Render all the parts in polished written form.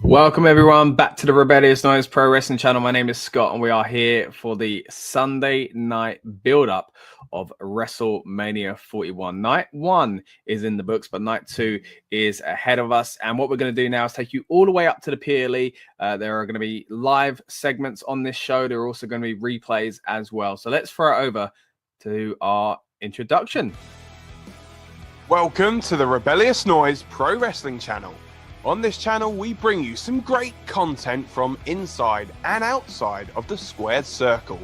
Welcome everyone back to the Rebellious Noise Pro Wrestling channel. My name is Scott and we are here for the Sunday night build-up of WrestleMania 41. Night 1 is in the books, but night 2 is ahead of us. And what we're going to do now is take you all the way up to the PLE. There are going to be live segments on this show. There are also going to be replays as well. So let's throw it over to our introduction. Welcome to the Rebellious Noise Pro Wrestling channel. On this channel, we bring you some great content from inside and outside of the squared circle.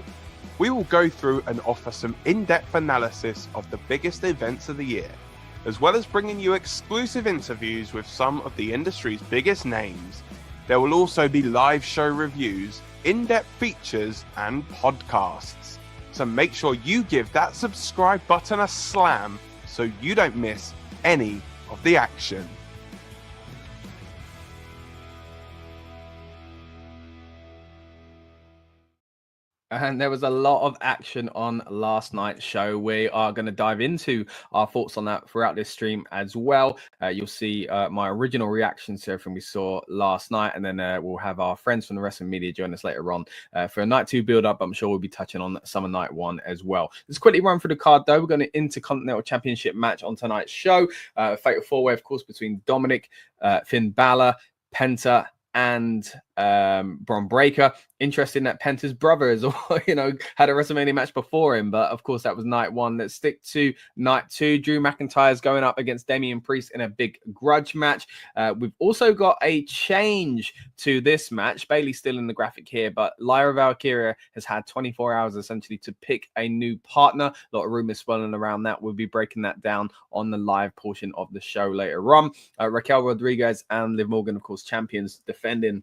We will go through and offer some in-depth analysis of the biggest events of the year, as well as bringing you exclusive interviews with some of the industry's biggest names. There will also be live show reviews, in-depth features, and podcasts. So make sure you give that subscribe button a slam so you don't miss any of the action. And there was a lot of action on last night's show. We are going to dive into our thoughts on that throughout this stream as well. You'll see my original reactions to everything we saw last night, and then we'll have our friends from the wrestling media join us later on for a night 2 build-up. I'm sure we'll be touching on summer night 1 as well. Let's quickly run through the card, though. We're going to Intercontinental Championship match on tonight's show. Fatal 4-way, of course, between Dominic, Finn Balor, Penta, and Bron Breakker. Interesting that Penta's brother has, had a WrestleMania match before him, but of course that was night 1. Let's stick to night 2. Drew McIntyre's going up against Damian Priest in a big grudge match. We've also got a change to this match. Bayley's still in the graphic here, but Lyra Valkyria has had 24 hours essentially to pick a new partner. A lot of rumors swirling around that. We'll be breaking that down on the live portion of the show later on. Raquel Rodriguez and Liv Morgan, of course, champions, defending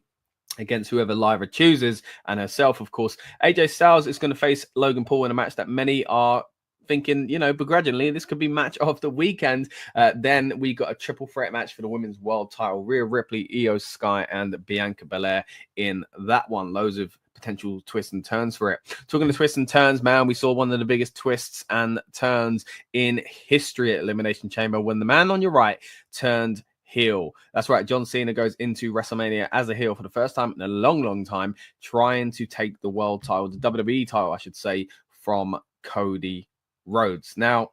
against whoever Lyra chooses, and herself, of course. AJ Styles is going to face Logan Paul in a match that many are thinking, begrudgingly, this could be match of the weekend. Then we got a triple threat match for the women's world title. Rhea Ripley, Io Sky, and Bianca Belair in that one. Loads of potential twists and turns for it. Talking to twists and turns, man, we saw one of the biggest twists and turns in history at Elimination Chamber when the man on your right turned heel. That's right. John Cena goes into WrestleMania as a heel for the first time in a long time, trying to take the world title, the WWE title, I should say, from Cody Rhodes. Now,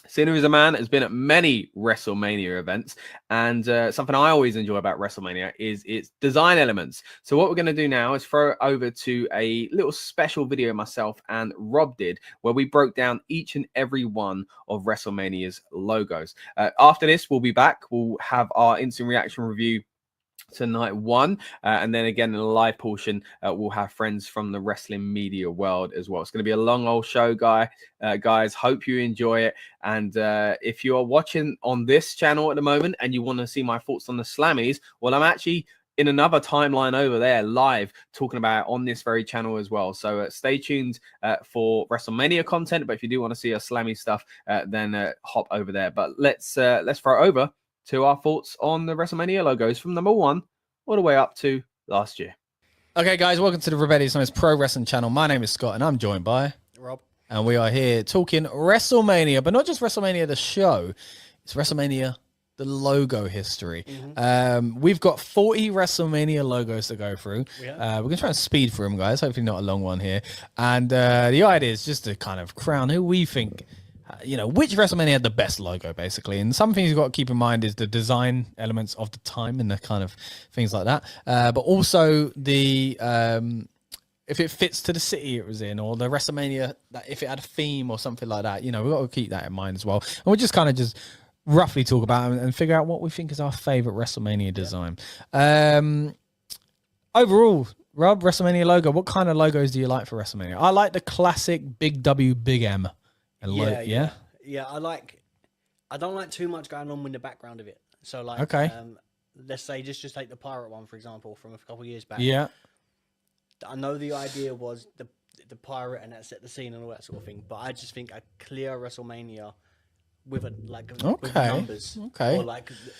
Cena is a man has been at many WrestleMania events, and something I always enjoy about WrestleMania is its design elements. So what we're going to do now is throw it over to a little special video myself and Rob did, where we broke down each and every one of WrestleMania's logos. After this, we'll be back. We'll have our instant reaction review to night 1, and then again in the live portion we'll have friends from the wrestling media world as well. It's going to be a long old show, guys. Hope you enjoy it, and if you are watching on this channel at the moment and you want to see my thoughts on the Slammys, well, I'm actually in another timeline over there live talking about it on this very channel as well. So stay tuned for WrestleMania content, but if you do want to see our Slammy stuff, then hop over there. But let's throw it over to our thoughts on the WrestleMania logos from number 1 all the way up to last year. Okay, guys, welcome to the Rebellious Noise Pro Wrestling channel. My name is Scott, and I'm joined by Rob. And we are here talking WrestleMania, but not just WrestleMania the show. It's WrestleMania the logo history. We've got 40 WrestleMania logos to go through. We're going to try and speed through them, guys. Hopefully not a long one here. And the idea is just to kind of crown who we think, which WrestleMania had the best logo, basically. And some things you've got to keep in mind is the design elements of the time and the kind of things like that. But also the if it fits to the city it was in, or the WrestleMania, that if it had a theme or something like that. We've got to keep that in mind as well. And we'll just kind of just roughly talk about it and figure out what we think is our favorite WrestleMania design. Overall, Rob, WrestleMania logo, what kind of logos do you like for WrestleMania? I like the classic big W, big M. Yeah. I don't like too much going on in the background of it. So okay. Let's say just take the pirate one, for example, from a couple of years back. Yeah. I know the idea was the pirate and that set the scene and all that sort of thing, but I just think a clear WrestleMania with with Okay. numbers. Okay.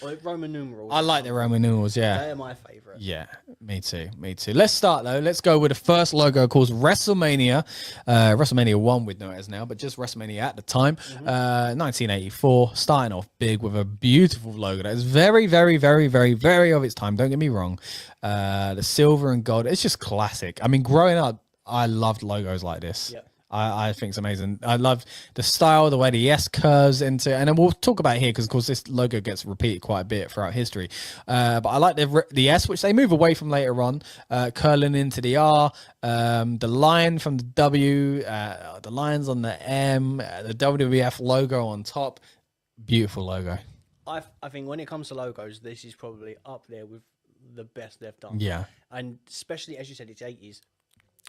Or Roman numerals. I like the Roman numerals, yeah. They're my favorite. Yeah, me too. Me too. Let's start though. Let's go with the first logo, called WrestleMania. WrestleMania 1, we'd know it as now, but just WrestleMania at the time. 1984, starting off big with a beautiful logo that is very, very, very, very, very of its time. Don't get me wrong. The silver and gold, it's just classic. I mean, growing up, I loved logos like this. Yeah. I think it's amazing. I love the style, the way the S curves into, and then we'll talk about it here because, of course, this logo gets repeated quite a bit throughout history. But I like the S, which they move away from later on, curling into the R, the line from the W, the lines on the M, the WWF logo on top. Beautiful logo. I think when it comes to logos, this is probably up there with the best they've done. Yeah. And especially, as you said, it's 80s.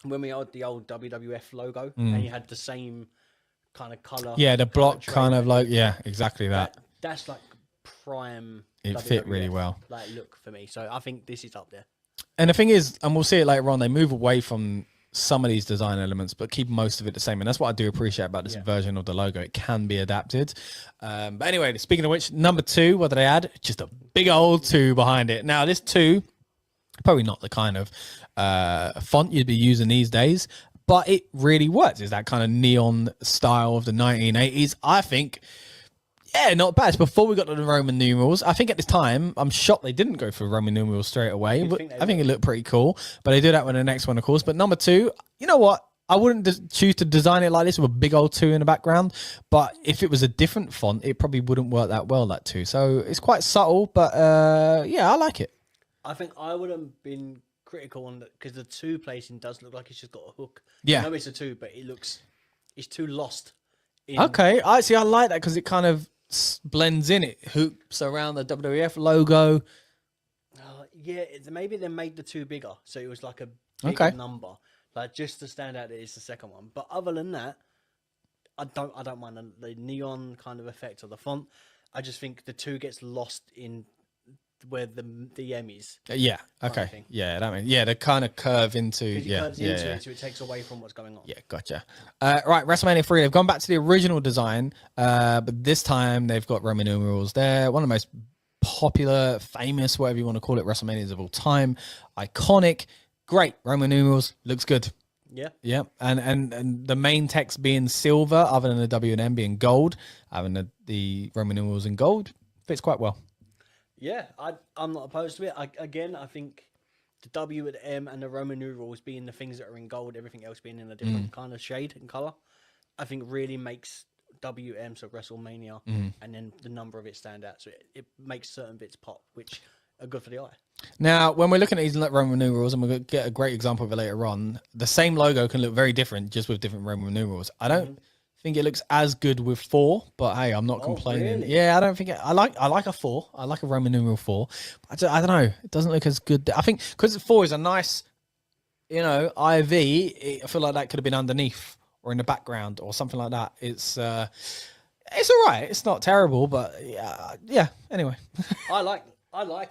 When we had the old WWF logo and you had the same kind of color. Yeah, the block kind of like, yeah, exactly that. That's like prime. It WWF, fit really well. Like look for me. So I think this is up there. And the thing is, and we'll see it later on, they move away from some of these design elements, but keep most of it the same. And that's what I do appreciate about this version of the logo. It can be adapted. But anyway, speaking of which, number 2, what did they add? Just a big old 2 behind it. Now, this 2, probably not the kind of font you'd be using these days, but it really works. It's that kind of neon style of the 1980s. I think, yeah, not bad. It's before we got to the Roman numerals. I think at this time, I'm shocked they didn't go for Roman numerals straight away. But I think it looked pretty cool. But they do that with the next one, of course. But number 2, you know what? I wouldn't choose to design it like this with a big old 2 in the background. But if it was a different font, it probably wouldn't work that well, that 2. So it's quite subtle, but yeah, I like it. I think I would have been critical on that because the 2 placing does look like it's just got a hook. Yeah. I know it's a 2, but it's too lost. Okay, I like that because it kind of blends in. It hoops around the WWF logo. Yeah, maybe they made the 2 bigger, so it was like a bigger number, like just to stand out that it's the second one. But other than that, I don't mind the neon kind of effect of the font. I just think the 2 gets lost in where the M is. Yeah. Okay. Yeah. That means they kind of curve into. Curves into it, so it takes away from what's going on. Yeah. Gotcha. Right. WrestleMania 3. They've gone back to the original design, but this time they've got Roman numerals. They're one of the most popular, famous, whatever you want to call it, WrestleManias of all time. Iconic. Great. Roman numerals. Looks good. Yeah. Yeah. And the main text being silver, other than the W and M being gold, having the Roman numerals in gold fits quite well. Yeah, I'm not opposed to it. I think the W and M and the Roman numerals being the things that are in gold, everything else being in a different kind of shade and color, I think really makes WM, so WrestleMania, and then the number of it stand out. So it makes certain bits pop, which are good for the eye. Now, when we're looking at these Roman numerals, and we're going to get a great example of it later on, the same logo can look very different just with different Roman numerals. I don't think it looks as good with 4, but hey, I'm not complaining. Really? Yeah, I don't think I like a 4. I like a Roman numeral 4. I don't know. It doesn't look as good. I think because 4 is a nice, IV. I feel like that could have been underneath or in the background or something like that. It's all right. It's not terrible, but yeah. Anyway, I like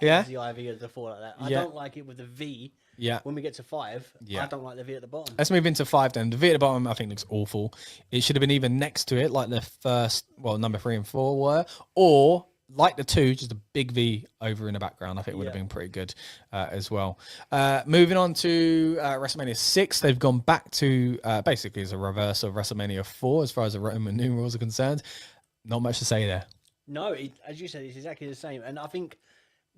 it as the IV as the 4 like that. I don't like it with the V. Yeah. When we get to 5, I don't like the V at the bottom. Let's move into 5 then. The V at the bottom, I think, looks awful. It should have been either next to it, like the first, number 3 and 4 were, or like the 2, just a big V over in the background. I think it would have been pretty good as well. Moving on to WrestleMania 6, they've gone back to basically as a reverse of WrestleMania 4 as far as the Roman numerals are concerned. Not much to say there. No, as you said, it's exactly the same. And I think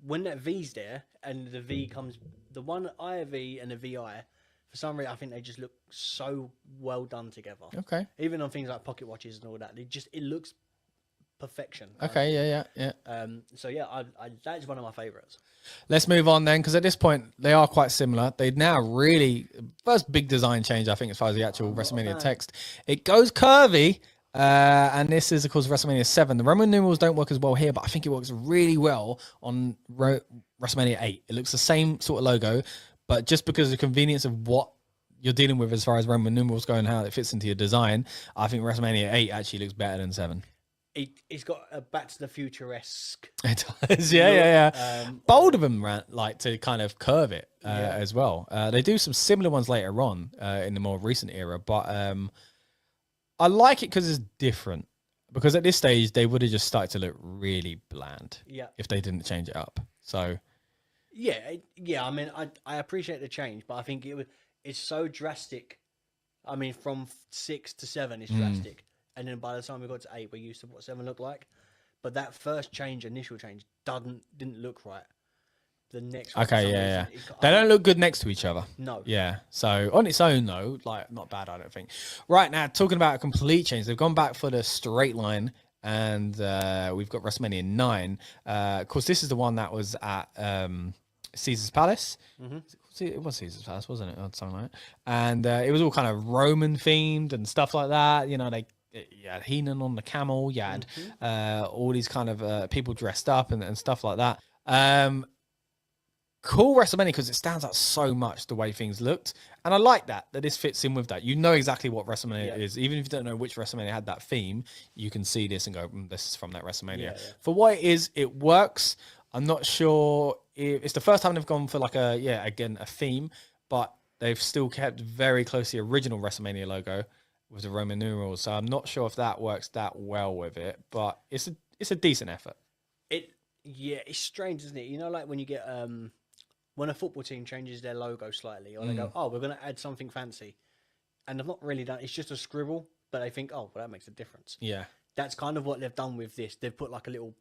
when that V's there and the V comes, the one IV and the VI, for some reason, I think they just look so well done together. Okay. Even on things like pocket watches and all that, it looks perfection. Okay, yeah. So yeah, that is one of my favorites. Let's move on then, because at this point they are quite similar. They now really first big design change, I think, as far as the actual WrestleMania text. It goes curvy. And this is, of course, WrestleMania 7. The Roman numerals don't work as well here, but I think it works really well on WrestleMania 8. It looks the same sort of logo, but just because of the convenience of what you're dealing with as far as Roman numerals go and how it fits into your design, I think WrestleMania 8 actually looks better than 7. It's got a Back to the Future-esque. It does, yeah. Bold of them, like, to kind of curve it as well. They do some similar ones later on in the more recent era, but I like it because it's different. because at this stage they would have just started to look really bland. Yeah. If they didn't change it up. So. Yeah. I mean, I appreciate the change, but I think it's so drastic. I mean, from 6 to 7 is drastic, and then by the time we got to 8, we're used to what 7 looked like. But that first initial change, didn't look right. The next one, Okay, yeah. They don't look good next to each other. No. Yeah. So on its own, though, like not bad, I don't think. Right now, talking about a complete change, they've gone back for the straight line, and we've got WrestleMania 9. Of course, this is the one that was at Caesar's Palace. It was Caesar's Palace, wasn't it? Or something like that. And it was all kind of Roman themed and stuff like that. You know, you had Heenan on the camel. You had all these kind of people dressed up and stuff like that. Cool WrestleMania because it stands out so much the way things looked, and I like that this fits in with that. You know exactly what WrestleMania is, even if you don't know which WrestleMania had that theme. You can see this and go, "This is from that WrestleMania." For what it is, it works. I'm not sure it's the first time they've gone for like a theme, but they've still kept very close to the original WrestleMania logo with the Roman numerals. So I'm not sure if that works that well with it, but it's a decent effort. It's strange, isn't it? You know, like when you get when a football team changes their logo slightly, or they go, "Oh, we're going to add something fancy," and they've not really done. It's just a scribble, but they think, "Oh, well, that makes a difference." Yeah, that's kind of what they've done with this. They've put like a little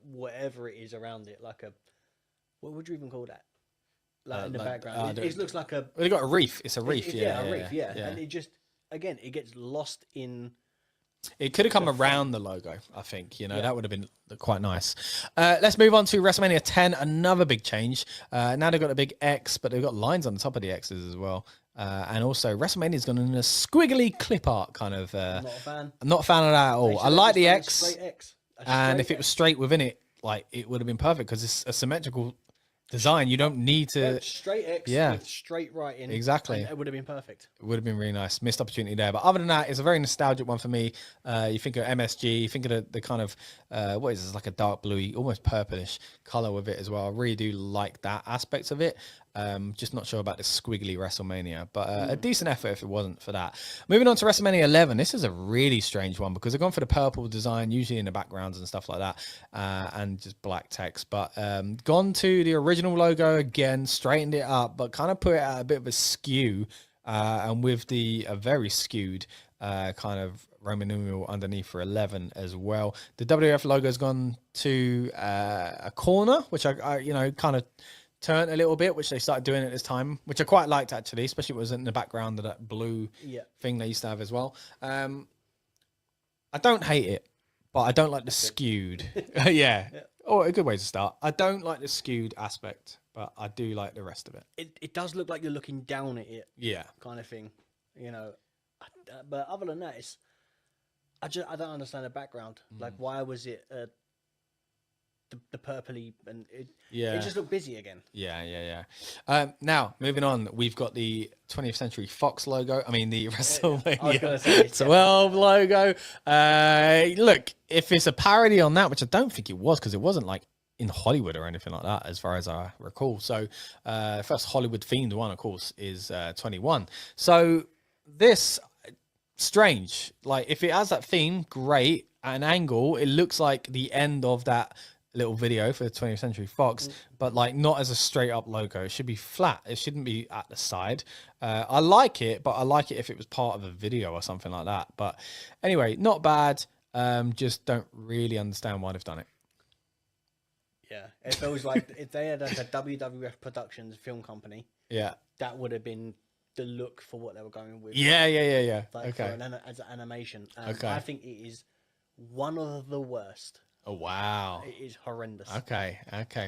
whatever it is around it, like what would you even call that? Like in the background, it looks like a. They got a reef. It's a reef. A reef. Yeah, and it just it gets lost in. It could have come around the logo, I think. You know, that would have been quite nice. Let's move on to WrestleMania 10, another big change. Now they've got a big X, but they've got lines on the top of the X's as well. And also, WrestleMania's gone in a squiggly clip art kind of. Not a fan. I'm not a fan of that at all. I like the X. Straight X. And if it was straight within it, like it would have been perfect because it's a symmetrical design. You don't need to straight X with straight writing. Exactly. It would have been perfect. It would have been really nice. Missed opportunity there. But other than that, it's a very nostalgic one for me. You think of MSG, you think of the kind of what is this, like a dark bluey, almost purplish color with it as well. I really do like that aspect of it. Just not sure about the squiggly WrestleMania, but a decent effort if it wasn't for that. Moving on to WrestleMania 11, this is a really strange one because they've gone for the purple design, usually in the backgrounds and stuff like that, and just black text, but gone to the original logo again, straightened it up, but kind of put it at a bit of a skew, and with the very skewed kind of Roman numeral underneath for 11 as well. The WWF logo's gone to a corner, which I kind of turned a little bit, which they started doing at this time, which I quite liked actually, especially if it was in the background of that blue thing they used to have as well. I don't hate it, but I don't like the skewed. Oh, a good way to start. I don't like the skewed aspect, but I do like the rest of it. It does look like you're looking down at it. Yeah. Kind of thing, you know. But other than that, I don't understand the background. Like, why was it the purpley, and it just looked busy again. Now moving on, we've got the 20th Century Fox logo. I mean the WrestleMania 12 logo. Look, if it's a parody on that, which I don't think it was, because it wasn't like in Hollywood or anything like that, as far as I recall. So first Hollywood themed one, of course, is 21. So this strange. Like if it has that theme, great. At an angle, it looks like the end of that little video for the 20th Century Fox, but like not as a straight up logo. It should be flat. It shouldn't be at the side. I like it, but I like it if it was part of a video or something like that. But anyway, not bad. Just don't really understand why they've done it. Yeah, it feels like if they had like a WWF Productions film company, that would have been the look for what they were going with. Yeah. Like okay. As an animation. Okay. I think it is one of the worst. Oh, wow. It is horrendous. Okay.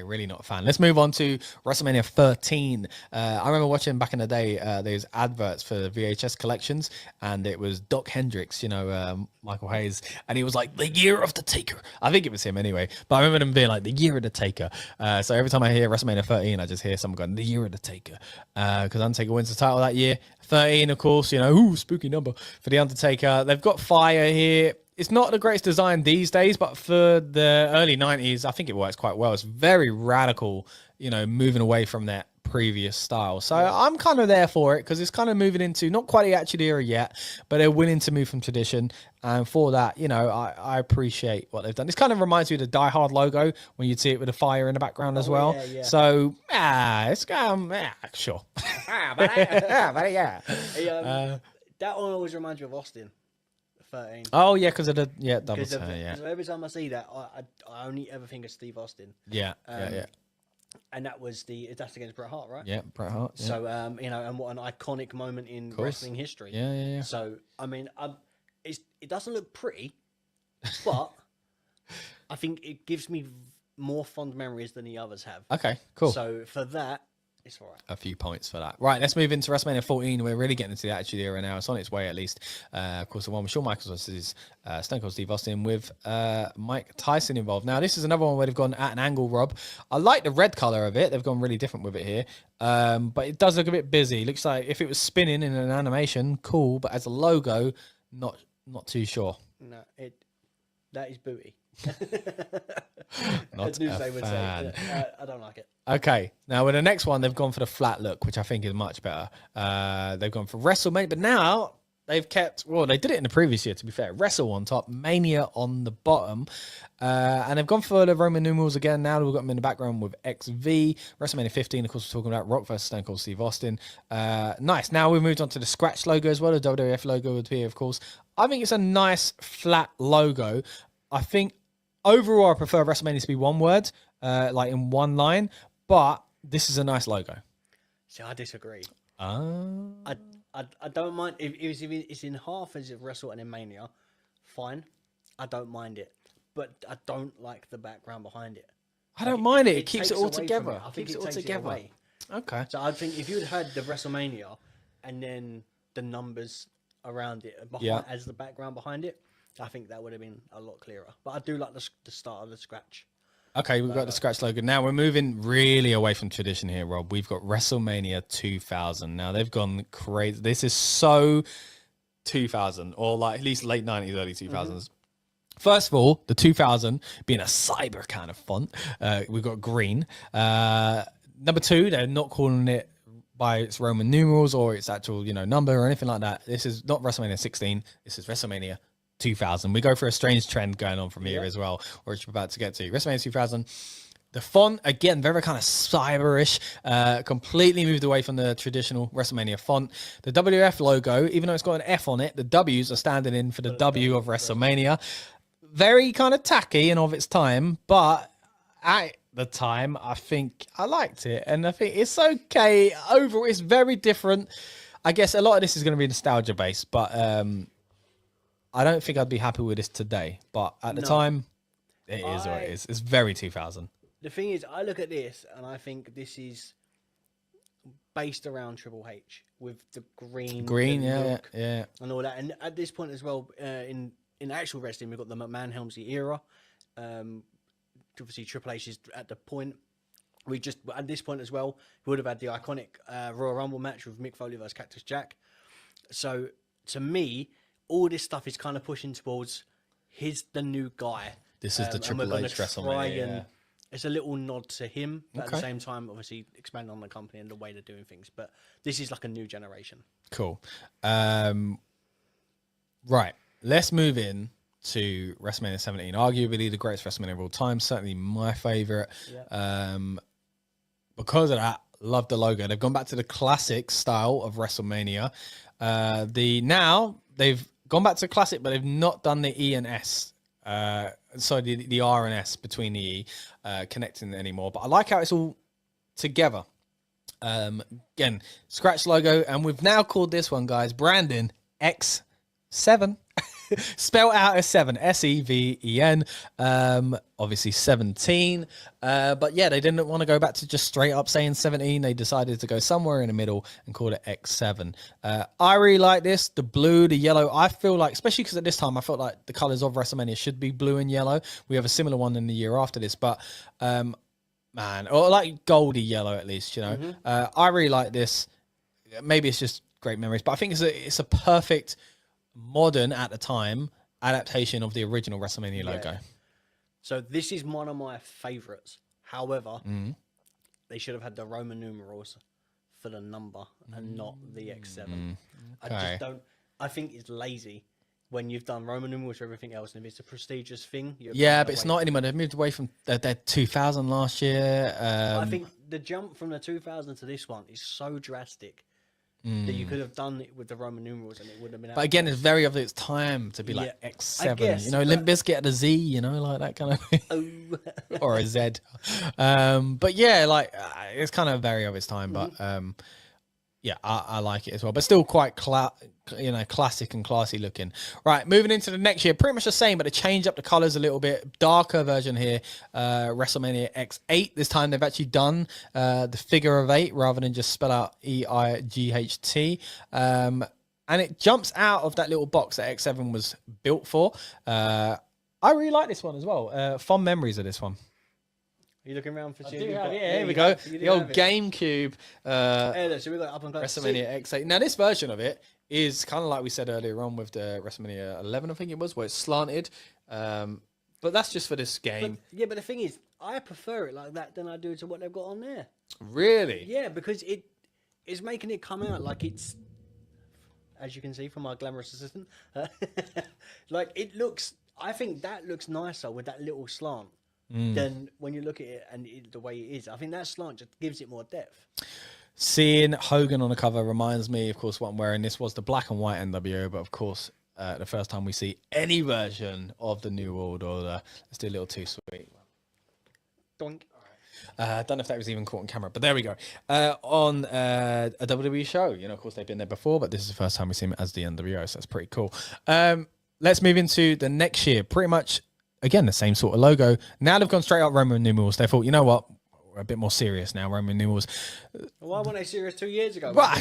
Really not a fan. Let's move on to WrestleMania 13. I remember watching back in the day, those adverts for the VHS collections, and it was Doc Hendricks, Michael Hayes, and he was like, the year of the Taker. I think it was him anyway, but I remember them being like, the year of the Taker. So every time I hear WrestleMania 13, I just hear someone going, the year of the Taker. Because Undertaker wins the title that year. 13, of course, spooky number for the Undertaker. They've got fire here. It's not the greatest design these days, but for the early 90s, I think it works quite well. It's very radical, moving away from that previous style. So I'm kind of there for it because it's kind of moving into not quite the Attitude Era yet, but they're willing to move from tradition. And for that, you know, I appreciate what they've done. This kind of reminds me of the Die Hard logo when you'd see it with a fire in the background as well. Yeah. So, it's sure. That one always reminds me of Austin 13. Oh, yeah, because of the, double Because turn, yeah. every time I see that, I only ever think of Steve Austin. Yeah. And that's against Bret Hart, right? Yeah, Bret Hart. Yeah. So, you know, and what an iconic moment in wrestling history. Yeah. So, I mean, it doesn't look pretty, but I think it gives me more fond memories than the others have. Okay, cool. So, for that, it's all right. A few points for that. Right, let's move into WrestleMania 14. We're really getting into the Attitude Era now. It's on its way, at least. Of course, the one with Shawn Michaels versus Stone Cold Steve Austin with Mike Tyson involved. Now, this is another one where they've gone at an angle, Rob. I like the red color of it. They've gone really different with it here. But it does look a bit busy. Looks like if it was spinning in an animation, cool. But as a logo, not too sure. No, that is booty. Not As Newsday a would fan. say. I don't like it. Okay, now with the next one, they've gone for the flat look, which I think is much better. They've gone for WrestleMania, but now they've kept, well, they did it in the previous year, to be fair. Wrestle on top, Mania on the bottom. And they've gone for the Roman numerals again. Now we've got them in the background with XV. WrestleMania 15, of course, we're talking about Rock versus Stone Cold Steve Austin. Nice. Now we've moved on to the scratch logo as well. The WWF logo would be, of course. I think it's a nice flat logo. I think overall, I prefer WrestleMania to be one word, like in one line, but this is a nice logo. See, I disagree. I don't mind if it's in half as if Wrestle and then Mania, fine. I don't mind it, but I don't like the background behind it. I don't mind it. It keeps it takes all away from together. it. I think Keeps it it all takes it together. away. Okay. So I think if you'd had the WrestleMania and then the numbers around it as the background behind it, I think that would have been a lot clearer. But I do like the start of the scratch. Okay, we've got the scratch logo. Now we're moving really away from tradition here, Rob. We've got WrestleMania 2000. Now they've gone crazy. This is so 2000, or like at least late 90s, early 2000s. First of all, the 2000 being a cyber kind of font. We've got green. Number two, they're not calling it by its Roman numerals or its actual, number or anything like that. This is not WrestleMania 16. This is WrestleMania 2000. We go for a strange trend going on from here as well, which we're about to get to. WrestleMania 2000. The font, again, very kind of cyberish, completely moved away from the traditional WrestleMania font. The WF logo, even though it's got an F on it, the W's are standing in for the W of WrestleMania. Very kind of tacky and of its time, but at the time, I think I liked it. And I think it's okay. Overall, it's very different. I guess a lot of this is going to be nostalgia based, but I don't think I'd be happy with this today, but at the time, it is what it is. It's very 2000. The thing is, I look at this and I think this is based around Triple H with the green, look yeah, and all that. And at this point as well, in actual wrestling, we've got the McMahon Helmsley era. Obviously, Triple H is at the point. We just at this point as well, we would have had the iconic Royal Rumble match with Mick Foley versus Cactus Jack. So to me, all this stuff is kind of pushing towards he's the new guy. This is the Triple H WrestleMania. It's a little nod to him, but at the same time, obviously, expanding on the company and the way they're doing things. But this is like a new generation. Cool. Right. Let's move in to WrestleMania 17. Arguably the greatest WrestleMania of all time. Certainly my favorite. Yeah. Because of that, love the logo. They've gone back to the classic style of WrestleMania. Now they've gone back to classic, but they've not done the E and S. The R and S between the E connecting anymore. But I like how it's all together. Again, scratch logo, and we've now called this one, guys, Brandon X7. Spelled out as 7, S-E-V-E-N. Obviously 17. But yeah, they didn't want to go back to just straight up saying 17. They decided to go somewhere in the middle and call it X7. I really like this. The blue, the yellow. I feel like, especially because at this time, I felt like the colors of WrestleMania should be blue and yellow. We have a similar one in the year after this, but or like goldy yellow at least, I really like this. Maybe it's just great memories, but I think it's a perfect modern at the time adaptation of the original WrestleMania logo. So this is one of my favorites. However, they should have had the Roman numerals for the number and not the X7. I just don't. I think it's lazy when you've done Roman numerals for everything else, and if it's a prestigious thing, but it's not anymore. They've moved away from their 2000 last year. I think the jump from the 2000 to this one is so drastic that you could have done it with the Roman numerals and it would have been. But again, it's very of its time to be like X7. guess, you know, Limp Bizkit had a Z. You know, like that kind of thing, or a Z. But yeah, like it's kind of very of its time. But yeah, I like it as well. But still quite classic and classy looking. Right, moving into the next year, pretty much the same, but they changed up the colors a little bit. Darker version here, WrestleMania X8. This time they've actually done the figure of 8 rather than just spell out EIGHT. And it jumps out of that little box that X7 was built for. I really like this one as well. Fond memories of this one. Are you looking around for two? Yeah, here we go. The old GameCube. So we got up and close. WrestleMania X8. Now, this version of it is kind of like we said earlier on with the WrestleMania 11, I think it was, where it's slanted. But that's just for this game. But the thing is, I prefer it like that than I do to what they've got on there. Really? Yeah, because it is making it come out like it's, as you can see from our glamorous assistant, like it looks. I think that looks nicer with that little slant. Than when you look at it and the way it is. I think that slant just gives it more depth. Seeing Hogan on the cover reminds me, of course, what I'm wearing. This was the black and white NWO, but of course, the first time we see any version of the New World Order. Let's do a little too sweet. Doink. I don't know if that was even caught on camera, but there we go. On a WWE show, you know, of course, they've been there before, but this is the first time we see them as the NWO, so that's pretty cool. Let's move into the next year. Pretty much, again, the same sort of logo. Now they've gone straight up Roman numerals. They thought, you know what? We're a bit more serious now, Roman numerals. Why weren't they serious 2 years ago? Well,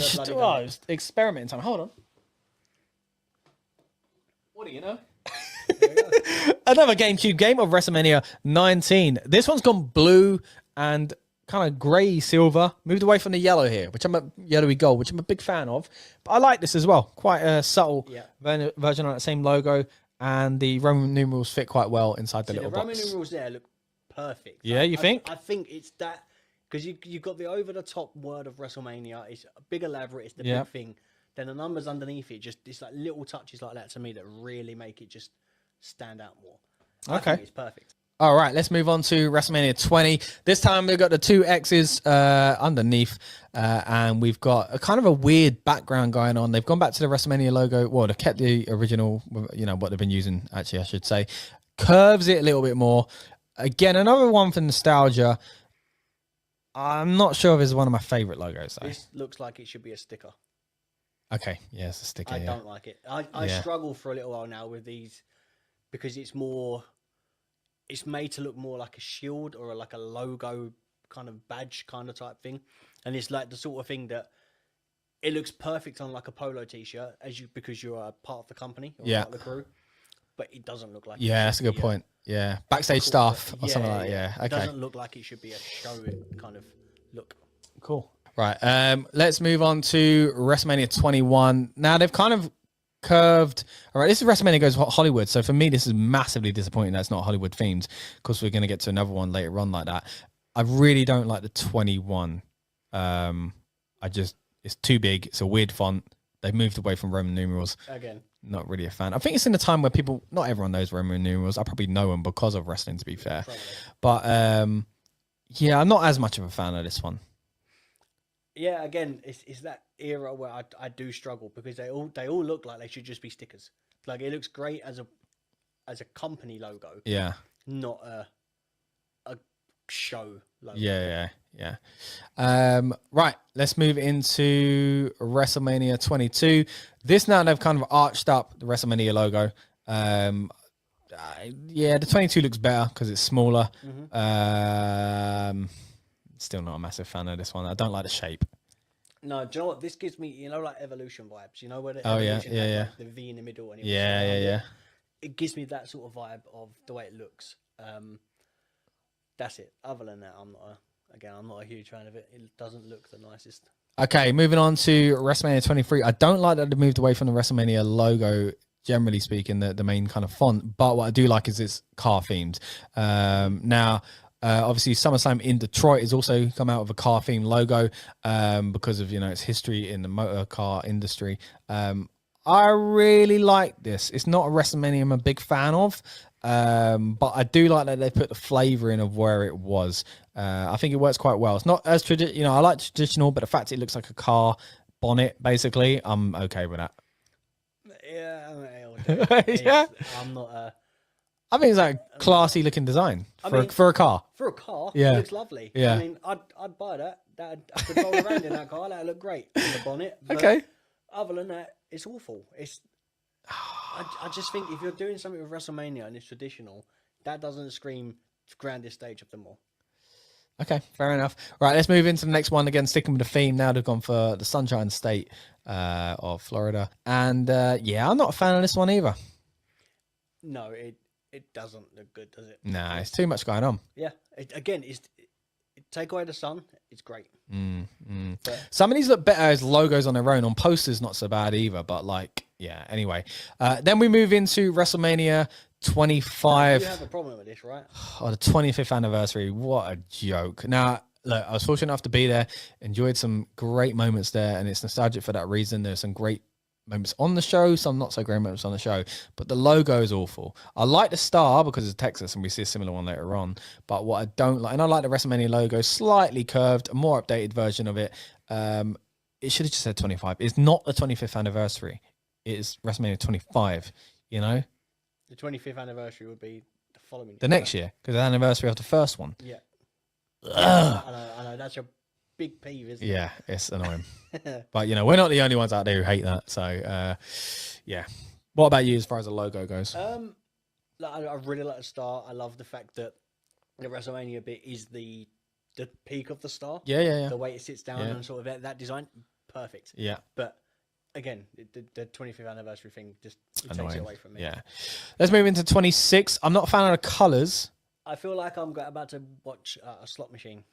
it's experimenting time. Hold on. What do you know? Another GameCube game of WrestleMania 19. This one's gone blue and kind of grey silver. Moved away from the yellow here, which I'm a yellowy gold, which I'm a big fan of. But I like this as well. Quite a subtle version on that same logo. And the Roman numerals fit quite well inside the little box. The Roman numerals there look perfect. Yeah, you think? I think it's that, because you've got the over-the-top word of WrestleMania. It's a big elaborate. It's the big thing. Then the numbers underneath it, just it's like little touches like that to me that really make it just stand out more. I think it's perfect. All right, let's move on to WrestleMania 20. This time we've got the 2 X's underneath, and we've got a kind of a weird background going on. They've gone back to the WrestleMania logo. Well, they've kept the original, you know, what they've been using, actually, I should say. Curves it a little bit more. Again, another one for nostalgia. I'm not sure if it's one of my favorite logos, though. This looks like it should be a sticker. Okay, yeah, it's a sticker. I don't like it. I struggle for a little while now with these because it's made to look more like a shield or like a logo kind of badge kind of type thing. And it's like the sort of thing that it looks perfect on like a polo t-shirt because you're a part of the company or part of the crew. But it doesn't look like that's a good point. Yeah. Backstage staff or something like that. Yeah. Okay. It doesn't look like it should be a show kind of look. Cool. Right. Let's move on to WrestleMania 21. Now they've kind of curved. All right, this is WrestleMania goes Hollywood. So for me, this is massively disappointing that it's not Hollywood themed, because we're going to get to another one later on like that. I really don't like the 21. It's too big. It's a weird font. They've moved away from Roman numerals. Again. Not really a fan. I think it's in a time where not everyone knows Roman numerals. I probably know them because of wrestling, to be fair. Probably. But I'm not as much of a fan of this one. Yeah, again, it's that era where I do struggle because they all look like they should just be stickers. Like it looks great as a company logo. Yeah. Not a show logo. Yeah. Right, let's move into WrestleMania 22. This now they've kind of arched up the WrestleMania logo. The 22 looks better because it's smaller. Still not a massive fan of this one. I don't like the shape. No, do you know what? This gives me, like Evolution vibes. You know where the like the V in the middle. And It gives me that sort of vibe of the way it looks. That's it. Other than that, I'm not a huge fan of it. It doesn't look the nicest. Okay, moving on to WrestleMania 23. I don't like that they moved away from the WrestleMania logo, generally speaking, the main kind of font. But what I do like is it's car themed. Now, Obviously, SummerSlam in Detroit has also come out with a car themed logo because of its history in the motor car industry. I really like this. It's not a WrestleMania I'm a big fan of, but I do like that they put the flavor in of where it was. I think it works quite well. It's not as traditional. I like traditional, but the fact it looks like a car bonnet, basically, I'm okay with that. Yeah, yeah. I'm not. I think it's like a classy looking design for a car. For a car, yeah, it looks lovely. Yeah, I mean, I'd buy that. I could roll around in that car. That'd look great in the bonnet. But okay. Other than that, it's awful. I just think if you're doing something with WrestleMania and it's traditional, that doesn't scream grandest stage of them all. Okay, fair enough. Right, let's move into the next one. Again, sticking with the theme now. They've gone for the Sunshine State of Florida. And yeah, I'm not a fan of this one either. No, it doesn't look good, does it? Nah, it's too much going on. Yeah, take away the sun, it's great. But some of these look better as logos on their own. On posters, not so bad either. But like, yeah, anyway. Then we move into WrestleMania 25. You have a problem with this, right? Oh, the 25th anniversary. What a joke. Now, look, I was fortunate enough to be there, enjoyed some great moments there, and it's nostalgic for that reason. There's some great moments on the show, some not so great moments on the show, but the logo is awful. I like the star because it's Texas, and we see a similar one later on, but what I don't like, and I like the WrestleMania logo, slightly curved, a more updated version of it. It should have just said 25. It's not the 25th anniversary. It is WrestleMania 25, you know? The 25th anniversary would be the following year. The next year, because the anniversary of the first one. Yeah. I know. That's your big peeve, isn't it? Yeah, it's annoying. But, we're not the only ones out there who hate that. So, yeah. What about you as far as the logo goes? I really like the star. I love the fact that the WrestleMania bit is the peak of the star. Yeah. The way it sits down and sort of that design, perfect. Yeah. But again, the 25th anniversary thing just takes it away from me. Yeah. Let's move into 26. I'm not a fan of the colours. I feel like I'm about to watch a slot machine.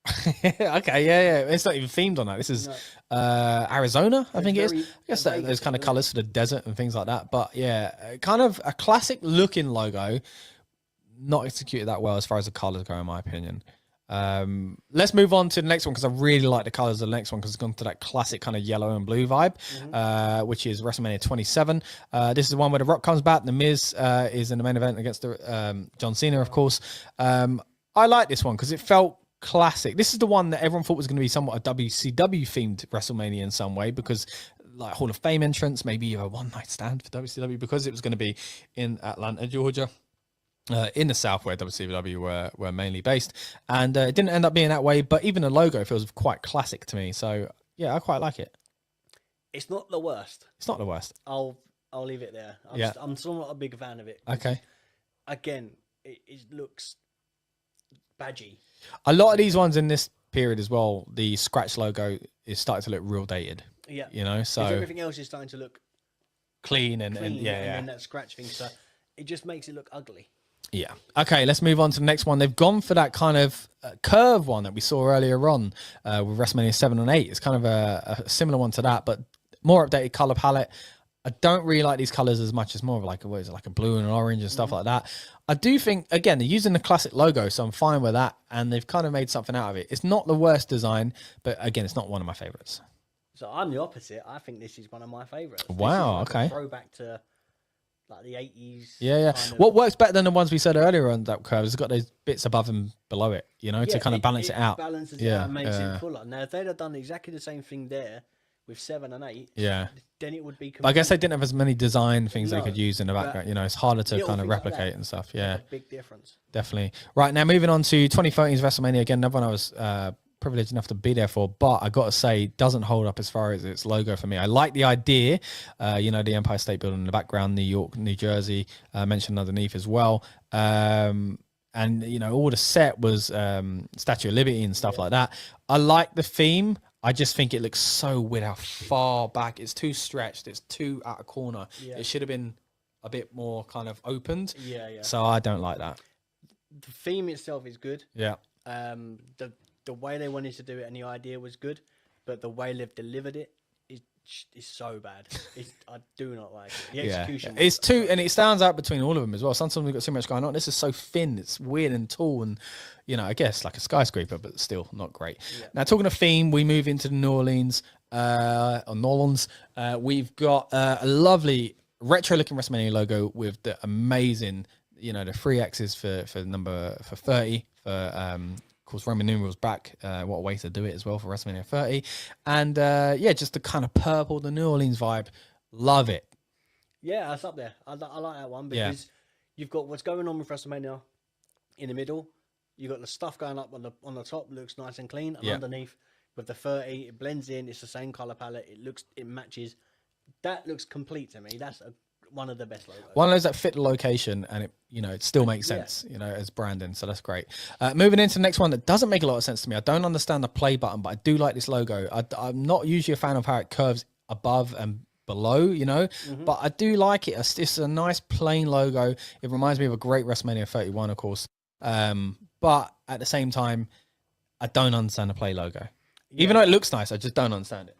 Okay, yeah. It's not even themed on that. This is Arizona, I think it is. I guess those kind of colours for the desert and things like that. But yeah, kind of a classic looking logo, not executed that well as far as the colours go, in my opinion. Let's move on to the next one because I really like the colors of the next one because it's gone to that classic kind of yellow and blue vibe, which is WrestleMania 27. This is the one where The Rock comes back. The Miz is in the main event against John Cena, of course. I like this one because it felt classic. This is the one that everyone thought was going to be somewhat a WCW themed WrestleMania in some way because like Hall of Fame entrance, maybe a one night stand for WCW because it was going to be in Atlanta, Georgia. In the South where WCW were mainly based, and it didn't end up being that way, but even the logo feels quite classic to me, so yeah, I quite like it. It's not the worst. It's not the worst. I'll leave it there. I'm still not a big fan of it. Okay. Again, it looks badgy. A lot of these ones in this period as well, the scratch logo is starting to look real dated. Yeah. So everything else is starting to look clean and and then that scratch thing, so it just makes it look ugly. Yeah. Okay, let's move on to the next one. They've gone for that kind of curve one that we saw earlier on with WrestleMania 7 and 8. It's kind of a similar one to that, but more updated color palette. I don't really like these colors as much as more of like a blue and an orange and stuff like that. I do think, again, they're using the classic logo, so I'm fine with that, and they've kind of made something out of it. It's not the worst design, but again, it's not one of my favorites. So I'm the opposite. I think this is one of my favorites. Wow, okay. Throwback to like the 80s. Yeah. What works better than the ones we said earlier on that curve is it's got those bits above and below it, to kind of balance it out. Balances it out and makes it fuller. Now, if they'd have done exactly the same thing there with 7 and 8, then it would be... I guess they didn't have as many design things they could use in the background. It's harder to kind of replicate and stuff. Yeah. Big difference. Definitely. Right, now moving on to 2013's WrestleMania. Again, another one I was... privileged enough to be there for, but I gotta say doesn't hold up as far as its logo for me. I like the idea, the Empire State Building in the background, New York, New Jersey, mentioned underneath as well, and all the set was Statue of Liberty and stuff like that. I like the theme. I just think it looks so weird how far back. It's too stretched. It's too out of corner. It should have been a bit more kind of opened. So I don't like that. The theme itself is good. The way they wanted to do it and the idea was good, but the way they've delivered it is is so bad. I do not like it. The execution. It's too, and it stands out between all of them as well. Sometimes we've got so much going on. This is so thin. It's weird and tall, and I guess like a skyscraper, but still not great. Yeah. Now, talking of theme, we move into the New Orleans. We've got a lovely retro-looking WrestleMania logo with the amazing, the 3 X's for 30 for of course, Roman numerals back. What a way to do it as well for WrestleMania 30. And just the kind of purple, the New Orleans vibe. Love it. Yeah, that's up there. I like that one because you've got what's going on with WrestleMania in the middle. You've got the stuff going up on the top, looks nice and clean. And underneath with the 30, it blends in. It's the same color palette. It matches. That looks complete to me. That's one of the best logos. One of those that fit the location and it still makes sense, as branding. So that's great. Moving into the next one that doesn't make a lot of sense to me. I don't understand the play button, but I do like this logo. I'm not usually a fan of how it curves above and below, but I do like it. It's a nice plain logo. It reminds me of a great WrestleMania 31, of course. But at the same time, I don't understand the play logo. Even though it looks nice, I just don't understand it.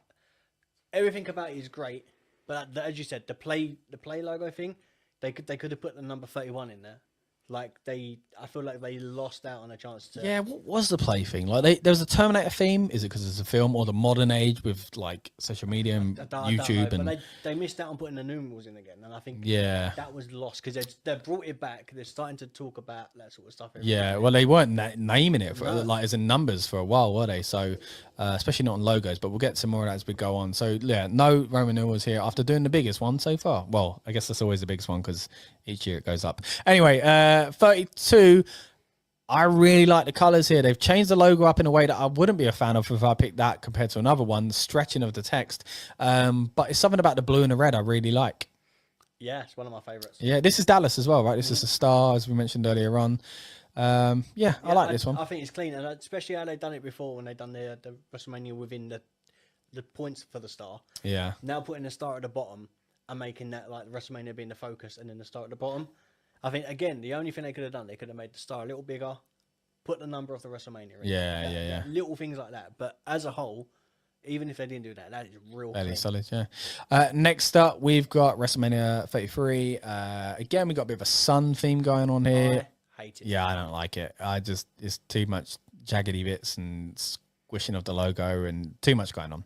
Everything about it is great. But as you said, the play logo thing, they could have put the number 31 in there. Like I feel like they lost out on a chance to. Yeah, what was the play thing? Like there was a Terminator theme. Is it because it's a film or the modern age with like social media and YouTube? But they missed out on putting the numerals in again, and I think that was lost because they brought it back. They're starting to talk about that sort of stuff. Well, they weren't naming it for like as in numbers for a while, were they? So especially not on logos. But we'll get some more of that as we go on. So no Roman numerals here after doing the biggest one so far. Well, I guess that's always the biggest one because each year it goes up. Anyway, 32. I really like the colors here. They've changed the logo up in a way that I wouldn't be a fan of if I picked that compared to another one, the stretching of the text. But it's something about the blue and the red I really like. Yeah, it's one of my favorites. Yeah, this is Dallas as well, right? This is the star, as we mentioned earlier on. I like this one. I think it's clean, and especially how they've done it before when they've done the WrestleMania within the points for the star. Yeah. Now putting the star at the bottom and making that like WrestleMania being the focus and then the star at the bottom. I think, again, the only thing they could have done, they could have made the star a little bigger, put the number of the WrestleMania in. Yeah. Little things like that. But as a whole, even if they didn't do that, that is real fairly clean. Solid, yeah. Next up, we've got WrestleMania 33. Again, we got a bit of a sun theme going on here. I hate it. Yeah, I don't like it. It's too much jaggedy bits and squishing of the logo and too much going on.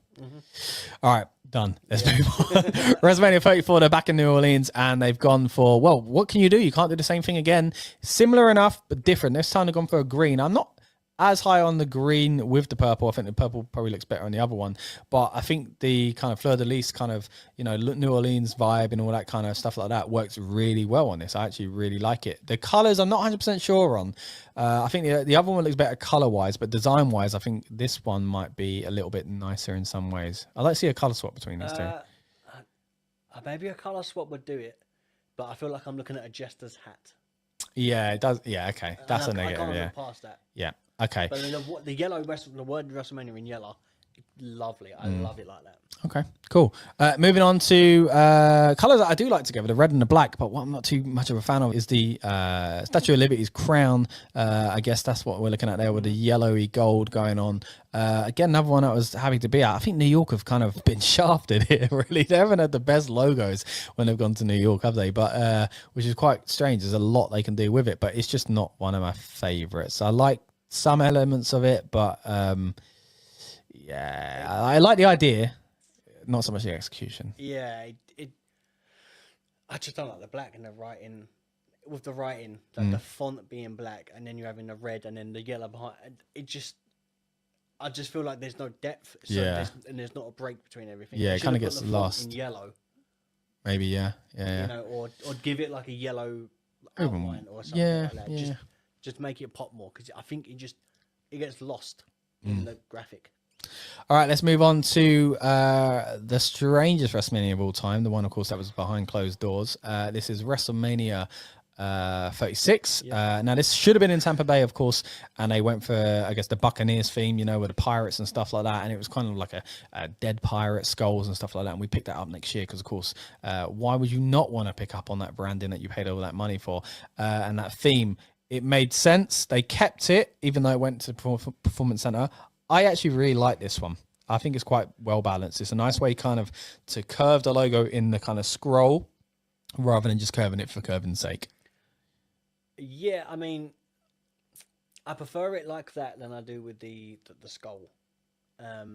All right, done. Let's move on. WrestleMania 34, they're back in New Orleans and they've gone for, well, what can you do? You can't do the same thing again. Similar enough, but different. This time they've gone for a green. I'm not as high on the green with the purple. I think the purple probably looks better on the other one. But I think the kind of fleur-de-lis kind of, New Orleans vibe and all that kind of stuff like that works really well on this. I actually really like it. The colors, I'm not 100% sure on. I think the other one looks better color-wise, but design-wise, I think this one might be a little bit nicer in some ways. I'd like to see a color swap between these two. Maybe a color swap would do it, but I feel like I'm looking at a jester's hat. Yeah, it does. Yeah, okay. That's a negative. I can't look past that. Yeah. Okay. But the yellow, the word WrestleMania in yellow, lovely. I love it like that. Okay, cool. Moving on to colors that I do like together, the red and the black, but what I'm not too much of a fan of is the Statue of Liberty's crown. I guess that's what we're looking at there with the yellowy gold going on. Again, another one I was happy to be at. I think New York have kind of been shafted here, really. They haven't had the best logos when they've gone to New York, have they? But which is quite strange. There's a lot they can do with it, but it's just not one of my favorites. I like some elements of it, but I like the idea, not so much the execution. Yeah, I just don't like the black and the writing. With the writing, like the font being black, and then you're having the red and then the yellow behind. I just feel like there's no depth. So there's not a break between everything. Yeah, it kind of gets lost. In yellow. Maybe, yeah. Or give it like a yellow outline or something like that. Yeah. Just make it pop more because I think it gets lost in the graphic. All right, let's move on to the strangest WrestleMania of all time. The one, of course, that was behind closed doors. This is WrestleMania 36. Now, this should have been in Tampa Bay, of course, and they went for, I guess, the Buccaneers theme, with the pirates and stuff like that, and it was kind of like a dead pirate, skulls and stuff like that, and we picked that up next year because, of course, why would you not want to pick up on that branding that you paid all that money for and that theme? It made sense. They kept it, even though it went to Performance Center. I actually really like this one. I think it's quite well balanced. It's a nice way kind of to curve the logo in the kind of scroll rather than just curving it for curving's sake. Yeah, I mean, I prefer it like that than I do with the skull.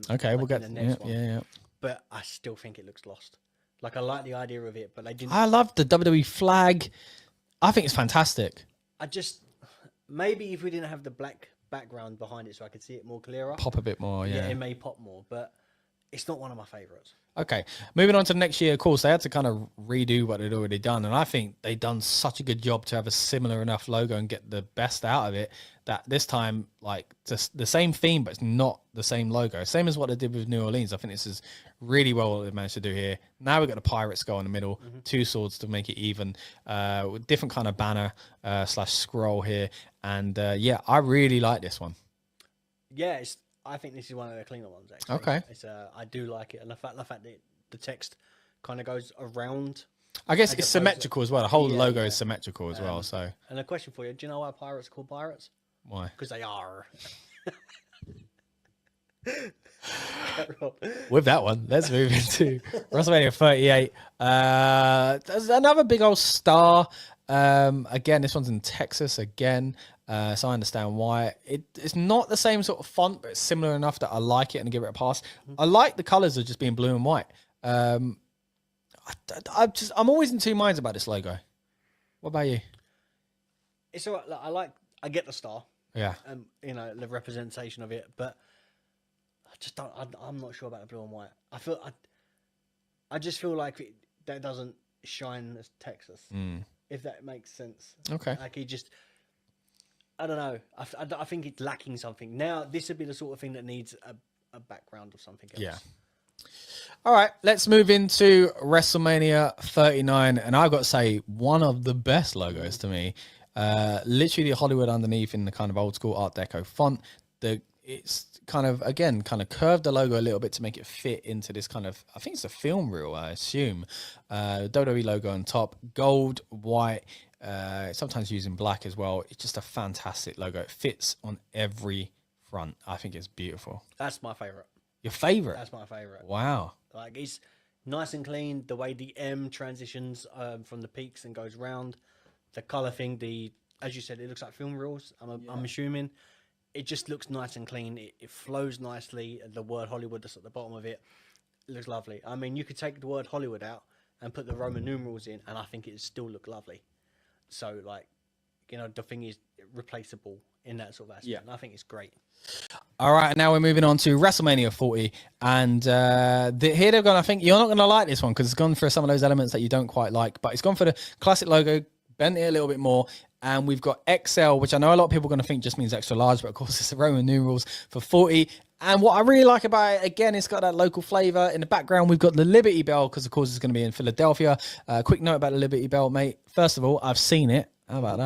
Okay, like we'll get the next one. yeah. But I still think it looks lost. Like, I like the idea of it, but they didn't. I love the WWE flag. I think it's fantastic. I just, maybe if we didn't have the black background behind it so I could see it more clearer. Pop a bit more, yeah. It may pop more, but it's not one of my favorites. Okay, moving on to next year, of course, they had to kind of redo what they'd already done, and I think they've done such a good job to have a similar enough logo and get the best out of it that this time, like, just the same theme, but it's not the same logo. Same as what they did with New Orleans. I think this is really well what they've managed to do here. Now we've got the Pirates go in the middle, two swords to make it even, with different kind of banner / scroll here, and yeah, I really like this one. Yeah, I think this is one of the cleaner ones, actually. Okay. I do like it. And the fact that the text kind of goes around. I guess it's symmetrical as well. The whole logo yeah. is symmetrical as well. So. And a question for you. Do you know why pirates are called pirates? Why? Because they are. With that one, let's move into WrestleMania 38. There's another big old star. Again, this one's in Texas again. So I understand why. It's not the same sort of font, but it's similar enough that I like it and give it a pass. I like the colors of just being blue and white. I'm always in two minds about this logo. What about you? It's all right. I get the star. Yeah. The representation of it, but I just don't. I'm not sure about the blue and white. I just feel like that doesn't shine as Texas. If that makes sense. Okay. Like I don't know. I think it's lacking something. Now, this would be the sort of thing that needs a background of something else. Yeah. All right, let's move into WrestleMania 39. And I've got to say, one of the best logos to me. Literally the Hollywood underneath in the kind of old school Art Deco font. It's kind of, again, kind of curved the logo a little bit to make it fit into this kind of, I think it's a film reel, I assume. WWE logo on top, gold, white, sometimes using black as well. It's just a fantastic logo. It fits on every front. I think it's beautiful. That's my favorite. Your favorite? That's my favorite. Wow. Like, it's nice and clean. The way the M transitions from the peaks and goes round. The color thing, as you said, it looks like film reels. I'm assuming. It just looks nice and clean. It flows nicely. The word Hollywood that's at the bottom of it looks lovely. I mean, you could take the word Hollywood out and put the Roman numerals in, and I think it would still look lovely. So, like, the thing is replaceable in that sort of aspect. Yeah. And I think it's great. All right, now we're moving on to WrestleMania 40. And here they've gone, I think you're not going to like this one because it's gone for some of those elements that you don't quite like. But it's gone for the classic logo, bent it a little bit more. And we've got XL, which I know a lot of people are going to think just means extra large. But, of course, it's the Roman numerals for 40. And what I really like about it, again, it's got that local flavor. In the background, we've got the Liberty Bell because, of course, it's going to be in Philadelphia. Quick note about the Liberty Bell, mate. First of all, I've seen it. How about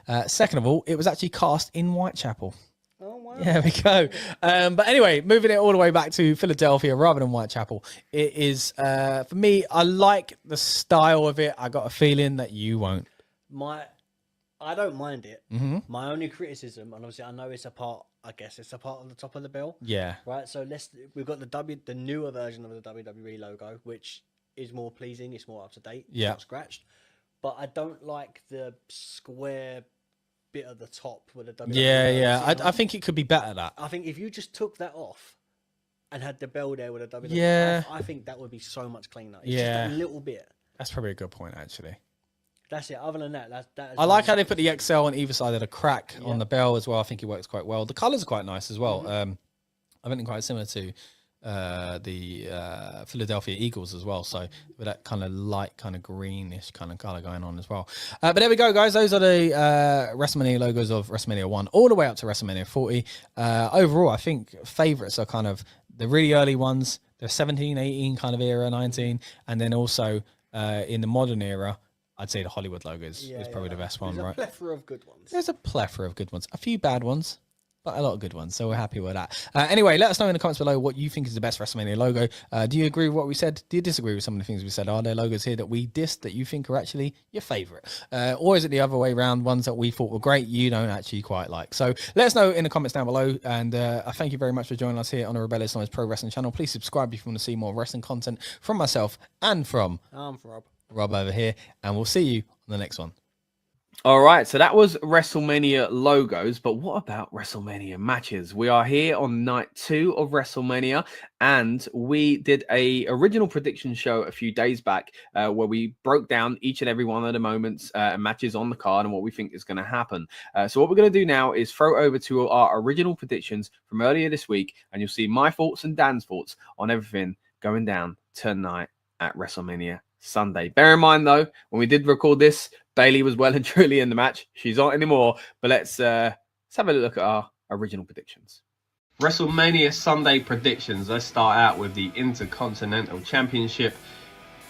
that? Second of all, it was actually cast in Whitechapel. Oh, wow. There we go. But anyway, moving it all the way back to Philadelphia rather than Whitechapel. It is, for me, I like the style of it. I got a feeling that you won't. I don't mind it. My only criticism, and obviously I know it's a part of the top of the bill. Yeah. Right. So we've got the newer version of the WWE logo, which is more pleasing. It's more up to date. Yeah. Not scratched. But I don't like the square bit at the top with the WWE. Yeah. I think it could be better that. I think if you just took that off and had the bell there with a WWE, I think that would be so much cleaner. It's just a little bit. That's probably a good point, actually. That's it. Other than that, I like how they put the XL on either side of the crack on the bell as well. I think it works quite well. The colours are quite nice as well. I think they're quite similar to the Philadelphia Eagles as well. So with that kind of light, kind of greenish kind of colour going on as well. But there we go, guys. Those are the WrestleMania logos of WrestleMania 1 all the way up to WrestleMania 40. Overall, I think favourites are kind of the really early ones. The 17, 18 kind of era, 19. And then also in the modern era, I'd say the Hollywood logo is probably the best one, right? There's a plethora of good ones. There's a plethora of good ones. A few bad ones. but a lot of good ones. So we're happy with that. Anyway, let us know in the comments below what you think is the best WrestleMania logo. Do you agree with what we said? Do you disagree with some of the things we said? Are there logos here that we dissed that you think are actually your favorite? Or is it the other way around, ones that we thought were great, you don't actually quite like? So let us know in the comments down below. And I thank you very much for joining us here on the Rebellious Noise Pro Wrestling channel. Please subscribe if you want to see more wrestling content from myself and from Rob over here. And we'll see you on the next one. All right, so that was WrestleMania logos, but what about WrestleMania matches? We are here on night 2 of WrestleMania, and we did a original prediction show a few days back where we broke down each and every one of the moments and matches on the card and what we think is going to happen. So what we're going to do now is throw over to our original predictions from earlier this week, and you'll see my thoughts and Dan's thoughts on everything going down tonight at WrestleMania Sunday. Bear in mind, though, when we did record this, Bayley was well and truly in the match. She's not anymore, but let's have a look at our original predictions. WrestleMania Sunday predictions. Let's start out with the Intercontinental Championship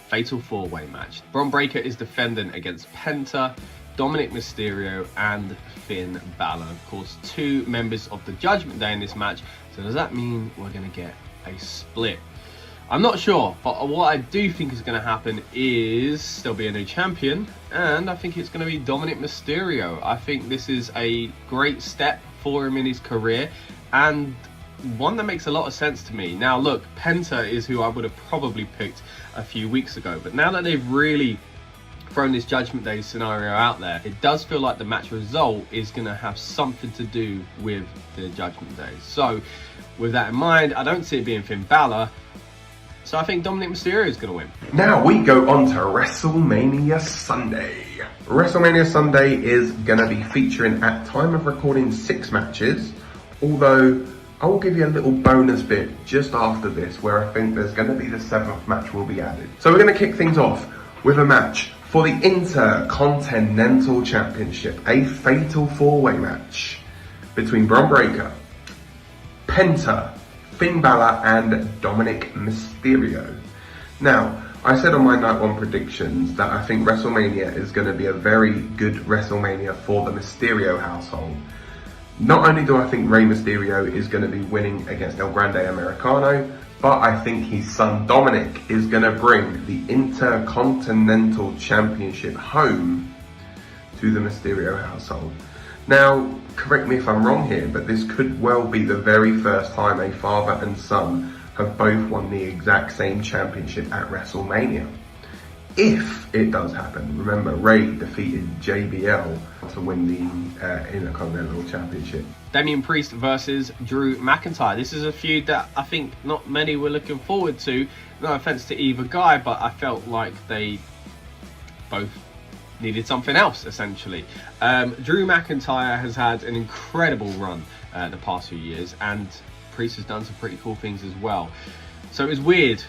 Fatal 4-Way match. Bron Breakker is defending against Penta, Dominic Mysterio, and Finn Balor. Of course, 2 members of the Judgment Day in this match. So does that mean we're going to get a split? I'm not sure, but what I do think is going to happen is there'll be a new champion, and I think it's going to be Dominic Mysterio. I think this is a great step for him in his career, and one that makes a lot of sense to me. Now, look, Penta is who I would have probably picked a few weeks ago, but now that they've really thrown this Judgment Day scenario out there, it does feel like the match result is going to have something to do with the Judgment Day. So, with that in mind, I don't see it being Finn Balor. So I think Dominic Mysterio is going to win. Now we go on to WrestleMania Sunday. WrestleMania Sunday is going to be featuring, at time of recording, 6 matches. Although, I will give you a little bonus bit just after this where I think there's going to be the 7th match will be added. So we're going to kick things off with a match for the Intercontinental Championship. A fatal 4-way match between Bron Breakker, Penta, Finn Balor and Dominic Mysterio. Now, I said on my night 1 predictions that I think WrestleMania is going to be a very good WrestleMania for the Mysterio household. Not only do I think Rey Mysterio is going to be winning against El Grande Americano, but I think his son Dominic is going to bring the Intercontinental Championship home to the Mysterio household. Now, correct me if I'm wrong here, but this could well be the very first time a father and son have both won the exact same championship at WrestleMania. If it does happen, remember Rey defeated JBL to win the Intercontinental Championship. Damian Priest versus Drew McIntyre. This is a feud that I think not many were looking forward to. No offense to either guy, but I felt like they both needed something else, essentially. Drew McIntyre has had an incredible run the past few years, and Priest has done some pretty cool things as well. So it was weird,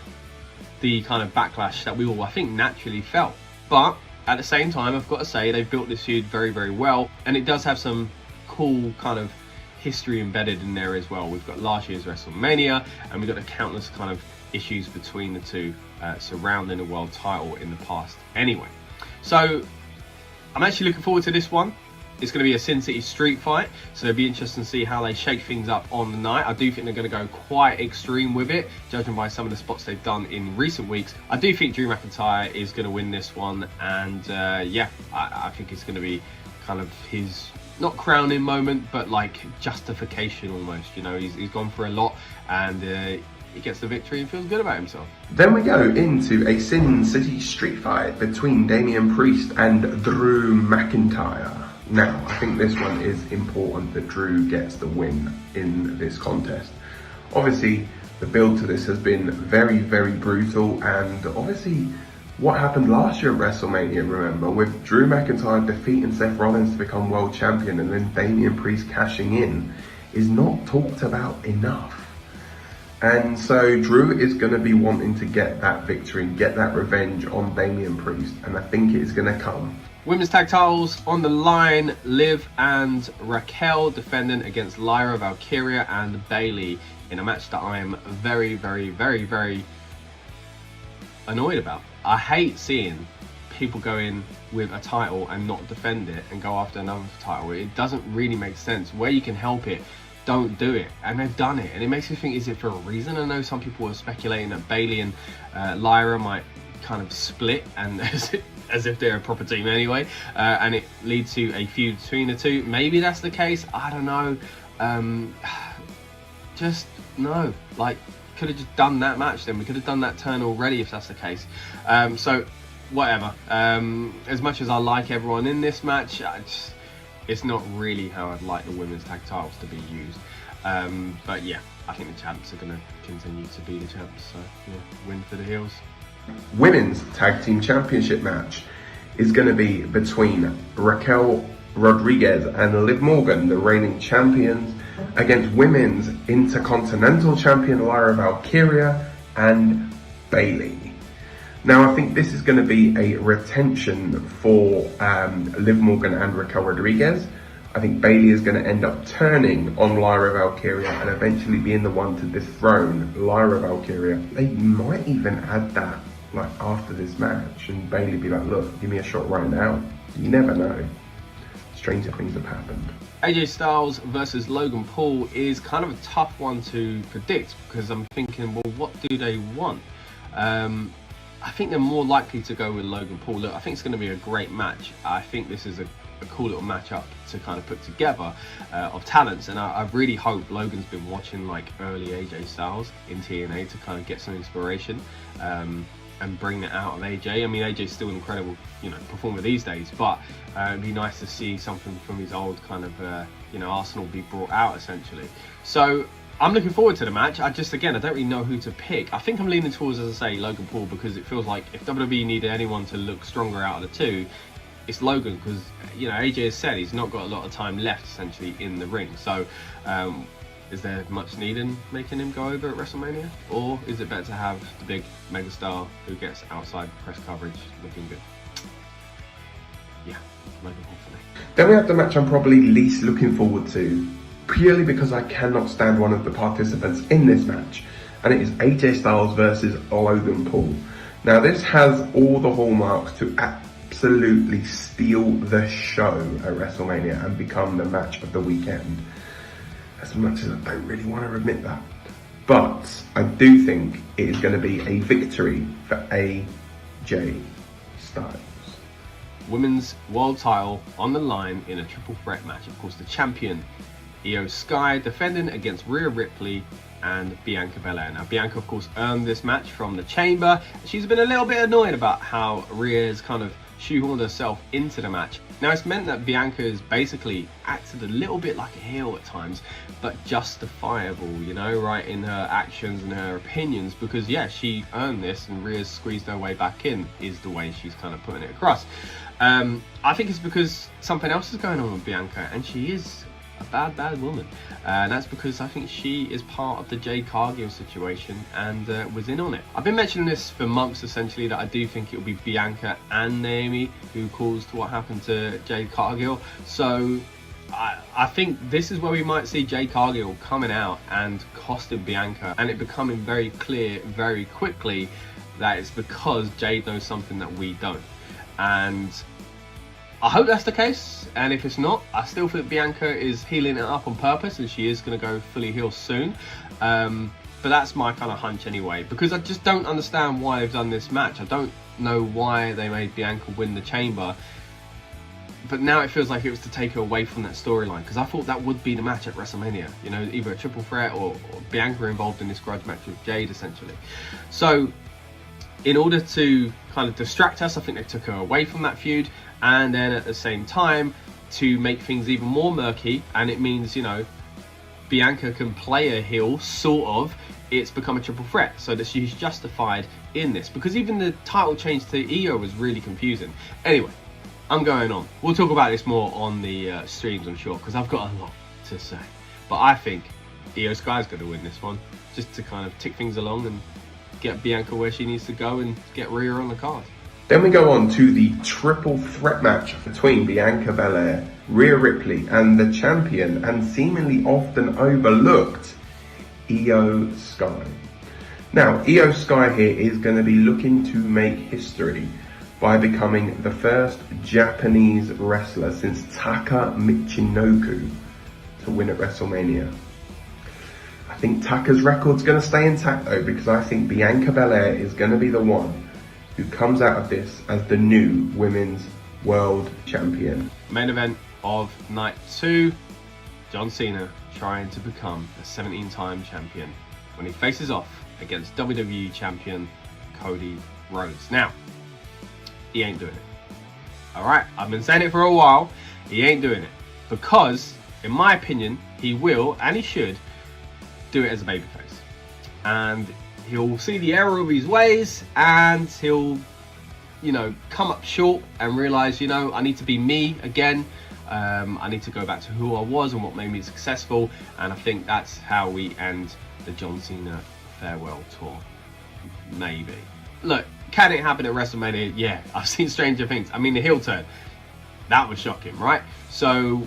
the kind of backlash that we all, I think, naturally felt. But at the same time, I've got to say, they've built this feud very, very well, and it does have some cool kind of history embedded in there as well. We've got last year's WrestleMania, and we've got the countless kind of issues between the two surrounding the world title in the past anyway. So I'm actually looking forward to this one. It's going to be a Sin City street fight, so it'll be interesting to see how they shake things up on the night. I do think they're going to go quite extreme with it, judging by some of the spots they've done in recent weeks. I do think Drew McIntyre is going to win this one, and yeah, I think it's going to be kind of his, not crowning moment, but like justification almost. You know, he's gone for a lot, and he gets the victory and feels good about himself. Then we go into a Sin City street fight between Damian Priest and Drew McIntyre. Now, I think this one is important that Drew gets the win in this contest. Obviously, the build to this has been very, very brutal, and obviously what happened last year at WrestleMania, remember, with Drew McIntyre defeating Seth Rollins to become world champion and then Damian Priest cashing in, is not talked about enough. And so Drew is going to be wanting to get that victory, get that revenge on Damian Priest, and I think it is going to come. Women's tag titles on the line. Liv and Raquel defending against Lyra, Valkyria and Bayley in a match that I am very, very, very, very annoyed about. I hate seeing people go in with a title and not defend it and go after another title. It doesn't really make sense. Where you can help it, don't do it, and they've done it, and it makes me think, is it for a reason? I know some people are speculating that Bayley and Lyra might kind of split, and as if they're a proper team anyway, and it leads to a feud between the two. Maybe that's the case, I don't know. Just no, like, could have just done that match then. We could have done that turn already if that's the case. So whatever, as much as I like everyone in this match, it's not really how I'd like the women's tag titles to be used. But yeah, I think the champs are going to continue to be the champs, so yeah, win for the heels. Women's Tag Team Championship match is going to be between Raquel Rodriguez and Liv Morgan, the reigning champions, against Women's Intercontinental Champion Lyra Valkyria and Bayley. Now, I think this is going to be a retention for Liv Morgan and Raquel Rodriguez. I think Bayley is going to end up turning on Lyra Valkyria and eventually being the one to dethrone Lyra Valkyria. They might even add that like after this match, and Bayley be like, look, give me a shot right now. You never know. Stranger things have happened. AJ Styles versus Logan Paul is kind of a tough one to predict, because I'm thinking, well, what do they want? I think they're more likely to go with Logan Paul. Look, I think it's going to be a great match. I think this is a cool little matchup to kind of put together of talents, and I really hope Logan's been watching like early AJ Styles in TNA to kind of get some inspiration and bring that out of AJ. I mean, AJ's still an incredible, performer these days, but it'd be nice to see something from his old kind of, arsenal be brought out essentially. So I'm looking forward to the match. I don't really know who to pick. I think I'm leaning towards, as I say, Logan Paul, because it feels like if WWE needed anyone to look stronger out of the two, it's Logan, because AJ has said he's not got a lot of time left essentially in the ring. So is there much need in making him go over at WrestleMania, or is it better to have the big megastar who gets outside press coverage looking good? Yeah, Logan Paul for me. Then we have the match I'm probably least looking forward to, purely because I cannot stand one of the participants in this match, and it is AJ Styles versus Logan Paul. Now, this has all the hallmarks to absolutely steal the show at WrestleMania and become the match of the weekend, as much as I don't really want to admit that. But I do think it is going to be a victory for AJ Styles. Women's world title on the line in a triple threat match. Of course, the champion Io Sky defending against Rhea Ripley and Bianca Belair. Now, Bianca, of course, earned this match from the Chamber. She's been a little bit annoyed about how Rhea's kind of shoehorned herself into the match. Now, it's meant that Bianca has basically acted a little bit like a heel at times, but justifiable, right, in her actions and her opinions, because, yeah, she earned this and Rhea's squeezed her way back in, is the way she's kind of putting it across. I think it's because something else is going on with Bianca, and she is a bad woman, and that's because I think she is part of the Jade Cargill situation and was in on it. I've been mentioning this for months essentially, that I do think it will be Bianca and Naomi who caused what happened to Jade Cargill. So I think this is where we might see Jade Cargill coming out and costing Bianca, and it becoming very clear very quickly that it's because Jade knows something that we don't. And I hope that's the case, and if it's not, I still think Bianca is healing it up on purpose, and she is going to go fully heel soon. But that's my kind of hunch anyway, because I just don't understand why they've done this match. I don't know why they made Bianca win the Chamber, but now it feels like it was to take her away from that storyline, because I thought that would be the match at WrestleMania, either a triple threat or Bianca involved in this grudge match with Jade essentially. So in order to kind of distract us, I think they took her away from that feud, and then at the same time to make things even more murky, and it means Bianca can play a heel, sort of. It's become a triple threat, so that she's justified in this, because even the title change to Io was really confusing. Anyway, I'm going on. We'll talk about this more on the streams, I'm sure, because I've got a lot to say. But I think Io Sky's going to win this one, just to kind of tick things along and get Bianca where she needs to go and get Rhea on the card. Then we go on to the triple threat match between Bianca Belair, Rhea Ripley, and the champion and seemingly often overlooked Io Sky. Now, Io Sky here is going to be looking to make history by becoming the first Japanese wrestler since Taka Michinoku to win at WrestleMania. I think Tucker's record's going to stay intact though, because I think Bianca Belair is going to be the one who comes out of this as the new Women's World Champion. Main event of night 2, John Cena trying to become a 17-time champion when he faces off against WWE champion Cody Rhodes. Now, he ain't doing it. Alright, I've been saying it for a while. He ain't doing it. Because, in my opinion, he will, and he should, do it as a babyface. And he'll see the error of his ways, and he'll, you know, come up short and realise, you know, I need to be me again. I need to go back to who I was and what made me successful. And I think that's how we end the John Cena farewell tour. Maybe. Look, can it happen at WrestleMania? Yeah, I've seen stranger things. I mean, the heel turn, that was shocking, right? So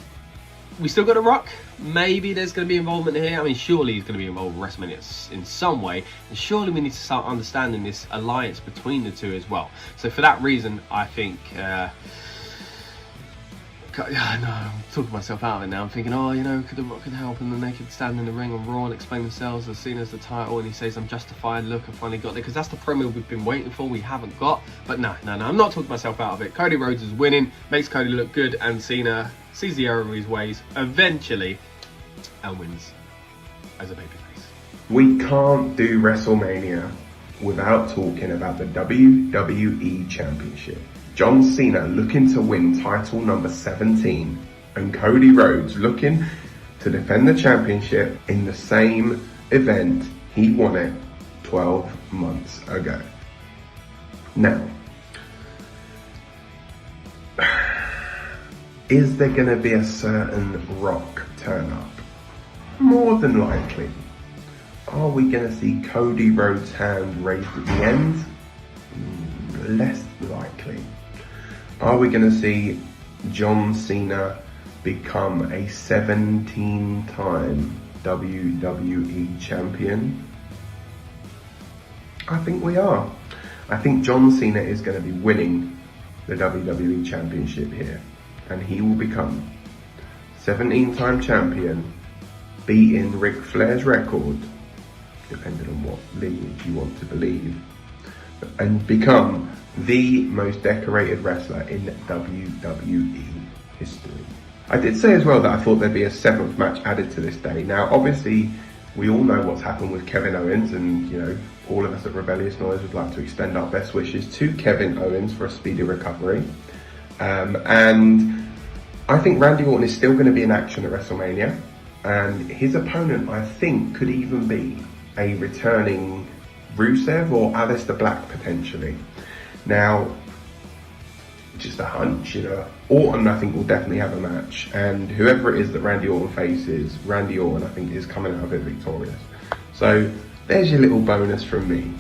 we still got to Rock. Maybe there's going to be involvement here. I mean, surely he's going to be involved with WrestleMania in some way. And surely we need to start understanding this alliance between the two as well. So for that reason, I think... no, I'm talking myself out of it now. I'm thinking, oh, you know, could The Rock could help, and then they could stand in the ring on Raw and explain themselves as seen as the title, and he says, I'm justified, look, I finally got there, because that's the promo we've been waiting for, we haven't got. But no, I'm not talking myself out of it. Cody Rhodes is winning, makes Cody look good, and Cena sees the error of his ways eventually and wins as a babyface. We can't do WrestleMania without talking about the WWE Championship. John Cena looking to win title number 17, and Cody Rhodes looking to defend the championship in the same event he won it 12 months ago. Now, is there going to be a certain Rock turn up? More than likely. Are we going to see Cody Rhodes' hand raised at the end? Less likely. Are we going to see John Cena become a 17-time WWE champion? I think we are. I think John Cena is going to be winning the WWE championship here, and he will become 17-time champion, beating Ric Flair's record, depending on what lineage you want to believe, and become the most decorated wrestler in WWE history. I did say as well that I thought there'd be a 7th match added to this day. Now, obviously, we all know what's happened with Kevin Owens, and, you know, all of us at Rebellious Noise would like to extend our best wishes to Kevin Owens for a speedy recovery. And I think Randy Orton is still going to be in action at WrestleMania, and his opponent, I think, could even be a returning Rusev or Aleister Black potentially. Now, just a hunch, you know, Orton I think will definitely have a match, and whoever it is that Randy Orton faces, Randy Orton I think is coming out of it victorious. So there's your little bonus from me,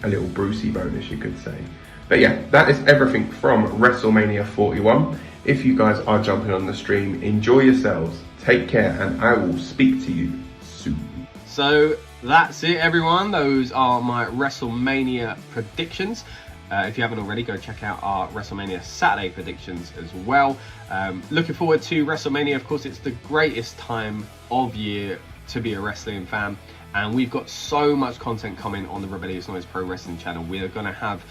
a little Brucey bonus you could say. But yeah, that is everything from WrestleMania 41. If you guys are jumping on the stream, enjoy yourselves, take care, and I will speak to you soon. So that's it, everyone. Those are my WrestleMania predictions. If you haven't already, go check out our WrestleMania Saturday predictions as well. Looking forward to WrestleMania. Of course, it's the greatest time of year to be a wrestling fan, and we've got so much content coming on the Rebellious Noise Pro Wrestling channel. We are going to have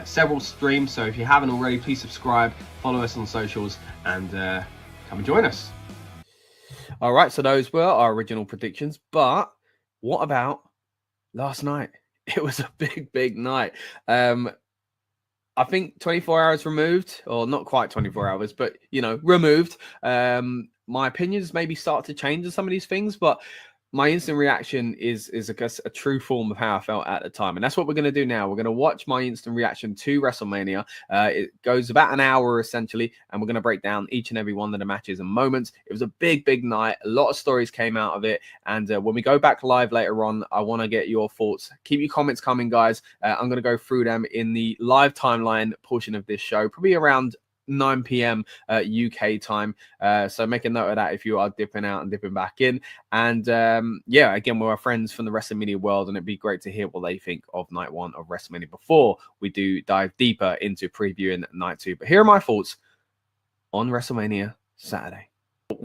several streams, so if you haven't already, please subscribe, follow us on socials, and come and join us. All right, so those were our original predictions, but what about last night? It was a big night. I think 24 hours removed, or not quite 24 hours, but, you know, removed. My opinions maybe start to change on some of these things, but my instant reaction is I guess, a true form of how I felt at the time. And that's what we're going to do now. We're going to watch my instant reaction to WrestleMania. It goes about an hour, essentially, and we're going to break down each and every one of the matches and moments. It was a big night. A lot of stories came out of it. And when we go back live later on, I want to get your thoughts. Keep your comments coming, guys. I'm going to go through them in the live timeline portion of this show, probably around 9 p.m. UK time. So make a note of that if you are dipping out and dipping back in. And yeah, again, we're our friends from the WrestleMania world, and it'd be great to hear what they think of night 1 of WrestleMania before we do dive deeper into previewing night 2. But here are my thoughts on WrestleMania Saturday.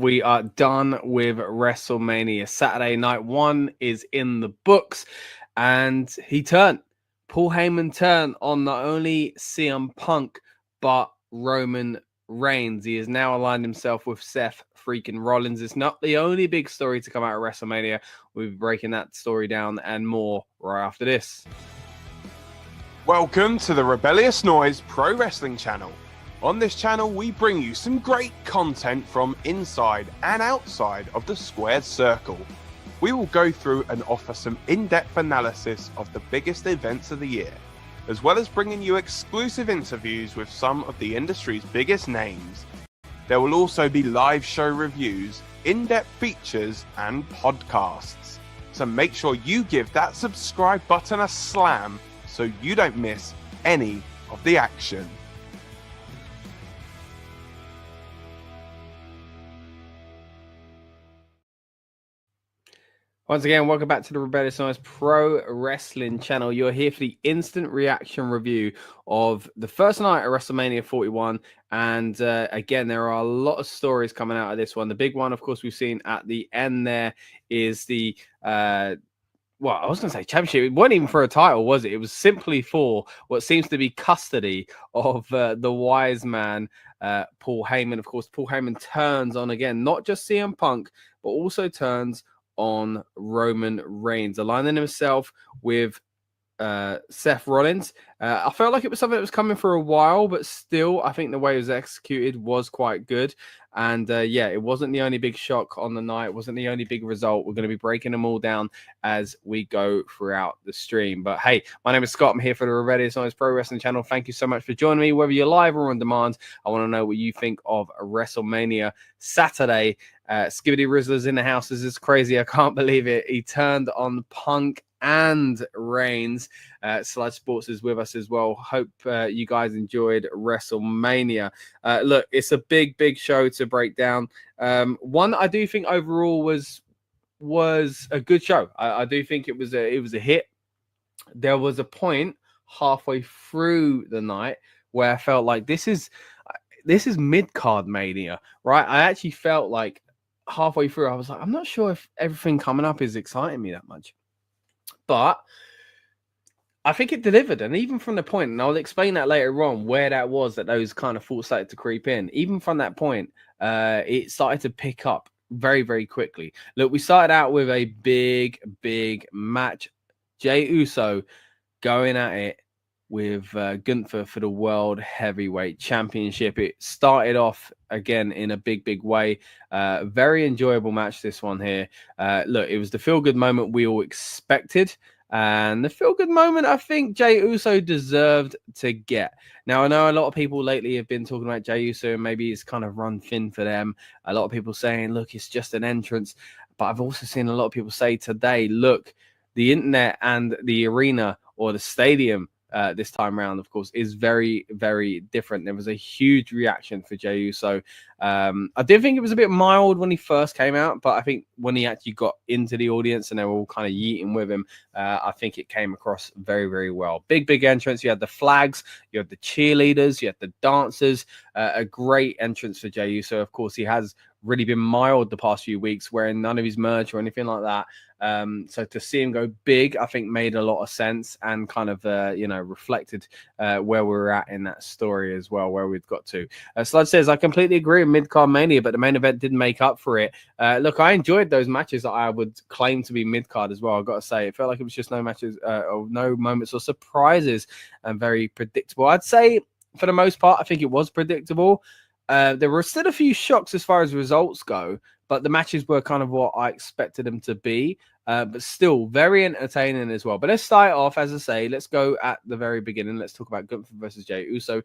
we are done with WrestleMania. Saturday night one is in the books, and he turned. Paul Heyman turned on not only CM Punk, but Roman Reigns. He has now aligned himself with Seth freaking Rollins. It's not the only big story to come out of WrestleMania. We'll be breaking that story down and more right after this. Welcome to the Rebellious Noise Pro Wrestling channel. On this channel, we bring you some great content from inside and outside of the squared circle. We will go through and offer some in-depth analysis of the biggest events of the year, as well as bringing you exclusive interviews with some of the industry's biggest names. There will also be live show reviews, in-depth features, and podcasts. So make sure you give that subscribe button a slam so you don't miss any of the action. Once again, welcome back to the Rebellious Noise Pro Wrestling channel. You're here for the instant reaction review of the first night of WrestleMania 41. And again, there are a lot of stories coming out of this one. The big one, of course, we've seen at the end there is the, I was going to say championship. It wasn't even for a title, was it? It was simply for what seems to be custody of the wise man, Paul Heyman. Of course, Paul Heyman turns on, again, not just CM Punk, but also turns on Roman Reigns, aligning himself with Seth Rollins. I felt like it was something that was coming for a while, but still, I think the way it was executed was quite good. And yeah, it wasn't the only big shock on the night. It wasn't the only big result. We're going to be breaking them all down as we go throughout the stream. But hey, my name is Scott. I'm here for the Rebellious Noise Pro Wrestling channel. Thank you so much for joining me, whether you're live or on demand. I want to know what you think of WrestleMania Saturday. Skibidi Rizzler's in the house. This is crazy. I can't believe it. He turned on Punk and Reigns. Slide Sports is with us as well. Hope you guys enjoyed WrestleMania. Look, it's a big show to break down. One I do think overall was a good show. I do think it was a hit. There was a point halfway through the night where I felt like this is mid-card mania, right? I actually felt like halfway through I was like, I'm not sure if everything coming up is exciting me that much. But I think it delivered. And even from the point, and I'll explain that later on, where that was that those kind of thoughts started to creep in. Even from that point, it started to pick up very quickly. Look, we started out with a big match. Jey Uso going at it with Gunther for the World Heavyweight Championship. It started off again in a big way. Very enjoyable match, this one here. Look, it was the feel-good moment we all expected. And the feel-good moment I think Jey Uso deserved to get. Now, I know a lot of people lately have been talking about Jey Uso, and maybe it's kind of run thin for them. A lot of people saying, look, it's just an entrance. But I've also seen a lot of people say today, look, the internet and the arena or the stadium this time around, of course, is very different. There was a huge reaction for Jey Uso. I did think it was a bit mild when he first came out, but I think when he actually got into the audience and they were all kind of yeeting with him, I think it came across very well. Big entrance. You had the flags, you had the cheerleaders, you had the dancers. A great entrance for Jey Uso. Of course, he has really been mild the past few weeks, wearing none of his merch or anything like that. So to see him go big, I think made a lot of sense and kind of, reflected where we were at in that story as well, where we've got to. Slud says, I completely agree with mid-card mania, but the main event didn't make up for it. Look, I enjoyed those matches that I would claim to be mid-card as well. I've got to say, it felt like it was just no matches or no moments or surprises and very predictable. I'd say for the most part, I think it was predictable. There were still a few shocks as far as results go, but the matches were kind of what I expected them to be, but still very entertaining as well. But let's start off, as I say, let's go at the very beginning. Let's talk about Gunther versus Jey Uso.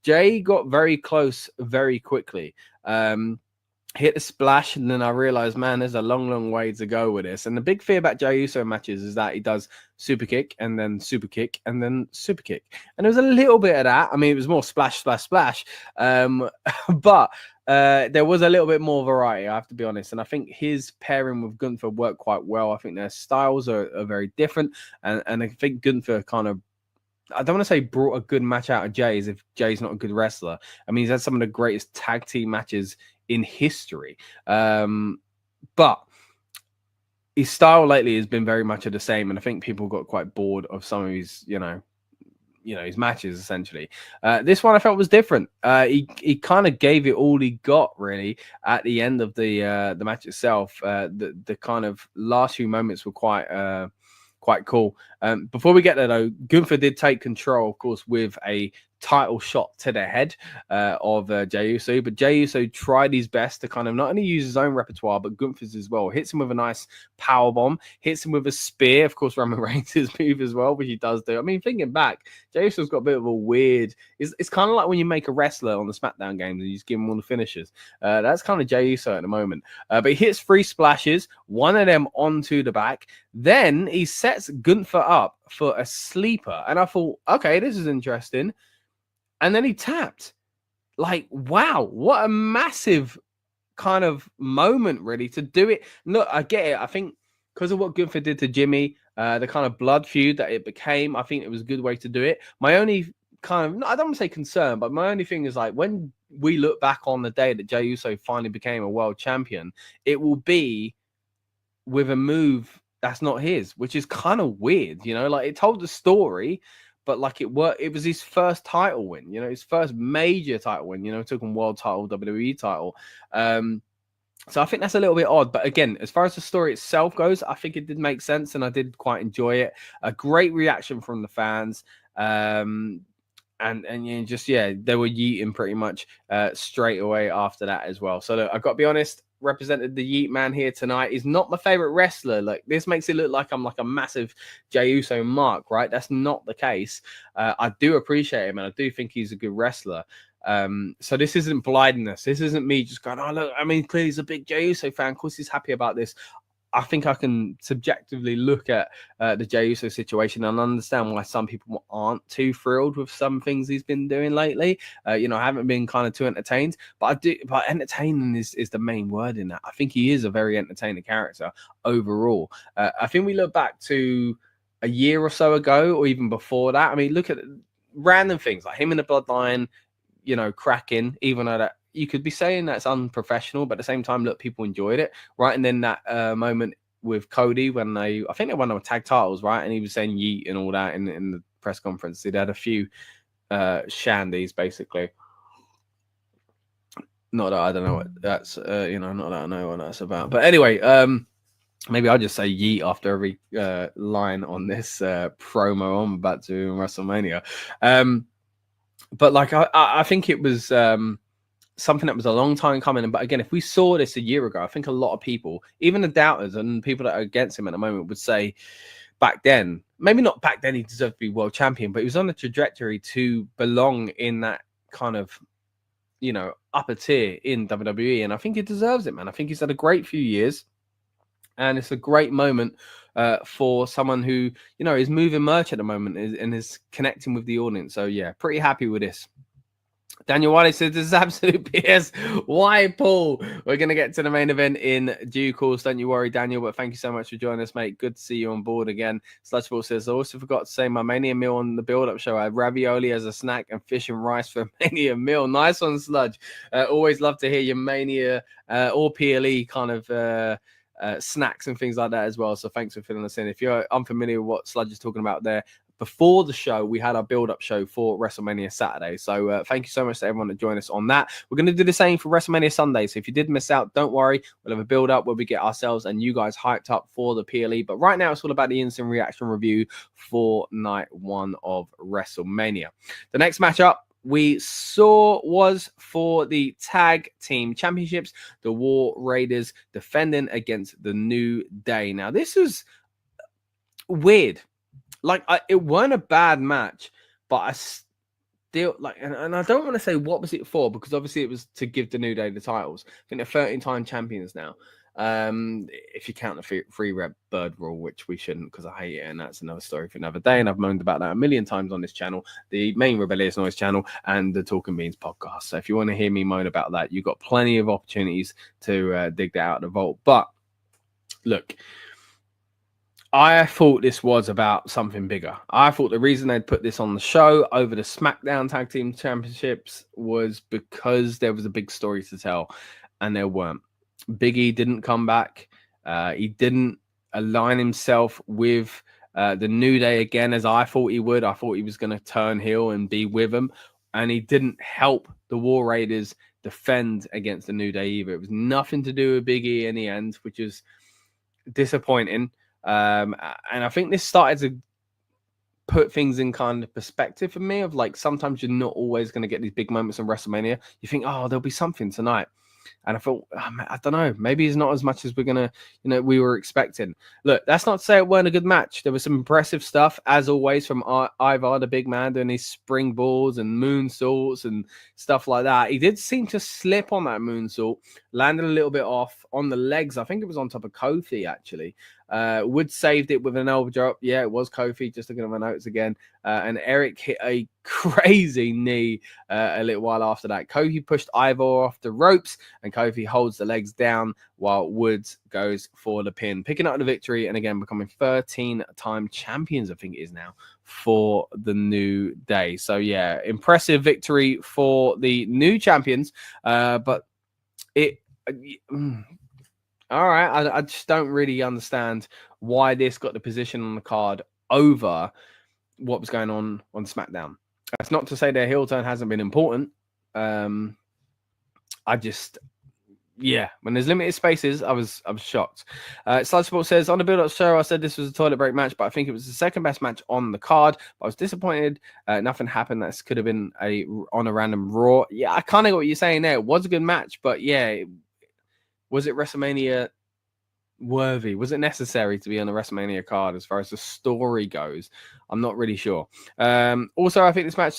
Jey got very close very quickly. Hit the splash, and then I realized, man, there's a long way to go with this. And the big fear about Jey Uso matches is that he does super kick and then super kick and then super kick. And there was a little bit of that. I mean, it was more splash. But there was a little bit more variety, I have to be honest. And I think his pairing with Gunther worked quite well. I think their styles are very different. And I think Gunther kind of, I don't want to say brought a good match out of Jey as if Jey's not a good wrestler. I mean, he's had some of the greatest tag team matches in history. But his style lately has been very much of the same, and I think people got quite bored of some of his, his matches essentially. This one I felt was different. He kind of gave it all he got really at the end of the match itself. The kind of last few moments were quite cool. Before we get there though, Gunther did take control, of course, with a title shot to the head of Jey Uso, but Jey Uso tried his best to kind of not only use his own repertoire but Gunther's as well. Hits him with a nice power bomb, hits him with a spear, of course Roman Reigns' move as well, which he does do. I mean, thinking back, Jey Uso's got a bit of a weird, it's kind of like when you make a wrestler on the SmackDown games and you just give him all the finishers. That's kind of Jey Uso at the moment. But he hits 3 splashes, one of them onto the back. Then he sets Gunther up for a sleeper, and I thought, okay, this is interesting. And then he tapped. Like, wow, what a massive kind of moment, really, to do it. Look, I get it. I think because of what Gunther did to Jimmy, the kind of blood feud that it became, I think it was a good way to do it. My only kind of, I don't want to say concern, but my only thing is like when we look back on the day that Jey Uso finally became a world champion, it will be with a move that's not his, which is kind of weird, like it told the story. But like it was his first title win, his first major title win, took him world title, WWE title. So I think that's a little bit odd. But again, as far as the story itself goes, I think it did make sense and I did quite enjoy it. A great reaction from the fans. And just, they were yeeting pretty much straight away after that as well. So look, I've got to be honest, represented the Yeet Man here tonight. He's not my favorite wrestler. Like, this makes it look like I'm like a massive Jey Uso mark, right? That's not the case. I do appreciate him and I do think he's a good wrestler. So this isn't blindness. This isn't me just going, oh look, I mean, clearly he's a big Jey Uso fan. Of course he's happy about this. I think I can subjectively look at the Jey Uso situation and understand why some people aren't too thrilled with some things he's been doing lately. I haven't been kind of too entertained, but entertaining is the main word in that. I think he is a very entertaining character overall. I think we look back to a year or so ago, or even before that. I mean, look at random things like him in the Bloodline, cracking, even though that you could be saying that's unprofessional, but at the same time, look, people enjoyed it, right? And then that moment with Cody when I think they won the tag titles, right? And he was saying yeet and all that in the press conference. They'd had a few shandies, basically. Not that I don't know what that's, not that I know what that's about. But anyway, maybe I'll just say yeet after every line on this promo I'm about to do in WrestleMania. But like, I think it was something that was a long time coming. But again, if we saw this a year ago, I think a lot of people, even the doubters and people that are against him at the moment, would say back then, maybe not back then he deserved to be world champion, but he was on the trajectory to belong in that kind of, upper tier in WWE. And I think he deserves it, man. I think he's had a great few years. And it's a great moment for someone who, is moving merch at the moment and is connecting with the audience. So, yeah, pretty happy with this. Daniel Wiley says, this is absolute BS. Why, Paul? We're going to get to the main event in due course. Don't you worry, Daniel. But thank you so much for joining us, mate. Good to see you on board again. Sludgeball says, I also forgot to say my Mania meal on the build-up show. I had ravioli as a snack and fish and rice for Mania meal. Nice one, Sludge. Always love to hear your Mania or PLE kind of snacks and things like that as well. So thanks for filling us in. If you're unfamiliar with what Sludge is talking about there, before the show, we had our build-up show for WrestleMania Saturday. So thank you so much to everyone that joined us on that. We're going to do the same for WrestleMania Sunday. So if you did miss out, don't worry. We'll have a build-up where we get ourselves and you guys hyped up for the PLE. But right now, it's all about the instant reaction review for night 1 of WrestleMania. The next matchup we saw was for the tag team championships, the War Raiders defending against the New Day. Now, this was weird. Like, it weren't a bad match, but I still, like, and I don't want to say what was it for, because obviously it was to give the New Day the titles. I think they're 13-time champions now. If you count the free red bird rule, which we shouldn't, because I hate it, and that's another story for another day. And I've moaned about that a million times on this channel, the main Rebellious Noise channel, and the Talking Beans podcast. So if you want to hear me moan about that, you've got plenty of opportunities to dig that out of the vault. But look, I thought this was about something bigger. I thought the reason they'd put this on the show over the SmackDown Tag Team Championships was because there was a big story to tell. and there weren't. Big E didn't come back. He didn't align himself with the New Day again, as I thought he would. I thought he was going to turn heel and be with them, and he didn't help the War Raiders defend against the New Day either. It was nothing to do with Big E in the end, which is disappointing. And I think this started to put things in kind of perspective for me of like, sometimes you're not always going to get these big moments in WrestleMania. You think, oh, there'll be something tonight. And I thought, I don't know, maybe it's not as much as we were expecting. Look, that's not to say it weren't a good match. There was some impressive stuff, as always, from Ivar, the big man, doing his springboards and moonsaults and stuff like that. He did seem to slip on that moonsault, landed a little bit off on the legs. I think it was on top of Kofi, actually. Wood saved it with an elbow drop. Yeah, it was Kofi, just looking at my notes again. And Eric hit a crazy knee a little while after that. Kofi pushed Ivar off the ropes, and Kofi holds the legs down while Woods goes for the pin, picking up the victory, and again becoming 13-time champions, I think it is now, for the New Day. So yeah, impressive victory for the new champions. But it... all right, I just don't really understand why this got the position on the card over what was going on SmackDown. That's not to say their heel turn hasn't been important. When there's limited spaces, I was shocked. Slide Sport says, on the build-up show, I said this was a toilet break match, but I think it was the second best match on the card. But I was disappointed. Nothing happened. That could have been on a random Raw. Yeah, I kind of got what you're saying there. It was a good match, but yeah, was it WrestleMania worthy? Was it necessary to be on the WrestleMania card as far as the story goes? I'm not really sure. Also, I think this match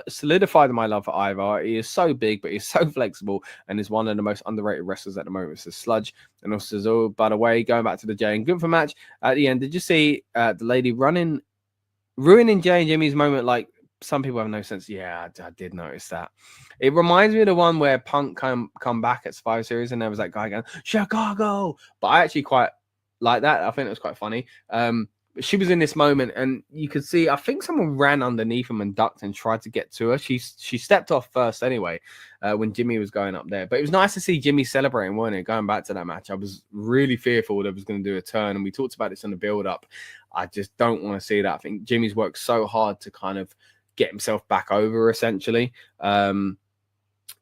solidified my love for Ivar. He is so big, but he's so flexible and is one of the most underrated wrestlers at the moment. It's a Sludge. And also, by the way, going back to the Jay and Gunther match at the end, did you see the lady ruining Jay and Jimmy's moment? Like, some people have no sense. Yeah, I did notice that. It reminds me of the one where Punk come back at Survivor Series and there was that guy going, Chicago. But I actually quite like that. I think it was quite funny. She was in this moment and you could see, I think someone ran underneath him and ducked and tried to get to her. She stepped off first anyway when Jimmy was going up there. But it was nice to see Jimmy celebrating, wasn't it? Going back to that match, I was really fearful that it was going to do a turn. And we talked about this in the build-up. I just don't want to see that. I think Jimmy's worked so hard to kind of get himself back over, essentially. I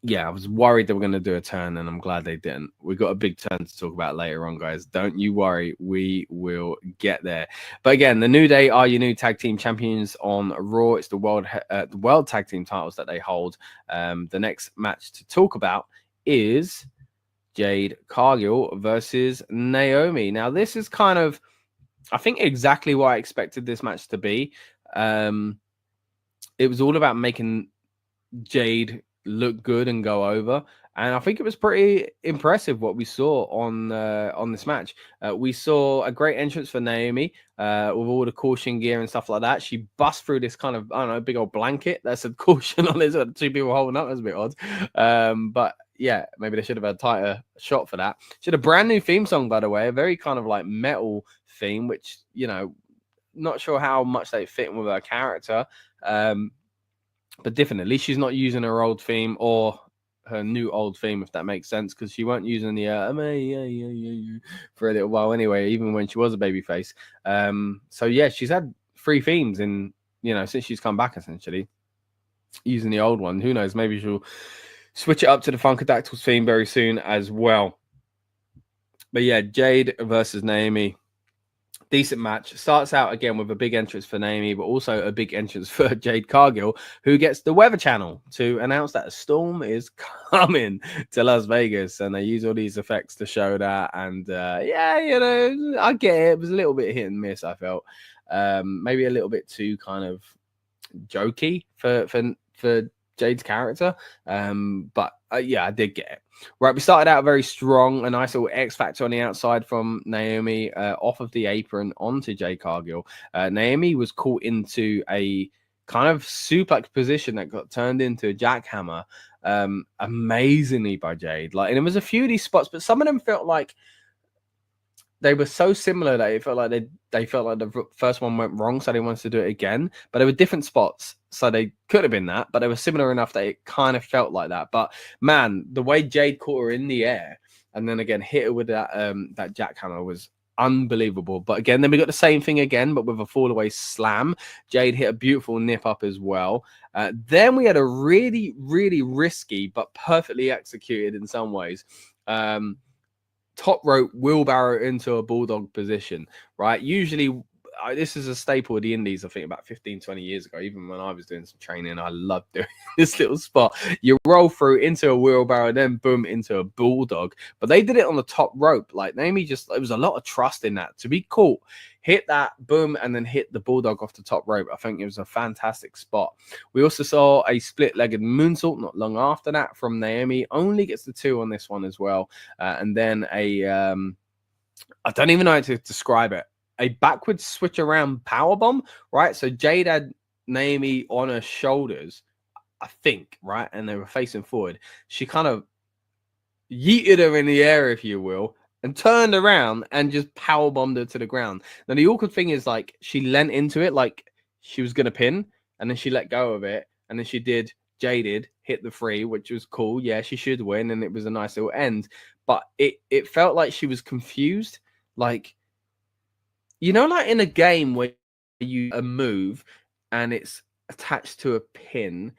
was worried they were going to do a turn, and I'm glad they didn't. We got a big turn to talk about later on, guys. Don't you worry, we will get there. But again, the New Day are your new tag team champions on Raw. It's the world tag team titles that they hold. The next match to talk about is Jade Cargill versus Naomi. Now, this is kind of, I think, exactly what I expected this match to be. It was all about making Jade look good and go over, and I think it was pretty impressive what we saw on this match. We saw a great entrance for Naomi with all the caution gear and stuff like that. She bust through this kind of, I don't know, big old blanket that said caution on it. So two people holding up. That's a bit odd. But yeah, maybe they should have had a tighter shot for that. She had a brand new theme song, by the way, a very kind of like metal theme, which, you know, not sure how much they fit in with her character. But different. At least she's not using her old theme or her new old theme, if that makes sense, because she weren't using the for a little while anyway, even when she was a babyface. So yeah, she's had 3 themes in, you know, since she's come back, essentially using the old one. Who knows? Maybe she'll switch it up to the Funkadactyls theme very soon as well. But yeah, Jade versus Naomi. Decent match. Starts out again with a big entrance for Naomi, but also a big entrance for Jade Cargill, who gets the Weather Channel to announce that a storm is coming to Las Vegas. And they use all these effects to show that. And yeah, you know, I get it. It was a little bit hit and miss, I felt. Maybe a little bit too kind of jokey for Jade's character. But yeah, I did get it. Right, we started out very strong. A nice little X Factor on the outside from Naomi off of the apron onto Jade Cargill. Naomi was caught into a kind of suplex position that got turned into a jackhammer amazingly by Jade. Like, and it was a few of these spots, but some of them felt like they were so similar that it felt like they felt like the first one went wrong, so they wanted to do it again. But they were different spots, so they could have been that. But they were similar enough that it kind of felt like that. But man, the way Jade caught her in the air and then again hit her with that that jackhammer was unbelievable. But again, then we got the same thing again, but with a fall away slam. Jade hit a beautiful nip up as well. Then we had a really, really risky but perfectly executed in some ways. Top rope wheelbarrow into a bulldog position, right? Usually this is a staple of the indies, I think about 15, 20 years ago. Even when I was doing some training, I loved doing this little spot. You roll through into a wheelbarrow, then boom, into a bulldog. But they did it on the top rope. Like Naomi it was a lot of trust in that. To be caught, hit that, boom, and then hit the bulldog off the top rope. I think it was a fantastic spot. We also saw a split-legged moonsault not long after that from Naomi. Only gets the 2 on this one as well. And then I don't even know how to describe it. A backwards switch around powerbomb, right? So Jade had Naomi on her shoulders, I think, right? And they were facing forward. She kind of yeeted her in the air, if you will, and turned around and just powerbombed her to the ground. Now, the awkward thing is, like, she leant into it like she was going to pin, and then she let go of it, and then she did Jaded, hit the 3, which was cool. Yeah, she should win, and it was a nice little end. But it felt like she was confused, like, you know, like in a game where you a move and it's attached to a pin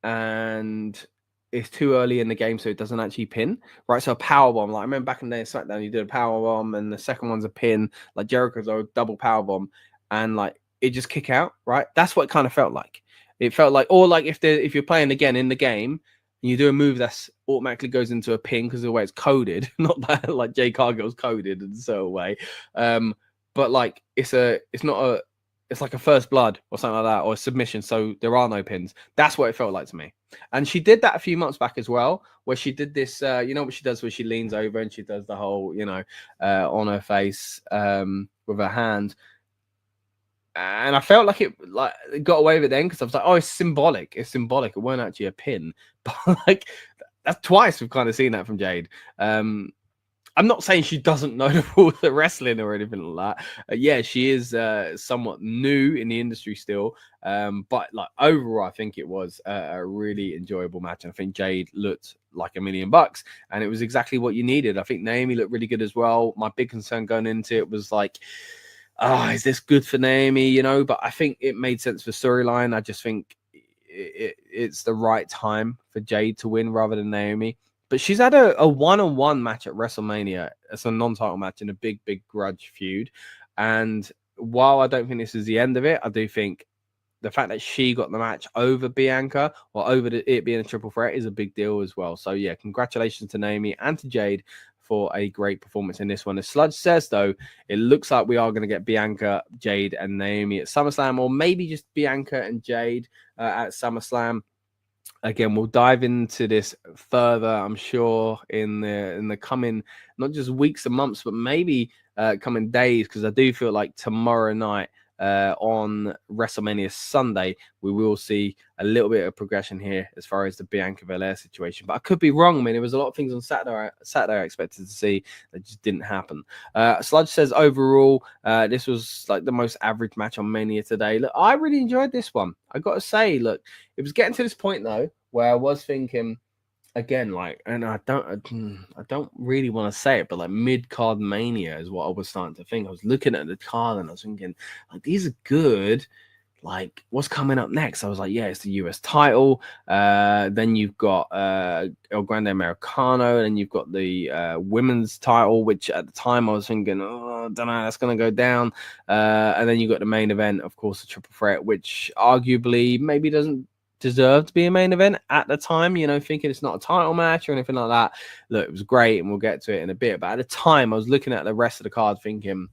and it's too early in the game, so it doesn't actually pin, right? So a power bomb, like I remember back in the day in SmackDown, you did a power bomb and the second one's a pin, like Jericho's a double power bomb, and like it just kick out, right? That's what it kind of felt like. It felt like, or like if you're playing again in the game, and you do a move that's automatically goes into a pin because of the way it's coded, not that like Jay Cargill's coded in a certain way. But like it's like a first blood or something like that, or a submission, so there are no pins. That's what it felt like to me. And she did that a few months back as well, where she did this, you know what she does, where she leans over and she does the whole, you know, on her face with her hand. And I felt like it got away with it then, because I was like, oh, it's symbolic. It's symbolic. It weren't actually a pin. But like that's twice we've kind of seen that from Jade. I'm not saying she doesn't know the rules of wrestling or anything like that. Yeah, she is somewhat new in the industry still. But like overall, I think it was a really enjoyable match. And I think Jade looked like $1 million, and it was exactly what you needed. I think Naomi looked really good as well. My big concern going into it was like, is this good for Naomi? You know, but I think it made sense for storyline. I just think it's the right time for Jade to win rather than Naomi. But she's had a one-on-one match at WrestleMania. It's a non-title match in a big, big grudge feud. And while I don't think this is the end of it, I do think the fact that she got the match over Bianca or over it being a triple threat is a big deal as well. So, yeah, congratulations to Naomi and to Jade for a great performance in this one. As Sludge says, though, it looks like we are going to get Bianca, Jade, and Naomi at SummerSlam, or maybe just Bianca and Jade at SummerSlam. Again, we'll dive into this further, I'm sure, in the coming, not just weeks and months, but maybe coming days, because I do feel like tomorrow night on WrestleMania Sunday, we will see a little bit of progression here as far as the Bianca Belair situation. But I could be wrong. I mean, there was a lot of things on Saturday I expected to see that just didn't happen. Sludge says overall, this was like the most average match on Mania today. Look, I really enjoyed this one. I got to say, look, it was getting to this point though where I was thinking, again, like, and I don't really want to say it, but like mid-card Mania is what I was starting to think. I was looking at the card and I was thinking, like, these are good. Like, what's coming up next? I was like, yeah, it's the US title. Then you've got El Grande Americano, and then you've got the women's title, which at the time I was thinking, oh, I don't know, that's going to go down. And then you've got the main event, of course, the triple threat, which arguably maybe doesn't deserve to be a main event at the time, you know, thinking it's not a title match or anything like that. Look, it was great, and we'll get to it in a bit. But at the time, I was looking at the rest of the card thinking,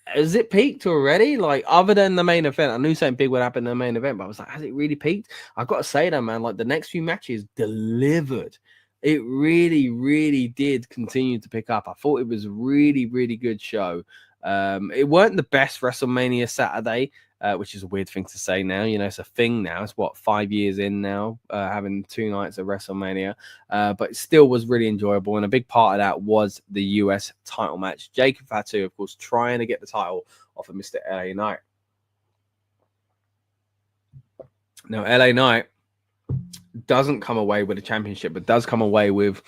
has it peaked already? Like, other than the main event, I knew something big would happen in the main event, but I was like, has it really peaked? I've got to say though, man, like the next few matches delivered. It really, really did continue to pick up. I thought it was a really, really good show. It weren't the best WrestleMania Saturday, which is a weird thing to say now. You know, it's a thing now. It's what, 5 years in now, having 2 nights of WrestleMania. But it still was really enjoyable. And a big part of that was the US title match. Jacob Fatu, of course, trying to get the title off of Mr. LA Knight. Now, LA Knight doesn't come away with a championship, but does come away with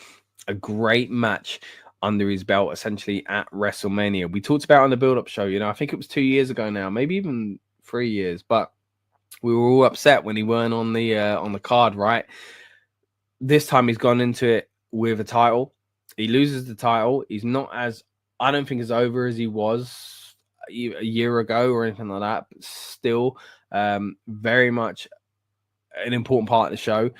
a great match under his belt, essentially at WrestleMania. We talked about on the build-up show, you know, I think it was 2 years ago now, maybe even 3 years, but we were all upset when he weren't on the card, right? This time he's gone into it with a title. He loses the title. He's not as, I don't think, as over as he was a year ago or anything like that, but still very much an important part of the show.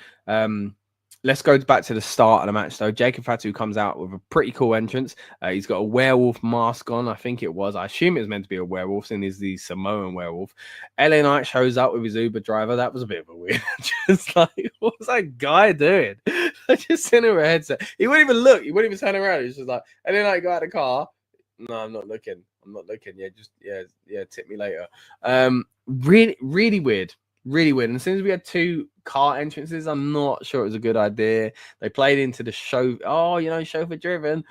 Let's go back to the start of the match, though. Jacob Fatu comes out with a pretty cool entrance. He's got a werewolf mask on, I think it was. I assume it was meant to be a werewolf, since he's the Samoan werewolf. LA Knight shows up with his Uber driver. That was a bit of a weird. Just like, what was that guy doing? I just sent him a headset. He wouldn't even look. He wouldn't even turn around. He was just like, LA Knight, go out of the car. No, I'm not looking. Yeah, tip me later. Really weird. Really weird. And as soon as we had 2 car entrances, I'm not sure it was a good idea. They played into the show. Oh, you know, chauffeur driven.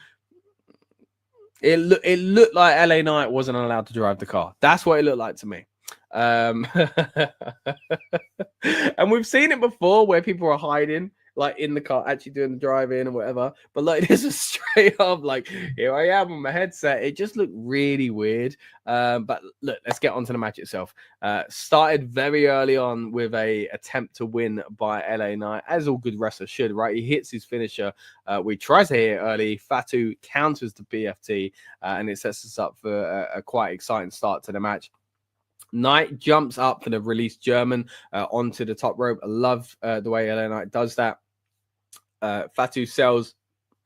It looked like LA Knight wasn't allowed to drive the car. That's what it looked like to me. And we've seen it before where people are hiding, like in the car, actually doing the drive-in or whatever. But like, this is straight up like, here I am on my headset. It just looked really weird. But look, let's get on to the match itself. Started very early on with a attempt to win by LA Knight, as all good wrestlers should, right? He hits his finisher. We try to hit it early. Fatu counters the BFT, and it sets us up for a quite exciting start to the match. Knight jumps up for the release German onto the top rope. I love the way LA Knight does that. Fatu sells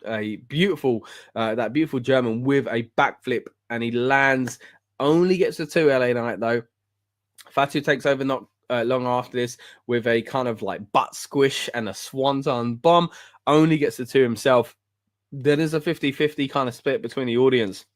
a beautiful German with a backflip, and he lands. Only gets the 2. LA Knight, though. Fatu takes over not long after this with a kind of like butt squish and a swanton bomb. Only gets the 2 himself. There is a 50-50 kind of split between the audience.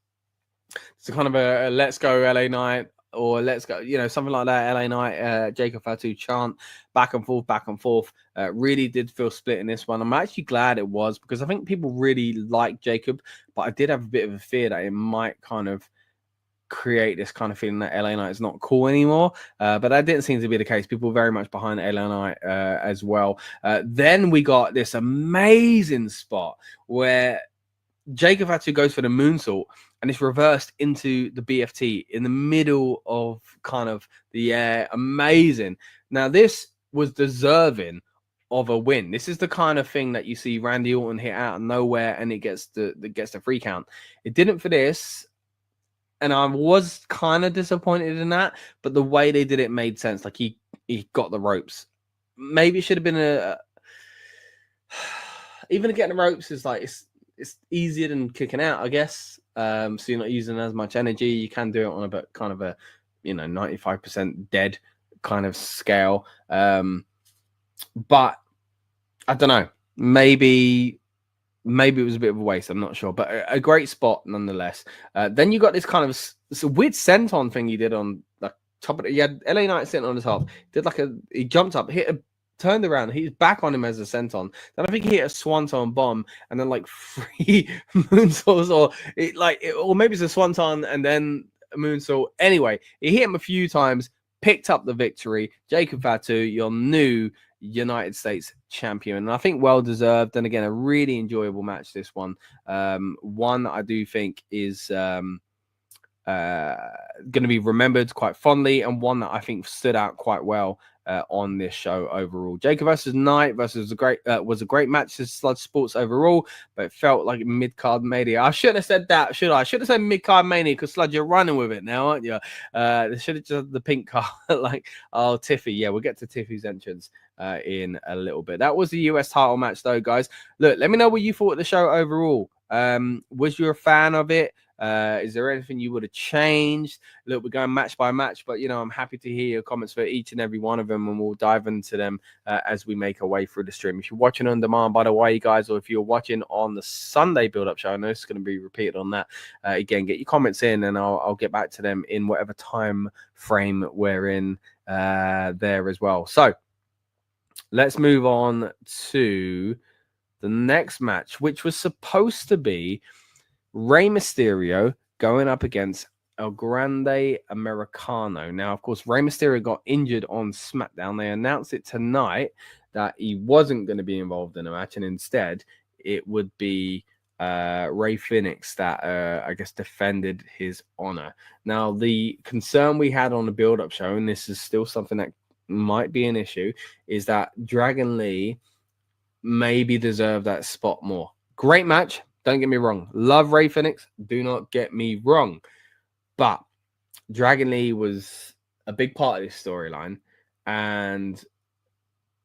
It's kind of a let's go LA Knight, or let's go, you know, something like that. LA Knight, Jacob Fatu chant back and forth. Really did feel split in this one. I'm actually glad it was, because I think people really like Jacob, but I did have a bit of a fear that it might kind of create this kind of feeling that LA Knight is not cool anymore. But that didn't seem to be the case. People were very much behind LA Knight as well. Then we got this amazing spot where Jacob Fatu goes for the moonsault, and it's reversed into the BFT in the middle of kind of the air. Amazing. Now, this was deserving of a win. This is the kind of thing that you see Randy Orton hit out of nowhere, and it gets the free count. It didn't for this, and I was kind of disappointed in that, but the way they did it made sense. Like, he got the ropes. Maybe it should have been even getting the ropes is like, it's easier than kicking out, I guess. So you're not using as much energy. You can do it on a bit kind of a, 95% dead kind of scale. But I don't know. Maybe it was a bit of a waste. I'm not sure, but a great spot nonetheless. Then you got this kind of it's a weird senton thing he did on the top of it. He had LA Knight sitting on the top. He jumped up, turned around, he's back on him as a senton. Then I think he hit a swanton bomb, and then like 3 moonsaults, or maybe it's a swanton and then a moonsault. Anyway, he hit him a few times, picked up the victory. Jacob Fatu, your new United States champion, and I think well deserved. And again, a really enjoyable match. This one, one that I do think is going to be remembered quite fondly, and one that I think stood out quite well on this show overall. Jacob versus Knight was a great match to Sludge Sports overall, but it felt like mid-card mania. I shouldn't have said that, should I? I should have said mid-card mania, because Sludge, you're running with it now, aren't you? They should have just the pink card. Like, oh, Tiffy. Yeah, we'll get to Tiffy's entrance in a little bit. That was the US title match, though, guys. Look, let me know what you thought of the show overall. Was you a fan of it? Is there anything you would have changed? Look, we're going match by match, but I'm happy to hear your comments for each and every one of them, and we'll dive into them as we make our way through the stream. If you're watching on demand, by the way, guys, or if you're watching on the Sunday build-up show, I know it's going to be repeated on that. Again, get your comments in, and I'll get back to them in whatever time frame we're in there as well. So let's move on to the next match, which was supposed to be Rey Mysterio going up against El Grande Americano. Now, of course, Rey Mysterio got injured on SmackDown. They announced it tonight that he wasn't going to be involved in a match, and instead it would be Rey Fenix that, I guess, defended his honor. Now, the concern we had on the build-up show, and this is still something that might be an issue, is that Dragon Lee maybe deserved that spot more. Great match. Don't get me wrong. Love Rey Fenix. Do not get me wrong. But Dragon Lee was a big part of this storyline. And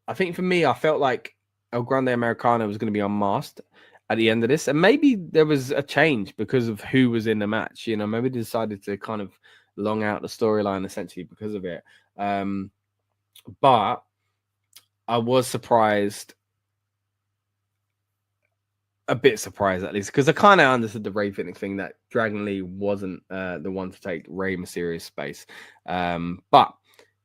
I think for me, I felt like El Grande Americano was going to be unmasked at the end of this. And maybe there was a change because of who was in the match. Maybe they decided to kind of long out the storyline essentially because of it. But I was surprised. A bit surprised, at least, because I kind of understood the Rey Fenix thing, that Dragon Lee wasn't the one to take Rey Mysterio's space. But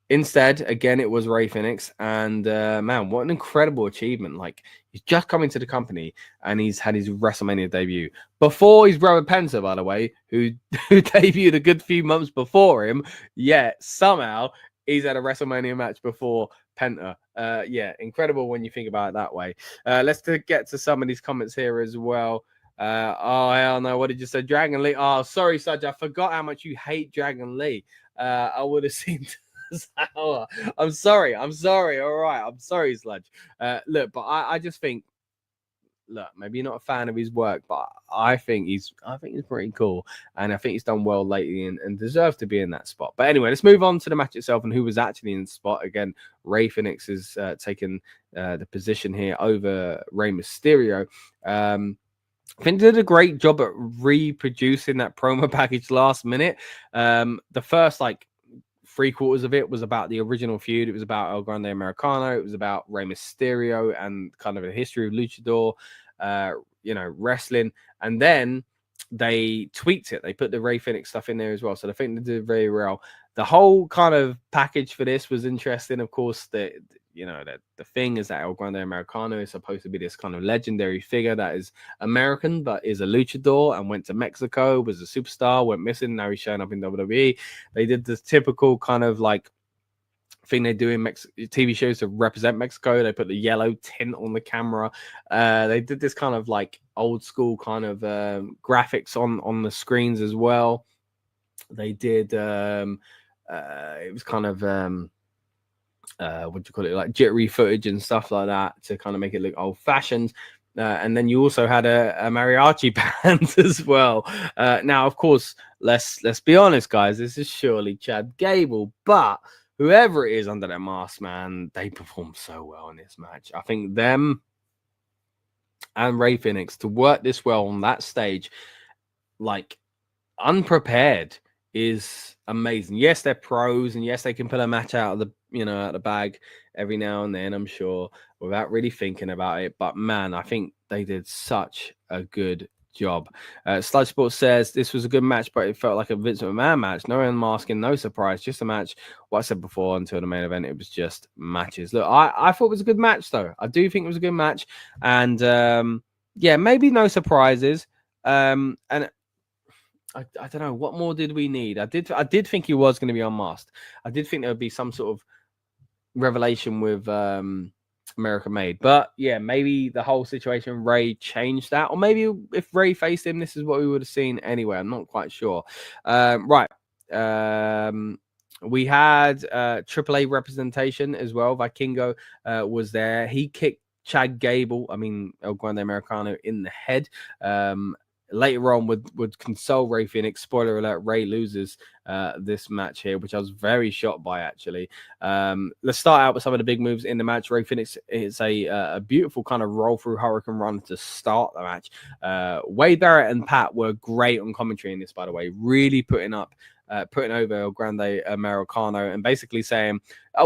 instead, again, it was Rey Fenix. And man, what an incredible achievement. Like, he's just come into the company and he's had his WrestleMania debut before his brother Penta, by the way, who debuted a good few months before him. Yet somehow he's had a WrestleMania match before Penta. Yeah, incredible when you think about it that way. Let's get to some of these comments here as well. Oh, hell no. What did you say? Dragon Lee. Oh, sorry, Saj. I forgot how much you hate Dragon Lee. I would have seen sour. I'm sorry. All right. I'm sorry, Sludge. Look, but I just think, look, maybe you're not a fan of his work, but I think he's pretty cool, and I think he's done well lately and deserves to be in that spot. But anyway, let's move on to the match itself and who was actually in the spot. Again, Rey Fenix is taking the position here over Rey Mysterio. I think they did a great job at reproducing that promo package last minute. The first three quarters of it was about the original feud. It was about El Grande Americano. It was about Rey Mysterio and kind of a history of luchador, wrestling. And then they tweaked it. They put the Rey Fenix stuff in there as well. So I think they did very well. The whole kind of package for this was interesting. Of course, the thing is that El Grande Americano is supposed to be this kind of legendary figure that is American, but is a luchador and went to Mexico, was a superstar, went missing. Now he's showing up in WWE. They did this typical kind of thing they do in TV shows to represent Mexico. They put the yellow tint on the camera. They did this kind of old school kind of graphics on the screens as well. They did it was kind of what do you call it, jittery footage and stuff like that to kind of make it look old fashioned. And then you also had a mariachi band as well. Now, of course, let's be honest, guys, this is surely Chad Gable, but whoever it is under that mask, man, they performed so well in this match. I think them and Rey Fenix to work this well on that stage, unprepared, is amazing. Yes, they're pros, and yes, they can pull a match out of the bag every now and then, I'm sure, without really thinking about it. But man, I think they did such a good job. Sludge Sports says this was a good match, but it felt like a Vince McMahon match. No unmasking, no surprise, just a match. What I said before, until the main event, it was just matches. Look, I thought it was a good match, though. I do think it was a good match, and yeah, maybe no surprises. And I don't know, what more did we need? I did think he was going to be unmasked. I did think there would be some sort of revelation with America Made, but yeah, maybe the whole situation, Rey changed that, or maybe if Rey faced him, this is what we would have seen anyway. I'm not quite sure. Right. We had AAA representation as well. Vikingo was there. He kicked Chad Gable, El Grande Americano, in the head. later on would console Ray Phoenix. Spoiler alert, Ray loses this match here, which I was very shocked by, actually. Let's start out with some of the big moves in the match. Ray Phoenix is a beautiful kind of roll through Hurricane Run to start the match. Wade Barrett and Pat were great on commentary in this, by the way, really putting over El Grande Americano and basically saying,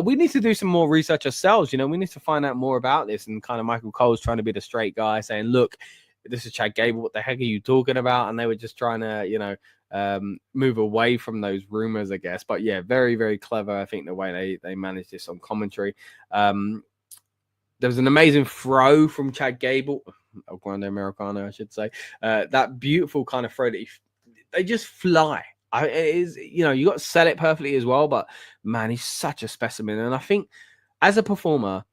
we need to do some more research ourselves. We need to find out more about this. And kind of Michael Cole's trying to be the straight guy saying, look, this is Chad Gable. What the heck are you talking about? And they were just trying to, move away from those rumors, I guess. But yeah, very, very clever. I think the way they managed this on commentary. There was an amazing throw from Chad Gable, El Grande Americano, I should say. That beautiful kind of throw that they just fly. It is, you got to sell it perfectly as well. But man, he's such a specimen. And I think as a performer,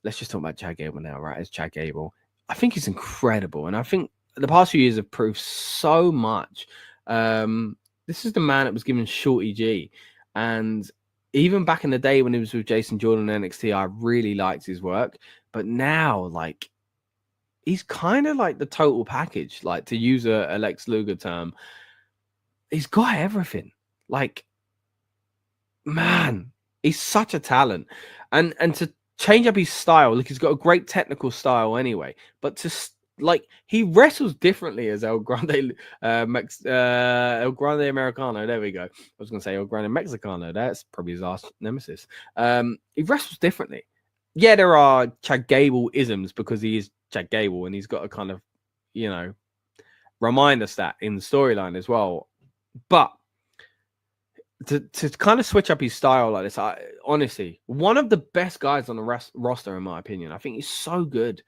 let's just talk about Chad Gable now, right? As Chad Gable, I think he's incredible. And I think the past few years have proved so much. This is the man that was given Shorty G. And even back in the day when he was with Jason Jordan and NXT, I really liked his work. But now, like, he's kind of like the total package, like, to use a Lex Luger term. He's got everything. Like, man, he's such a talent. And to change up his style, like, he's got a great technical style anyway, but he wrestles differently as El Grande El Grande Americano. There we go. I was gonna say El Grande Mexicano. That's probably his last nemesis. He wrestles differently. Yeah, there are Chad Gable isms because he is Chad Gable and he's got to kind of, remind us that in the storyline as well. But to kind of switch up his style like this, honestly, one of the best guys on the roster, in my opinion. I think he's so good.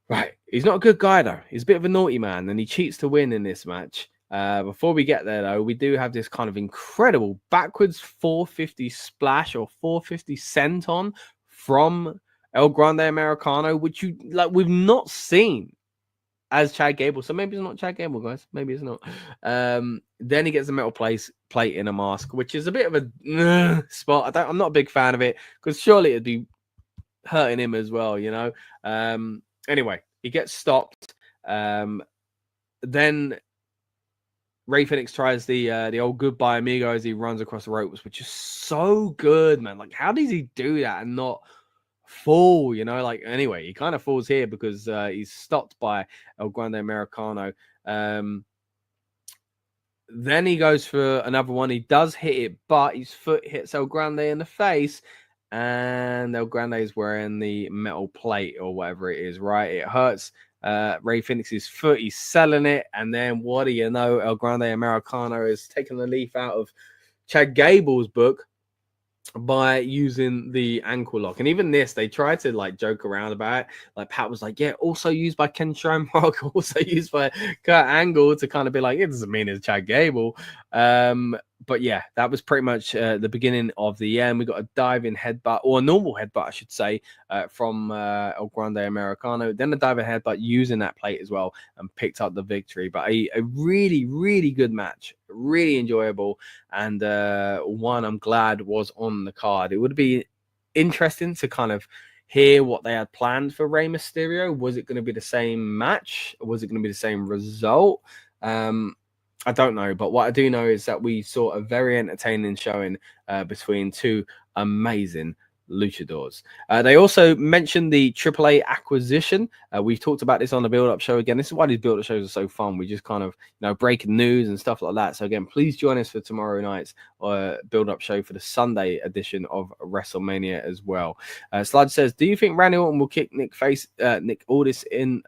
Right. He's not a good guy, though. He's a bit of a naughty man, and he cheats to win in this match. Before we get there, though, we do have this kind of incredible backwards 450 splash or 450 senton from El Grande Americano, which we've not seen as Chad Gable. So maybe it's not Chad Gable, guys. Maybe it's not. Then he gets a metal plate in a mask, which is a bit of a spot. I'm not a big fan of it because surely it'd be hurting him as well, Anyway, he gets stopped. Then Ray Phoenix tries the old goodbye amigo as he runs across the ropes, which is so good, man. Like, how does he do that and not fall? Anyway, he kind of falls here because he's stopped by El Grande Americano. Then he goes for another one. He does hit it, but his foot hits El Grande in the face. And El Grande is wearing the metal plate or whatever it is, right? It hurts Ray Phoenix's foot. He's selling it. And then what do you know? El Grande Americano is taking the leaf out of Chad Gable's book by using the ankle lock. And even this, they tried to joke around about it. Like Pat was like, yeah, also used by Ken Shamrock, also used by Kurt Angle to kind of be like, it doesn't mean it's Chad Gable. But yeah, that was pretty much the beginning of the end. We got a diving headbutt, or a normal headbutt, I should say, from El Grande Americano. Then a diving headbutt using that plate as well and picked up the victory. But a really, really good match. Really enjoyable. And one I'm glad was on the card. It would be interesting to kind of hear what they had planned for Rey Mysterio. Was it going to be the same match? Was it going to be the same result? I don't know, but what I do know is that we saw a very entertaining showing between two amazing luchadors. They also mentioned the AAA acquisition. We've talked about this on the build-up show again. This is why these build-up shows are so fun. We just kind of, breaking news and stuff like that. So again, please join us for tomorrow night's build-up show for the Sunday edition of WrestleMania as well. Sludge says, do you think Randy Orton will kick Nick Aldis in?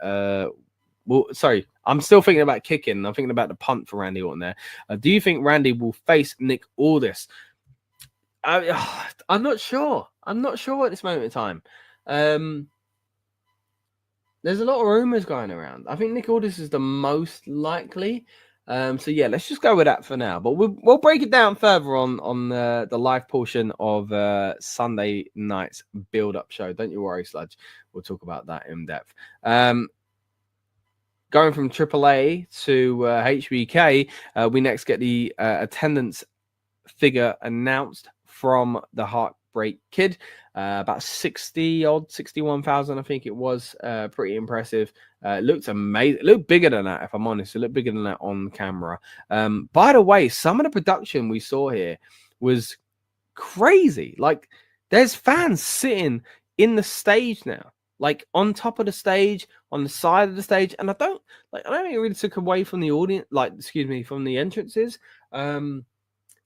Well, sorry, I'm still thinking about kicking. I'm thinking about the punt for Randy Orton there. Do you think Randy will face Nick Aldis? I'm not sure. I'm not sure at this moment in time. There's a lot of rumors going around. I think Nick Aldis is the most likely. So yeah, let's just go with that for now. But we'll break it down further on the live portion of Sunday night's build-up show. Don't you worry, Sludge. We'll talk about that in depth. Going from AAA to HBK, we next get the attendance figure announced from the break kid. About 61,000, I think it was. Pretty impressive. It looked amazing. It looked bigger than that, if I'm honest. It looked bigger than that on camera. By the way, some of the production we saw here was crazy. Like, there's fans sitting in the stage now, like on top of the stage, on the side of the stage, and I don't think it really took away from the audience, like, excuse me, from the entrances. And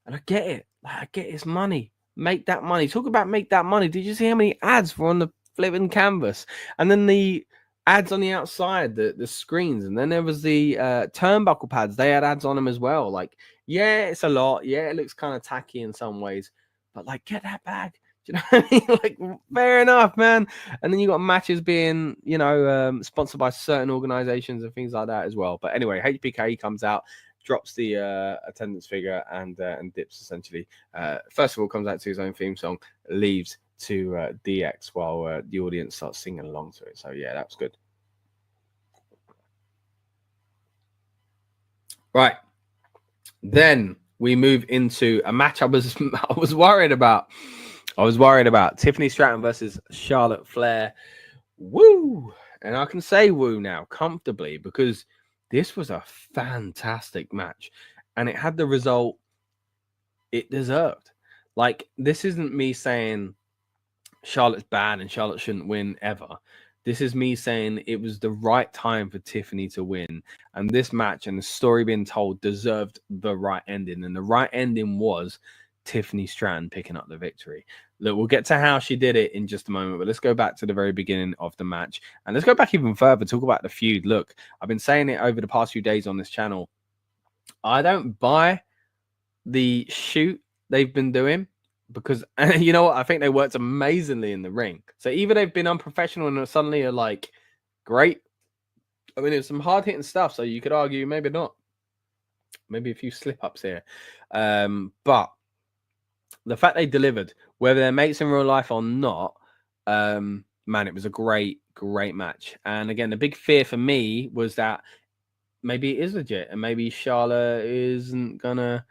I get it. I get it's money. Make that money. Talk about make that money. Did you see how many ads were on the flipping canvas? And then the ads on the outside, the screens, and then there was the turnbuckle pads. They had ads on them as well. Like, yeah, it's a lot. Yeah, it looks kind of tacky in some ways, but like, get that bag. Do you know what I mean? Like, fair enough, man. And then you got matches being, sponsored by certain organizations and things like that as well. But anyway, HBK comes out, drops the attendance figure, and dips essentially. First of all, comes out to his own theme song, leaves to DX while the audience starts singing along to it. So yeah, that was good. Right. Then we move into a match I was worried about. Tiffany Stratton versus Charlotte Flair. Woo! And I can say woo now comfortably because this was a fantastic match and it had the result it deserved. Like, this isn't me saying Charlotte's bad and Charlotte shouldn't win ever. This is me saying it was the right time for Tiffany to win. And this match and the story being told deserved the right ending. And the right ending was Tiffany Stratton picking up the victory. Look, we'll get to how she did it in just a moment, but let's go back to the very beginning of the match. And let's go back even further, talk about the feud. Look, I've been saying it over the past few days on this channel. I don't buy the shoot they've been doing because, you know what, I think they worked amazingly in the ring. So either they've been unprofessional and suddenly are like, great. I mean, it's some hard-hitting stuff, so you could argue maybe not. Maybe a few slip-ups here. But the fact they delivered, whether they're mates in real life or not, man, it was a great match. And again, the big fear for me was that maybe it is legit and maybe Charlotte isn't gonna,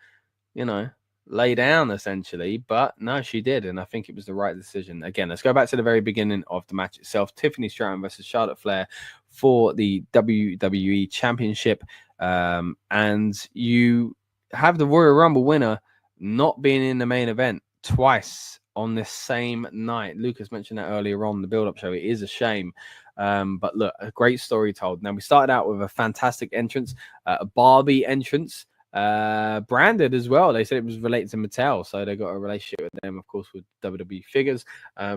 lay down essentially. But no, she did. And I think it was the right decision. Again, let's go back to the very beginning of the match itself. Tiffany Stratton versus Charlotte Flair for the WWE Championship. And you have the Royal Rumble winner not being in the main event twice on this same night. Lucas mentioned that earlier on the build-up show. It is a shame. But look, a great story told. Now, we started out with a fantastic entrance, a Barbie entrance, branded as well. They said it was related to Mattel, so they got a relationship with them, of course, with WWE figures. I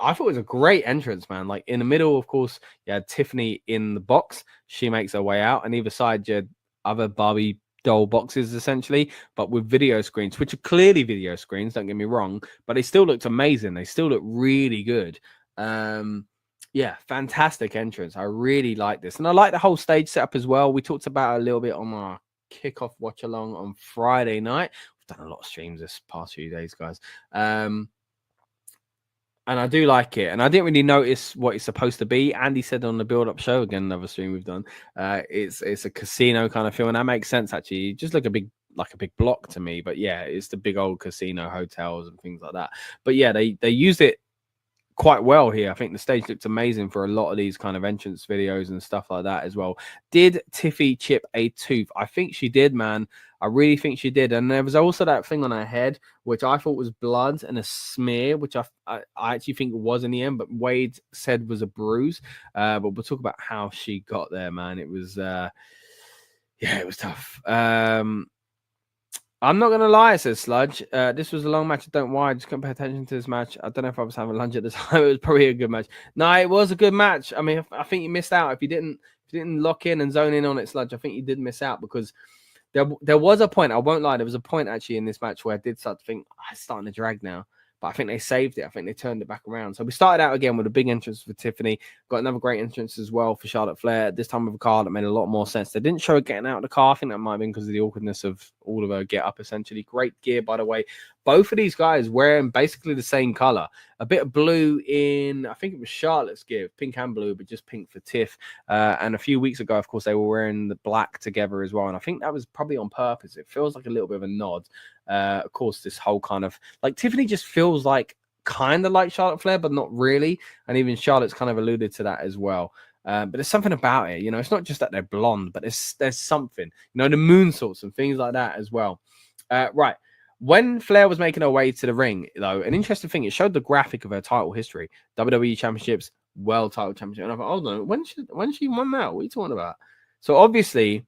thought it was a great entrance, man. Like, in the middle, of course, you had Tiffany in the box. She makes her way out, and either side, you had other Barbie doll boxes essentially, but with video screens, which are clearly video screens, don't get me wrong, but they still looked amazing. They still look really good. Yeah, fantastic entrance. I really like this, and I like the whole stage setup as well. We talked about it a little bit on our kickoff watch along on Friday night. We've done a lot of streams this past few days, guys. And I do like it. And I didn't really notice what it's supposed to be. Andy said on the build-up show, again, another stream we've done, it's a casino kind of feel. And that makes sense, actually. Just like a big block to me. But yeah, it's the big old casino hotels and things like that. But yeah, they used it quite well here. I think the stage looked amazing for a lot of these kind of entrance videos and stuff like that as well. Did Tiffy chip a tooth? I think she did, man. I really think she did. And there was also that thing on her head, which I thought was blood and a smear, which I actually think it was in the end, but Wade said was a bruise. But we'll talk about how she got there, man. It was, it was tough. I'm not going to lie, says Sludge. This was a long match. I don't know why. I just couldn't pay attention to this match. I don't know if I was having lunch at the time. It was probably a good match. No, it was a good match. I mean, I think you missed out. If you didn't lock in and zone in on it, Sludge, I think you did miss out because there was a point. I won't lie. There was a point actually in this match where I did start to think, it's starting to drag now. But I think they saved it. I think they turned it back around. So we started out again with a big entrance for Tiffany. Got another great entrance as well for Charlotte Flair. This time with a car that made a lot more sense. They didn't show her getting out of the car. I think that might have been because of the awkwardness of all of her get up, essentially. Great gear, by the way. Both of these guys wearing basically the same color. A bit of blue in, I think it was Charlotte's gear. Pink and blue, but just pink for Tiff. And a few weeks ago, of course, they were wearing the black together as well. And I think that was probably on purpose. It feels like a little bit of a nod. Of course, this whole kind of, like, Tiffany just feels like kind of like Charlotte Flair, but not really. And even Charlotte's kind of alluded to that as well. But there's something about it, you know. It's not just that they're blonde, but there's something, you know, the moonsaults and things like that as well. Right. When Flair was making her way to the ring, though, an interesting thing, it showed the graphic of her title history: WWE Championships, World Title Championship. And I thought, hold on, when she won that? What are you talking about? So obviously,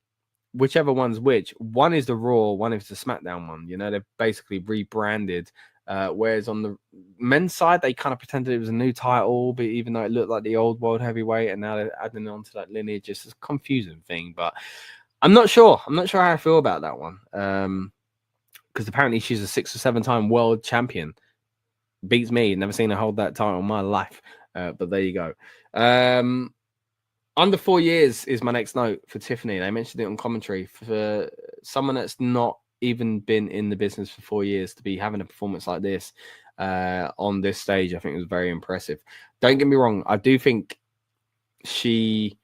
whichever one's which, one is the Raw, one is the SmackDown one. You know, they've basically rebranded. Whereas on the men's side, they kind of pretended it was a new title, but even though it looked like the old World Heavyweight, and now they're adding on to that lineage, it's a confusing thing. But I'm not sure. I'm not sure how I feel about that one. Because apparently she's a 6 or 7 time world champion. Beats me. Never seen her hold that title in my life. But there you go. Under 4 years is my next note for Tiffany. They mentioned it on commentary. For someone that's not even been in the business for 4 years to be having a performance like this on this stage, I think it was very impressive. Don't get me wrong. I do think she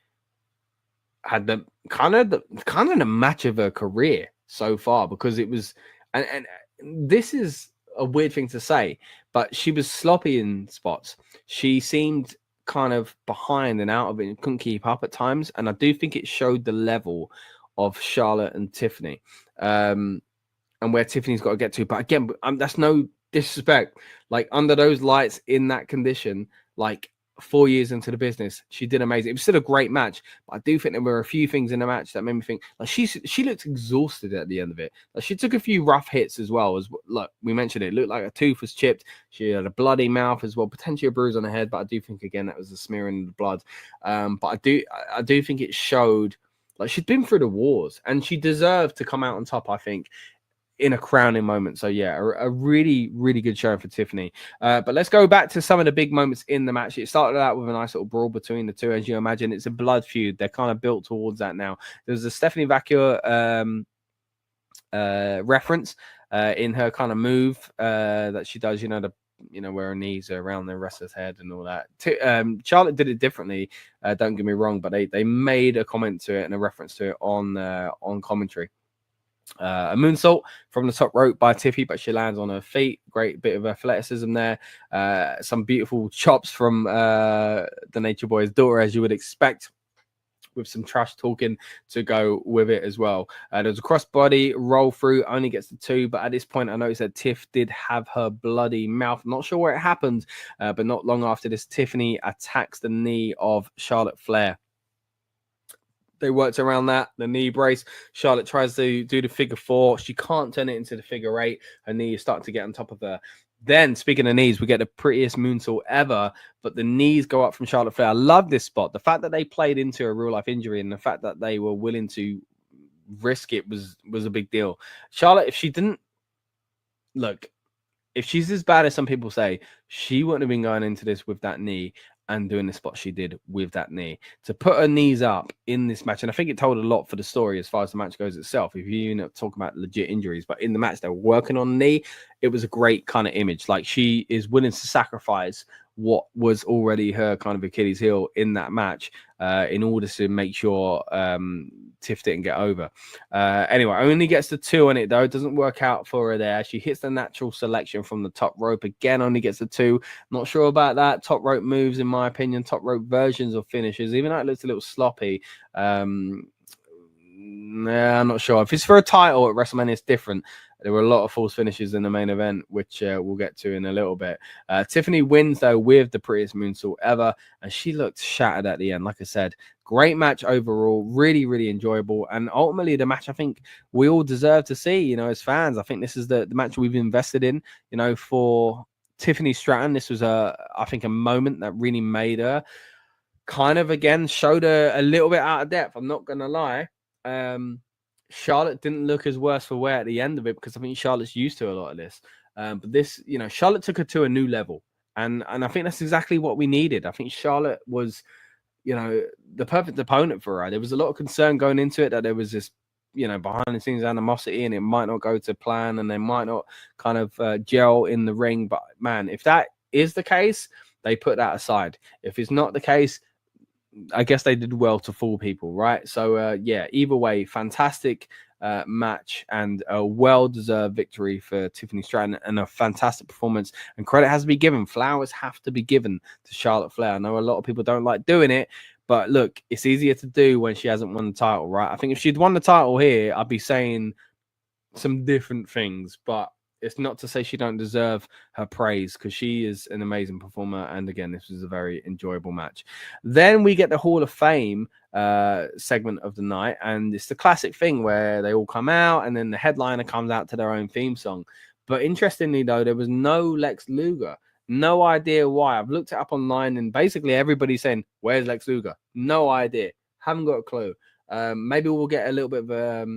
had the kind of the match of her career so far, because it was, and this is a weird thing to say, but she was sloppy in spots. She seemed kind of behind and out of it and couldn't keep up at times. And I do think it showed the level of Charlotte and Tiffany, and where Tiffany's got to get to. But again, that's no disrespect. Like, under those lights in that condition, like 4 years into the business, she did amazing. It was still a great match, but I do think there were a few things in the match that made me think, like, she looked exhausted at the end of it. Like, she took a few rough hits as well. As look, we mentioned it looked like a tooth was chipped. She had a bloody mouth as well, potentially a bruise on her head, but I do think again that was a smearing of the blood. But I do think it showed like she'd been through the wars and she deserved to come out on top, I think, in a crowning moment. So yeah, a really, really good show for Tiffany. But let's go back to some of the big moments in the match. It started out with a nice little brawl between the two. As you imagine, it's a blood feud. They're kind of built towards that now. There's a Stephanie Vacua reference in her kind of move that she does, where her knees are around the wrestler's head and all that. Charlotte did it differently, don't get me wrong, but they made a comment to it and a reference to it on commentary. A moonsault from the top rope by Tiffy, but she lands on her feet. Great bit of athleticism there. Some beautiful chops from the Nature Boy's daughter, as you would expect, with some trash talking to go with it as well. There's a crossbody roll through, only gets to 2, but at this point I noticed that Tiff did have her bloody mouth. Not sure where it happened, but not long after this, Tiffany attacks the knee of Charlotte Flair. They worked around that, the knee brace. Charlotte tries to do the figure 4. She can't turn it into the figure 8. Her knee is starting to get on top of her. Then, speaking of knees, we get the prettiest moonsault ever, but the knees go up from Charlotte Flair. I love this spot. The fact that they played into a real-life injury and the fact that they were willing to risk it was a big deal. Charlotte, if she's as bad as some people say, she wouldn't have been going into this with that knee and doing the spot she did with that knee. To put her knees up in this match, and I think it told a lot for the story as far as the match goes itself, if you talk about legit injuries, but in the match they were working on the knee, it was a great kind of image. Like, she is willing to sacrifice what was already her kind of Achilles heel in that match in order to make sure Tiff didn't get over. Anyway, only gets the 2 on it, though. It doesn't work out for her there. She hits the natural selection from the top rope. Again, only gets the 2. Not sure about that. Top rope moves, in my opinion, top rope versions of finishes, even though it looks a little sloppy. I'm not sure. If it's for a title at WrestleMania, it's different. There were a lot of false finishes in the main event, which we'll get to in a little bit. Tiffany wins, though, with the prettiest moonsault ever, and she looked shattered at the end. Like I said, great match overall, really, really enjoyable, and ultimately the match I think we all deserve to see, as fans. I think this is the match we've invested in, for Tiffany Stratton. This was, I think, a moment that really made her kind of, again, showed her a little bit out of depth. I'm not going to lie. Charlotte didn't look as worse for wear at the end of it, because I think Charlotte's used to a lot of this. But this, Charlotte took her to a new level. And I think that's exactly what we needed. I think Charlotte was, the perfect opponent for her. There was a lot of concern going into it that there was this, behind the scenes animosity and it might not go to plan and they might not kind of gel in the ring. But man, if that is the case, they put that aside. If it's not the case, I guess they did well to fool people, right? So, yeah, either way, fantastic match and a well-deserved victory for Tiffany Stratton and a fantastic performance. And credit has to be given. Flowers have to be given to Charlotte Flair. I know a lot of people don't like doing it, but look, it's easier to do when she hasn't won the title, right? I think if she'd won the title here, I'd be saying some different things, but it's not to say she don't deserve her praise, because she is an amazing performer. And again, this was a very enjoyable match. Then we get the Hall of Fame segment of the night, and it's the classic thing where they all come out and then the headliner comes out to their own theme song. But interestingly, though, there was no Lex Luger. No idea why. I've looked it up online, and basically everybody's saying, where's Lex Luger? No idea. Haven't got a clue. Maybe we'll get a little bit of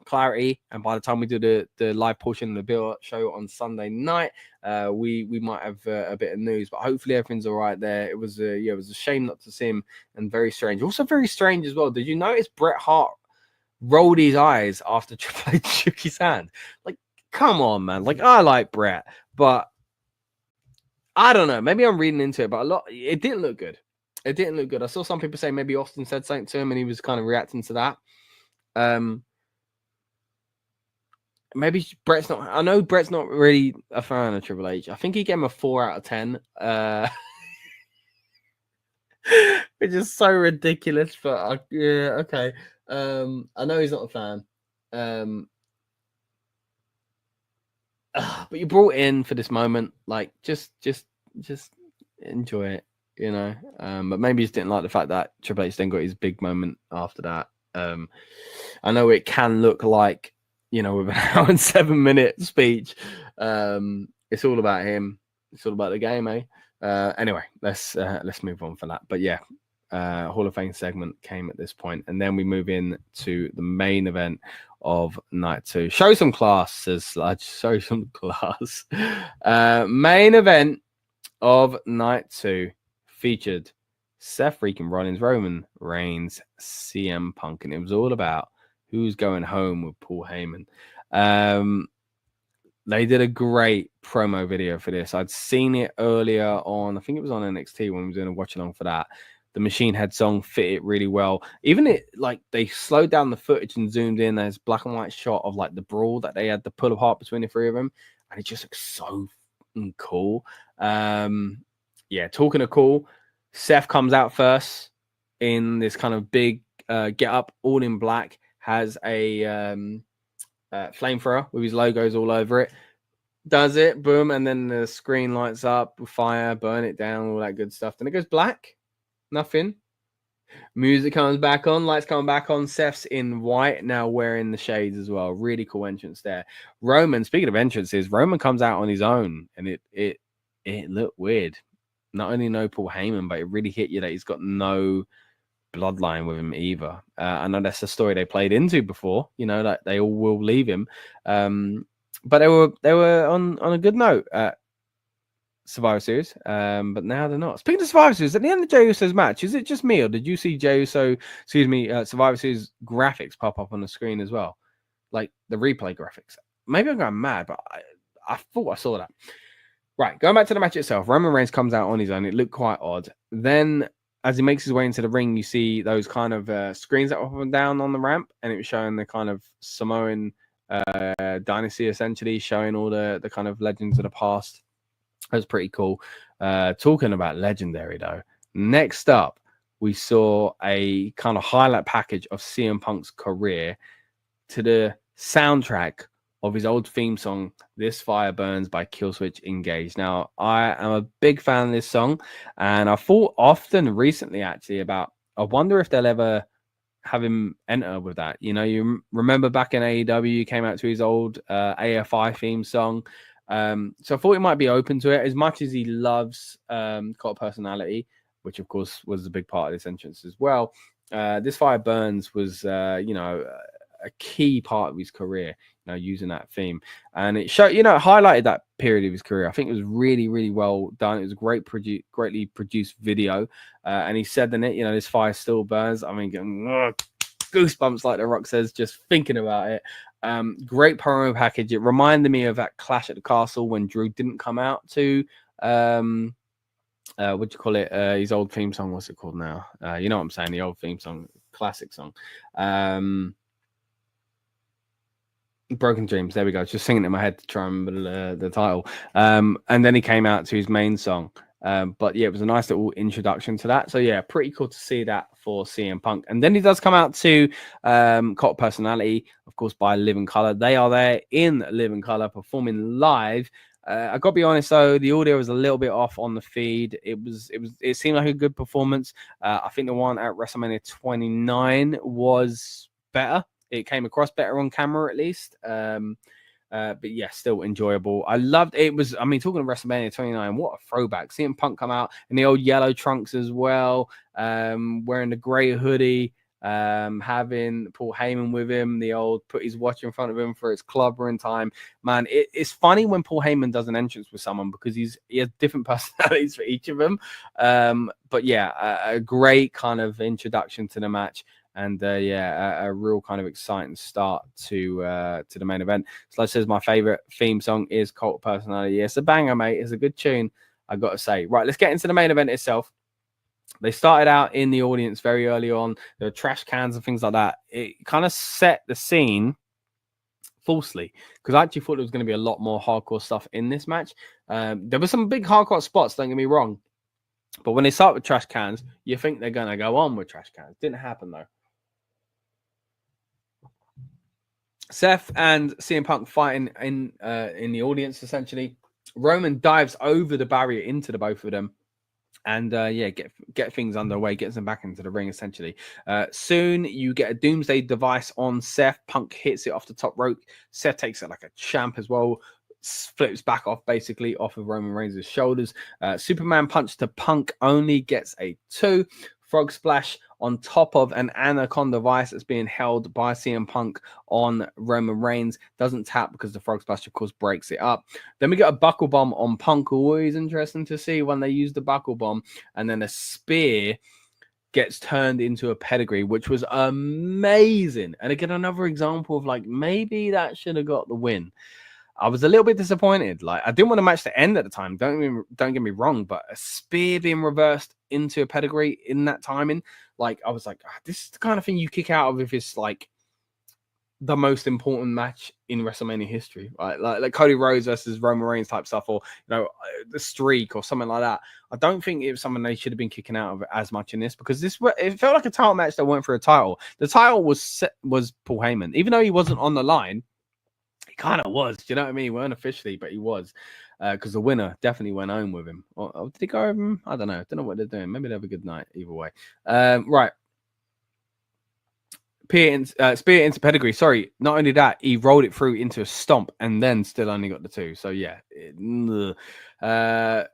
clarity, and by the time we do the live portion of the build-up show on Sunday night, we might have a bit of news. But hopefully everything's all right there. It was it was a shame not to see him, and very strange. Also very strange as well. Did you notice Bret Hart rolled his eyes after Triple H shook his hand? Like, come on, man. Like, I like Bret, but I don't know. Maybe I'm reading into it, but it didn't look good. It didn't look good. I saw some people say maybe Austin said something to him and he was kind of reacting to that. Maybe Bret's not. I know Bret's not really a fan of Triple H. I think he gave him a 4 out of 10, which is so ridiculous. But yeah, okay. I know he's not a fan. But you brought in for this moment, like just enjoy it, you know. But maybe you just didn't like the fact that Triple H then got his big moment after that. I know it can look like, you know, with an hour and 7-minute speech, it's all about him. It's all about the game, eh? Anyway, let's move on for that. But yeah, Hall of Fame segment came at this point, and then we move in to the main event of night 2. Show some class, says Sludge. Show some class. Main event of night 2 featured Seth freaking Rollins, Roman Reigns, CM Punk, and it was all about who's going home with Paul Heyman. They did a great promo video for this. I'd seen it earlier on, I think it was on NXT when we were doing a watch along for that. The Machine Head song fit it really well. Even it, like, they slowed down the footage and zoomed in. There's black and white shot of like the brawl that they had to pull apart between the three of them, and it just looks so cool. Yeah, talking of cool, Seth comes out first in this kind of big get up, all in black. Has a flamethrower with his logos all over it. Does it, boom, and then the screen lights up with fire, burn it down, all that good stuff. Then it goes black, nothing. Music comes back on, lights come back on. Seth's in white, now wearing the shades as well. Really cool entrance there. Roman, speaking of entrances, Roman comes out on his own, and it looked weird. Not only no Paul Heyman, but it really hit you that he's got no bloodline with him either. I know that's the story they played into before, you know, that they all will leave him. But they were on a good note at Survivor Series, but now they're not. Speaking of Survivor Series, at the end of Jey Uso's match, is it just me, or did you see Jey Uso, Survivor Series graphics pop up on the screen as well? Like the replay graphics. Maybe I'm going mad, but I thought I saw that. Right, going back to the match itself, Roman Reigns comes out on his own. It looked quite odd. Then as he makes his way into the ring, you see those kind of screens that were up and down on the ramp, and it was showing the kind of Samoan dynasty, essentially, showing all the kind of legends of the past. That was pretty cool. Talking about legendary, though, next up, we saw a kind of highlight package of CM Punk's career to the soundtrack of his old theme song, This Fire Burns by Killswitch Engage. Now, I am a big fan of this song, and I thought often recently, actually, about, I wonder if they'll ever have him enter with that. You know, you remember back in AEW, he came out to his old AFI theme song. So I thought he might be open to it, as much as he loves Cult Personality, which, of course, was a big part of this entrance as well. This Fire Burns was, you know, a key part of his career, you know, using that theme, and it showed, you know, it highlighted that period of his career. I think it was really, really well done. It was a greatly produced video, and he said in it, you know, this fire still burns. I mean, goosebumps, like The Rock says, just thinking about it. Great promo package. It reminded me of that Clash at the Castle when Drew didn't come out to what do you call it? His old theme song. What's it called now? You know what I'm saying? The old theme song, classic song. Broken Dreams. There we go. Just singing it in my head to try and remember the title. And then he came out to his main song. But yeah, it was a nice little introduction to that. So yeah, pretty cool to see that for CM Punk. And then he does come out to Cult Personality, of course, by Living Color. They are there in Living Color performing live. I gotta be honest though, the audio was a little bit off on the feed. It seemed like a good performance. I think the one at WrestleMania 29 was better. It came across better on camera, at least. But yeah, still enjoyable. I loved it. I mean, talking of WrestleMania 29, what a throwback. Seeing Punk come out in the old yellow trunks as well, wearing the grey hoodie, having Paul Heyman with him, put his watch in front of him for its clobbering time. Man, it's funny when Paul Heyman does an entrance with someone because he has different personalities for each of them. But yeah, a great kind of introduction to the match. And a real kind of exciting start to the main event. So like I says, my favorite theme song is Cult Personality. It's a banger, mate. It's a good tune, I got to say. Right, let's get into the main event itself. They started out in the audience very early on. There were trash cans and things like that. It kind of set the scene falsely because I actually thought there was going to be a lot more hardcore stuff in this match. There were some big hardcore spots, don't get me wrong. But when they start with trash cans, you think they're going to go on with trash cans. Didn't happen, though. Seth and CM Punk fighting in the audience, essentially. Roman dives over the barrier into the both of them. And get things underway, gets them back into the ring, essentially. Soon you get a doomsday device on Seth. Punk hits it off the top rope. Seth takes it like a champ as well. Flips back off, basically, off of Roman Reigns' shoulders. Superman punch to Punk only gets a 2. Frog splash on top of an Anaconda device that's being held by CM Punk on Roman Reigns. Doesn't tap because the frog splash, of course, breaks it up. Then we get a buckle bomb on Punk. Always interesting to see when they use the buckle bomb. And then a spear gets turned into a pedigree, which was amazing. And again, another example of like, maybe that should have got the win. I was a little bit disappointed. Like, I didn't want the match to end at the time. Don't get me wrong, but a spear being reversed into a pedigree in that timing, like, I was like, this is the kind of thing you kick out of if it's like the most important match in WrestleMania history, right? Like Cody Rhodes versus Roman Reigns type stuff, or the streak or something like that. I don't think it was something they should have been kicking out of as much in this, because it felt like a title match that went for a title. The title was Paul Heyman, even though he wasn't on the line. Kind of was, do you know what I mean? He weren't officially, but he was, because the winner definitely went home with him. Or did he go with him? I don't know what they're doing. Maybe they have a good night either way. Right. Spear into pedigree. Sorry, not only that, he rolled it through into a stomp and then still only got the 2. So yeah, a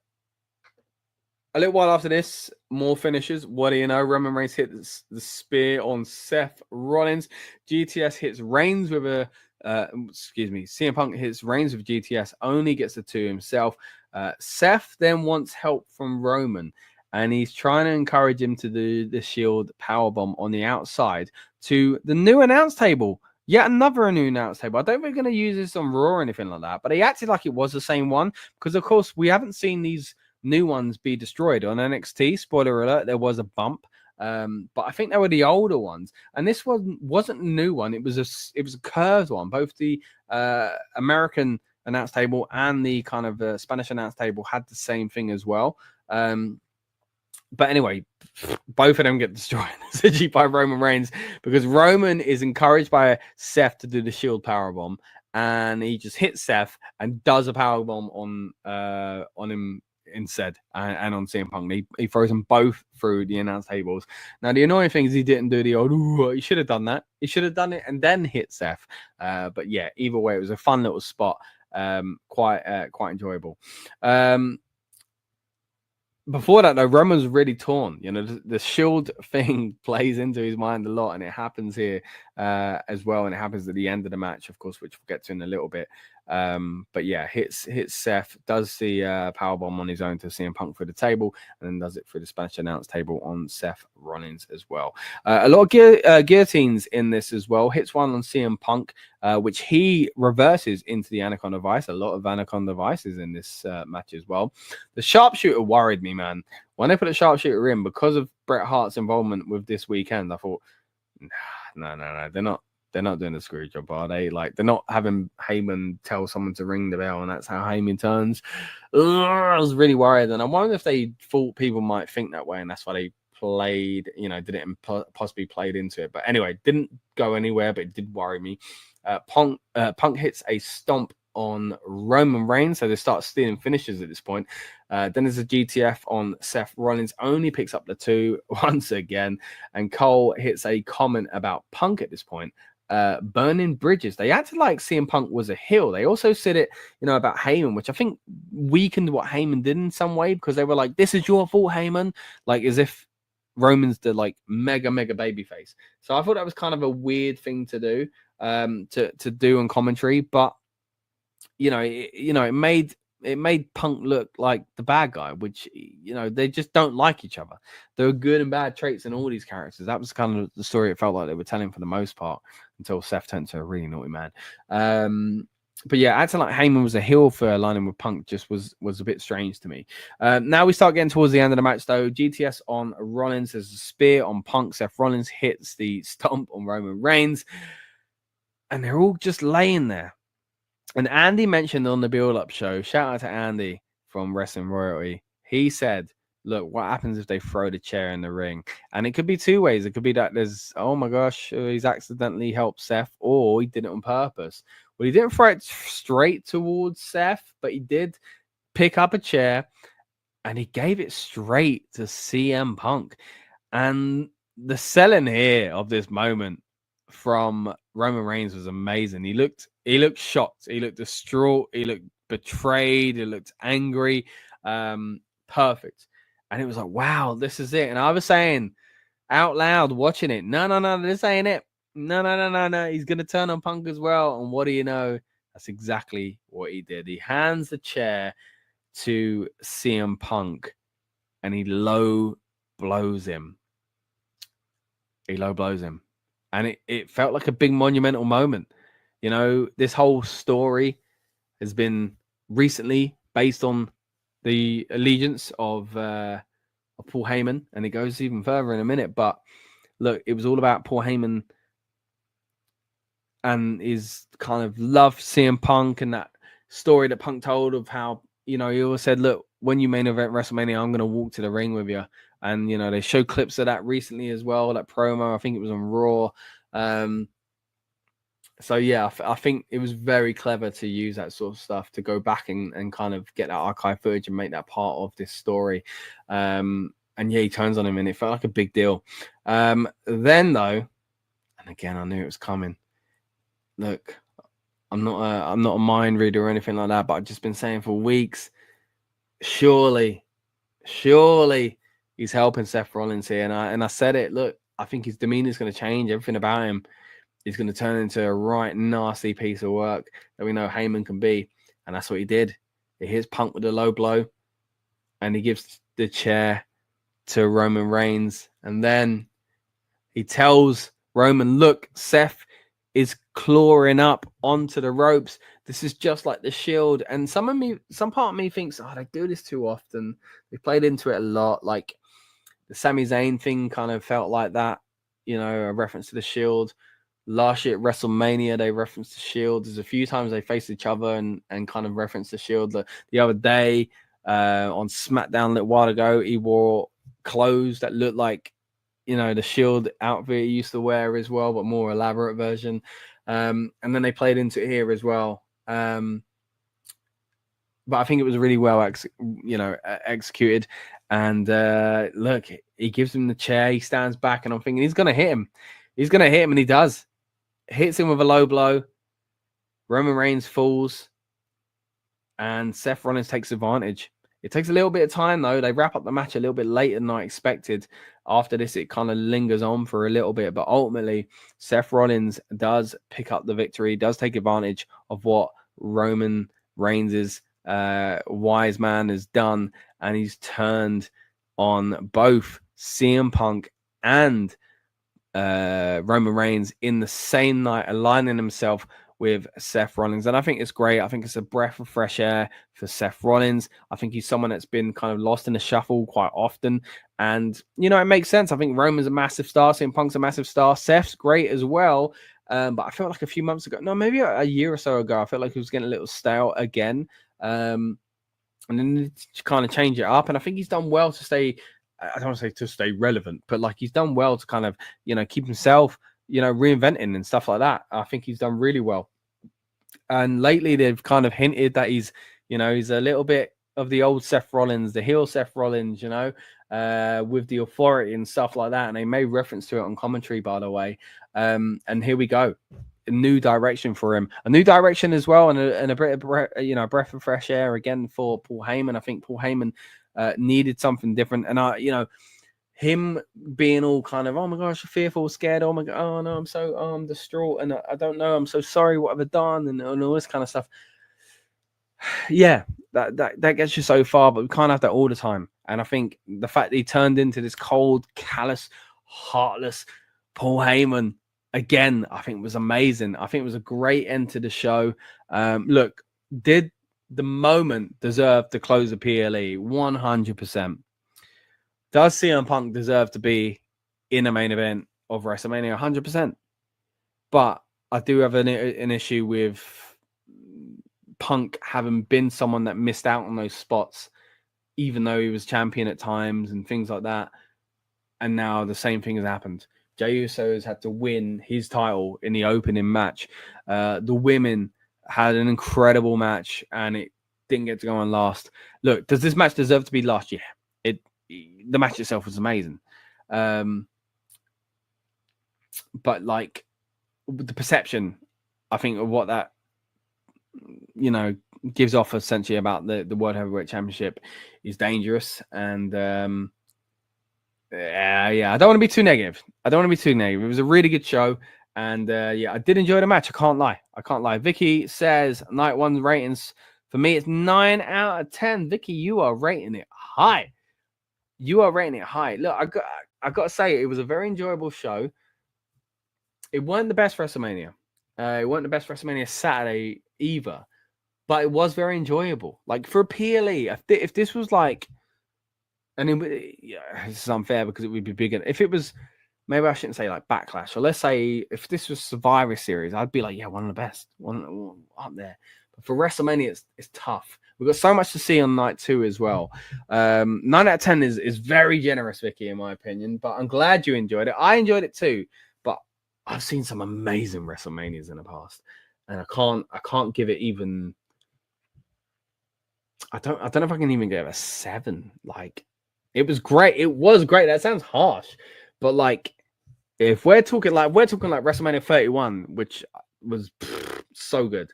little while after this, more finishes. What do you know? Roman Reigns hits the spear on Seth Rollins. GTS hits Reigns with a CM Punk hits Reigns with GTS, only gets the 2 himself. Seth then wants help from Roman, and he's trying to encourage him to do the Shield powerbomb on the outside to the new announce table. Yet another new announce table. I don't think we're going to use this on Raw or anything like that, but he acted like it was the same one, because, of course, we haven't seen these new ones be destroyed on NXT. Spoiler alert, there was a bump. But I think they were the older ones, and this one wasn't a new one. It was a curved one. Both the American announce table and the kind of Spanish announce table had the same thing as well. But anyway, both of them get destroyed essentially by Roman Reigns, because Roman is encouraged by Seth to do the Shield powerbomb, and he just hits Seth and does a powerbomb on him instead, and on CM Punk. He throws them both through the announce tables. Now, the annoying thing is he didn't do the old, he should have done that. He should have done it and then hit Seth. But yeah, either way, it was a fun little spot. Quite enjoyable. Before that, though, Roman's really torn. The Shield thing plays into his mind a lot, and it happens here as well, and it happens at the end of the match, of course, which we'll get to in a little bit. But yeah, hits Seth, does the powerbomb on his own to CM Punk through the table, and then does it through the Spanish announce table on Seth Rollins as well. A lot of guillotines in this as well. Hits one on CM Punk, which he reverses into the Anaconda device. A lot of Anaconda devices in this match as well. The sharpshooter worried me, man. When they put a sharpshooter in, because of Bret Hart's involvement with this weekend, I thought, no, they're not They're not doing a screw job, are they? Like, they're not having Heyman tell someone to ring the bell, and that's how Heyman turns. I was really worried, and I wonder if they thought people might think that way, and that's why they played, did it and possibly played into it. But anyway, didn't go anywhere, but it did worry me. Punk hits a stomp on Roman Reigns, so they start stealing finishes at this point. Then there's a GTF on Seth Rollins, only picks up the 2 once again, and Cole hits a comment about Punk at this point. Burning bridges. They acted like CM Punk was a heel. They also said it, about Heyman, which I think weakened what Heyman did in some way, because they were like, "This is your fault, Heyman," like as if Roman's the like mega baby face. So I thought that was kind of a weird thing to do, to do on commentary, but it made Punk look like the bad guy, which, they just don't like each other. There are good and bad traits in all these characters. That was kind of the story it felt like they were telling for the most part, until Seth turned to a really naughty man. But yeah, acting like Heyman was a heel for aligning with Punk just was a bit strange to me. Now we start getting towards the end of the match, though. GTS on Rollins. There's a spear on Punk. Seth Rollins hits the stomp on Roman Reigns. And they're all just laying there. And Andy mentioned on the build-up show, shout out to Andy from Wrestling Royalty. He said, look, what happens if they throw the chair in the ring? And it could be 2 ways. It could be that there's, oh my gosh, he's accidentally helped Seth, or he did it on purpose. Well, he didn't throw it straight towards Seth, but he did pick up a chair and he gave it straight to CM Punk. And the selling here of this moment from Roman Reigns was amazing. He looked shocked. He looked distraught. He looked betrayed. He looked angry. Perfect. And it was like, wow, this is it. And I was saying out loud, watching it, no, this ain't it. No. He's going to turn on Punk as well. And what do you know? That's exactly what he did. He hands the chair to CM Punk and he low blows him. And it felt like a big monumental moment. This whole story has been recently based on the allegiance of Paul Heyman, and it goes even further in a minute. But look, it was all about Paul Heyman and his kind of love CM Punk, and that story that Punk told of how, he always said, look, when you main event WrestleMania, I'm going to walk to the ring with you. And, they showed clips of that recently as well, that promo. I think it was on Raw. So, yeah, I think it was very clever to use that sort of stuff to go back and kind of get that archive footage and make that part of this story. And, yeah, he turns on him and it felt like a big deal. Then, though, and again, I knew it was coming. Look, I'm not a mind reader or anything like that, but I've just been saying for weeks, surely he's helping Seth Rollins here. And I said it, look, I think his demeanor is going to change. Everything about him is going to turn into a right nasty piece of work that we know Heyman can be. And that's what he did. He hits Punk with a low blow and he gives the chair to Roman Reigns. And then he tells Roman, look, Seth is clawing up onto the ropes. This is just like the Shield. And some part of me thinks, they do this too often. They played into it a lot. Like the Sami Zayn thing kind of felt like that, a reference to the Shield. Last year at WrestleMania, they referenced the Shield. There's a few times they faced each other and kind of referenced the Shield. The other day on SmackDown a little while ago, he wore clothes that looked like, the Shield outfit he used to wear as well, but more elaborate version. And then they played into it here as well. But I think it was really well, executed. And look, he gives him the chair. He stands back, and I'm thinking he's going to hit him. And he does. Hits him with a low blow. Roman Reigns falls, and Seth Rollins takes advantage. It takes a little bit of time, though. They wrap up the match a little bit later than I expected. After this, it kind of lingers on for a little bit. But ultimately, Seth Rollins does pick up the victory, does take advantage of what Roman Reigns' wise man has done. And he's turned on both CM Punk and Roman Reigns in the same night, aligning himself with Seth Rollins. And I think it's great. I think it's a breath of fresh air for Seth Rollins. I think he's someone that's been kind of lost in the shuffle quite often. And, it makes sense. I think Roman's a massive star. CM Punk's a massive star. Seth's great as well. But I felt like a few months ago, no, maybe a year or so ago, I felt like he was getting a little stale again. And then to kind of change it up. And I think he's done well to stay, I don't want to say to stay relevant, but like he's done well to kind of, keep himself, reinventing and stuff like that. I think he's done really well. And lately they've kind of hinted that he's a little bit of the old Seth Rollins, the heel Seth Rollins, with the authority and stuff like that. And they made reference to it on commentary, by the way. And here we go. A new direction for him, a new direction as well, and a breath of fresh air again for Paul Heyman. I think Paul Heyman needed something different. And him being all kind of, oh my gosh, fearful, scared, oh my god, oh no, I'm distraught, and I don't know, I'm so sorry, what have I done, and all this kind of stuff. Yeah, that gets you so far, but we can't have that all the time. And I think the fact that he turned into this cold, callous, heartless Paul Heyman again, I think was amazing. I think it was a great end to the show. Look, did the moment deserve to close the PLE? 100%. Does CM Punk deserve to be in a main event of WrestleMania? 100%. But I do have an issue with Punk having been someone that missed out on those spots, even though he was champion at times and things like that. And now the same thing has happened. Jey Uso has had to win his title in the opening match. The women had an incredible match and it didn't get to go on last. Look, does this match deserve to be last? Yeah. The match itself was amazing. But like the perception, I think, of what that, gives off essentially about the World Heavyweight Championship is dangerous. And yeah, I don't want to be too negative. It was a really good show. And yeah, I did enjoy the match. I can't lie. Vicky says night one ratings for me, it's 9 out of 10. Vicky, you are rating it high. Look, I got to say, it was a very enjoyable show. It wasn't the best WrestleMania. It wasn't the best WrestleMania Saturday either, but it was very enjoyable. Like for a PLE, if this was like, and this is unfair because it would be bigger. If it was, maybe I shouldn't say like Backlash, or let's say if this was Survivor Series, I'd be like, yeah, one of the best, one up there. But for WrestleMania, it's tough. We've got so much to see on night 2 as well. 9 out of 10 is very generous, Vicky, in my opinion. But I'm glad you enjoyed it. I enjoyed it too. But I've seen some amazing WrestleManias in the past, and I can't give it even. I don't know if I can even give it a 7. Like, it was great. It was great. That sounds harsh, but like, if we're talking like WrestleMania 31, which was so good.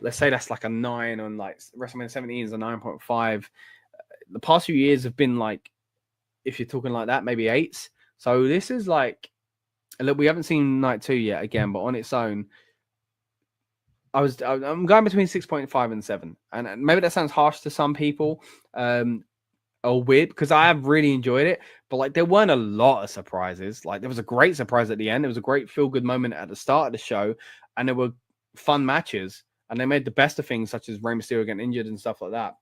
Let's say that's like a 9, and like WrestleMania 17 is a 9.5. The past few years have been like, if you're talking like that, maybe 8s. So this is like, look, we haven't seen night 2 yet again, but on its own, I'm going between 6.5 and 7. And maybe that sounds harsh to some people, or weird, because I have really enjoyed it. But like, there weren't a lot of surprises. Like, there was a great surprise at the end. There was a great feel-good moment at the start of the show, and there were fun matches. And they made the best of things, such as Rey Mysterio getting injured and stuff like that.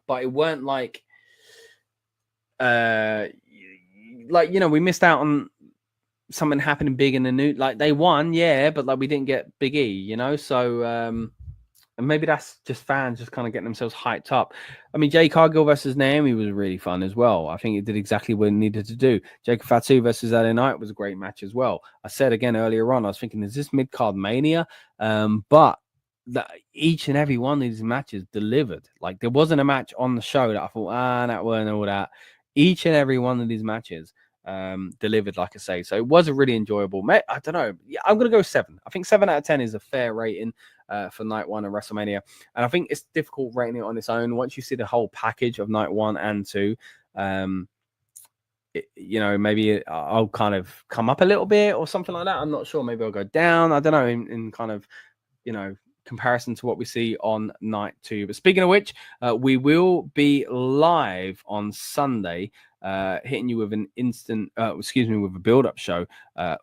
But it weren't like, we missed out on something happening big in the new. Like, they won, yeah, but like we didn't get Big E, So, and maybe that's just fans just kind of getting themselves hyped up. I mean, Jade Cargill versus Naomi was really fun as well. I think it did exactly what it needed to do. Jacob Fatu versus LA Knight was a great match as well. I said again earlier on, I was thinking, is this mid-card mania? But that each and every one of these matches delivered. Like, there wasn't a match on the show that I thought, that weren't all that. Each and every one of these matches delivered, like I say. So it was a really enjoyable. I don't know. Yeah, I'm gonna go 7. I think 7 out of 10 is a fair rating for night 1 of WrestleMania, and I think it's difficult rating it on its own. Once you see the whole package of night 1 and 2, maybe I'll kind of come up a little bit or something like that. I'm not sure. Maybe I'll go down. I don't know. In kind of, comparison to what we see on night 2. But speaking of which, we will be live on Sunday, hitting you with with a build-up show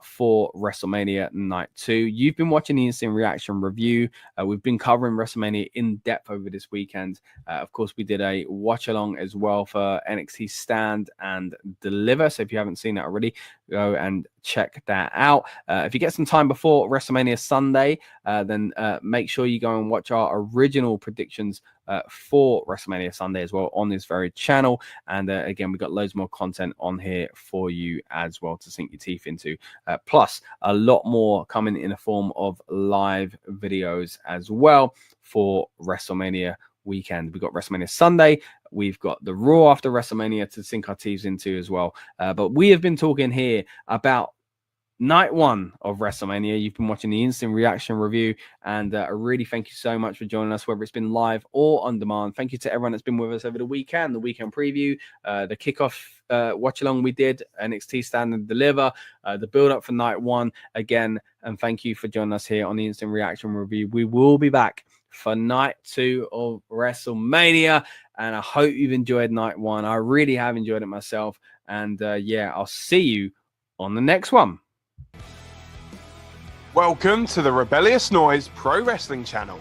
for WrestleMania night 2. You've been watching the Instant Reaction review. We've been covering WrestleMania in depth over this weekend. Of course, we did a watch along as well for NXT Stand and Deliver. So if you haven't seen that already, Go and check that out. If you get some time before WrestleMania Sunday, then make sure you go and watch our original predictions for WrestleMania Sunday as well on this very channel. And again, we've got loads more content on here for you as well to sink your teeth into. Plus, a lot more coming in the form of live videos as well for WrestleMania weekend. We've got WrestleMania Sunday. We've got the Raw after WrestleMania to sink our teeth into as well. But we have been talking here about night one of WrestleMania. You've been watching the instant reaction review, and I really thank you so much for joining us, whether it's been live or on demand. Thank you to everyone that's been with us over the weekend preview, the kickoff watch along we did, NXT Stand and Deliver, the build up for night one again. And thank you for joining us here on the instant reaction review. We will be back for night 2 of WrestleMania, and I hope you've enjoyed night 1. I really have enjoyed it myself, and yeah, I'll see you on the next one. Welcome to the Rebellious Noise Pro Wrestling channel.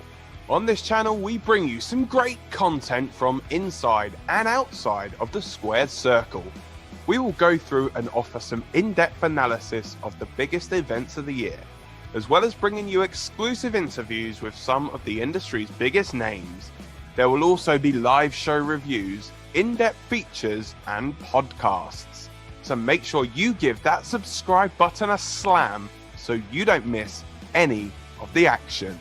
On this channel, we bring you some great content from inside and outside of the squared circle. We will go through and offer some in-depth analysis of the biggest events of the year, as well as bringing you exclusive interviews with some of the industry's biggest names. There will also be live show reviews, in-depth features, and podcasts. So make sure you give that subscribe button a slam so you don't miss any of the action.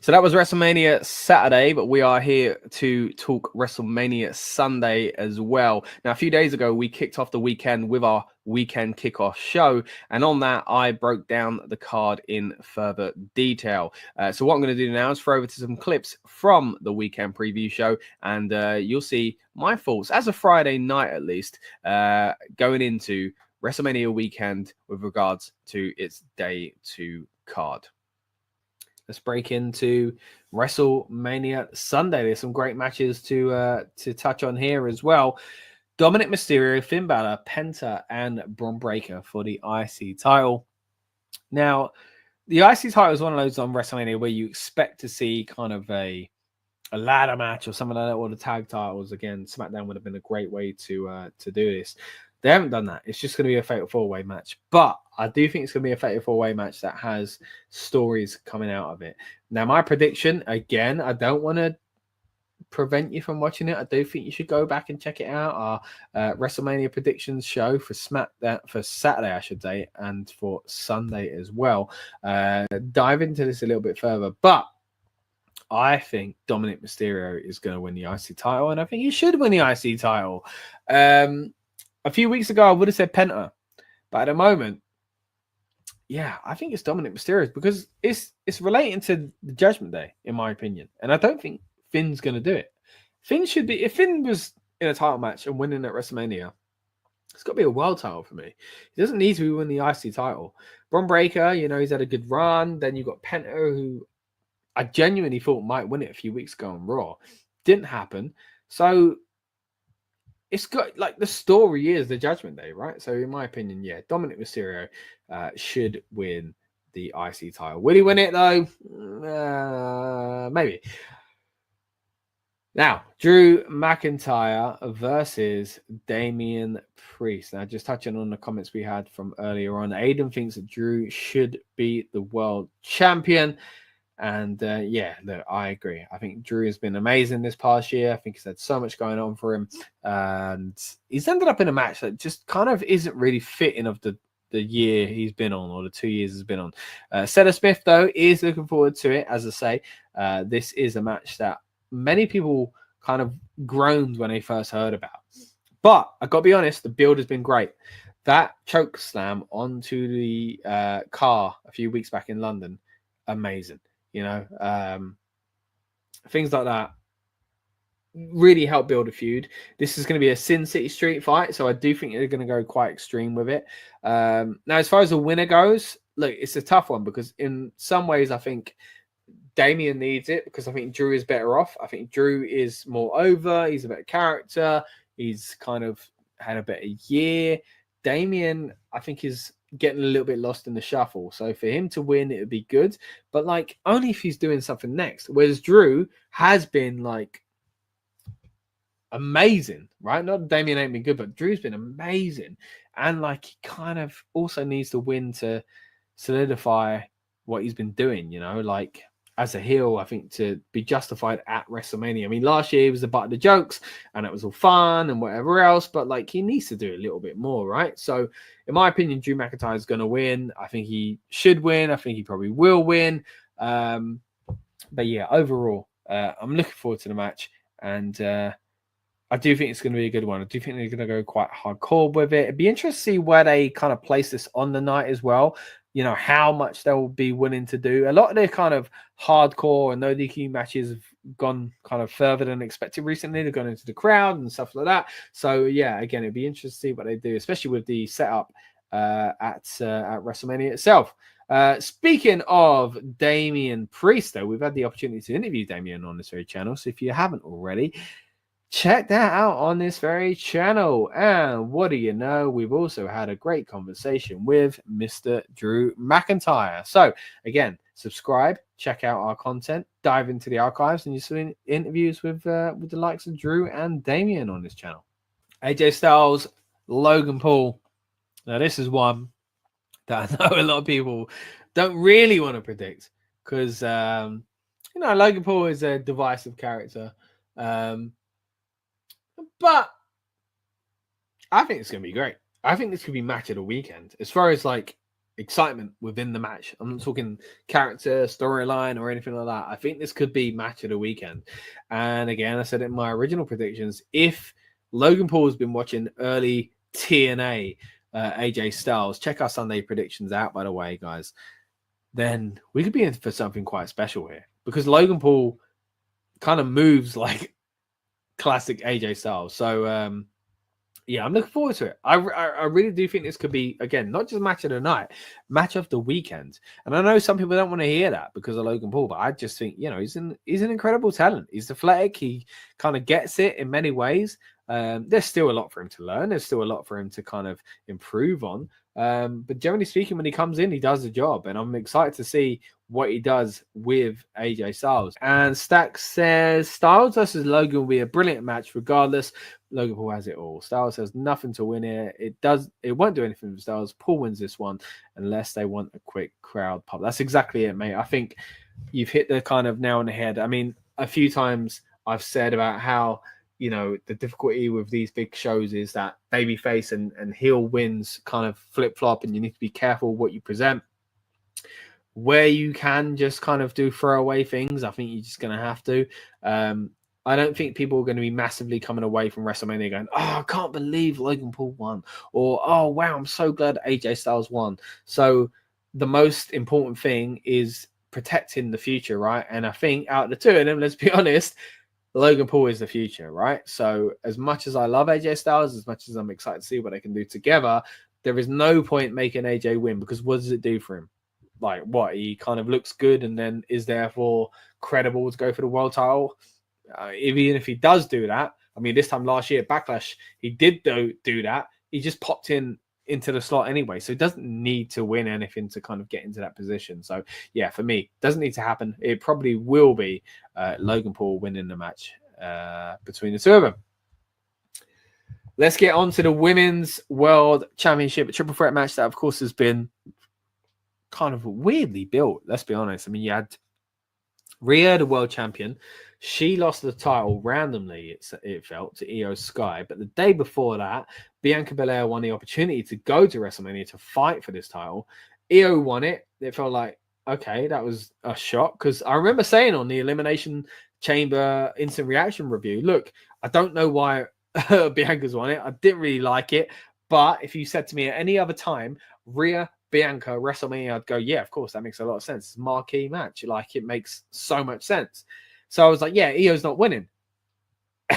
So that was WrestleMania Saturday, but we are here to talk WrestleMania Sunday as well. Now, a few days ago, we kicked off the weekend with our weekend kickoff show, and on that, I broke down the card in further detail. So what I'm going to do now is throw over to some clips from the weekend preview show, and you'll see my thoughts, as a Friday night at least, going into WrestleMania weekend with regards to its day 2 card. Let's break into WrestleMania Sunday. There's some great matches to touch on here as well. Dominic Mysterio, Finn Balor, Penta, and Braun Breaker for the IC title. Now, the IC title is one of those on WrestleMania where you expect to see kind of a ladder match or something like that, or the tag titles. Again, SmackDown would have been a great way to do this. They haven't done that. It's just going to be a fatal 4-way match. But I do think it's going to be a fatal 4-way match that has stories coming out of it. Now, my prediction, again, I don't want to prevent you from watching it. I do think you should go back and check it out. Our WrestleMania predictions show for Saturday, I should say, and for Sunday as well. Dive into this a little bit further. But I think Dominic Mysterio is going to win the IC title, and I think he should win the IC title. A few weeks ago, I would have said Penta, but at the moment, yeah, I think it's Dominic Mysterio because it's relating to the Judgment Day, in my opinion, and I don't think Finn's going to do it. Finn should be, if Finn was in a title match and winning at WrestleMania, it's got to be a world title for me. He doesn't need to win the IC title. Braun Breaker, he's had a good run. Then you've got Penta, who I genuinely thought might win it a few weeks ago on Raw. Didn't happen. So it's got, like, the story is the Judgment Day, right? So in my opinion, yeah, Dominic Mysterio should win the IC title. Will he win it though? Maybe. Now, Drew McIntyre versus Damian Priest. Now, just touching on the comments we had from earlier on, Aiden thinks that Drew should be the world champion. And yeah, look, I agree. I think Drew has been amazing this past year. I think he's had so much going on for him. And he's ended up in a match that just kind of isn't really fitting of the year he's been on, or the 2 years he's been on. Cena Smith, though, is looking forward to it. As I say, this is a match that many people kind of groaned when they first heard about. But I got to be honest, the build has been great. That choke slam onto the car a few weeks back in London, amazing. Things like that really help build a feud. This is going to be a Sin City Street fight, so I do think they're going to go quite extreme with it. Now, as far as the winner goes, look, it's a tough one because in some ways I think Damian needs it because I think Drew is better off. I think Drew is more over. He's a better character. He's kind of had a better year. Damian, I think, is getting a little bit lost in the shuffle. So for him to win, it would be good. But, like, only if he's doing something next. Whereas Drew has been, like, amazing, right? Not Damien ain't been good, but Drew's been amazing. And like he kind of also needs to win to solidify what he's been doing, you know, like as a heel, I think to be justified at WrestleMania. I mean, last year he was the butt of the jokes and it was all fun and whatever else, but like he needs to do a little bit more, right? So in my opinion, Drew McIntyre is going to win. I think he should win. I think he probably will win. But yeah, overall, I'm looking forward to the match, and I do think it's going to be a good one. I do think they're going to go quite hardcore with it. It'd be interesting to see where they kind of place this on the night as well. You know, how much they'll be willing to do. A lot of their kind of hardcore and no DQ matches have gone kind of further than expected recently. They've gone into the crowd and stuff like that. So yeah, again, it'd be interesting to see what they do, especially with the setup at WrestleMania itself. Speaking of Damian Priest, though, we've had the opportunity to interview Damian on this very channel. So if you haven't already, check that out on this very channel. And what do you know? We've also had a great conversation with Mr. Drew McIntyre. So again, subscribe, check out our content, dive into the archives, and you'll see interviews with the likes of Drew and Damian on this channel. AJ Styles, Logan Paul. Now this is one that I know a lot of people don't really want to predict because, you know, Logan Paul is a divisive character. But I think it's going to be great. I think this could be match of the weekend. As far as like excitement within the match, I'm not talking character, storyline, or anything like that. I think this could be match of the weekend. And again, I said it in my original predictions. If Logan Paul has been watching early TNA, AJ Styles, check our Sunday predictions out, by the way, guys, then we could be in for something quite special here because Logan Paul kind of moves like classic AJ Styles. So yeah, I'm looking forward to it. I really do think this could be, again, not just match of the night, match of the weekend. And I know some people don't want to hear that because of Logan Paul, but I just think, you know, he's an incredible talent. He's athletic. He kind of gets it in many ways. There's still a lot for him to learn. There's still a lot for him to kind of improve on. But generally speaking, when he comes in, he does the job. And I'm excited to see what he does with AJ Styles. And Stack says, Styles versus Logan will be a brilliant match regardless. Logan Paul has it all. Styles has nothing to win here. It won't do anything for Styles. Paul wins this one unless they want a quick crowd pop. That's exactly it, mate. I think you've hit the kind of nail on the head. I mean, a few times I've said about how, you know, the difficulty with these big shows is that babyface and heel wins kind of flip-flop, and you need to be careful what you present. Where you can just kind of do throwaway things, I think you're just going to have to. I don't think people are going to be massively coming away from WrestleMania going, oh, I can't believe Logan Paul won. Or, oh, wow, I'm so glad AJ Styles won. So the most important thing is protecting the future, right? And I think out of the two of them, let's be honest, Logan Paul is the future, right? So as much as I love AJ Styles, as much as I'm excited to see what they can do together, there is no point making AJ win because what does it do for him? Like, what? He kind of looks good and then is therefore credible to go for the world title. Even if he does do that, I mean, this time last year, Backlash, he did do that. He just popped into the slot anyway. So he doesn't need to win anything to kind of get into that position. So yeah, for me, doesn't need to happen. It probably will be Logan Paul winning the match between the two of them. Let's get on to the Women's World Championship, a triple threat match that, of course, has been kind of weirdly built. Let's be honest. I mean, you had Rhea, the world champion. She lost the title randomly, it felt, to Io Sky. But the day before that, Bianca Belair won the opportunity to go to WrestleMania to fight for this title. Io won it. It felt like, okay, that was a shock. Because I remember saying on the Elimination Chamber instant reaction review, look, I don't know why Bianca's won it. I didn't really like it. But if you said to me at any other time, Rhea, Bianca, WrestleMania, I'd go, yeah, of course, that makes a lot of sense. It's a marquee match. Like, it makes so much sense. So I was like, yeah, Io's not winning.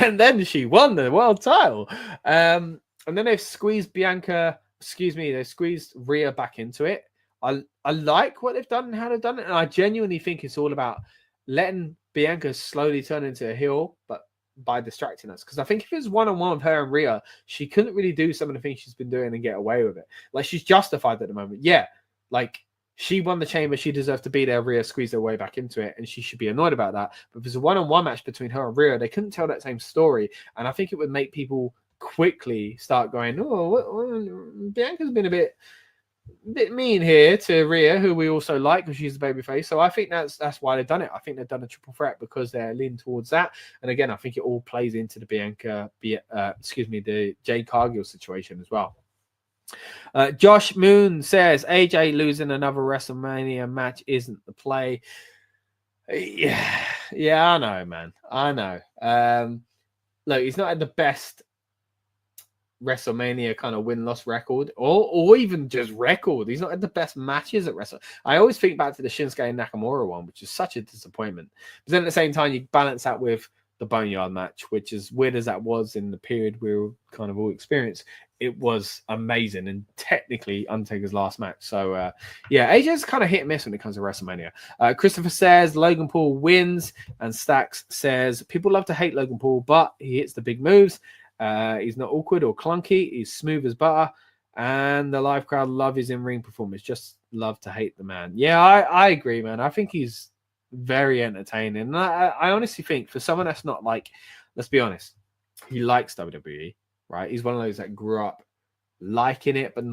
And then she won the world title. And then they've squeezed they've squeezed Rhea back into it. I like what they've done and how they've done it. And I genuinely think it's all about letting Bianca slowly turn into a heel, but by distracting us. Because I think if it was one-on-one with her and Rhea, she couldn't really do some of the things she's been doing and get away with it. Like, she's justified at the moment. Yeah, like, She won the chamber. She deserved to be there. Rhea squeezed her way back into it, and she should be annoyed about that. But if there's a one-on-one match between her and Rhea, they couldn't tell that same story. And I think it would make people quickly start going, Bianca's been a bit mean here to Rhea, who we also like because she's the babyface. So I think that's why they've done it. I think they've done a triple threat because they're leaning towards that. And again, I think it all plays into the the Jade Cargill situation as well. Josh Moon says AJ losing another WrestleMania match isn't the play. Yeah, I know, man. I know. Look, he's not had the best WrestleMania kind of win-loss record or even just record. He's not had the best matches at WrestleMania. I always think back to the Shinsuke and Nakamura one, which is such a disappointment. But then at the same time, you balance that with the Boneyard match, which is weird as that was in the period we were kind of all experienced. It was amazing and technically Undertaker's last match. So, AJ's kind of hit and miss when it comes to WrestleMania. Christopher says Logan Paul wins, and Stacks says people love to hate Logan Paul, but he hits the big moves. He's not awkward or clunky. He's smooth as butter, and the live crowd love his in-ring performance. Just love to hate the man. Yeah, I agree, man. I think he's very entertaining. And I honestly think for someone that's not like, let's be honest, he likes WWE. Right, he's one of those that grew up liking it, but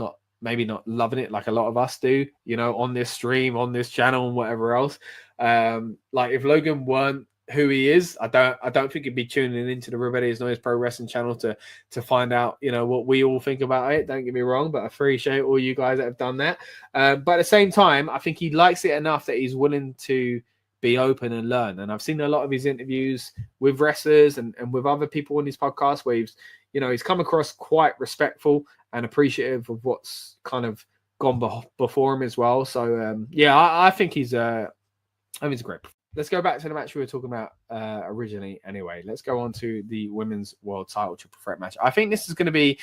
maybe not loving it like a lot of us do. You know, on this stream, on this channel, and whatever else. Like if Logan weren't who he is, I don't think he'd be tuning into the Rebellious Noise Pro Wrestling channel to find out, you know, what we all think about it. Don't get me wrong, but I appreciate all you guys that have done that. But at the same time, I think he likes it enough that he's willing to be open and learn. And I've seen a lot of his interviews with wrestlers and with other people on his podcast where he's come across quite respectful and appreciative of what's kind of gone before him as well. So, I think he's great. Let's go back to the match we were talking about originally anyway. Let's go on to the Women's World Title Triple Threat match. I think this is going to be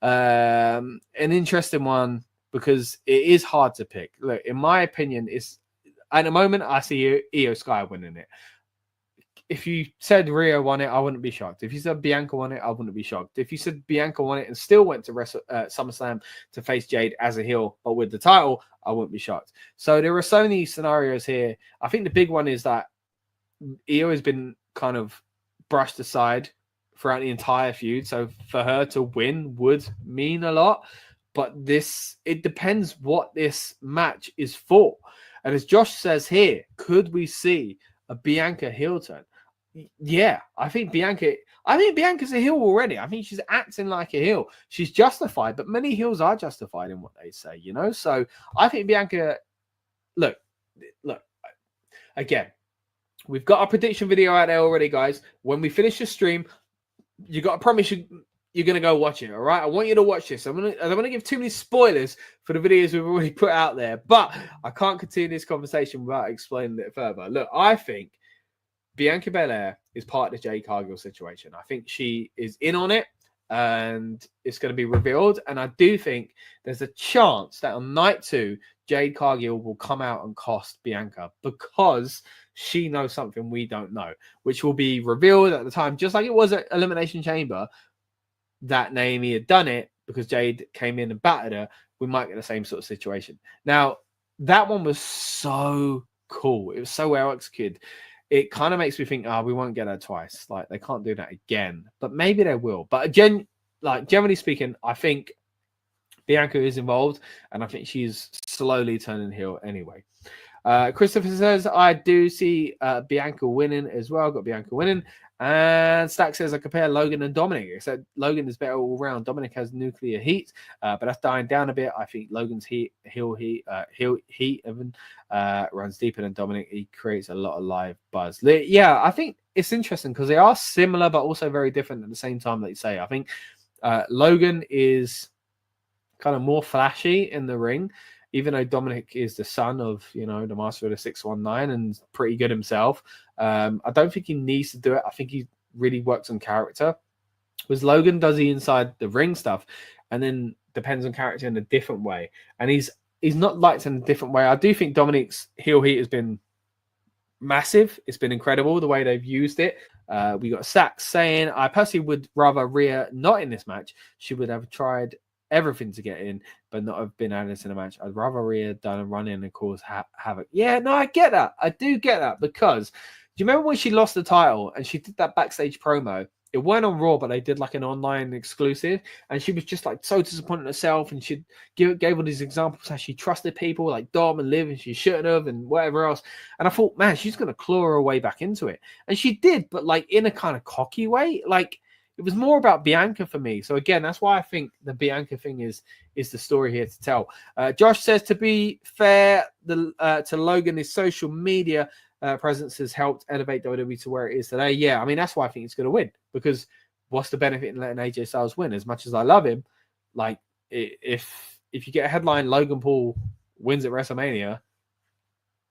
an interesting one because it is hard to pick. Look, in my opinion, at the moment, I see Io Sky winning it. If you said Rhea won it, I wouldn't be shocked. If you said Bianca won it, I wouldn't be shocked. If you said Bianca won it and still went to SummerSlam to face Jade as a heel, but with the title, I wouldn't be shocked. So there are so many scenarios here. I think the big one is that Io has been kind of brushed aside throughout the entire feud. So for her to win would mean a lot. But it depends what this match is for. And as Josh says here, could we see a Bianca heel turn? Yeah, I think Bianca's a heel already. I think she's acting like a heel. She's justified, but many heels are justified in what they say, you know? So I think Bianca, look, again, we've got our prediction video out there already, guys. When we finish the stream, you got to promise you're going to go watch it, all right? I want you to watch this. I don't want to give too many spoilers for the videos we've already put out there, but I can't continue this conversation without explaining it further. Look, I think Bianca Belair is part of the Jade Cargill situation. I think she is in on it, and it's going to be revealed. And I do think there's a chance that on night 2, Jade Cargill will come out and cost Bianca because she knows something we don't know, which will be revealed at the time, just like it was at Elimination Chamber, that Naomi had done it because Jade came in and battered her. We might get the same sort of situation. Now, that one was so cool. It was so well executed. It kind of makes me think, we won't get her twice. Like, they can't do that again. But maybe they will. But generally speaking, I think Bianca is involved, and I think she's slowly turning heel anyway. Christopher says, I do see Bianca winning as well. Got Bianca winning. And Stack says, I compare Logan and Dominic, except Logan is better all around. Dominic has nuclear heat, but that's dying down a bit. I think Logan's heel heat even runs deeper than Dominic. He creates a lot of live buzz. Yeah, I think it's interesting because they are similar, but also very different at the same time, like you say. I think Logan is kind of more flashy in the ring, even though Dominic is the son of, the master of the 619 and pretty good himself. I don't think he needs to do it. I think he really works on character. Whereas Logan does the inside the ring stuff and then depends on character in a different way. And he's not liked in a different way. I do think Dominic's heel heat has been massive. It's been incredible the way they've used it. We got Sachs saying, I personally would rather Rhea not in this match. She would have tried everything to get in, but not have been added to the match. I'd rather Rhea done a run in and cause havoc. Yeah, no, I get that. I do get that, because do you remember when she lost the title and she did that backstage promo? It weren't on Raw, but they did like an online exclusive, and she was just like so disappointed in herself, and she gave all these examples how she trusted people like Dom and Liv, and she shouldn't have, and whatever else. And I thought, man, she's gonna claw her way back into it, and she did, but like in a kind of cocky way. Like it was more about Bianca for me. So again, that's why I think the Bianca thing is the story here to tell. Josh says, to be fair, to Logan, his social media presence has helped elevate WWE to where it is today. Yeah, I mean, that's why I think it's going to win, because what's the benefit in letting AJ Styles win? As much as I love him, like if you get a headline Logan Paul wins at WrestleMania,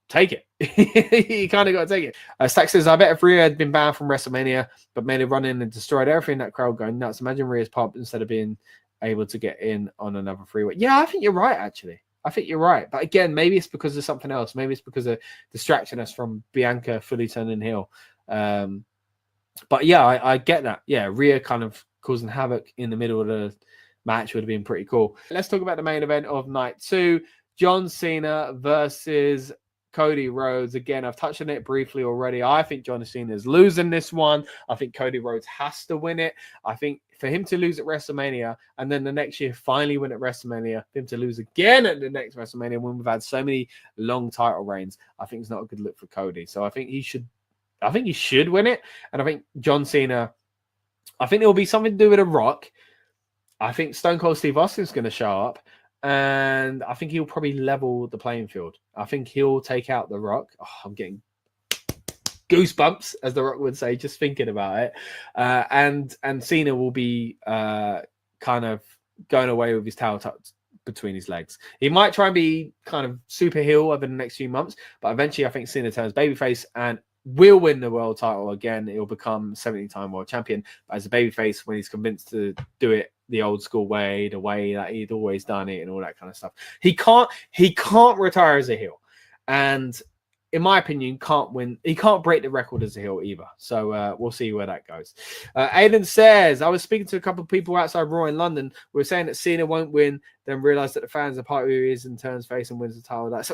take it. You kind of got to take it. Stack says, I bet if Rhea had been banned from WrestleMania but made a run in and destroyed everything, that crowd going nuts. Imagine Rhea's pop instead of being able to get in on another freeway. Yeah, I think you're right, actually. I think you're right. But again, maybe it's because of something else. Maybe it's because of distracting us from Bianca fully turning heel. But yeah, I get that. Yeah, Rhea kind of causing havoc in the middle of the match would have been pretty cool. Let's talk about the main event of night 2. John Cena versus Cody Rhodes. Again, I've touched on it briefly already. I think John Cena is losing this one. I think Cody Rhodes has to win it. I think for him to lose at WrestleMania and then the next year finally win at WrestleMania, for him to lose again at the next WrestleMania when we've had so many long title reigns, I think it's not a good look for Cody. So I think he should win it. And I think John Cena, I think there will be something to do with The Rock. I think Stone Cold Steve Austin's going to show up. And I think he'll probably level the playing field. I think he'll take out The Rock. Oh, I'm getting goosebumps, as The Rock would say, just thinking about it. And Cena will be kind of going away with his towel tucked between his legs. He might try and be kind of super heel over the next few months, but eventually I think Cena turns babyface and will win the world title again. He'll become 70-time world champion. But as a babyface, when he's convinced to do it the old school way, the way that he'd always done it and all that kind of stuff, he can't retire as a heel. And in my opinion, can't win. He can't break the record as a heel either. So we'll see where that goes. Aiden says, I was speaking to a couple of people outside Raw in London. We were saying that Cena won't win, then realized that the fans are part of who he is and turns face and wins the title. That's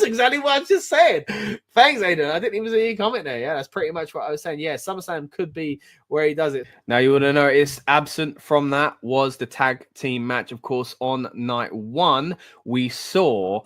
exactly what I'm just saying. Thanks, Aiden. I didn't even see you comment there. Yeah, that's pretty much what I was saying. Yeah, SummerSlam could be where he does it. Now, you would have noticed absent from that was the tag team match. Of course, on night 1, we saw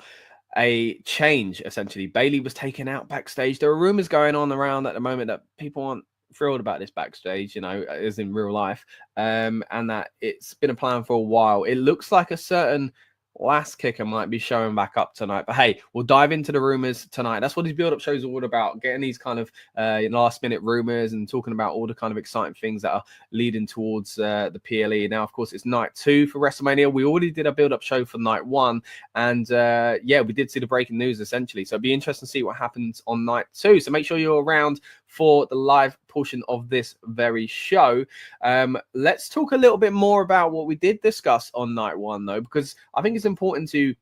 a change, essentially. Bayley was taken out backstage. There are rumors going on around at the moment that people aren't thrilled about this backstage, as in real life, and that it's been a plan for a while. It looks like a certain last kicker might be showing back up tonight, but hey, we'll dive into the rumors tonight. That's what these build-up shows are all about, getting these kind of last-minute rumors and talking about all the kind of exciting things that are leading towards the PLE. Now, of course, it's night 2 for WrestleMania. We already did a build-up show for night 1, and yeah, we did see the breaking news essentially. So it'll be interesting to see what happens on night 2. So make sure you're around for the live portion of this very show. Let's talk a little bit more about what we did discuss on night 1, though, because I think it's important to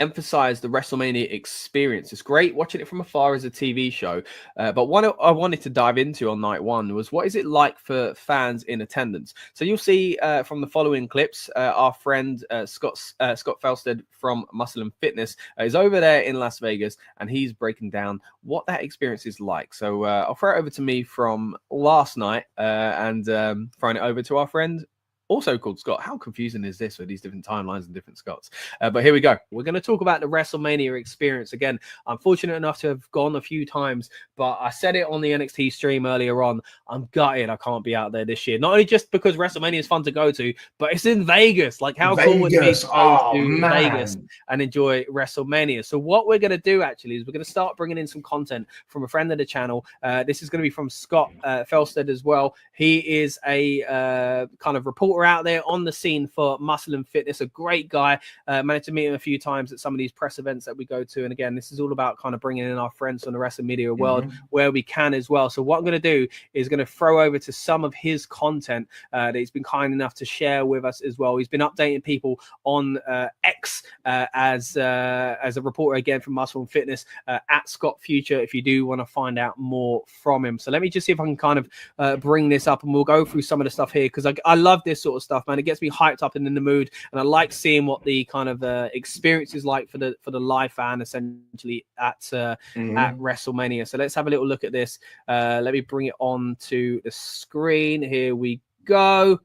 emphasize the WrestleMania experience. It's great watching it from afar as a TV show, but what I wanted to dive into on night 1 was, what is it like for fans in attendance? So you'll see from the following clips, our friend Scott Felsted from Muscle and Fitness is over there in Las Vegas, and he's breaking down what that experience is like. So I'll throw it over to me from last night and throwing it over to our friend also called Scott. How confusing is this with these different timelines and different Scotts? But here we go. We're going to talk about the WrestleMania experience. Again, I'm fortunate enough to have gone a few times, but I said it on the NXT stream earlier on. I'm gutted I can't be out there this year. Not only just because WrestleMania is fun to go to, but it's in Vegas. Like, how cool would it be to go to Vegas and enjoy WrestleMania? So what we're going to do actually is we're going to start bringing in some content from a friend of the channel. This is going to be from Scott Felsted as well. He is a kind of reporter out there on the scene for Muscle and Fitness, a great guy. Managed to meet him a few times at some of these press events that we go to, and again, this is all about kind of bringing in our friends from the wrestling media world where we can as well. So what I'm going to do is going to throw over to some of his content that he's been kind enough to share with us as well. He's been updating people on X as a reporter again from Muscle and Fitness at Scott Future, if you do want to find out more from him. So let me just see if I can kind of bring this up, and we'll go through some of the stuff here, because I love this sort of stuff, man. It gets me hyped up and in the mood, and I like seeing what the kind of experience is like for the live fan, essentially at WrestleMania. So let's have a little look at this. Let me bring it on to the screen. Here we go.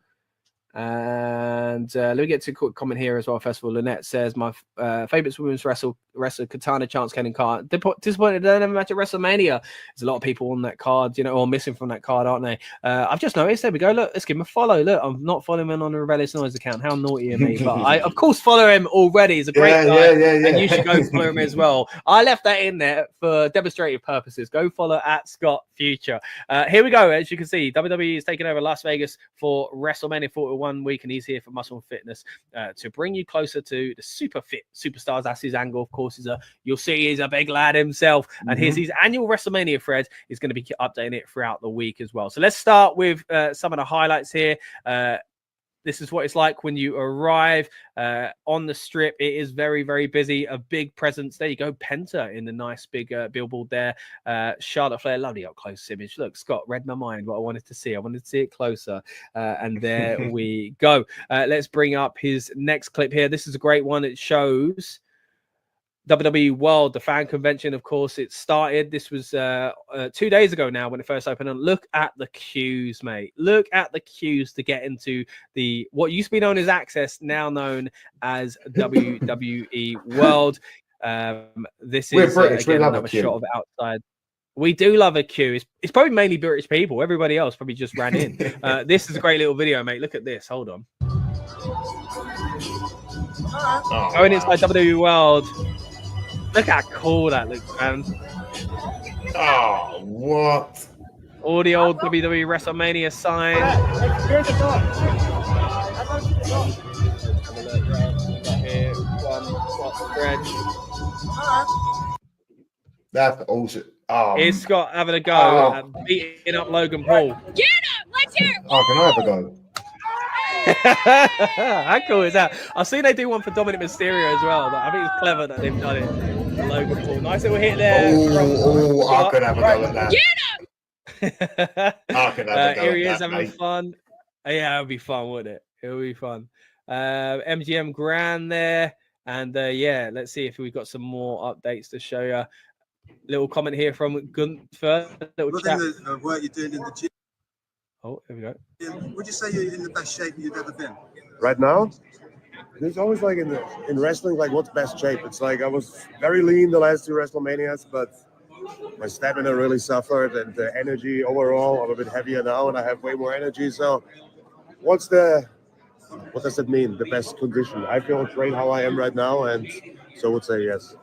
And let me get to a quick comment here as well. First of all, Lynette says, my favorite women's wrestler, Katana Chance, Kenny Carr. Disappointed they don't have a match at WrestleMania. There's a lot of people on that card, you know, or missing from that card, aren't they? I've just noticed. There we go. Look, let's give him a follow. Look, I'm not following him on the Rebellious Noise account. How naughty of me. But I, of course, follow him already. He's a great guy. And you should go follow him as well. I left that in there for demonstrative purposes. Go follow at Scott Future. Here we go. As you can see, WWE is taking over Las Vegas for WrestleMania 41 week, and he's here for Muscle and Fitness to bring you closer to the super fit superstars. That's his angle, of course. You'll see he's a big lad himself, and here's his annual WrestleMania thread. He's going to be updating it throughout the week as well. So let's start with some of the highlights here. This is what it's like when you arrive on the strip. It is very, very busy. A big presence. There you go. Penta in the nice big billboard there. Charlotte Flair, lovely up close image. Look, Scott read my mind what I wanted to see. I wanted to see it closer. And there we go. Let's bring up his next clip here. This is a great one. It shows WWE World, the fan convention. Of course, it started. This was 2 days ago now when it first opened. And look at the queues, mate. Look at the queues to get into the what used to be known as Access, now known as WWE World. This is again another shot of outside. We do love a queue. It's probably mainly British people. Everybody else probably just ran in. This is a great little video, mate. Look at this. Hold on. Going inside WWE World. Look how cool that looks, man. Oh, what? All the old WWE WrestleMania signs. That's awesome. Here's Scott having a go at beating up Logan Paul. Get up! Let's hear it! Oh, can I have a go? How cool is that? I've seen they do one for Dominic Mysterio as well, but I think it's clever that they've done it for Logan Paul. Nice little hit there. I could have a go at that. Get up! I could have a go here he at is that, having mate. fun. Yeah, it would be fun, wouldn't it? It would be fun. MGM Grand there. And yeah, let's see if we've got some more updates to show you. Little comment here from Gunther. Looking at what you're doing in the gym. Oh, here we go. Would you say you're in the best shape you've ever been? Right now, there's always like in wrestling, like what's best shape. It's like I was very lean the last two WrestleManias, but my stamina really suffered and the energy overall, I'm a bit heavier now and I have way more energy. So what does it mean? The best condition? I feel great how I am right now, and so I would say yes.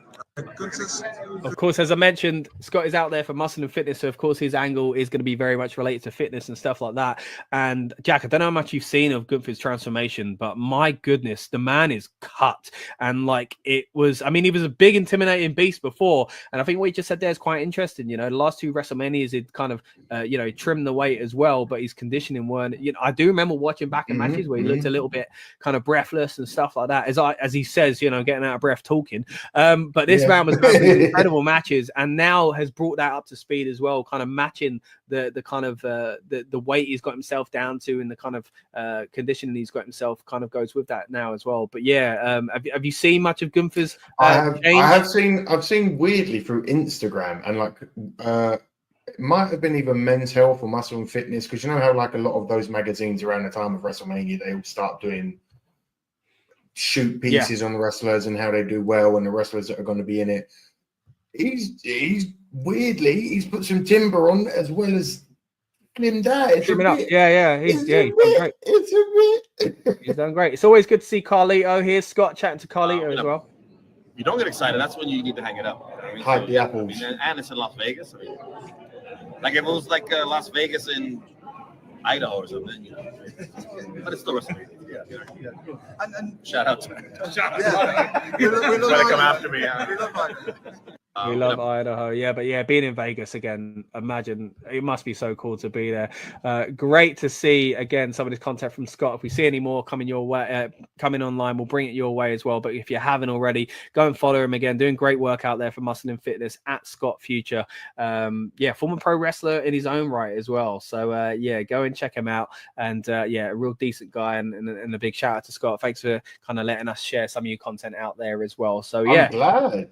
Of course, as I mentioned, Scott is out there for Muscle and Fitness, so of course his angle is going to be very much related to fitness and stuff like that. And Jack, I don't know how much you've seen of Gunther's transformation, but my goodness, the man is cut. And like it was, I mean, he was a big intimidating beast before, and I think what you just said there is quite interesting. You know, the last two WrestleManias he'd kind of you know, trimmed the weight as well, but his conditioning weren't, you know, I do remember watching back in matches where he looked a little bit kind of breathless and stuff like that, as he says, you know, getting out of breath talking. But this man was having incredible matches, and now has brought that up to speed as well, kind of matching the kind of the weight he's got himself down to, and the kind of conditioning he's got himself kind of goes with that now as well. But yeah, have you seen much of Gunther's I've seen weirdly through Instagram, and like it might have been either Men's Health or Muscle and Fitness, because you know how like a lot of those magazines around the time of WrestleMania, they all start doing shoot pieces on the wrestlers and how they do well and the wrestlers that are going to be in it. He's weirdly, he's put some timber on as well as slimmed out. He's done great. He's done great. It's always good to see Carlito here. Scott chatting to Carlito as well. You don't get excited. That's when you need to hang it up. I mean, Hype the apples. And it's in Las Vegas. I mean, like if it was like Las Vegas in Idaho or something, you know. But it's still WrestleMania. Yeah. And shout out to Yeah. Try to come after me. We love Idaho, yeah, but yeah, being in Vegas again, imagine it must be so cool to be there. Great to see again some of this content from Scott. If we see any more coming your way, coming online, we'll bring it your way as well. But if you haven't already, go and follow him again. Doing great work out there for Muscle and Fitness at Scott Future. Yeah, former pro wrestler in his own right as well. So yeah, go and check him out. And yeah, a real decent guy, and a big shout out to Scott. Thanks for kind of letting us share some of your content out there as well. So yeah, I'm glad.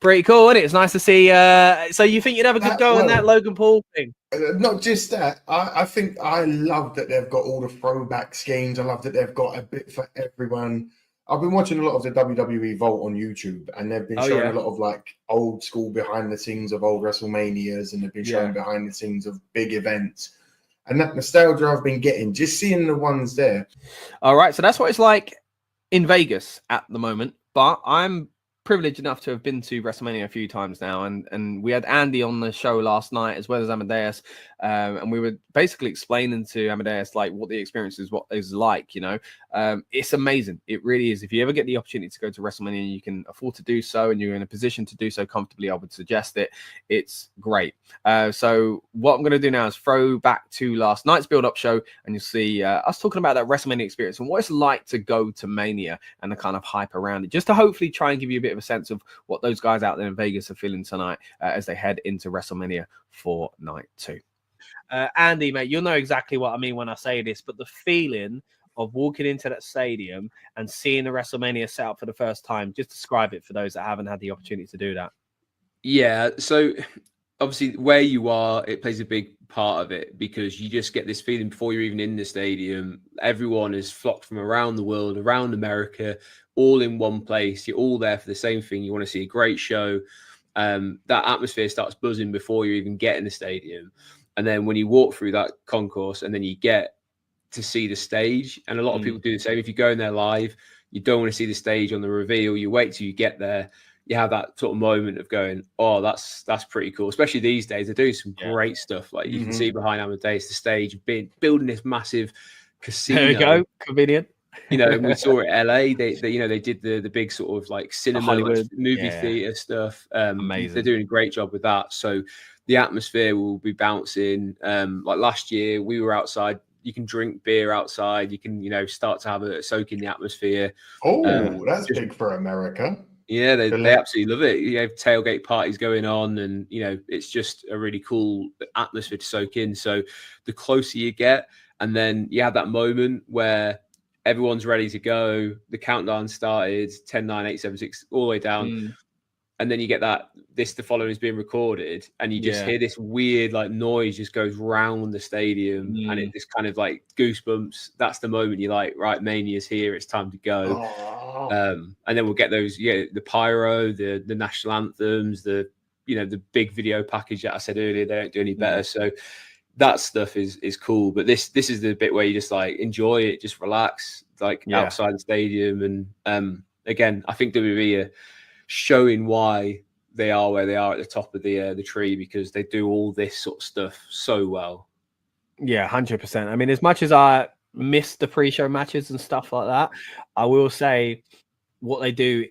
Pretty cool, isn't it? It's nice to see. So you think you'd have a good go on that Logan Paul thing? Not just that. I think I love that they've got all the throwback schemes. I love that they've got a bit for everyone. I've been watching a lot of the WWE Vault on YouTube, and they've been showing a lot of like old school behind the scenes of old WrestleManias, and they've been showing behind the scenes of big events. And that nostalgia I've been getting, just seeing the ones there. All right, so that's what it's like in Vegas at the moment. But I'm privileged enough to have been to WrestleMania a few times now, and we had Andy on the show last night as well as Amadeus, and we were basically explaining to Amadeus like what the experience is, what is like. You know, it's amazing. It really is. If you ever get the opportunity to go to WrestleMania and you can afford to do so, and you're in a position to do so comfortably, I would suggest it. It's great. So what I'm going to do now is throw back to last night's build-up show, and you'll see us talking about that WrestleMania experience and what it's like to go to Mania and the kind of hype around it, just to hopefully try and give you a bit of a sense of what those guys out there in Vegas are feeling tonight as they head into WrestleMania for night 2. Andy, mate, you'll know exactly what I mean when I say this, but the feeling of walking into that stadium and seeing the WrestleMania set up for the first time, just describe it for those that haven't had the opportunity to do that. Yeah, so obviously where you are, it plays a big part of it, because you just get this feeling before you're even in the stadium. Everyone is flocked from around the world, around America, all in one place. You're all there for the same thing. You want to see a great show. That atmosphere starts buzzing before you even get in the stadium. And then when you walk through that concourse and then you get to see the stage, and a lot of people do the same. If you go in there live, you don't want to see the stage on the reveal. You wait till you get there. You have that sort of moment of going, oh, that's pretty cool. Especially these days, they're doing some great stuff. Like you can see behind Amadeus, the stage, building this massive casino. There you go, convenient. You know, and we saw it at LA. They did the big sort of like cinema, Hollywood, like movie theater stuff. Amazing. They're doing a great job with that. So the atmosphere will be bouncing. Like last year, we were outside. You can drink beer outside. You can, start to have a soak in the atmosphere. Oh, that's big for America. Yeah, they absolutely love it. You have tailgate parties going on, and it's just a really cool atmosphere to soak in. So the closer you get, and then you have that moment where everyone's ready to go. The countdown started, 10, 9, 8, 7, 6, all the way down. And then you get the following is being recorded, and you just hear this weird like noise just goes round the stadium, and it just kind of like goosebumps. That's the moment you're like, right, Mania's here, it's time to go. And then we'll get those, the pyro, the national anthems, the big video package that I said earlier. They don't do any better. So that stuff is cool. But this is the bit where you just like enjoy it, just relax, like outside the stadium. And again, I think WWE are showing why they are where they are at the top of the tree, because they do all this sort of stuff so well. Yeah, 100%. I mean, as much as I missed the pre-show matches and stuff like that, I will say what they do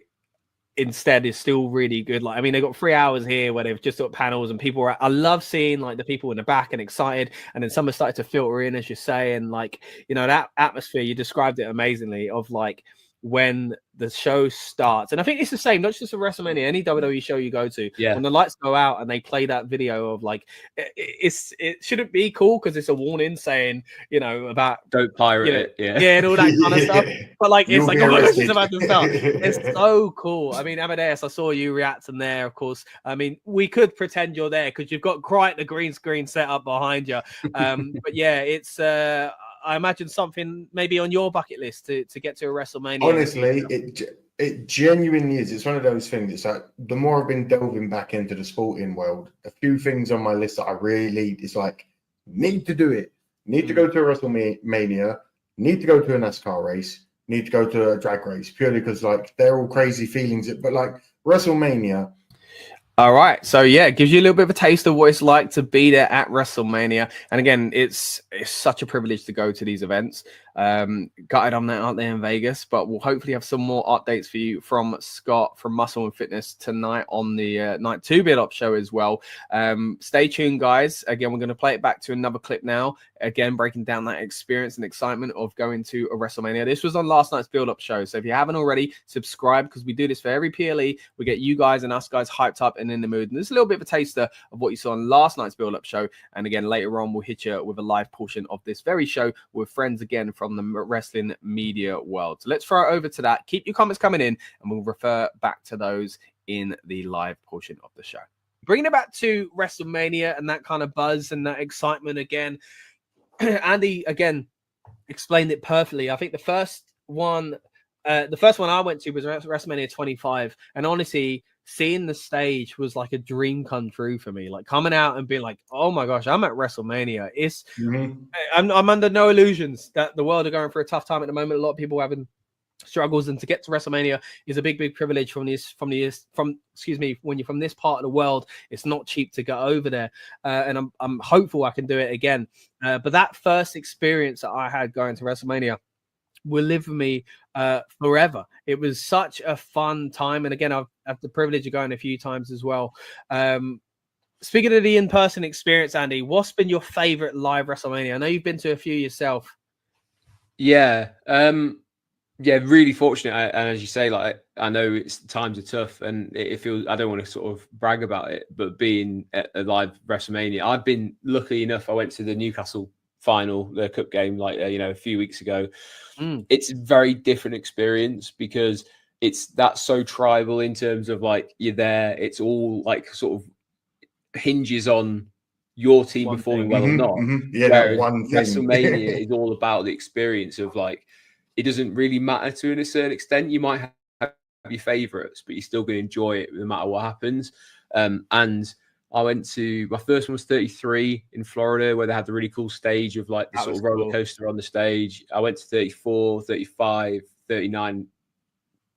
instead is still really good. Like, I mean, they got 3 hours here where they've just got panels and people are, I love seeing like the people in the back and excited, and then some have started to filter in, as you say, and like, that atmosphere, you described it amazingly, of like when the show starts. And I think it's the same, not just for WrestleMania, any WWE show you go to, when the lights go out and they play that video of like, it shouldn't be cool because it's a warning saying, about don't pirate it, and all that kind of stuff. But like, it's like, oh my gosh, it's about to start. It's so cool. I mean, Amadeus, I saw you reacting there, of course. I mean, we could pretend you're there because you've got quite the green screen set up behind you. But yeah, it's I imagine something maybe on your bucket list to get to a WrestleMania. Honestly, it genuinely is. It's one of those things. It's like the more I've been delving back into the sporting world, a few things on my list that I really, it's like, need to do it. Need to go to a WrestleMania. Need to go to a NASCAR race. Need to go to a drag race, purely because like they're all crazy feelings. But like WrestleMania, All right, so yeah, it gives you a little bit of a taste of what it's like to be there at WrestleMania. And again, it's such a privilege to go to these events. Gutted I'm not out there in Vegas, but we'll hopefully have some more updates for you from Scott from Muscle and Fitness tonight on the Night 2 Build Up show as well. Stay tuned, guys. Again, we're going to play it back to another clip now. Again, breaking down that experience and excitement of going to a WrestleMania. This was on last night's Build Up show, so if you haven't already, subscribe, because we do this for every PLE. We get you guys and us guys hyped up and in the mood. And there's a little bit of a taster of what you saw on last night's Build Up show. And again, later on, we'll hit you with a live portion of this very show with friends again from the wrestling media world. So let's throw it over to that. Keep your comments coming in, and we'll refer back to those in the live portion of the show. Bringing it back to WrestleMania and that kind of buzz and that excitement again. Andy, again, explained it perfectly. I think the first one I went to was WrestleMania 25. And honestly, seeing the stage was like a dream come true for me. Like coming out and being like, oh my gosh, I'm at WrestleMania. It's I'm under no illusions that the world are going through a tough time at the moment. A lot of people having struggles, and to get to WrestleMania is a big privilege when you're from this part of the world. It's not cheap to go over there, and I'm hopeful I can do it again. But that first experience that I had going to WrestleMania will live with me forever. It was such a fun time, and again, I've had the privilege of going a few times as well. Speaking of the in-person experience, Andy, what's been your favorite live WrestleMania? I know you've been to a few yourself. Yeah, really fortunate. And as you say, like, I know times are tough, and it feels, I don't want to sort of brag about it, but being at a live WrestleMania, I've been lucky enough. I went to the Newcastle final, the cup game, like a few weeks ago. It's a very different experience because that's so tribal in terms of like you're there. It's all like sort of hinges on your team performing well or not. Yeah, that one thing. WrestleMania is all about the experience of like, it doesn't really matter to a certain extent. You might have your favorites, but you're still going to enjoy it no matter what happens. And I went to, my first one was 33 in Florida, where they had the really cool stage of like the sort of roller coaster on the stage. I went to 34, 35, 39,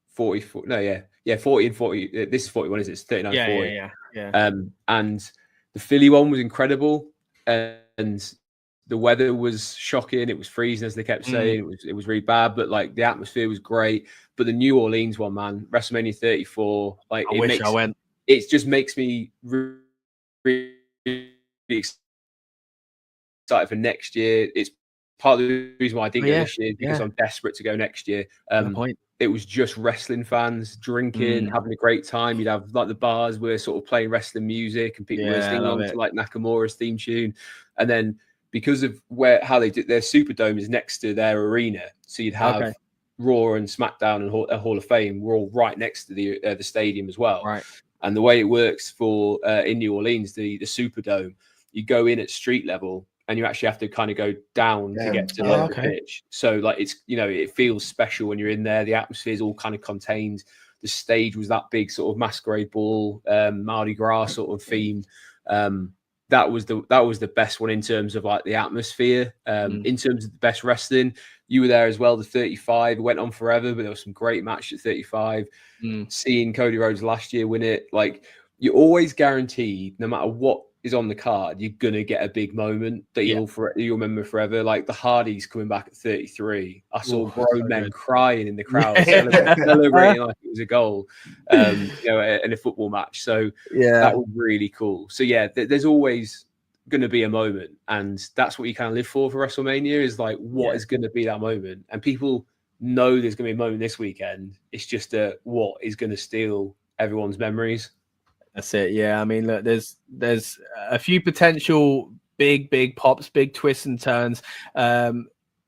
44. No, yeah, 40 and 40. This is 41, is it? It's 39, 40. Yeah. And the Philly one was incredible. And the weather was shocking. It was freezing, as they kept saying. It was really bad, but like the atmosphere was great. But the New Orleans one, man, WrestleMania 34, like I wish I went. It just makes me really excited for next year. It's part of the reason why I didn't go this year, because I'm desperate to go next year. It was just wrestling fans drinking, having a great time. You'd have like the bars were sort of playing wrestling music, and people were singing along to like Nakamura's theme tune. And then because of how they did their Superdome is next to their arena, so you'd have Raw and SmackDown and Hall of Fame were all right next to the stadium as well. Right. And the way it works for in New Orleans, the Superdome, you go in at street level, and you actually have to kind of go down to get to the pitch. So like it's, it feels special when you're in there. The atmosphere is all kind of contained. The stage was that big sort of masquerade ball, Mardi Gras sort of theme. That was the best one in terms of like the atmosphere. In terms of the best wrestling, you were there as well. The 35 went on forever, but there was some great matches at 35. Seeing Cody Rhodes last year win it, like you're always guaranteed, no matter what is on the card, you're gonna get a big moment that you'll remember forever. Like the Hardys coming back at 33. I saw grown men crying in the crowd, celebrating like it was a goal, in a football match. So that was really cool. So there's always gonna be a moment, and that's what you kind of live for WrestleMania, is like what is gonna be that moment. And people know there's gonna be a moment this weekend. It's just what is gonna steal everyone's memories. That's it. Yeah, I mean, look, there's a few potential big pops, big twists and turns.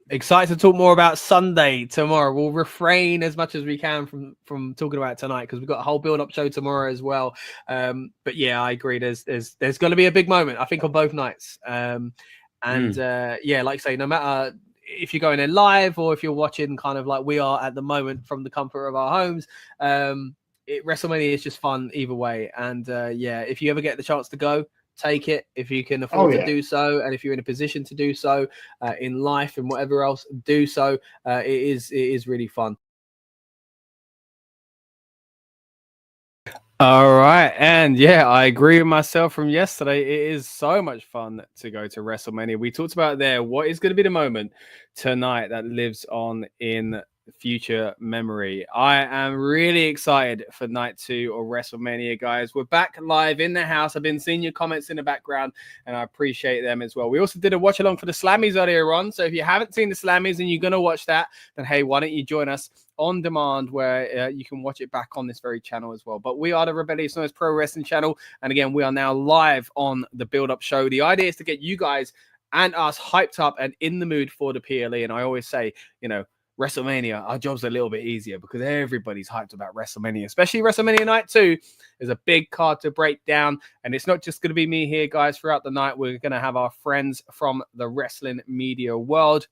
Excited to talk more about Sunday tomorrow. We'll refrain as much as we can from talking about it tonight, because we've got a whole build-up show tomorrow as well. But yeah, I agree. There's going to be a big moment, I think, on both nights. Like I say, no matter if you're going in live or if you're watching kind of like we are at the moment from the comfort of our homes, WrestleMania is just fun either way. And if you ever get the chance to go, take it if you can afford to do so, and if you're in a position to do so in life and whatever else, do so. It is really fun. All right. And yeah, I agree with myself from yesterday. It is so much fun to go to WrestleMania. We talked about there what is going to be the moment tonight that lives on in future memory. I am really excited for night 2 of WrestleMania, guys. We're back live in the house. I've been seeing your comments in the background and I appreciate them as well. We also did a watch along for the Slammys earlier on. So if you haven't seen the Slammys and you're going to watch that, then hey, why don't you join us on demand where you can watch it back on this very channel as well. But we are the Rebellious Noise Pro Wrestling channel. And again, we are now live on the build-up show. The idea is to get you guys and us hyped up and in the mood for the PLE. And I always say, you know, WrestleMania, our job's a little bit easier because everybody's hyped about WrestleMania, especially WrestleMania Night 2. There's a big card to break down. And it's not just going to be me here, guys, throughout the night. We're going to have our friends from the wrestling media world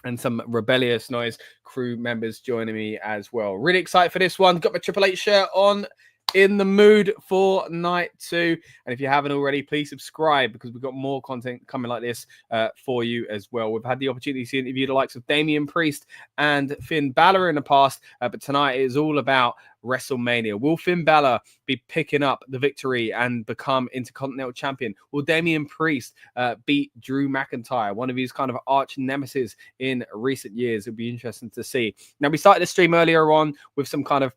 and some Rebellious Noise crew members joining me as well. Really excited for this one. Got my Triple H shirt on. In the mood for night 2. And if you haven't already, please subscribe because we've got more content coming like this for you as well. We've had the opportunity to interview the likes of Damian Priest and Finn Balor in the past, but tonight is all about WrestleMania. Will Finn Balor be picking up the victory and become Intercontinental Champion? Will Damian Priest beat Drew McIntyre, one of his kind of arch nemesis in recent years? It'll be interesting to see. Now, we started the stream earlier on with some kind of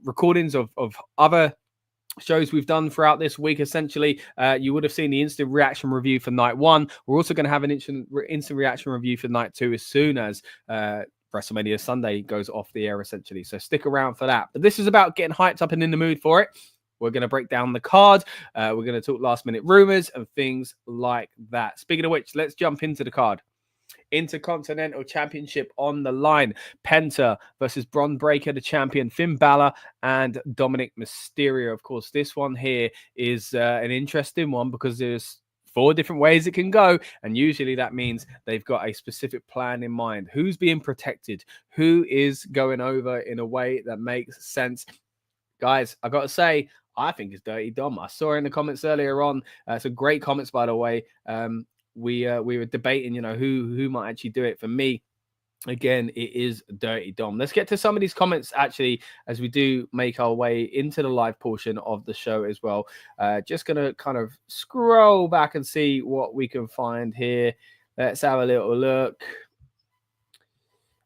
recordings of other shows we've done throughout this week. Essentially, you would have seen the instant reaction review for night 1. We're also going to have an instant reaction review for night 2 as soon as WrestleMania Sunday goes off the air, essentially. So stick around for that. But this is about getting hyped up and in the mood for it. We're going to break down the card. We're going to talk last minute rumors and things like that. Speaking of which, let's jump into the card. Intercontinental Championship on the line. Penta versus Bron Breakker, the champion, Finn Balor and Dominic Mysterio. Of course, this one here is an interesting one because there's 4 different ways it can go. And usually that means they've got a specific plan in mind. Who's being protected? Who is going over in a way that makes sense? Guys, I got to say, I think it's Dirty Dom. I saw in the comments earlier on, some great comments, by the way. We were debating, you know, who might actually do it. For me, again, it is Dirty Dom. Let's get to some of these comments actually as we do make our way into the live portion of the show as well. Just gonna kind of scroll back and see what we can find here. Let's have a little look.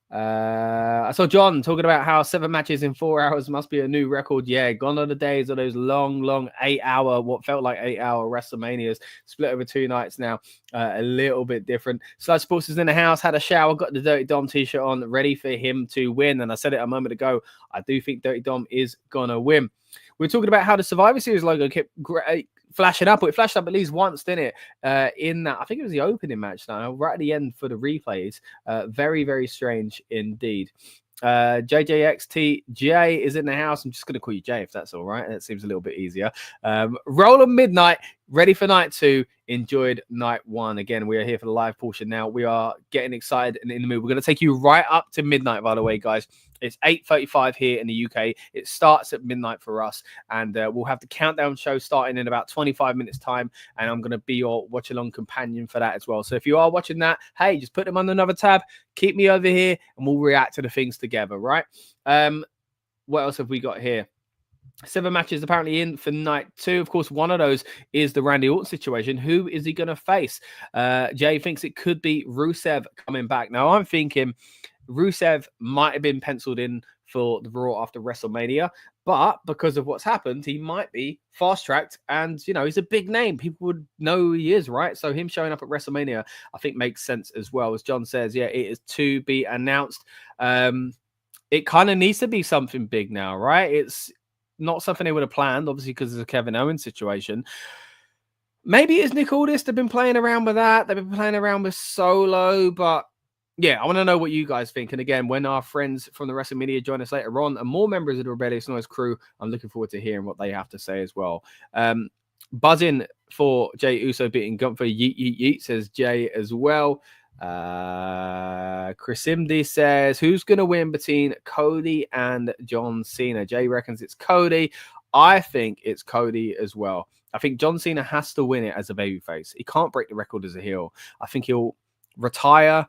I saw John talking about how 7 matches in 4 hours must be a new record. Yeah, gone are the days of those long 8-hour, what felt like 8-hour WrestleManias, split over 2 nights now. A little bit different. Sludge Sports is in the house, had a shower, got the Dirty Dom t-shirt on, ready for him to win. And I said it a moment ago, I do think Dirty Dom is gonna win. We're talking about how the Survivor Series logo kept flashing up. It flashed up at least once, didn't it? In that, I think it was the opening match now, right at the end for the replays. Very, very strange indeed. JJXTJ is in the house. I'm just going to call you Jay if that's all right. That seems a little bit easier. Roll on Midnight, ready for night 2. Enjoyed night 1. Again, we are here for the live portion now. We are getting excited and in the mood. We're going to take you right up to midnight, by the way, guys. It's 8:35 here in the UK. It starts at midnight for us, and we'll have the countdown show starting in about 25 minutes time, and I'm going to be your watch-along companion for that as well. So if you are watching that, hey, just put them on another tab, keep me over here, and we'll react to the things together, right? What else have we got here? 7 matches apparently in for night 2. Of course, one of those is the Randy Orton situation. Who is he going to face? Jay thinks it could be Rusev coming back. Now, I'm thinking Rusev might have been penciled in for the Raw after WrestleMania, but because of what's happened, he might be fast-tracked, and, you know, he's a big name. People would know who he is, right? So him showing up at WrestleMania, I think, makes sense as well. As John says, yeah, it is to be announced. It kind of needs to be something big now, right? It's not something they would have planned, obviously, because of the Kevin Owens situation. Maybe it's Nick Aldis. They've been playing around with that. They've been playing around with Solo, but yeah, I want to know what you guys think. And again, when our friends from the WrestleMania join us later on and more members of the Rebellious Noise crew, I'm looking forward to hearing what they have to say as well. Buzzing for Jey Uso beating Gunther. Yeet, yeet, yeet, says Jay as well. Chris Imdy says, who's going to win between Cody and John Cena? Jay reckons it's Cody. I think it's Cody as well. I think John Cena has to win it as a babyface. He can't break the record as a heel. I think he'll retire,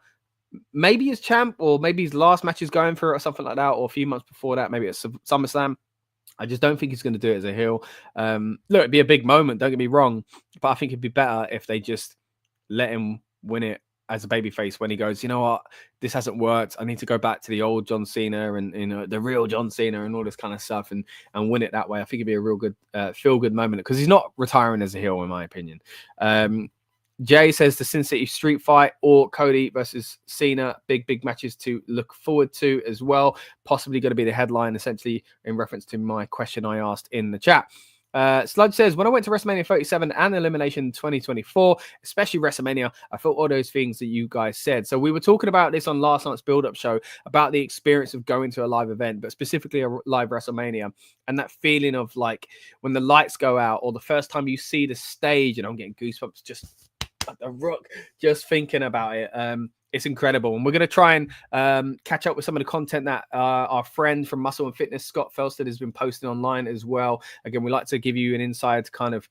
maybe as champ, or maybe his last match is going for it or something like that, or a few months before that, maybe it's SummerSlam. I just don't think he's going to do it as a heel. Look, it'd be a big moment, don't get me wrong, but I think it'd be better if they just let him win it as a babyface when he goes, you know what, this hasn't worked. I need to go back to the old John Cena and the real John Cena and all this kind of stuff and win it that way. I think it'd be a real good feel good moment because he's not retiring as a heel, in my opinion. Jay says the Sin City street fight or Cody versus Cena, big matches to look forward to as well. Possibly going to be the headline, essentially, in reference to my question I asked in the chat. Sludge says, when I went to WrestleMania 37 and Elimination 2024, especially WrestleMania, I felt all those things that you guys said. So we were talking about this on last night's build-up show, about the experience of going to a live event, but specifically a live WrestleMania, and that feeling of like when the lights go out or the first time you see the stage, and I'm getting goosebumps just like the Rook, just thinking about it. It's incredible. And we're going to try and catch up with some of the content that our friend from Muscle and Fitness, Scott Felsted, has been posting online as well. Again, we like to give you an inside kind of,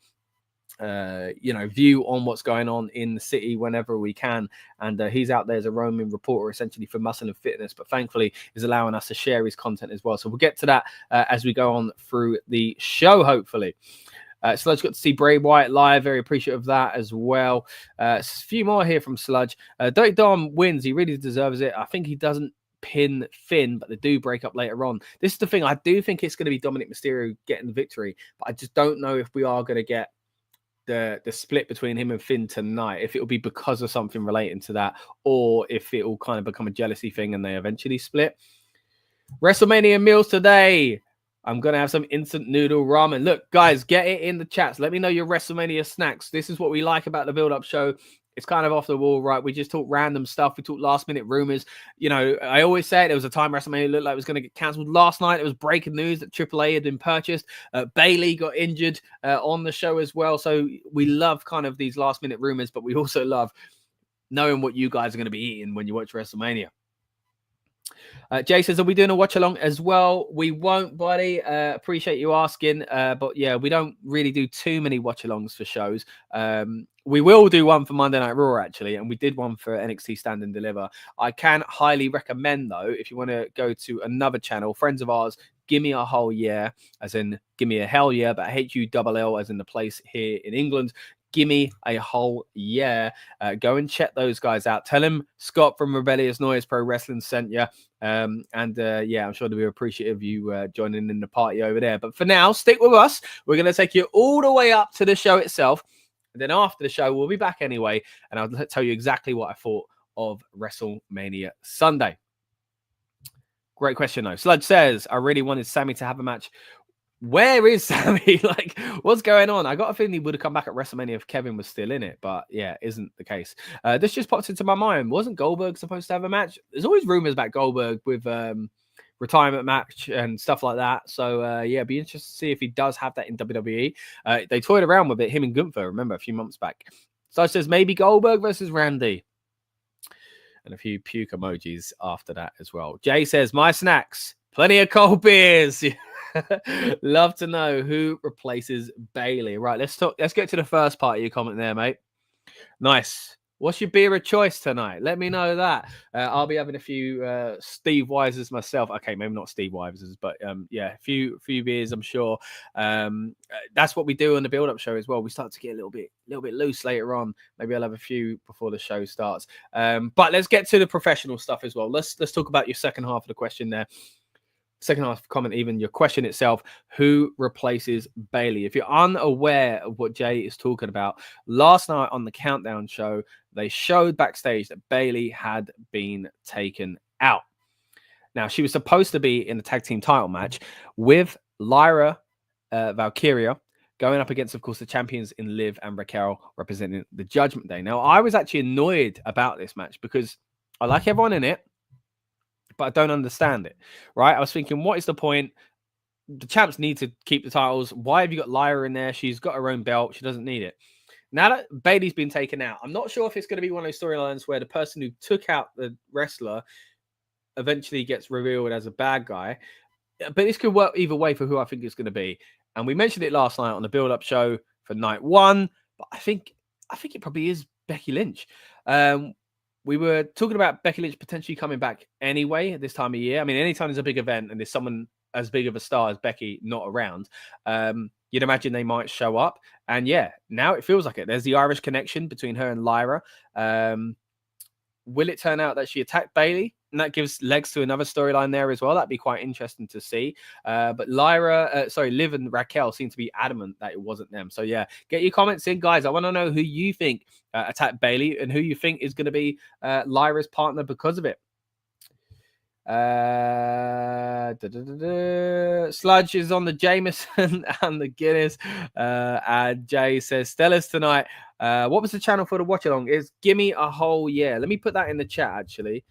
view on what's going on in the city whenever we can. And he's out there as a roaming reporter, essentially, for Muscle and Fitness, but thankfully is allowing us to share his content as well. So we'll get to that as we go on through the show, hopefully. Sludge got to see Bray Wyatt live. Very appreciative of that as well. A few more here from Sludge. Dirty Dom wins. He really deserves it. I think he doesn't pin Finn, but they do break up later on. This is the thing. I do think it's going to be Dominic Mysterio getting the victory, but I just don't know if we are going to get the split between him and Finn tonight, if it will be because of something relating to that, or if it will kind of become a jealousy thing and they eventually split. WrestleMania meals today. I'm going to have some instant noodle ramen. Look, guys, get it in the chats. Let me know your WrestleMania snacks. This is what we like about the build-up show. It's kind of off the wall, right? We just talk random stuff. We talk last-minute rumors. You know, I always say it. There was a time WrestleMania looked like it was going to get cancelled. Last night, it was breaking news that AAA had been purchased. Bailey got injured on the show as well. So we love kind of these last-minute rumors, but we also love knowing what you guys are going to be eating when you watch WrestleMania. Jay says, are we doing a watch along as well? We won't, buddy. Appreciate you asking. But yeah, we don't really do too many watch alongs for shows. We will do one for Monday Night Raw, actually, and we did one for NXT Stand and Deliver. I can highly recommend, though, if you want to go to another channel, friends of ours, Give Me a Whole Yeah, as in give me a hell yeah, but HULL as in the place here in England. Give me a whole yeah. Go and check those guys out. Tell him Scott from Rebellious Noise Pro Wrestling sent you. Yeah, I'm sure they'll be appreciative of you joining in the party over there. But for now, stick with us. We're going to take you all the way up to the show itself. And then after the show, we'll be back anyway. And I'll tell you exactly what I thought of WrestleMania Sunday. Great question, though. Sludge says, I really wanted Sammy to have a match. Where is Sammy? Like, what's going on? I got a feeling he would have come back at WrestleMania if Kevin was still in it, but yeah, isn't the case. This just popped into my mind. Wasn't Goldberg supposed to have a match? There's always rumors about Goldberg with retirement match and stuff like that. So yeah, be interested to see if he does have that in WWE. They toyed around with it, him and Gunther, remember, a few months back. So it says maybe Goldberg versus Randy. And a few puke emojis after that as well. Jay says, my snacks, plenty of cold beers. Love to know who replaces Bailey. Right, let's get to the first part of your comment there, mate. Nice. What's your beer of choice tonight? Let me know that. I'll be having a few Steve Weisers myself. Okay, maybe not Steve Weisers, but yeah, a few beers, I'm sure. That's what we do on the build-up show as well. We start to get a little bit loose later on. Maybe I'll have a few before the show starts. But let's get to the professional stuff as well. Let's talk about your second half of the question there. Second half comment, even your question itself, who replaces Bailey? If you're unaware of what Jay is talking about, last night on the Countdown show, they showed backstage that Bailey had been taken out. Now, she was supposed to be in the tag team title match with Lyra Valkyria going up against, of course, the champions in Liv and Raquel representing the Judgment Day. Now, I was actually annoyed about this match because I like everyone in it, but I don't understand it, right? I was thinking, what is the point? The champs need to keep the titles. Why have you got Lyra in there? She's got her own belt. She doesn't need it. Now that Bailey's been taken out, I'm not sure if it's going to be one of those storylines where the person who took out the wrestler eventually gets revealed as a bad guy. But this could work either way for who I think it's going to be. And we mentioned it last night on the build-up show for night one, but I think it probably is Becky Lynch. We were talking about Becky Lynch potentially coming back anyway at this time of year. I mean, anytime there's a big event and there's someone as big of a star as Becky not around, you'd imagine they might show up. And yeah, now it feels like it. There's the Irish connection between her and Lyra. Will it turn out that she attacked Bailey? And that gives legs to another storyline there as well. That'd be quite interesting to see. But Liv and Raquel seem to be adamant that it wasn't them. So yeah, get your comments in, guys. I want to know who you think attacked Bailey and who you think is going to be Lyra's partner because of it. Sludge is on the Jameson and the Guinness. And Jay says, Stella's tonight. What was the channel for the watch along? Is Gimme a Whole Yeah. Let me put that in the chat actually.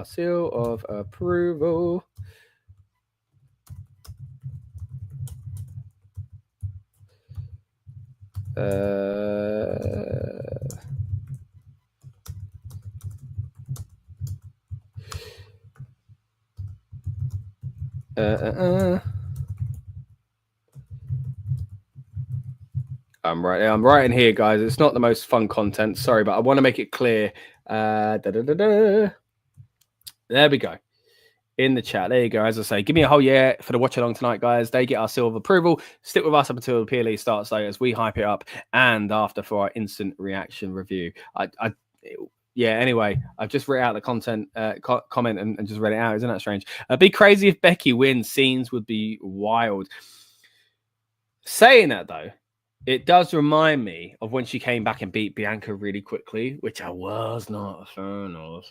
Seal of approval. I'm writing here, guys. It's not the most fun content. Sorry, but I want to make it clear. There we go. In the chat. There you go. As I say, give me a whole yeah for the watch along tonight, guys. They get our seal of approval. Stick with us up until the PLE starts, though, as we hype it up and after for our instant reaction review. Anyway, I've just read out the content comment and just read it out. Isn't that strange? It'd be crazy if Becky wins. Scenes would be wild. Saying that, though, it does remind me of when she came back and beat Bianca really quickly, which I was not a fan of.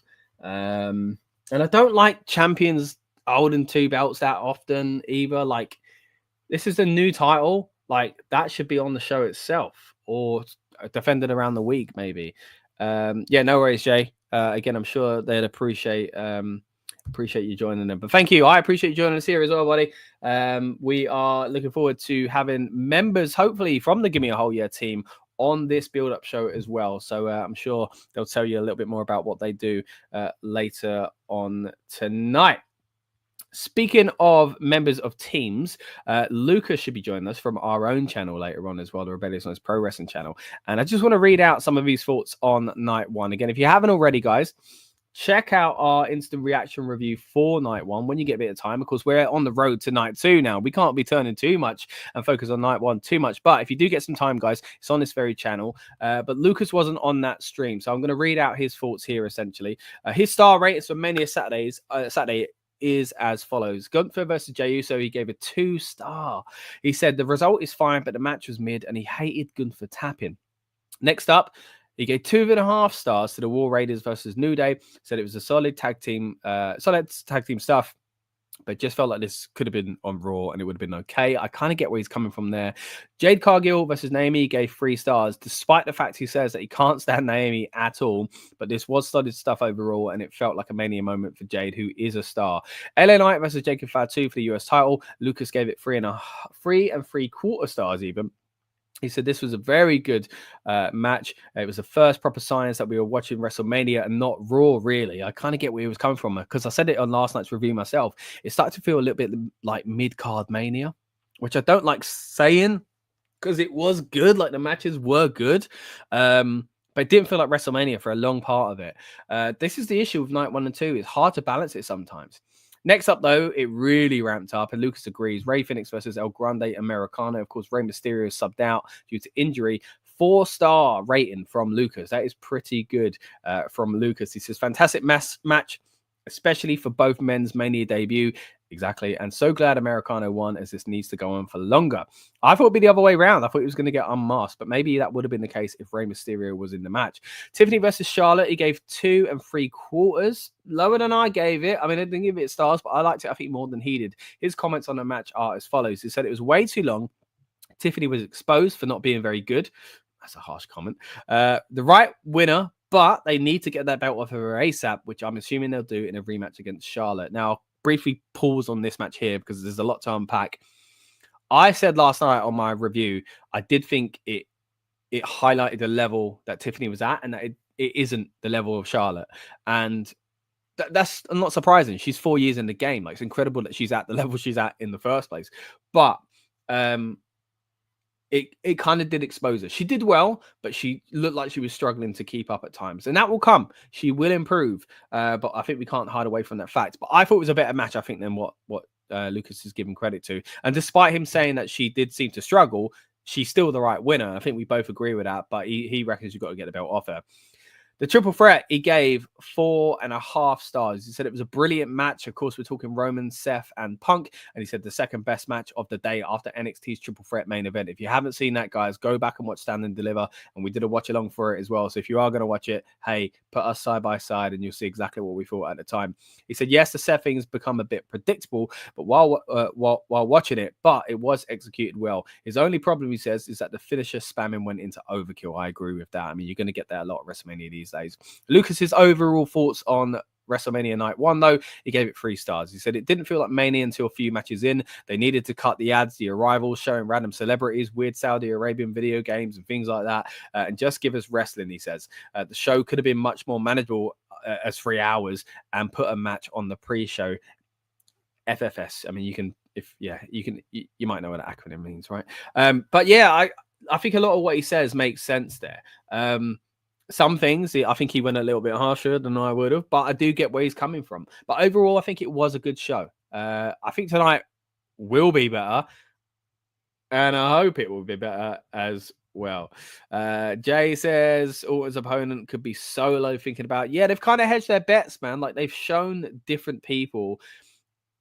And I don't like champions holding two belts that often either. Like, this is a new title. Like, that should be on the show itself or defended around the week, maybe. Yeah, no worries, Jay. Again, I'm sure they'd appreciate you joining them. But thank you. I appreciate you joining us here as well, buddy. We are looking forward to having members, hopefully, from the Gimme a Whole Yeah team on this build-up show as well. So I'm sure they'll tell you a little bit more about what they do later on tonight. Speaking of members of teams, Lucas should be joining us from our own channel later on as well, the Rebellious Noise Pro Wrestling channel. And I just want to read out some of his thoughts on night one. Again, if you haven't already, guys, check out our instant reaction review for night one when you get a bit of time. Of course, we're on the road to night two now. We can't be turning too much and focus on night one too much. But if you do get some time, guys, it's on this very channel. But Lucas wasn't on that stream. So I'm going to read out his thoughts here, essentially. His star ratings for Mania Saturday is as follows. Gunther versus Jey Uso, he gave a 2-star. He said the result is fine, but the match was mid and he hated Gunther tapping. Next up, he gave 2.5 stars to the War Raiders versus New Day. Said it was a solid tag team stuff, but just felt like this could have been on Raw and it would have been okay. I kind of get where he's coming from there. Jade Cargill versus Naomi gave 3 stars, despite the fact he says that he can't stand Naomi at all. But this was solid stuff overall, and it felt like a Mania moment for Jade, who is a star. LA Knight versus Jacob Fatu for the US title. Lucas gave it 3 3/4 stars even. He said this was a very good match. It was the first proper signs that we were watching WrestleMania and not Raw, really. I kind of get where he was coming from, because I said it on last night's review myself. It started to feel a little bit like mid-card Mania, which I don't like saying because it was good. Like, the matches were good. But it didn't feel like WrestleMania for a long part of it. This is the issue with night 1 and 2. It's hard to balance it sometimes. Next up, though, it really ramped up, and Lucas agrees. Rey Fenix versus El Grande Americano. Of course, Rey Mysterio subbed out due to injury. 4-star rating from Lucas. That is pretty good from Lucas. He says, fantastic match, especially for both men's Mania debut. Exactly. And so glad Americano won, as this needs to go on for longer. I thought it'd be the other way around. I thought he was going to get unmasked, but maybe that would have been the case if Rey Mysterio was in the match. Tiffany versus Charlotte, he gave 2 3/4. Lower than I gave it. I mean, I didn't give it stars, but I liked it, I think, more than he did. His comments on the match are as follows. He said it was way too long. Tiffany was exposed for not being very good. That's a harsh comment. The right winner, but they need to get that belt off of her ASAP, which I'm assuming they'll do in a rematch against Charlotte. Now, briefly pause on this match here because there's a lot to unpack. I said last night on my review, I did think it highlighted the level that Tiffany was at, and that it isn't the level of Charlotte. And that's not surprising. She's 4 years in the game. Like, it's incredible that she's at the level she's at in the first place. But it kind of did expose her. She did well, but she looked like she was struggling to keep up at times. And that will come. She will improve. But I think we can't hide away from that fact. But I thought it was a better match, I think, than what Lucas is given credit to. And despite him saying that she did seem to struggle, she's still the right winner. I think we both agree with that. But he reckons you've got to get the belt off her. The triple threat, he gave 4.5 stars. He said it was a brilliant match. Of course, we're talking Roman, Seth, and Punk. And he said the second best match of the day after NXT's triple threat main event. If you haven't seen that, guys, go back and watch Stand and Deliver. And we did a watch along for it as well. So if you are going to watch it, hey, put us side by side and you'll see exactly what we thought at the time. He said, yes, the Seth thing's become a bit predictable, but while watching it, but it was executed well. His only problem, he says, is that the finisher spamming went into overkill. I agree with that. I mean, you're going to get that a lot at WrestleMania these days. Lucas's overall thoughts on WrestleMania Night 1, though, he gave it 3 stars. He said it didn't feel like Mania until a few matches in. They needed to cut the ads, the arrivals, showing random celebrities, weird Saudi Arabian video games and things like that, and just give us wrestling, he says. The show could have been much more manageable as 3 hours and put a match on the pre-show. FFS. I mean, you might know what that acronym means, right? But yeah, I think a lot of what he says makes sense there. Some things, I think he went a little bit harsher than I would have, but I do get where he's coming from. But overall, I think it was a good show. I think tonight will be better, and I hope it will be better as well. Jay says Orton's opponent could be Solo, thinking about, yeah, they've kind of hedged their bets, man. Like, they've shown different people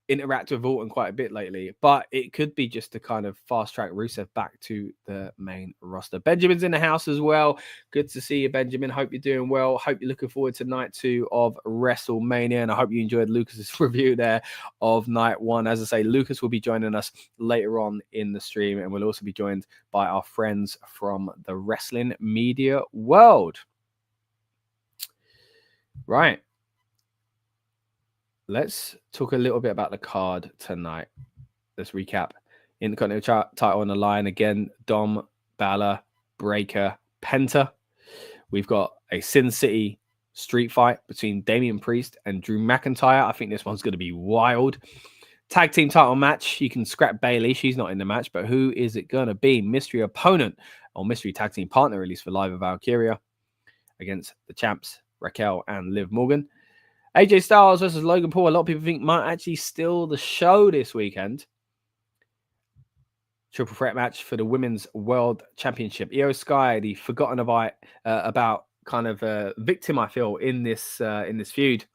interact with Orton quite a bit lately, but it could be just to kind of fast track Rusev back to the main roster. Benjamin's in the house as well. Good to see you, Benjamin. Hope you're doing well. Hope you're looking forward to night 2 of WrestleMania, and I hope you enjoyed Lucas's review there of night 1. As I say, Lucas will be joining us later on in the stream, and we'll also be joined by our friends from the wrestling media world. Right. Let's talk a little bit about the card tonight. Let's recap. Intercontinental title on the line again. Dom, Balor, Breaker, Penta. We've got a Sin City street fight between Damian Priest and Drew McIntyre. I think this one's going to be wild. Tag team title match. You can scrap Bayley. She's not in the match, but who is it going to be? Mystery opponent or mystery tag team partner released for Live of Valkyria against the champs, Raquel and Liv Morgan. AJ Styles versus Logan Paul. A lot of people think might actually steal the show this weekend. Triple threat match for the Women's World Championship. Io Sky, the forgotten about kind of victim, I feel, in this feud.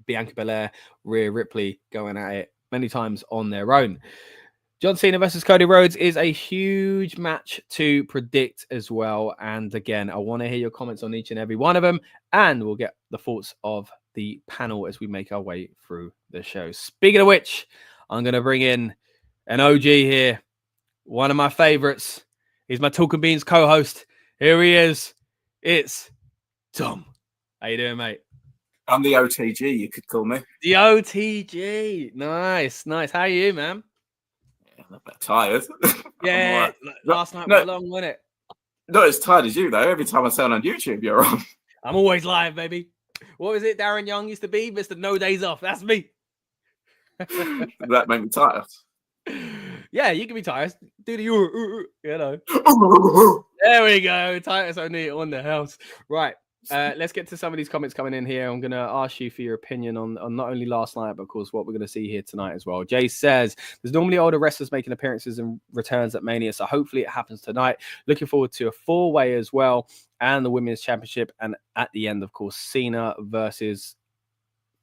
Bianca Belair, Rhea Ripley going at it many times on their own. John Cena versus Cody Rhodes is a huge match to predict as well. And again, I want to hear your comments on each and every one of them, and we'll get the thoughts of the panel as we make our way through the show. Speaking of which, I'm going to bring in an OG here, one of my favorites. He's my Talking Beans co-host. Here he is. It's Tom. How you doing, mate? I'm the OTG, you could call me. The OTG. Nice. How are you, man? Yeah, I'm a bit tired. Yeah, last night was long, wasn't it? Not as tired as you, though. Every time I turn on YouTube, you're on. I'm always live, baby. What was it Darren Young used to be? Mr. No Days Off. That's me. That made me tired. Yeah, you can be tired. Do the you know. There we go. Titus O'Neill on the house. Right. Let's get to some of these comments coming in here. I'm going to ask you for your opinion on not only last night, but of course what we're going to see here tonight as well. Jay says, there's normally older wrestlers making appearances and returns at Mania, so hopefully it happens tonight. Looking forward to a 4-way as well, and the Women's Championship. And at the end, of course, Cena versus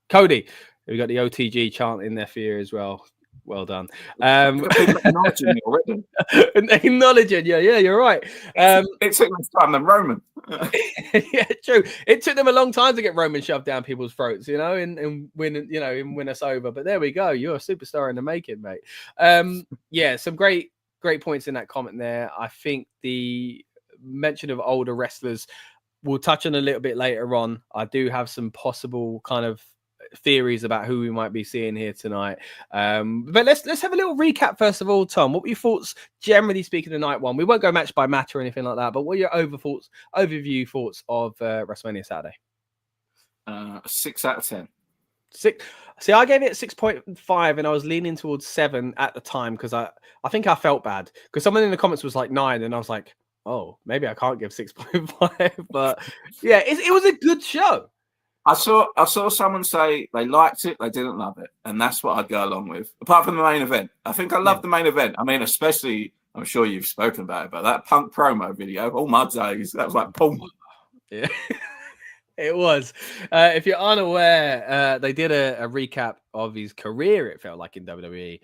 Cody. We've got the OTG chant in there for you as well. Well done. Acknowledging me already. Acknowledging, yeah, you're right. It took less time than Roman. Yeah, true. It took them a long time to get Roman shoved down people's throats, and win us over. But there we go. You're a superstar in the making, mate. Yeah, some great points in that comment there. I think the mention of older wrestlers we'll touch on a little bit later on. I do have some possible kind of theories about who we might be seeing here tonight. But let's have a little recap first of all, Tom. What were your thoughts, generally speaking, of night one? We won't go match by match or anything like that, but what are your overview thoughts of WrestleMania Saturday? 6 out of 10. 6. See, I gave it 6.5, and I was leaning towards 7 at the time because I think I felt bad because someone in the comments was like 9, and I was like, oh, maybe I can't give 6.5. But yeah, it was a good show. I saw someone say they liked it, they didn't love it, and that's what I'd go along with. Apart from the main event, I think I love the main event. I mean, especially, I'm sure you've spoken about it, but that Punk promo video, all my days, that was like boom. Yeah. It was. If you're unaware, they did a recap of his career. It felt like in WWE.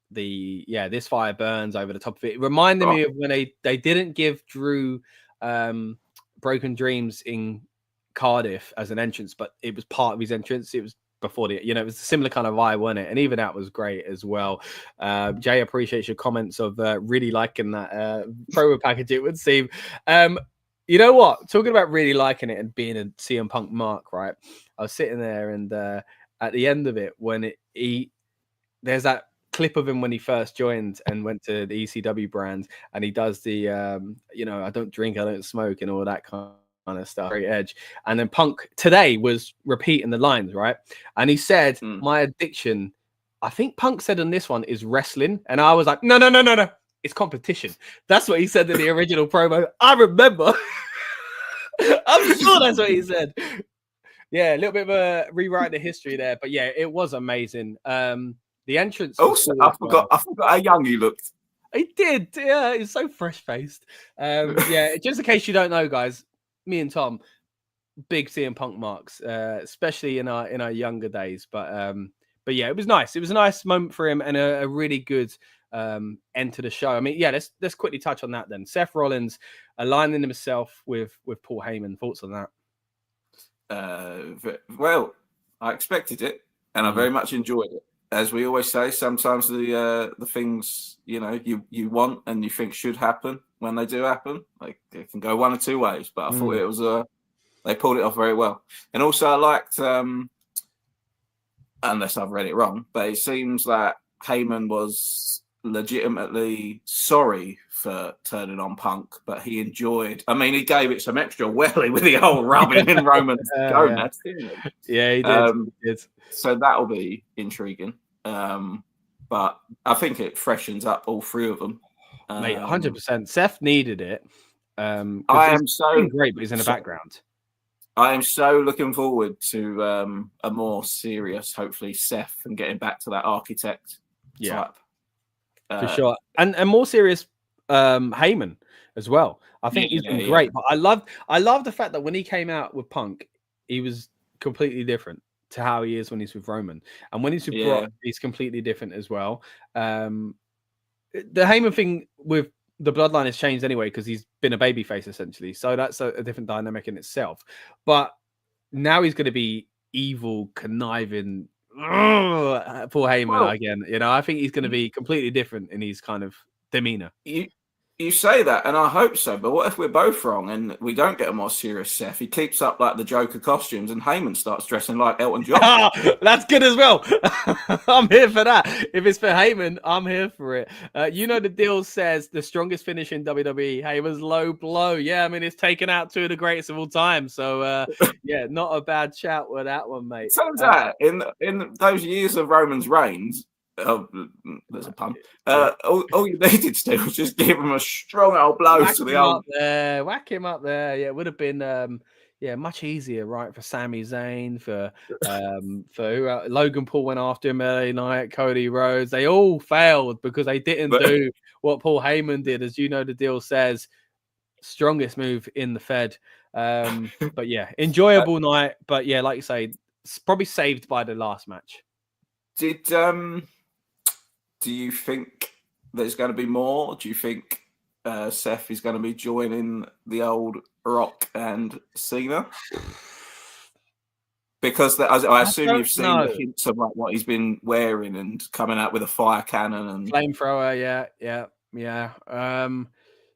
This fire burns over the top of it. It reminded me of when they didn't give Drew Broken Dreams in Cardiff as an entrance, but it was part of his entrance. It was before it was a similar kind of vibe, wasn't it? And even that was great as well. Jay appreciates your comments of really liking that promo package, it would seem. You know what? Talking about really liking it and being a CM Punk mark, right? I was sitting there, and at the end of it, when there's that clip of him when he first joined and went to the ECW brand, and he does the I don't drink, I don't smoke, and all that kind of stuff. Great edge. And then Punk today was repeating the lines, right? And he said, "My addiction," I think Punk said on this one, "is wrestling," and I was like, "No. It's competition." That's what he said in the original promo. I remember. I'm sure that's what he said. Yeah, a little bit of a rewrite the history there, but yeah, it was amazing. The entrance. Also, I forgot how young he looked. He did. Yeah, he's so fresh faced. Yeah, just in case you don't know, guys, me and Tom, big CM Punk marks, especially in our younger days. But yeah, it was nice. It was a nice moment for him and a really good end to the show. I mean, yeah, let's quickly touch on that then. Seth Rollins aligning himself with Paul Heyman. Thoughts on that? Well, I expected it, and I very much enjoyed it. As we always say, sometimes the things you want and you think should happen, when they do happen, like it can go one or two ways. But I thought it was they pulled it off very well, and also I liked, unless I've read it wrong, but it seems like Heyman was legitimately sorry for turning on Punk, but he enjoyed. I mean, he gave it some extra welly with the old rubbing in Roman's gonads, didn't he? Yeah, he did. So that'll be intriguing. But I think it freshens up all three of them. Mate, 100%. Seth needed it. I am so great, but he's in the background. I am so looking forward to a more serious, hopefully, Seth, and getting back to that architect type. For sure. And more serious Heyman as well. I think he's been great. But I love the fact that when he came out with Punk, he was completely different to how he is when he's with Roman. And when he's with Brock, he's completely different as well. The Heyman thing with the bloodline has changed anyway because he's been a babyface essentially. So that's a different dynamic in itself. But now he's going to be evil, conniving, Paul Heyman again. I think he's going to be completely different in his kind of demeanor. You say that, and I hope so. But what if we're both wrong and we don't get a more serious Seth? He keeps up like the Joker costumes, and Heyman starts dressing like Elton John. That's good as well. I'm here for that. If it's for Heyman, I'm here for it. The deal says the strongest finish in WWE. Heyman's low blow. Yeah, I mean it's taken out two of the greatest of all time. So not a bad shout with that one, mate. Turns out in those years of Roman's reigns. Oh, there's a pun. All you needed to do was just give him a strong old blow to the old. Whack him up there. Yeah, it would have been much easier, right? For Sami Zayn, for who else? Logan Paul went after him early night. Cody Rhodes, they all failed because they didn't do what Paul Heyman did. As you know, the deal says strongest move in the Fed. But yeah, enjoyable night. But yeah, like you say, it's probably saved by the last match. Do you think there's going to be more? Do you think Seth is going to be joining the old Rock and Cena? Because I assume you've seen the hints of like what he's been wearing and coming out with a fire cannon and flamethrower. Yeah.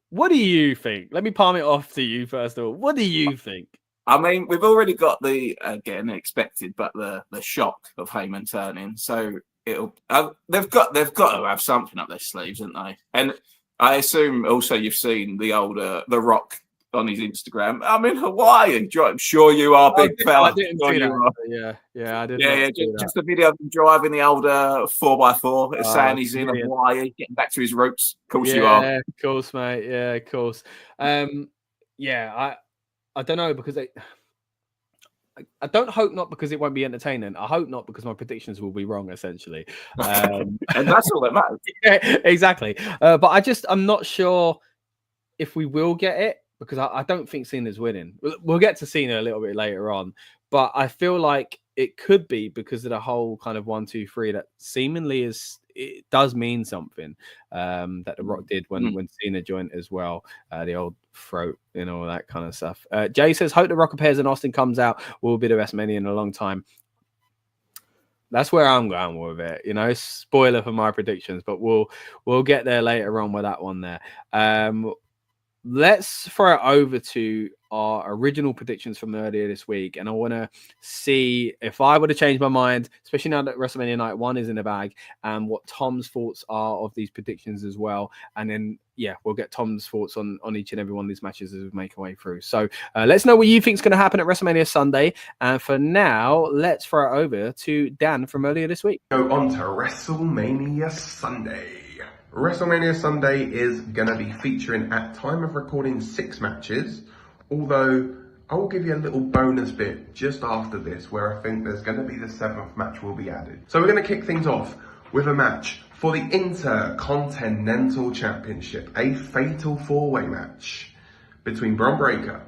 What do you think? Let me palm it off to you first of all. What do you think? I mean, we've already got the expected, but the shock of Heyman turning. So they've got to have something up their sleeves, haven't they? And I assume also you've seen the old The Rock on his Instagram. I'm in Hawaii. I'm sure you are, big fella. I didn't Sure see you that. are. Yeah, I did. Yeah, just a video of him driving the old 4x4. It's saying he's in brilliant. Hawaii, getting back to his roots. Of course you are. Yeah, of course, mate. Yeah, of course. Yeah, I don't know because I don't hope not because it won't be entertaining. I hope not because my predictions will be wrong, essentially. And that's all that matters. Yeah, exactly. But I'm not sure if we will get it because I don't think Cena's winning. We'll get to Cena a little bit later on, but I feel like it could be because of the whole kind of 1, 2, 3 that seemingly it does mean something that The Rock did when Cena joined as well. The old throat and all that kind of stuff. Jay says, hope The Rock appears and Austin comes out. Will be the best mania in a long time. That's where I'm going with it. You know, spoiler for my predictions, but we'll get there later on with that one there. Let's throw it over to our original predictions from earlier this week. And I want to see if I would have changed my mind, especially now that WrestleMania Night 1 is in the bag, and what Tom's thoughts are of these predictions as well. And then, yeah, we'll get Tom's thoughts on each and every one of these matches as we make our way through. So let's know what you think is going to happen at WrestleMania Sunday. And for now, let's throw it over to Dan from earlier this week. Go on to WrestleMania Sunday. WrestleMania Sunday is going to be featuring, at time of recording, 6 matches, although I will give you a little bonus bit just after this where I think there's going to be the 7th match will be added. So we're going to kick things off with a match for the Intercontinental Championship, a fatal 4-way match between Bron Breakker,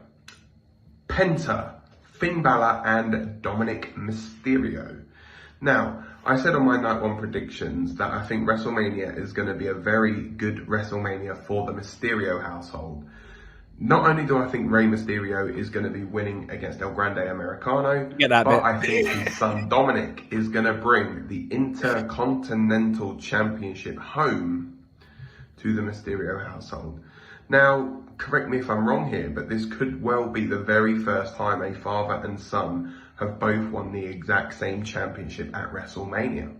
Penta, Finn Balor and Dominic Mysterio. Now, I said on my Night 1 predictions that I think WrestleMania is going to be a very good WrestleMania for the Mysterio household. Not only do I think Rey Mysterio is going to be winning against El Grande Americano, but I think his son Dominic is going to bring the Intercontinental Championship home to the Mysterio household. Now, correct me if I'm wrong here, but this could well be the very first time a father and son have both won the exact same championship at WrestleMania.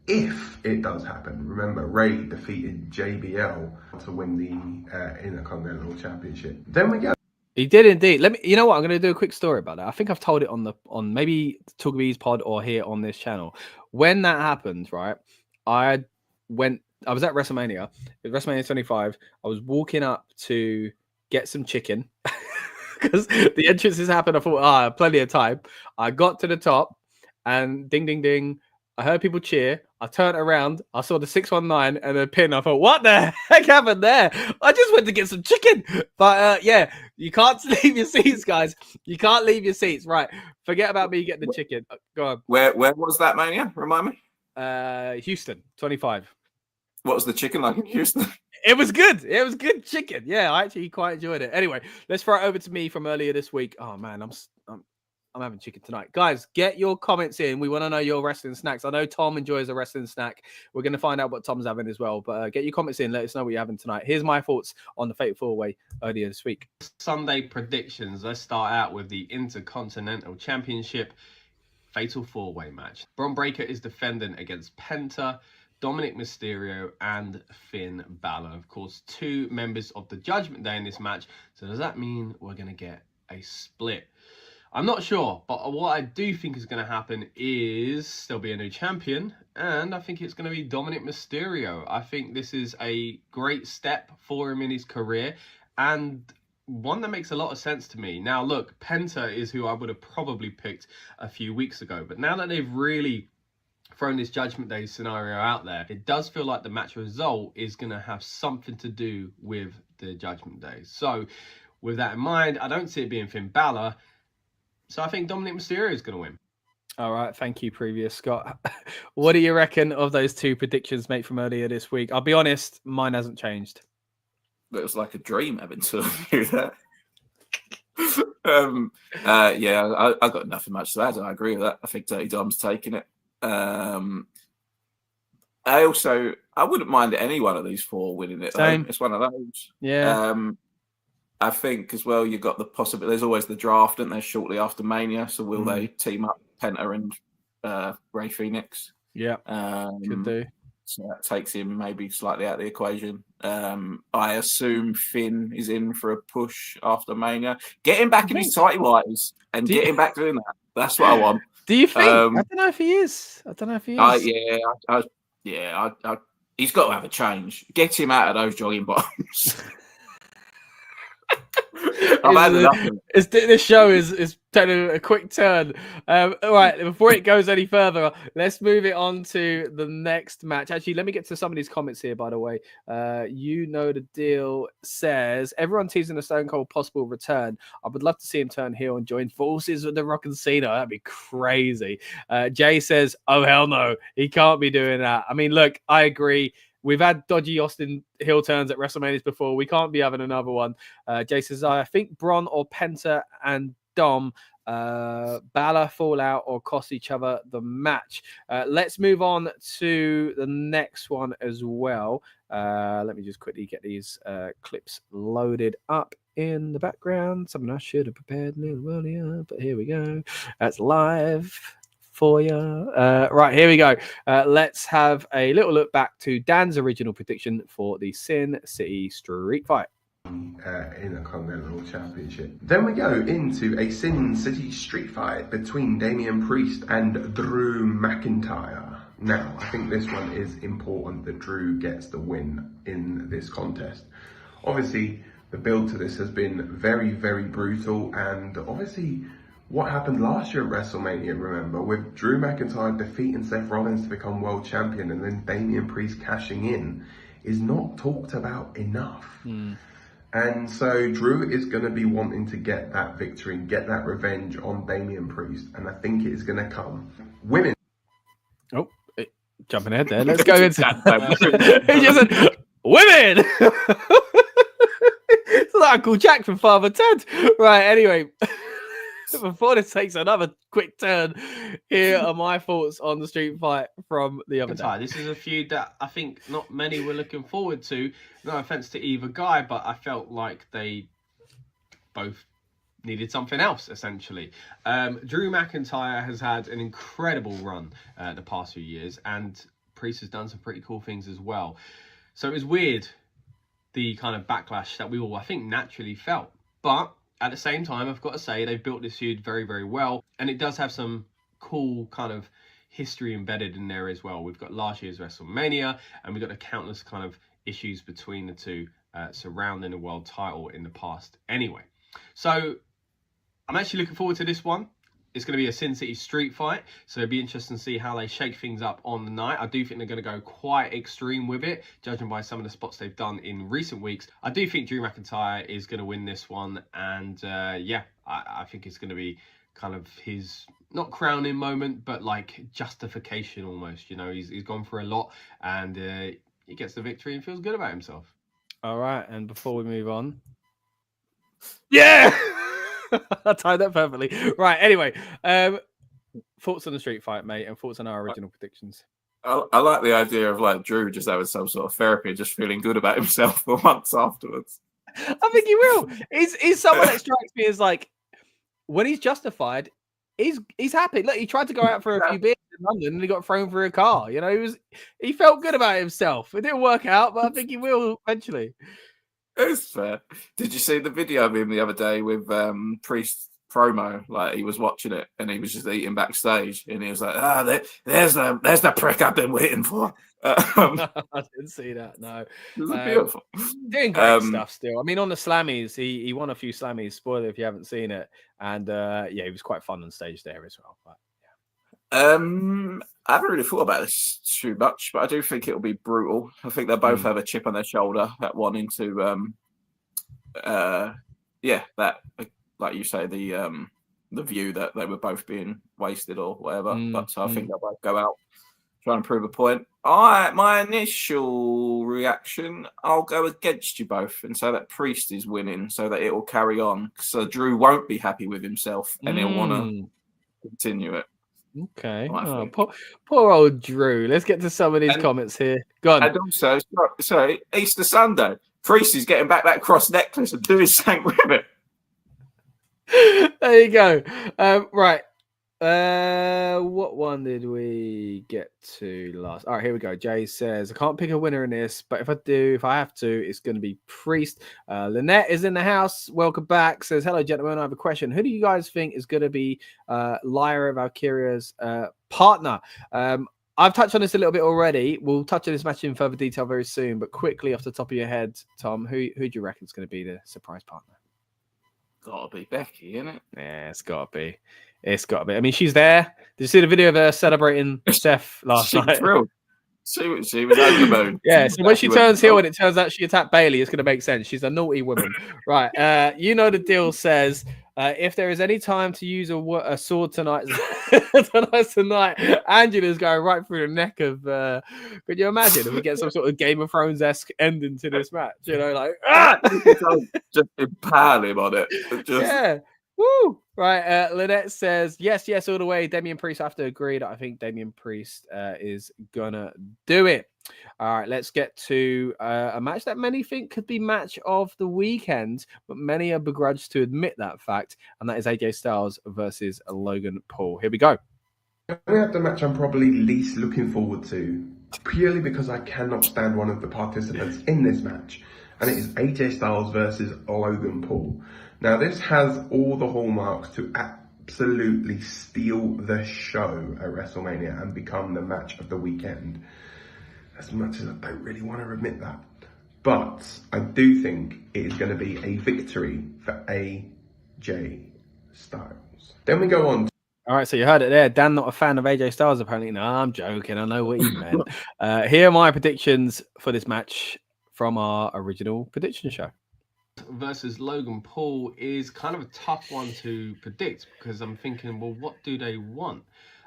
If it does happen, remember Ray defeated JBL to win the Intercontinental Championship. Then we go. He did indeed. You know what? I'm going to do a quick story about that. I think I've told it on maybe Talk Bees Pod or here on this channel. When that happened, right? I was at WrestleMania. It was WrestleMania 25. I was walking up to get some chicken. Because the entrances happened, I thought, plenty of time. I got to the top and ding, ding, ding. I heard people cheer. I turned around. I saw the 619 and the pin. I thought, what the heck happened there? I just went to get some chicken. But yeah, you can't leave your seats, guys. You can't leave your seats. Right. Forget about me getting the chicken. Go on. Where was that, Mania? Remind me. Houston, 25. What was the chicken like in Houston? It was good. It was good chicken. Yeah, I actually quite enjoyed it. Anyway, let's throw it over to me from earlier this week. Oh man, I'm having chicken tonight. Guys, get your comments in. We want to know your wrestling snacks. I know Tom enjoys a wrestling snack. We're going to find out what Tom's having as well. But get your comments in. Let us know what you're having tonight. Here's my thoughts on the Fatal 4-Way earlier this week. Sunday predictions. Let's start out with the Intercontinental Championship Fatal 4-Way match. Bron Breakker is defending against Penta, Dominic Mysterio and Finn Balor. Of course, 2 members of the Judgment Day in this match. So does that mean we're going to get a split? I'm not sure, but what I do think is going to happen is there'll be a new champion, and I think it's going to be Dominic Mysterio. I think this is a great step for him in his career, and one that makes a lot of sense to me. Now, look, Penta is who I would have probably picked a few weeks ago, but now that they've really thrown this Judgment Day scenario out there, it does feel like the match result is going to have something to do with the Judgment Day. So, with that in mind, I don't see it being Finn Balor. So I think Dominic Mysterio is going to win. All right. Thank you, previous Scott. What do you reckon of those 2 predictions, mate, from earlier this week? I'll be honest, mine hasn't changed. It was like a dream having to do that. Yeah, I got nothing much to add. I agree with that. I think Dirty Dom's taking it. I wouldn't mind any one of these 4 winning it. Same. It's one of those. Yeah. I think as well, you've got the possibility. There's always the draft, and there's shortly after Mania. So will they team up Penta and Ray Phoenix? Yeah, could do. So that takes him maybe slightly out of the equation. I assume Finn is in for a push after Mania. Get him back in his tighty whities and get him back doing that. That's what I want. Do you think? I don't know if he is. He's got to have a change. Get him out of those jogging bottoms. This show is taking a quick turn. All right, before it goes any further, let's move it on to the next match. Actually, let me get to some of these comments here, by the way. You know the deal says, everyone teasing a Stone Cold possible return. I would love to see him turn heel and join forces with The Rock and Cena. That'd be crazy. Jay says, oh, hell no. He can't be doing that. I mean, look, I agree. We've had dodgy Austin heel turns at WrestleManias before. We can't be having another one. Jay says, I think Braun or Penta and Dom, Balor fall out or cost each other the match. Let's move on to the next one as well. Let me just quickly get these clips loaded up in the background. Something I should have prepared a little earlier, but here we go. That's live for you. Right, here we go. Let's have a little look back to Dan's original prediction for the Sin City Street Fight. In a Continental Championship. Then we go into a Sin City Street Fight between Damian Priest and Drew McIntyre. Now, I think this one is important that Drew gets the win in this contest. Obviously, the build to this has been very, very brutal, and obviously what happened last year at WrestleMania, remember, with Drew McIntyre defeating Seth Rollins to become world champion and then Damian Priest cashing in, is not talked about enough. And so Drew is going to be wanting to get that victory, get that revenge on Damian Priest, and I think it is going to come. Women. Oh, jumping ahead there. Let's go into he just said, women. It's like Uncle Jack from Father Ted. Right, anyway. Before this takes another quick turn, here are my thoughts on the street fight from the other day. This is a feud that I think not many were looking forward to. No offense to either guy, but I felt like they both needed something else, essentially. Drew McIntyre has had an incredible run the past few years, and Priest has done some pretty cool things as well. So it was weird, the kind of backlash that we all, I think, naturally felt. But at the same time, I've got to say, they've built this feud very, very well. And it does have some cool kind of history embedded in there as well. We've got last year's WrestleMania, and we've got the countless kind of issues between the two surrounding the world title in the past anyway. So I'm actually looking forward to this one. It's going to be a Sin City street fight, so it'll be interesting to see how they shake things up on the night. I do think they're going to go quite extreme with it, judging by some of the spots they've done in recent weeks. I do think Drew McIntyre is going to win this one, and yeah, I think it's going to be kind of his, not crowning moment, but like justification almost. You know, he's gone for a lot, and he gets the victory and feels good about himself. All right, and before we move on, yeah. I timed that perfectly. Right, anyway, thoughts on the street fight, mate, and thoughts on our original predictions. I like the idea of like Drew just having some sort of therapy, just feeling good about himself for months afterwards. I think he will. He's someone that strikes me as like, when he's justified, he's happy. Look, he tried to go out for a few beers in London and he got thrown through a car. You know, he felt good about himself. It didn't work out, but I think he will eventually. It's fair. Did you see the video of him the other day with Priest promo? Like, he was watching it and he was just eating backstage, and he was like, there's the prick I've been waiting for. I didn't see that. No, it was beautiful. Doing great stuff still. I mean, on the Slammys, he won a few Slammys. Spoiler if you haven't seen it, and yeah, he was quite fun on stage there as well. But I haven't really thought about this too much, but I do think it'll be brutal. I think they both have a chip on their shoulder at wanting to, that, like you say, the view that they were both being wasted or whatever. But I think they'll both go out trying to prove a point. My initial reaction, I'll go against you both and say that Priest is winning, so that it will carry on. So Drew won't be happy with himself, and he'll want to continue it. Okay. Oh, poor old Drew. Let's get to some of these comments here. Go on. And also, sorry, Easter Sunday, Priest is getting back that cross necklace and doing something with it. There you go. Right. what one did we get to last? All right, here we go. Jay says, I can't pick a winner in this, but if I have to, it's going to be Priest. Lynette is in the house. Welcome back. Says, hello, gentlemen. I have a question. Who do you guys think is going to be Lyra Valkyria's partner? I've touched on this a little bit already. We'll touch on this match in further detail very soon, but quickly off the top of your head, Tom, who do you reckon is going to be the surprise partner? Gotta be Becky, isn't it? Yeah, it's got to be. It's got to be. I mean, she's there. Did you see the video of her celebrating Seth last night? Thrilled. She was over the moon. Yeah, so when she turns heel and it turns out she attacked Bailey, it's going to make sense. She's a naughty woman. Right. You know the deal says, if there is any time to use a sword tonight, tonight, Angela's going right through the neck of. Could you imagine if we get some sort of Game of Thrones-esque ending to this match? You know, like just impale him on it. Yeah. Woo! Right. Lynette says, yes, all the way. Damian Priest, I have to agree that I think Damian Priest is gonna do it. All right, let's get to a match that many think could be match of the weekend, but many are begrudged to admit that fact, and that is AJ Styles versus Logan Paul. Here we go. We have the match I'm probably least looking forward to, purely because I cannot stand one of the participants in this match, and it is AJ Styles versus Logan Paul. Now, this has all the hallmarks to absolutely steal the show at WrestleMania and become the match of the weekend. As much as I don't really want to admit that. But I do think it is going to be a victory for AJ Styles. Then we go on. All right, so you heard it there. Dan, not a fan of AJ Styles, apparently. No, I'm joking. I know what you meant. Here are my predictions for this match from our original prediction show. Versus Logan Paul is kind of a tough one to predict because I'm thinking, well, what do they want?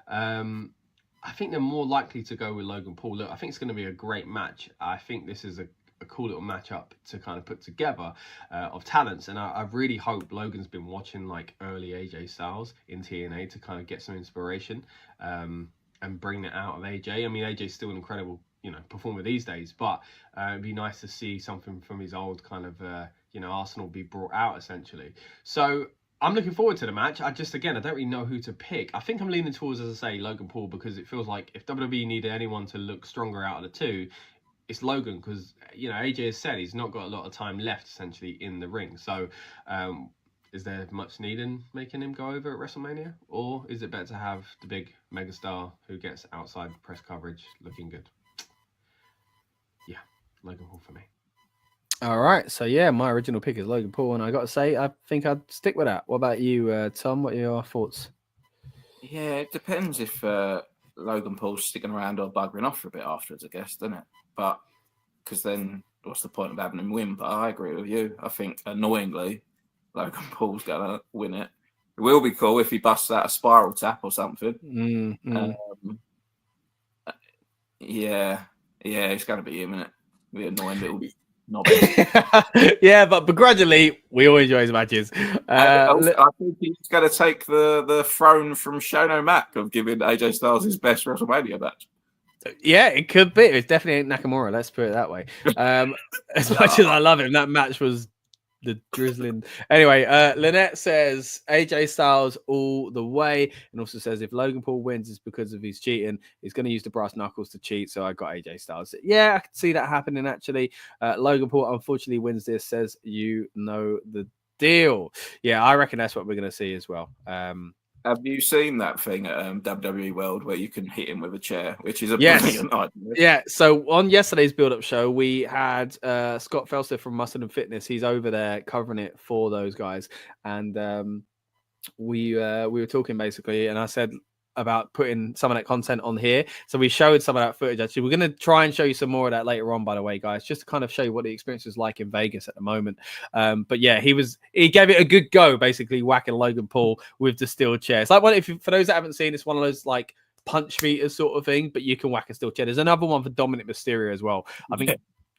I think they're more likely to go with Logan Paul. Look, I think it's going to be a great match. I think this is a cool little matchup to kind of put together of talents, and I really hope Logan's been watching like early AJ Styles in TNA to kind of get some inspiration and bring it out of AJ. I mean, AJ's still an incredible performer these days, but it'd be nice to see something from his old kind of Arsenal be brought out essentially. So I'm looking forward to the match. I don't really know who to pick. I think I'm leaning towards, as I say, Logan Paul, because it feels like if WWE needed anyone to look stronger out of the two, it's Logan, because AJ has said he's not got a lot of time left essentially in the ring. So is there much need in making him go over at WrestleMania, or is it better to have the big megastar who gets outside press coverage looking good? Yeah, Logan Paul for me. All right, so yeah, my original pick is Logan Paul, and I got to say, I think I'd stick with that. What about you, Tom? What are your thoughts? Yeah, it depends if Logan Paul's sticking around or buggering off for a bit afterwards, I guess, doesn't it? But because then what's the point of having him win? But I agree with you. I think annoyingly, Logan Paul's gonna win it. It will be cool if he busts out a spiral tap or something. Yeah, it's gonna be him, isn't it? Be annoying little. Yeah, but begrudgingly, we all enjoy his matches. I think he's going to take the throne from Shane O'Mac of giving AJ Styles his best WrestleMania match. Yeah, it could be. It's definitely Nakamura. Let's put it that way. As much as I love him, that match was the drizzling. Anyway, Lynette says AJ Styles all the way, and also says if Logan Paul wins, it's because of his cheating. He's going to use the brass knuckles to cheat. So I got AJ Styles. Yeah, I can see that happening. Actually, Logan Paul unfortunately wins this. Says you know the deal. Yeah, I reckon that's what we're going to see as well. Have you seen that thing at WWE World where you can hit him with a chair, which is a brilliant idea? Yeah, so on yesterday's build-up show, we had Scott Felser from Muscle and Fitness. He's over there covering it for those guys. And we were talking basically, and I said about putting some of that content on here. So we showed some of that footage. Actually, we're going to try and show you some more of that later on, by the way, guys, just to kind of show you what the experience is like in Vegas at the moment. But yeah, he gave it a good go, basically whacking Logan Paul with the steel chair. It's like for those that haven't seen, it's one of those like punch meters sort of thing, but you can whack a steel chair. There's another one for Dominic Mysterio as well. I think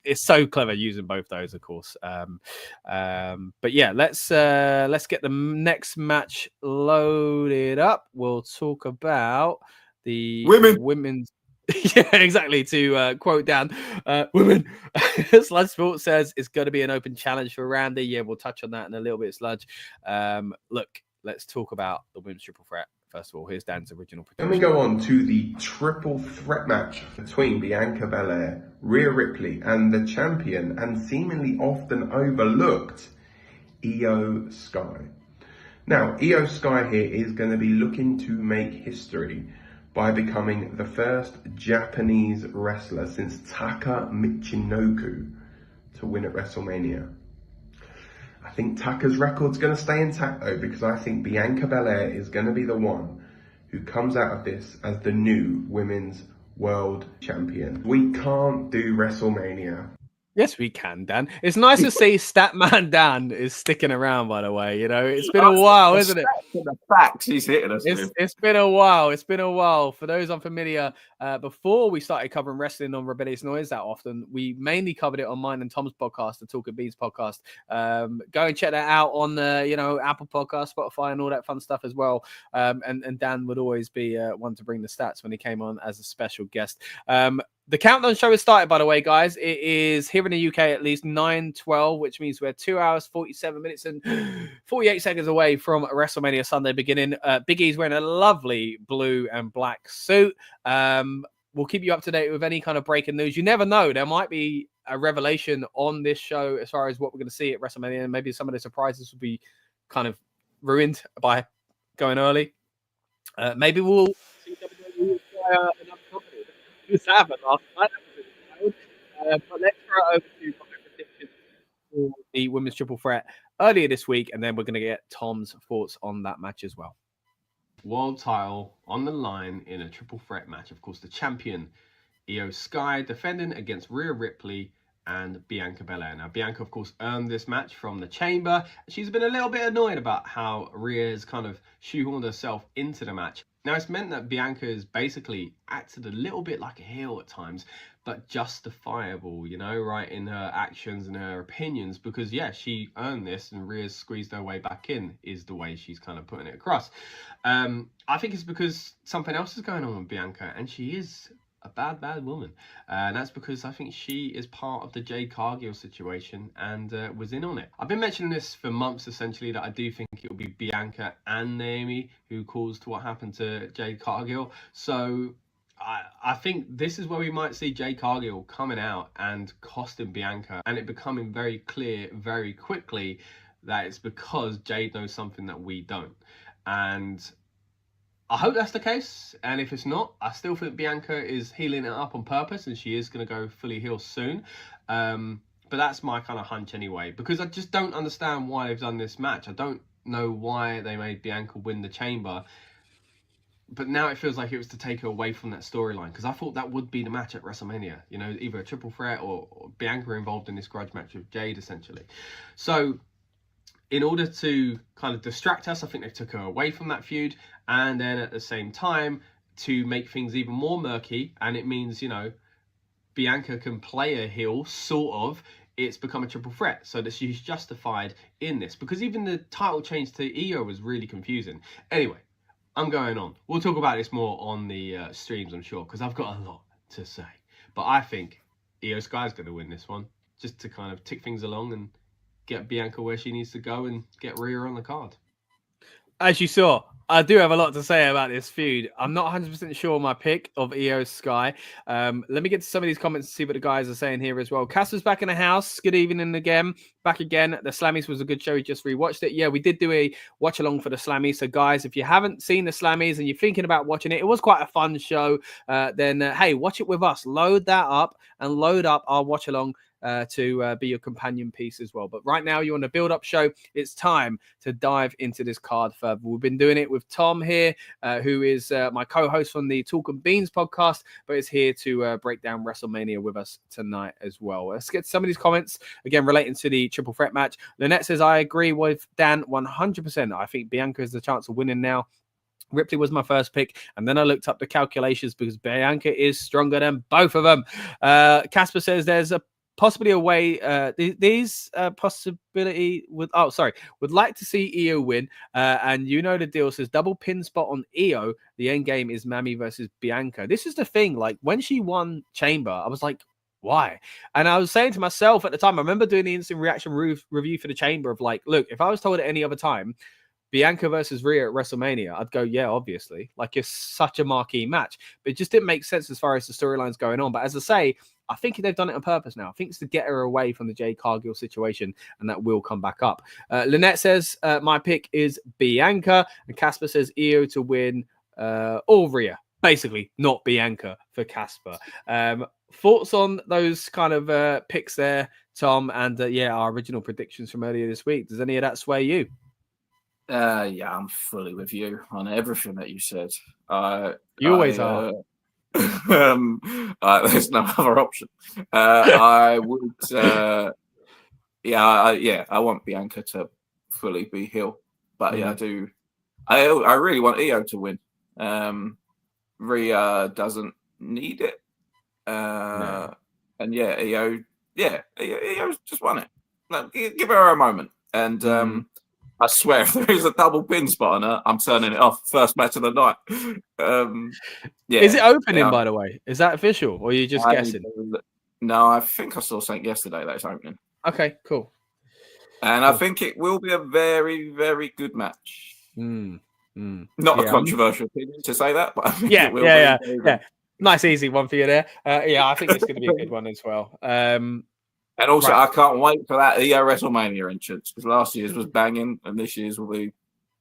it's so clever using both those, of course. But yeah, let's get the next match loaded up. We'll talk about the women's. Yeah, exactly. To quote Dan, women. Sludge Sports says it's going to be an open challenge for Randy. Yeah, we'll touch on that in a little bit, Sludge. Look, let's talk about the women's triple threat. first of all. Here's Dan's original Then prediction. we go on to the triple threat match between Bianca Belair, Rhea Ripley, and the champion and seemingly often overlooked Io Sky. Now, Io Sky here is going to be looking to make history by becoming the first Japanese wrestler since Taka Michinoku to win at WrestleMania. I think Taka's record's going to stay intact though, because I think Bianca Belair is going to be the one who comes out of this as the new women's world champion. We can't do WrestleMania. Yes, we can, Dan. It's nice to see Statman Dan is sticking around, by the way. You know, it's been a while, isn't it? The facts he's hitting us with. It's been a while. It's been a while. For those unfamiliar, before we started covering wrestling on Rebellious Noise that often, we mainly covered it on mine and Tom's podcast, the Talk of Beans podcast. Go and check that out on Apple Podcast, Spotify, and all that fun stuff as well. And Dan would always be one to bring the stats when he came on as a special guest. The countdown show has started, by the way, guys. It is here in the UK at least 9:12, which means we're 2 hours, 47 minutes and 48 seconds away from WrestleMania Sunday beginning. Big E's wearing a lovely blue and black suit. We'll keep you up to date with any kind of breaking news. You never know. There might be a revelation on this show as far as what we're going to see at WrestleMania. And maybe some of the surprises will be kind of ruined by going early. Maybe we'll see WWE another company. This happened last night. But let's throw it over to my predictions for the women's triple threat earlier this week, and then we're going to get Tom's thoughts on that match as well. World title on the line in a triple threat match. Of course, the champion Io Sky defending against Rhea Ripley and Bianca Belair. Now, Bianca, of course, earned this match from the Chamber. She's been a little bit annoyed about how Rhea has kind of shoehorned herself into the match. Now, it's meant that Bianca has basically acted a little bit like a heel at times, but justifiable, you know, right, in her actions and her opinions, because, yeah, she earned this and Rhea's squeezed her way back in, is the way she's kind of putting it across. I think it's because something else is going on with Bianca, and she is a bad woman. And that's because I think she is part of the Jade Cargill situation and was in on it. I've been mentioning this for months, essentially, that I do think it will be Bianca and Naomi who caused what happened to Jade Cargill. So I think this is where we might see Jade Cargill coming out and costing Bianca, and it becoming very clear very quickly that it's because Jade knows something that we don't. And I hope that's the case, and if it's not, I still think Bianca is healing it up on purpose, and she is going to go fully heel soon. But that's my kind of hunch anyway, because I just don't understand why they've done this match. I don't know why they made Bianca win the Chamber, but now it feels like it was to take her away from that storyline, because I thought that would be the match at WrestleMania. You know, either a triple threat or Bianca involved in this grudge match with Jade, essentially. So in order to kind of distract us, I think they took her away from that feud, and then at the same time to make things even more murky, and it means, you know, Bianca can play a heel, sort of. It's become a triple threat, so that she's justified in this, because even the title change to Io was really confusing. Anyway, I'm going on. We'll talk about this more on the streams, I'm sure, because I've got a lot to say. But I think Io Sky's going to win this one, just to kind of tick things along and get Bianca where she needs to go and get Rhea on the card. As you saw, I do have a lot to say about this feud. I'm not 100% sure on my pick of Io Sky. Let me get to some of these comments and see what the guys are saying here as well. Casper's back in the house. Good evening again. Back again. The Slammys was a good show. We just rewatched it. Yeah, we did do a watch along for the Slammys. So guys, if you haven't seen the Slammys and you're thinking about watching it, it was quite a fun show. Then hey, watch it with us. Load that up and load up our watch along to be your companion piece as well. But right now you're on the build-up show. It's time to dive into this card further. We've been doing it with Tom here, who is my co-host on the Talk and Beans podcast, but is here to break down WrestleMania with us tonight as well. Let's get some of these comments again relating to the triple threat match. Lynette says, I agree with Dan 100%. I think Bianca has the chance of winning now. Ripley was my first pick, and then I looked up the calculations because Bianca is stronger than both of them. Casper says there's possibly a way possibility would like to see Io win, and you know the deal. Says double pin spot on Io. The end game is Mami versus Bianca. This is the thing, like when she won Chamber, I was like, why? And I was saying to myself at the time, I remember doing the instant reaction review for the Chamber of like, look, if I was told at any other time Bianca versus Rhea at WrestleMania, I'd go, yeah, obviously. Like, it's such a marquee match. But it just didn't make sense as far as the storylines going on. But as I say, I think they've done it on purpose now. I think it's to get her away from the Jade Cargill situation, and that will come back up. Lynette says, my pick is Bianca. And Casper says Io to win or Rhea. Basically, not Bianca for Casper. Thoughts on those kind of picks there, Tom? And our original predictions from earlier this week. Does any of that sway you? Yeah, I'm fully with you on everything that you said. You always are. There's no other option. I would, I want Bianca to fully be heel, but I do. I really want Io to win. Rhea doesn't need it, no. And Io just won it. No, give her a moment, and I swear, if there is a double pin spot on her, I'm turning it off. First match of the night. Is it opening, by the way? Is that official, or are you just guessing? No, I think I saw something yesterday that it's opening. Okay, cool. And I think it will be a very, very good match. Not a controversial opinion to say that, but I think it will be. Nice, easy one for you there. I think it's going to be a good one as well. And also, I can't wait for that WrestleMania entrance, because last year's was banging, and this year's will be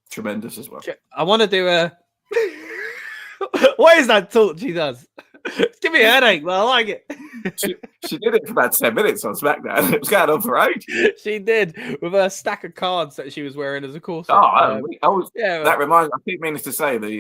tremendous as well. I want to do a. What is that talk she does? Give me a headache, but I like it. She did it for about 10 minutes on SmackDown. It was going on for ages. She did, with a stack of cards that she was wearing as a corset. That reminds. I keep meaning to say the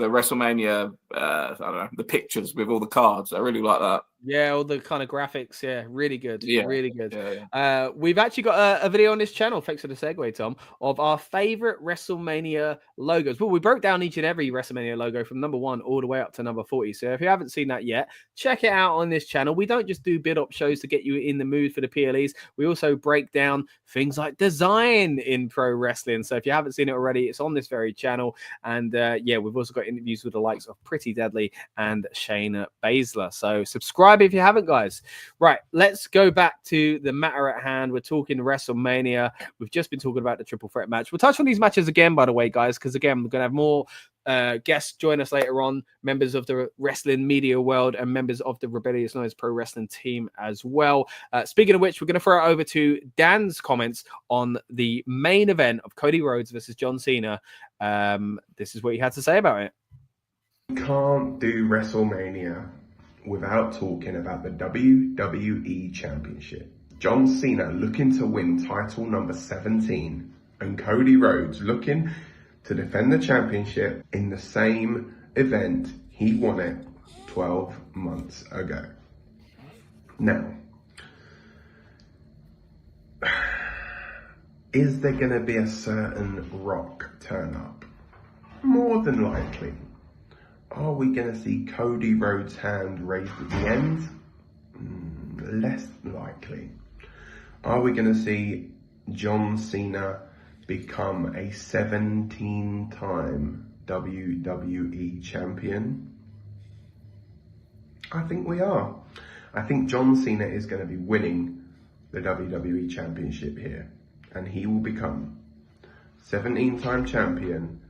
WrestleMania, I don't know, the pictures with all the cards. I really like that. Yeah, all the kind of graphics. Yeah, really good. Yeah, really good. Yeah. We've actually got a video on this channel, thanks for the segue, Tom, of our favorite WrestleMania logos. Well, we broke down each and every WrestleMania logo from number 1 all the way up to number 40. So if you haven't seen that yet, check it out on this channel. We don't just do bid-up shows to get you in the mood for the PLEs. We also break down things like design in pro wrestling. So if you haven't seen it already, it's on this very channel. And we've also got interviews with the likes of Pretty Deadly and Shayna Baszler. So subscribe if you haven't, guys. Right, let's go back to the matter at hand. We're talking WrestleMania. We've just been talking about the triple threat match. We'll touch on these matches again, by the way, guys, because again, we're going to have more guests join us later on, members of the wrestling media world and members of the Rebellious Noise Pro Wrestling team as well. Speaking of which, we're going to throw it over to Dan's comments on the main event of Cody Rhodes versus John Cena. This is what he had to say about it. Can't do WrestleMania without talking about the WWE Championship. John Cena looking to win title number 17 and Cody Rhodes looking to defend the championship in the same event he won it 12 months ago. Now, is there going to be a certain Rock turn up? More than likely. Are we going to see Cody Rhodes' hand raised at the end? Less likely. Are we going to see John Cena become a 17-time WWE champion? I think we are. I think John Cena is going to be winning the WWE championship here, and he will become 17-time champion,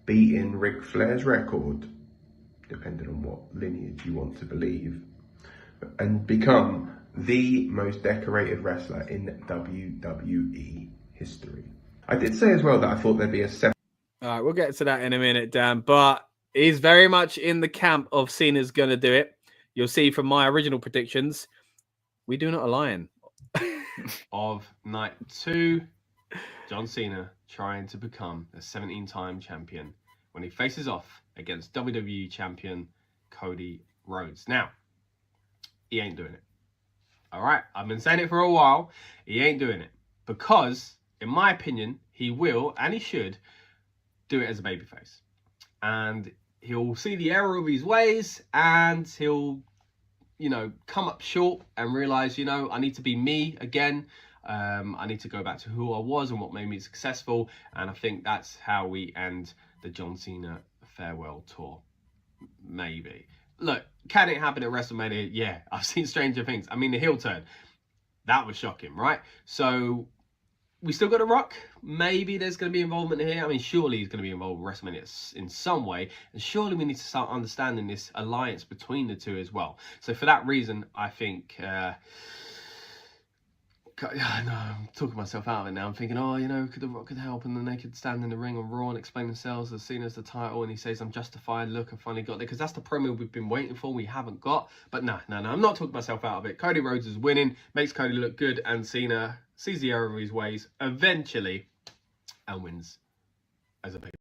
beating Ric Flair's record, depending on what lineage you want to believe, and become the most decorated wrestler in WWE history. I did say as well that I thought there'd be a second. All right, we'll get to that in a minute, Dan, but he's very much in the camp of Cena's going to do it. You'll see from my original predictions, we do not align. Of night 2, John Cena trying to become a 17-time champion when he faces off against WWE champion Cody Rhodes. Now, he ain't doing it. All right, I've been saying it for a while. He ain't doing it because, in my opinion, he will and he should do it as a babyface. And he'll see the error of his ways and he'll, come up short and realize, I need to be me again. I need to go back to who I was and what made me successful. And I think that's how we end the John Cena farewell tour. Maybe. Look, can it happen at WrestleMania? Yeah, I've seen stranger things. I mean, the heel turn, that was shocking, right? So we still got The Rock. Maybe there's going to be involvement here. I mean, surely he's going to be involved with WrestleMania in some way. And surely we need to start understanding this alliance between the two as well. So for that reason, I think... no, I'm talking myself out of it now. I'm thinking, oh, you know, The Rock could help, and then they could stand in the ring on Raw and explain themselves as Cena's the title, and he says, I'm justified, look, I finally got there, because that's the promo we've been waiting for, we haven't got. But no, I'm not talking myself out of it. Cody Rhodes is winning, makes Cody look good, and Cena sees the error of his ways eventually and wins as a babyface.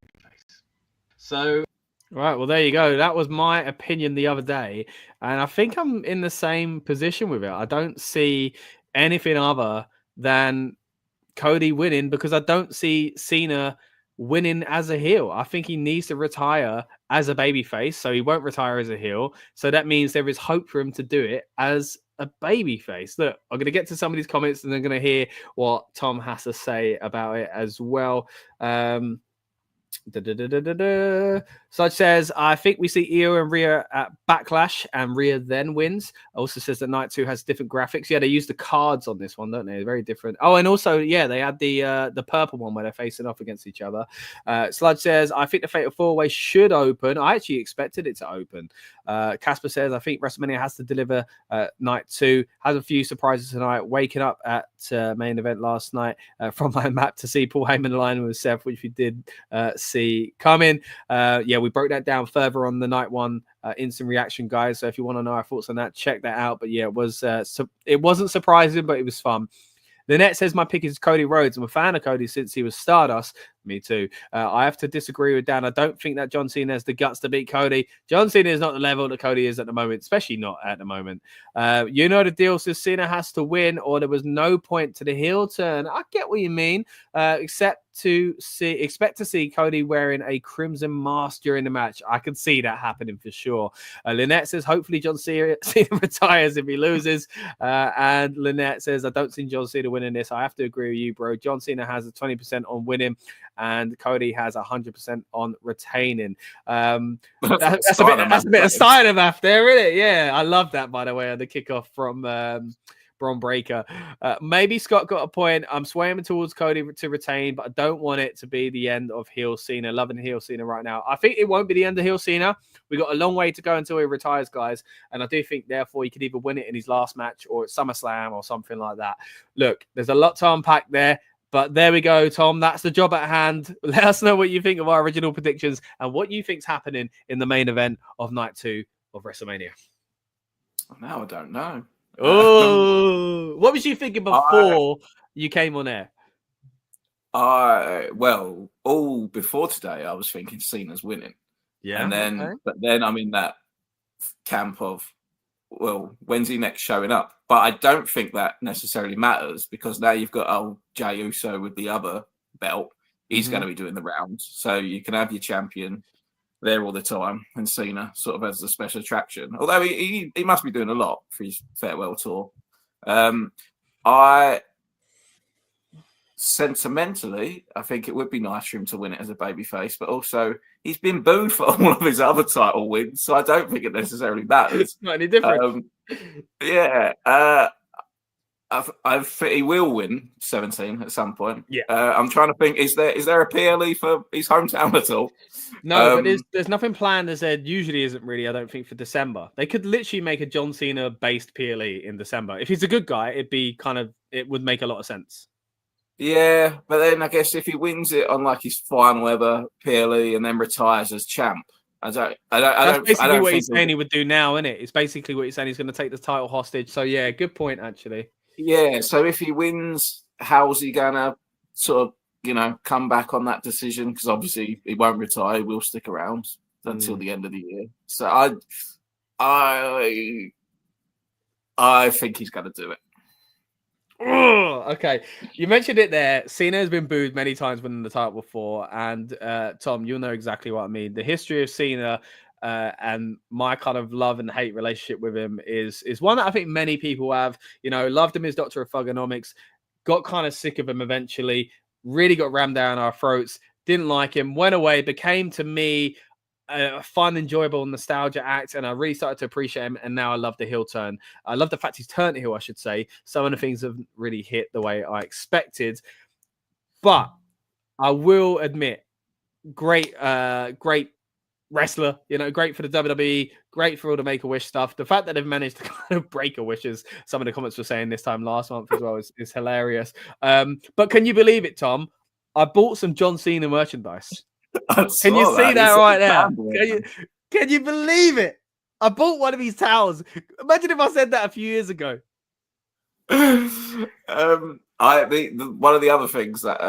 So... Right, well, there you go. That was my opinion the other day, and I think I'm in the same position with it. I don't see anything other than Cody winning, because I don't see Cena winning as a heel. I think he needs to retire as a babyface, so he won't retire as a heel. So that means there is hope for him to do it as a babyface. Look, I'm going to get to some of these comments, and I'm going to hear what Tom has to say about it as well. Such says, I think we see Io and Rhea at Backlash, and Rhea then wins. Also says that Night 2 has different graphics. Yeah, they use the cards on this one, don't they? They're very different. Oh, and also, yeah, they had the purple one where they're facing off against each other. Sludge says, I think the Fatal 4-Way should open. I actually expected it to open. Casper says, I think WrestleMania has to deliver Night 2. Has a few surprises tonight. Waking up at main event last night from my map to see Paul Heyman align with Seth, which we did see coming. Yeah, we broke that down further on the Night 1 instant reaction, guys. So if you want to know our thoughts on that, check that out. But yeah, it wasn't surprising, but it was fun. Lynette says, my pick is Cody Rhodes. I'm a fan of Cody since he was Stardust. Me too. I have to disagree with Dan. I don't think that John Cena has the guts to beat Cody. John Cena is not the level that Cody is at the moment, especially not at the moment. You know the deal, says Cena has to win, or there was no point to the heel turn. I get what you mean, expect to see Cody wearing a crimson mask during the match. I can see that happening for sure. Lynette says, hopefully John Cena retires if he loses. And Lynette says, I don't see John Cena winning this. I have to agree with you, bro. John Cena has a 20% on winning, and Cody has 100% on retaining. That's a bit of Steiner math there, isn't it? Yeah, I love that, by the way, on the kickoff from Braun Breaker. Maybe Scott got a point. I'm swaying towards Cody to retain, but I don't want it to be the end of heel Cena. Loving heel Cena right now. I think it won't be the end of heel Cena. We got a long way to go until he retires, guys. And I do think, therefore, he could either win it in his last match or at SummerSlam or something like that. Look, there's a lot to unpack there. But there we go, Tom. That's the job at hand. Let us know what you think of our original predictions and what you think's happening in the main event of Night 2 of WrestleMania. Now I don't know. Oh, what was you thinking before you came on air? Well, all before today, I was thinking Cena's winning. Yeah, and then okay. But then I'm in that camp of, well, when's he next showing up? But I don't think that necessarily matters, because now you've got old Jey Uso with the other belt. He's going to be doing the rounds, so you can have your champion there all the time, and Cena sort of as a special attraction. Although he must be doing a lot for his farewell tour. Sentimentally, I think it would be nice for him to win it as a babyface, but also he's been booed for all of his other title wins, so I don't think it necessarily matters. Not any different. I think he will win 17 at some point. Yeah. I'm trying to think, is there a PLE for his hometown at all? No, but there's nothing planned, as there usually isn't really, I don't think, for December. They could literally make a John Cena based PLE in December. If he's a good guy, it would make a lot of sense. Yeah, but then I guess if he wins it on like his final ever PLE and then retires as champ, That's basically what he's saying he would do now, isn't it? It's basically what he's saying. He's going to take the title hostage. So yeah, good point actually. Yeah. So if he wins, how's he gonna sort of come back on that decision? Because obviously he won't retire. He will stick around until the end of the year. So I think he's going to do it. Oh, okay. You mentioned it there. Cena has been booed many times winning the title before. And Tom, you'll know exactly what I mean. The history of Cena and my kind of love and hate relationship with him is one that I think many people have. Loved him as Dr. Thugonomics, got kind of sick of him eventually, really got rammed down our throats, didn't like him, went away, became to me a fun, enjoyable nostalgia act, and I really started to appreciate him, and now I love the heel turn. I love the fact he's turned heel, I should say. Some of the things have really hit the way I expected. But I will admit, great wrestler, great for the WWE, great for all the Make-A-Wish stuff. The fact that they've managed to kind of break a wish, as some of the comments were saying this time last month as well, is hilarious. But can you believe it, Tom? I bought some John Cena merchandise. Can you see that right there? Can you believe it? I bought one of these towels. Imagine if I said that a few years ago. One of the other things that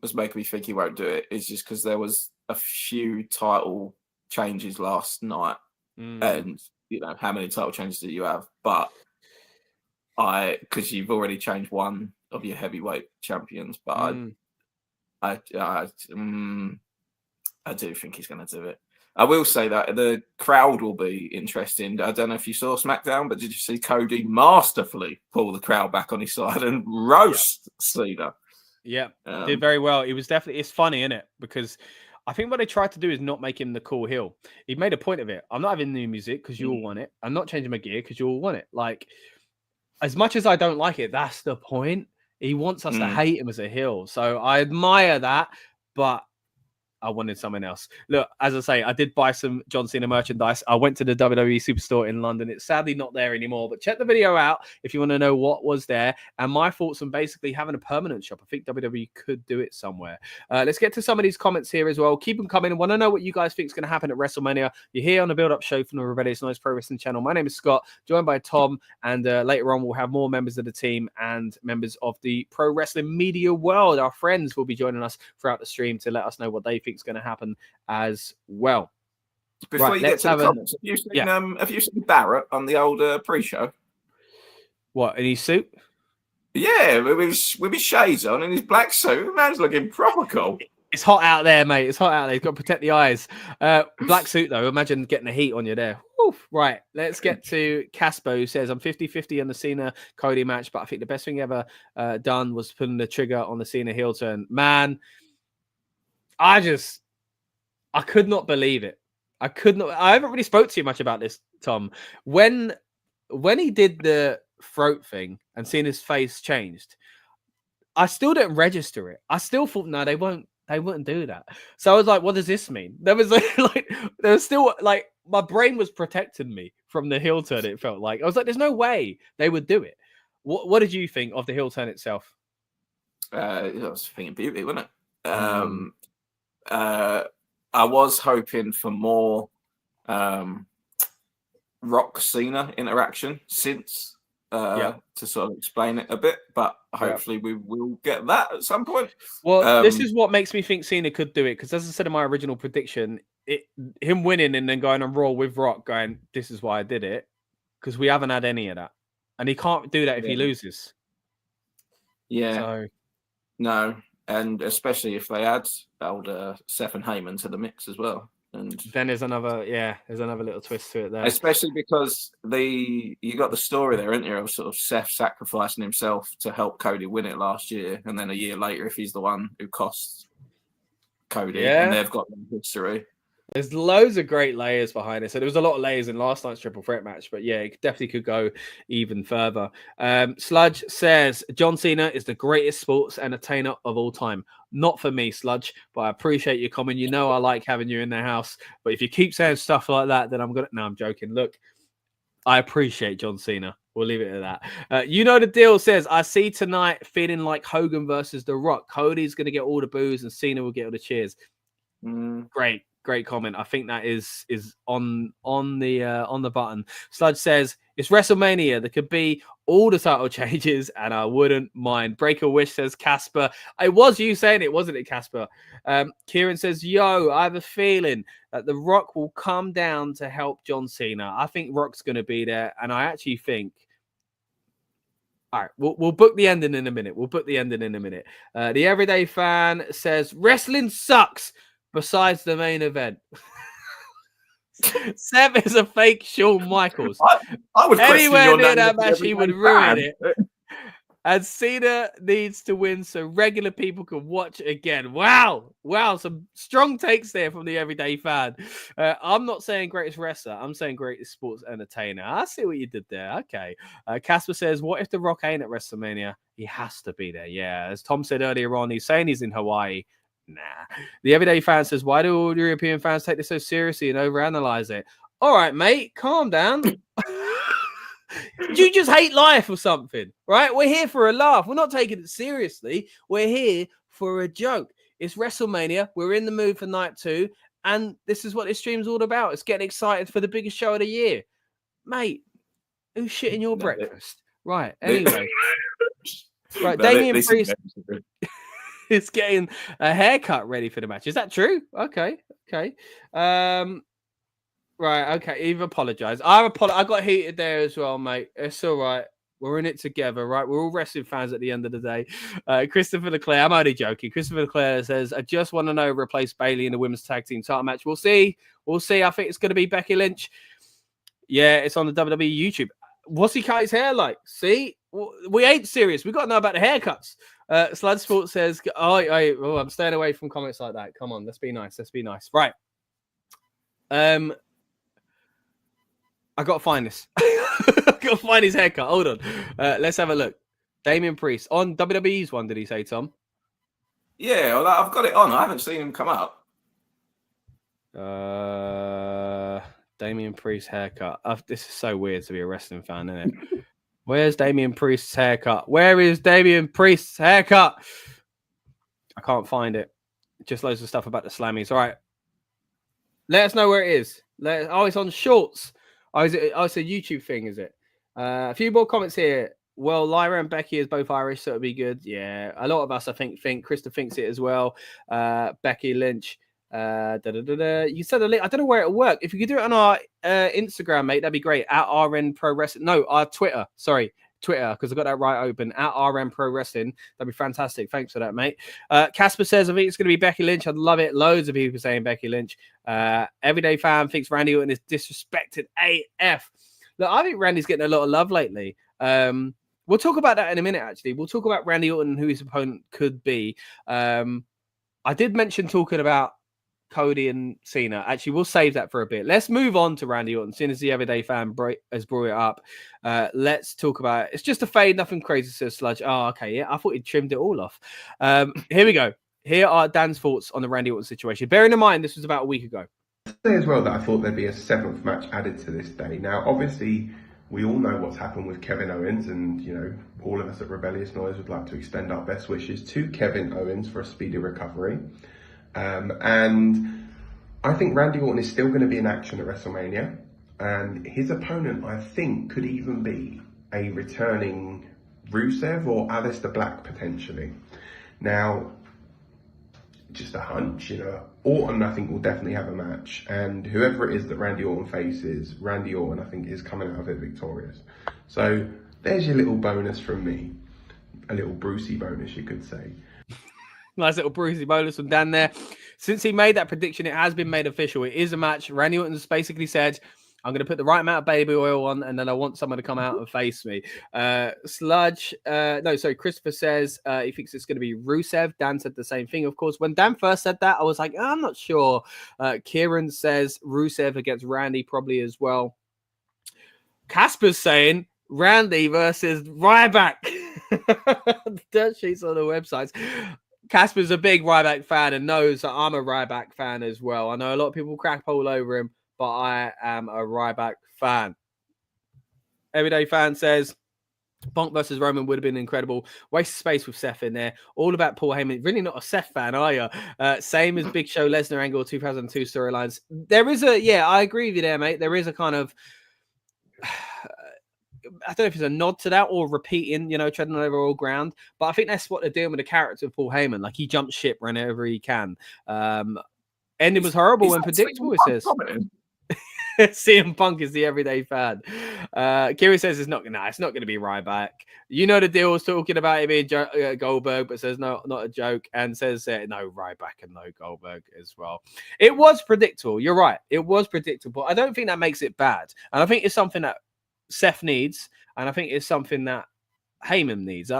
was making me think he won't do it is just because there was a few title changes last night, and how many title changes do you have? But because you've already changed one of your heavyweight champions, but I do think he's going to do it. I will say that the crowd will be interesting. I don't know if you saw SmackDown, but did you see Cody masterfully pull the crowd back on his side and roast Cena? Yeah, did very well. It was definitely, it's funny, isn't it? Because I think what they tried to do is not make him the cool heel. He made a point of it. I'm not having new music because you all want it. I'm not changing my gear because you all want it. Like, as much as I don't like it, that's the point. He wants us to hate him as a heel. So I admire that, but I wanted something else. Look, as I say, I did buy some John Cena merchandise. I went to the WWE Superstore in London. It's sadly not there anymore, but check the video out if you want to know what was there and my thoughts on basically having a permanent shop. I think WWE could do it somewhere. Let's get to some of these comments here as well. Keep them coming. I want to know what you guys think is going to happen at WrestleMania. You're here on the build-up show from the Rebellious Noise Pro Wrestling channel. My name is Scott, joined by Tom, and later on we'll have more members of the team and members of the pro wrestling media world. Our friends will be joining us throughout the stream to let us know what they think is going to happen as well. Before you get to the comments, have you seen Barrett on the old pre-show? What, in his suit? Yeah, with his shades on and his black suit. Man's looking proper cool. It's hot out there, mate. It's hot out there. You've got to protect the eyes. Black suit, though. Imagine getting the heat on you there. Oof. Right, let's get to Caspo, who says, I'm 50-50 on the Cena-Cody match, but I think the best thing ever done was putting the trigger on the Cena heel turn. Man, I could not believe it. I haven't really spoke to you much about this, Tom. When he did the throat thing and seeing his face changed, I still didn't register it. I still thought, no, they wouldn't do that. So I was like, what does this mean? There was there was still my brain was protecting me from the heel turn. It felt like I was like, there's no way they would do it. What did you think of the heel turn itself? It was a thing of beauty, wasn't it? I was hoping for more Rock Cena interaction since to sort of explain it a bit, but hopefully we will get that at some point. Well, this is what makes me think Cena could do it, because as I said in my original prediction, him winning and then going on Raw with Rock going, this is why I did it, because we haven't had any of that, and he can't do that if he loses. No. And especially if they add old Seth and Heyman to the mix as well. And then there's another little twist to it there. Especially because you got the story there, isn't there, of sort of Seth sacrificing himself to help Cody win it last year. And then a year later, if he's the one who costs Cody, and they've got history. There's loads of great layers behind it. So there was a lot of layers in last night's triple threat match, but yeah, it definitely could go even further. Sludge says, John Cena is the greatest sports entertainer of all time. Not for me, Sludge, but I appreciate you coming. You know I like having you in the house, but if you keep saying stuff like that, then No, I'm joking. Look, I appreciate John Cena. We'll leave it at that. You know the deal says, I see tonight feeling like Hogan versus The Rock. Cody's going to get all the boos and Cena will get all the cheers. Great comment. I think that is on the button. Sludge says it's WrestleMania. There could be all the title changes, and I wouldn't mind. Breaker Wish says Casper. It was you saying it, wasn't it, Casper? Kieran says, "Yo, I have a feeling that The Rock will come down to help John Cena. I think Rock's going to be there, and I actually think." All right, we'll book the ending in a minute. The Everyday Fan says wrestling sucks. Besides the main event. Seth is a fake Shawn Michaels. I would anywhere near that match, he would ruin it. And Cena needs to win so regular people can watch again. Wow. Some strong takes there from the everyday fan. I'm not saying greatest wrestler. I'm saying greatest sports entertainer. I see what you did there. Okay. Casper says, what if The Rock ain't at WrestleMania? He has to be there. Yeah. As Tom said earlier on, he's saying he's in Hawaii. Nah. The everyday fan says, why do all European fans take this so seriously and overanalyze it? All right, mate. Calm down. You just hate life or something, right? We're here for a laugh. We're not taking it seriously. We're here for a joke. It's WrestleMania. We're in the mood for night 2. And this is what this stream's all about. It's getting excited for the biggest show of the year. Mate, who's shitting your breakfast? Right, anyway. Right, Damian Priest is getting a haircut ready for the match. Is that true? Okay. Right, okay. You've apologized. I got heated there as well, mate. It's all right. We're in it together, right? We're all wrestling fans at the end of the day. Christopher Leclerc, I'm only joking. Christopher Leclerc says, I just want to know replace Bayley in the women's tag team title match. We'll see. I think it's going to be Becky Lynch. Yeah, it's on the WWE YouTube. What's he cut his hair like? See? We ain't serious. We got to know about the haircuts. Slud Sports says, I'm staying away from comments like that. Come on, let's be nice. Right. I got to find this. I got to find his haircut. Hold on. Let's have a look. Damian Priest on WWE's one, did he say, Tom? Yeah, well, I've got it on. I haven't seen him come up. Damian Priest haircut. This is so weird to be a wrestling fan, isn't it? Where's Damian Priest's haircut? Where is Damian Priest's haircut? I can't find it. Just loads of stuff about the Slammys. All right. Let us know where it is. It's on Shorts. It's a YouTube thing, is it? A few more comments here. Well, Lyra and Becky is both Irish, so it'll be good. Yeah, a lot of us, I think Krista thinks it as well. Becky Lynch. You said a link. I don't know where it'll work. If you could do it on our Instagram, mate, that'd be great. At RN Pro Wrestling. No, our Twitter. Sorry, Twitter, because I got that right open. At RN Pro Wrestling. That'd be fantastic. Thanks for that, mate. Casper says, I think it's going to be Becky Lynch. I'd love it. Loads of people saying Becky Lynch. Everyday fan thinks Randy Orton is disrespected AF. Look, I think Randy's getting a lot of love lately. We'll talk about that in a minute, actually. We'll talk about Randy Orton and who his opponent could be. I did mention talking about Cody and Cena. Actually, we'll save that for a bit. Let's move on to Randy Orton. Soon as the everyday fan has brought it up, let's talk about it. It's just a fade, nothing crazy, says Sludge. Oh, okay, yeah. I thought he'd trimmed it all off. Here we go. Here are Dan's thoughts on the Randy Orton situation. Bearing in mind, this was about a week ago. Say as well that I thought there'd be a 7th match added to this day. Now, obviously, we all know what's happened with Kevin Owens, and all of us at Rebellious Noise would like to extend our best wishes to Kevin Owens for a speedy recovery. And I think Randy Orton is still going to be in action at WrestleMania, and his opponent, I think, could even be a returning Rusev or Aleister Black potentially. Now, just a hunch, Orton, I think, will definitely have a match, and whoever it is that Randy Orton faces, Randy Orton, I think, is coming out of it victorious. So there's your little bonus from me, a little Brucey bonus, you could say. Nice little Brucey bonus from Dan there. Since he made that prediction, it has been made official. It is a match. Randy Orton's basically said, I'm going to put the right amount of baby oil on, and then I want someone to come out and face me. Christopher says he thinks it's going to be Rusev. Dan said the same thing, of course. When Dan first said that, I was like, I'm not sure. Kieran says Rusev against Randy probably as well. Casper's saying Randy versus Ryback. Dirt sheets on the websites. Casper's a big Ryback fan and knows that I'm a Ryback fan as well. I know a lot of people crap all over him, but I am a Ryback fan. Everyday fan says, Punk versus Roman would have been incredible. Waste of space with Seth in there. All about Paul Heyman. Really not a Seth fan, are you? Same as Big Show, Lesnar, Angle, 2002 storylines. There is I agree with you there, mate. There is a kind of, I don't know if it's a nod to that or repeating, treading over all ground. But I think that's what they're doing with the character of Paul Heyman. Like, he jumps ship whenever he can. Ending was horrible and predictable, it says. CM Punk is the everyday fan. Kiri says it's not going to be Ryback. The deal was talking about him being Goldberg, but says no, not a joke, and says no Ryback and no Goldberg as well. It was predictable. You're right. It was predictable. I don't think that makes it bad. And I think it's something that Seth needs, and I think it's something that Heyman needs.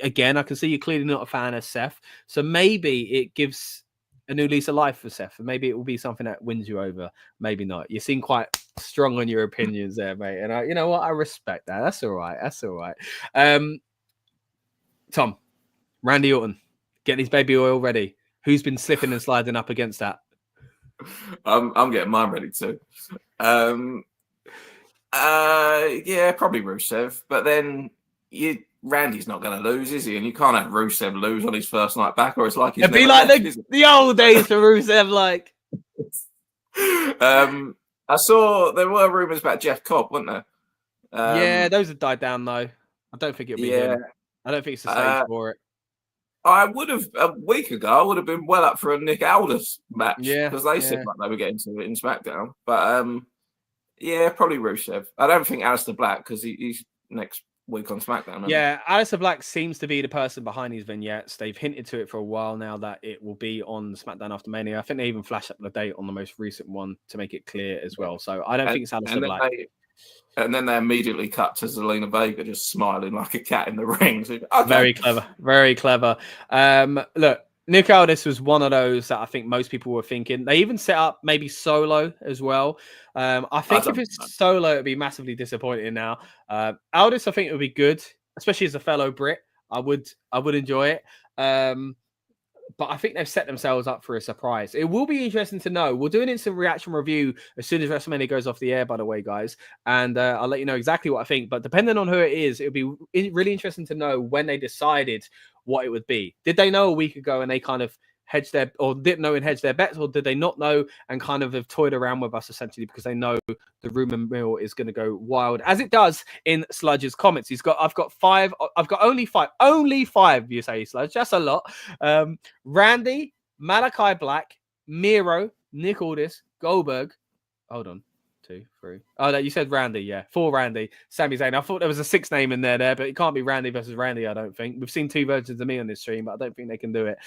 Again, I can see you're clearly not a fan of Seth, so maybe it gives a new lease of life for Seth, and maybe it will be something that wins you over. Maybe not. You seem quite strong on your opinions there, mate, and you know what? I respect that. That's all right. That's all right. Tom, Randy Orton, getting his baby oil ready. Who's been slipping and sliding up against that? I'm getting mine ready too. Yeah, probably Rusev. But then Randy's not going to lose, is he? And you can't have Rusev lose on his first night back, or it's like he's It'd be like the old days for Rusev. Like, I saw there were rumors about Jeff Cobb, weren't there? Yeah, those have died down though. I don't think it'll be him. I don't think it's the stage for it. I would have a week ago. I would have been well up for a Nick Aldis match, because they seemed like they were getting to it in SmackDown. But yeah, probably Rusev. I don't think Aleister Black, because he's next week on SmackDown. Yeah, Aleister Black seems to be the person behind these vignettes. They've hinted to it for a while now that it will be on SmackDown after Mania. I think they even flashed up the date on the most recent one to make it clear as well. So I don't think it's Aleister Black. And then they immediately cut to Zelina Vega just smiling like a cat in the ring. So, okay. Very clever. Very clever. Look, Nick Aldis was one of those that I think most people were thinking. They even set up maybe Solo as well. I think if it's Solo, it'd be massively disappointing now. Aldis, I think it would be good, especially as a fellow Brit. I would enjoy it. But I think they've set themselves up for a surprise. It will be interesting to know. We'll do an instant reaction review as soon as WrestleMania goes off the air, by the way, guys. And I'll let you know exactly what I think. But depending on who it is, it'll be really interesting to know when they decided what it would be. Did they know a week ago and they kind of hedged their, or didn't know and hedged their bets, or did they not know and kind of have toyed around with us essentially because they know the rumor mill is going to go wild, as it does in Sludge's comments. I've got only five, you say, Sludge. That's a lot. Randy, Malachi Black, Miro, Nick Aldis, Goldberg. Hold on. 2, 3. Oh, no, you said Randy, yeah. 4 Randy. Sami Zayn. I thought there was a 6th name in there, but it can't be Randy versus Randy, I don't think. We've seen 2 versions of me on this stream, but I don't think they can do it.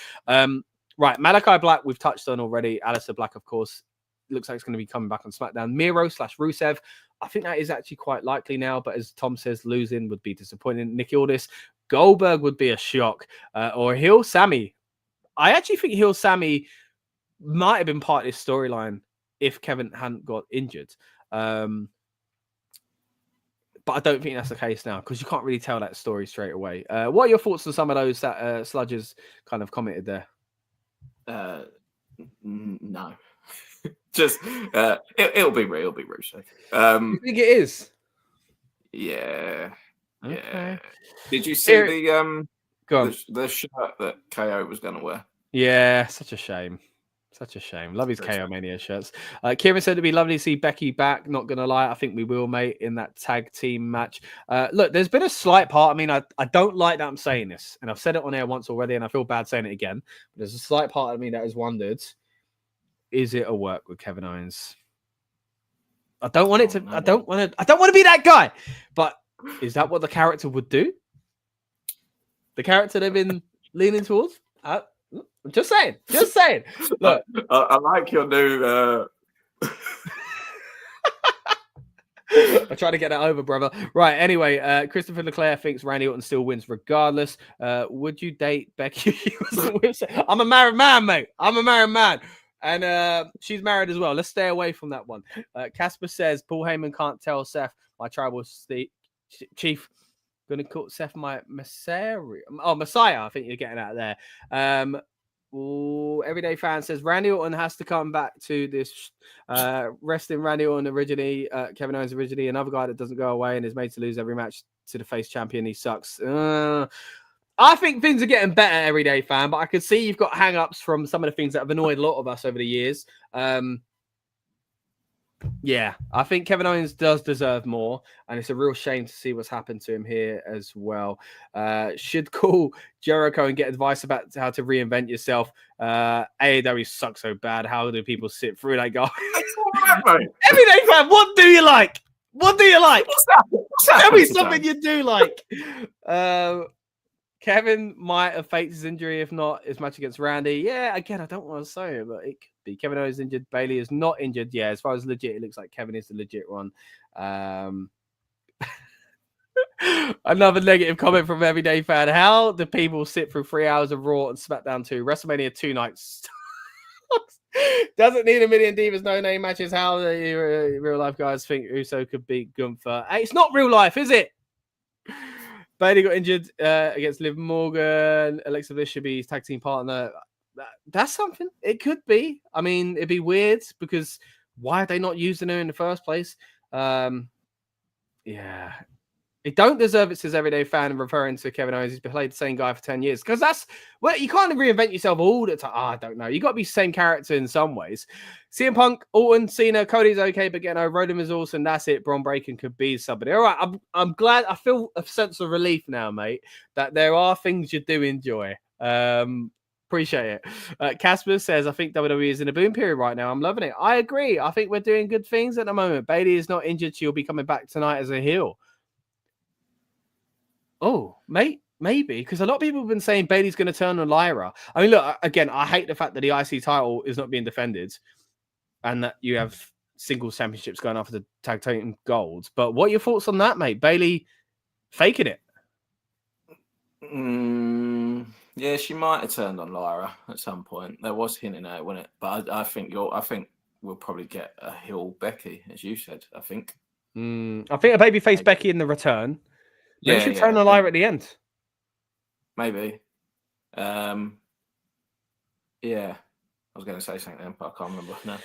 Right, Malachi Black, we've touched on already. Aleister Black, of course, looks like it's going to be coming back on SmackDown. Miro/Rusev, I think that is actually quite likely now, but as Tom says, losing would be disappointing. Nick Aldis, Goldberg would be a shock. Or Heel Sammy. I actually think Heel Sammy might have been part of this storyline if Kevin hadn't got injured. But I don't think that's the case now because you can't really tell that story straight away. What are your thoughts on some of those that Sludges kind of commented there? No. Just it'll be Rusev. You think it is? Yeah. Okay. Yeah. Did you see the shirt that KO was going to wear? Yeah, such a shame. Such a shame. Love his KO Mania shirts. Kieran said it'd be lovely to see Becky back. Not going to lie. I think we will, mate, in that tag team match. Look, there's been a slight part. I mean, I don't like that I'm saying this. And I've said it on air once already, and I feel bad saying it again. But there's a slight part of me that has wondered, is it a work with Kevin Owens? I don't want it to. I don't want to be that guy. But is that what the character would do? The character they've been leaning towards? Just saying. Look, I like your new. I try to get that over, brother. Right. Anyway, Christopher Leclerc thinks Randy Orton still wins regardless. Would you date Becky? I'm a married man, mate. I'm a married man. And she's married as well. Let's stay away from that one. Casper says Paul Heyman can't tell Seth, my tribal chief. Going to call Seth my Messiah. Oh, Messiah. I think you're getting out of there. Everyday fan says Randy Orton has to come back to this wrestling. Randy Orton originally, Kevin Owens originally, another guy that doesn't go away and is made to lose every match to the face champion. He sucks. I think things are getting better, everyday fan, but I could see you've got hang-ups from some of the things that have annoyed a lot of us over the years. Yeah, I think Kevin Owens does deserve more, and it's a real shame to see what's happened to him here as well. Should call Jericho and get advice about how to reinvent yourself. AEW sucks so bad. How do people sit through that guy? Everyday fan, what do you like? What do you like? Tell me something you do like. Kevin might have faked his injury, if not his match against Randy. Yeah, again, I don't want to say it, but it could be. Kevin Owens injured. Bailey is not injured. Yeah, as far as legit, it looks like Kevin is the legit one. Another negative comment from Everyday Fan. How do people sit through 3 hours of Raw and SmackDown 2? WrestleMania 2 nights. Doesn't need a million divas, no name matches. How do real life guys think Uso could beat Gunther? Hey, it's not real life, is it? Bailey got injured against Liv Morgan. Alexa Bliss should be his tag team partner. That's something. It could be. I mean, it'd be weird because why are they not using her in the first place? Yeah. It don't deserve it, says Everyday Fan, referring to Kevin Owens. He's played the same guy for 10 years. Because that's, well, you can't reinvent yourself all the time. I don't know. You got to be the same character in some ways. CM Punk, Orton, Cena, Cody's okay, but getting over Roden is awesome. That's it. Braun Breaker could be somebody. All right. I'm glad. I feel a sense of relief now, mate, that there are things you do enjoy. Appreciate it. Casper says, I think WWE is in a boom period right now. I'm loving it. I agree. I think we're doing good things at the moment. Bayley is not injured. She'll be coming back tonight as a heel. Oh, mate, maybe, because a lot of people have been saying Bayley's going to turn on Lyra. I mean, look, again, I hate the fact that the IC title is not being defended and that you have singles championships going after the tag team golds. But what are your thoughts on that, mate? Bayley faking it? Yeah, she might have turned on Lyra at some point. There was hinting at it, wasn't it? But I think we'll probably get a heel Becky, as you said. I think. I think a babyface Becky in the return. Maybe she turn on Lyra at the end. Maybe. Yeah. I was going to say something then, but I can't remember now.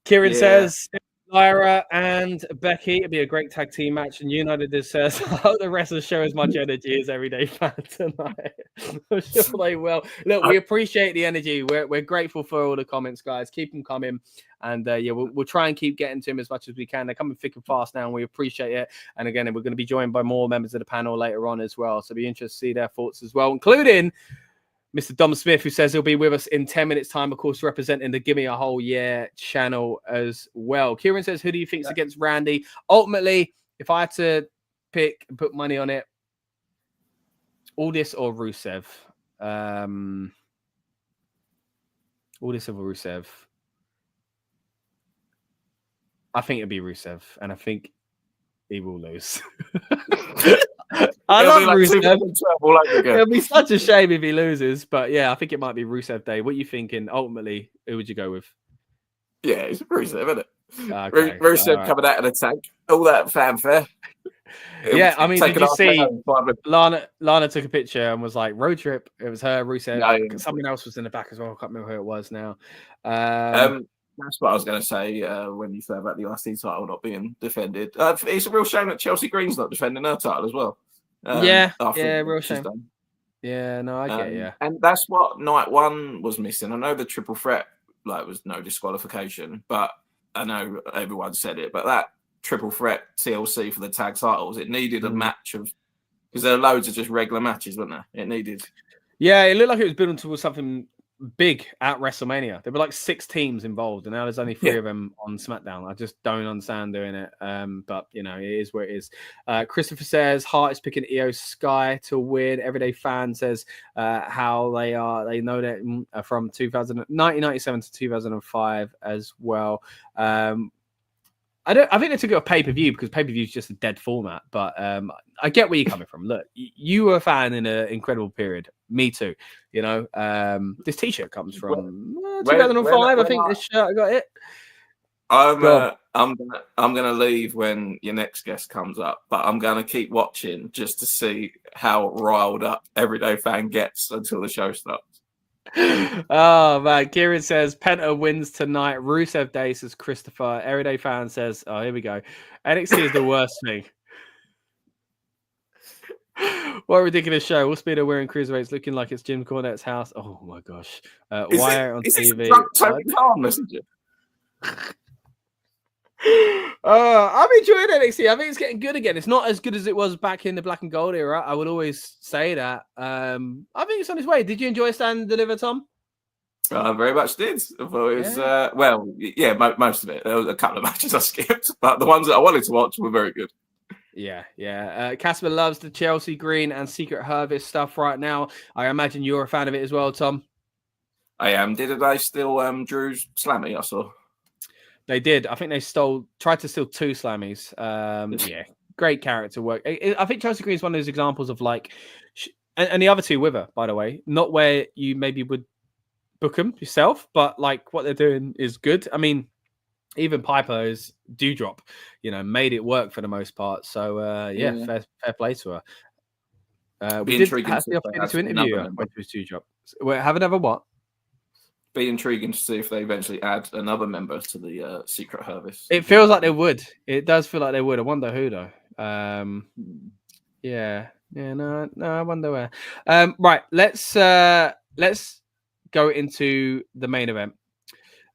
Kieran says Lyra and Becky, it'd be a great tag team match. And United just says, I hope the wrestlers show as much energy as Everyday Fan tonight. I'm sure they will. Look, we appreciate the energy. We're grateful for all the comments, guys. Keep them coming. And yeah, we'll try and keep getting to them as much as we can. They're coming thick and fast now, and we appreciate it. And again, we're going to be joined by more members of the panel later on as well. So be interested to see their thoughts as well, including Mr. Dom Smith, who says he'll be with us in 10 minutes' time, of course, representing the Gimme a Whole Year channel as well. Kieran says, who do you think's against Randy? Ultimately, if I had to pick and put money on it, Aldis or Rusev? Aldis or Rusev? I think it'd be Rusev, and I think he will lose. I love Rusev. It'll be such a shame if he loses, but yeah, I think it might be Rusev Day. What are you thinking? Ultimately, who would you go with? Yeah, it's Rusev, isn't it? Okay. Rusev coming out of the tank, all that fanfare. Yeah, I mean, did you see Lana took a picture and was like, road trip? It was her, Rusev. Someone else was in the back as well. I can't remember who it was now. That's what I was going to say when you said about the IC title not being defended. It's a real shame that Chelsea Green's not defending her title as well. Real shame. Yeah, no, I get you. And that's what night one was missing. I know the triple threat was no disqualification, but I know everyone said it. But that triple threat TLC for the tag titles, it needed a match of, because there are loads of just regular matches, weren't there? It needed. Yeah, it looked like it was building towards something big at WrestleMania. There were like 6 teams involved, and now there's only 3 of them on SmackDown. I just don't understand doing it. But you know, it is where it is. Christopher says Hart is picking Io Sky to win. Everyday Fan says how they know that from 1997 to 2005 as well. I think they took it off pay-per-view because pay-per-view is just a dead format. But I get where you're coming from. Look, you were a fan in an incredible period. Me too. You know, this T-shirt comes from 2005. I think this shirt I got it. I'm gonna leave when your next guest comes up, but I'm gonna keep watching just to see how riled up Everyday Fan gets until the show starts. Oh man, Kieran says Penta wins tonight. Rusev Day, says Christopher. Everyday Fan says, oh, here we go. NXT is the worst thing. What a ridiculous show. Will Speedo wearing cruiserweights looking like it's Jim Cornette's house. Oh my gosh. Wire on TV. I'm enjoying NXT. I think it's getting good again. It's not as good as it was back in the black and gold era. I would always say that. I think it's on its way. Did you enjoy Stand and Deliver, Tom? I very much did. I thought it was, most of it. There was a couple of matches I skipped, but the ones that I wanted to watch were very good. Yeah. Casper loves the Chelsea Green and Secret Harvest stuff right now. I imagine you're a fan of it as well, Tom. I am. Did they steal Drew's Slammy? I saw. They did. I think they tried to steal 2 Slammys. Yeah, great character work. I think Chelsea Green is one of those examples of like, and the other two with her, by the way, not where you maybe would book them yourself, but like what they're doing is good. I mean, even Piper's Dewdrop, made it work for the most part. So yeah. Fair play to her. We did have the opportunity to interview her when she was Dewdrop. Have another what? Be intriguing to see if they eventually add another member to the Secret Service. It feels like they would. It does feel like they would. I wonder who though. No, I wonder where. Right, let's go into the main event.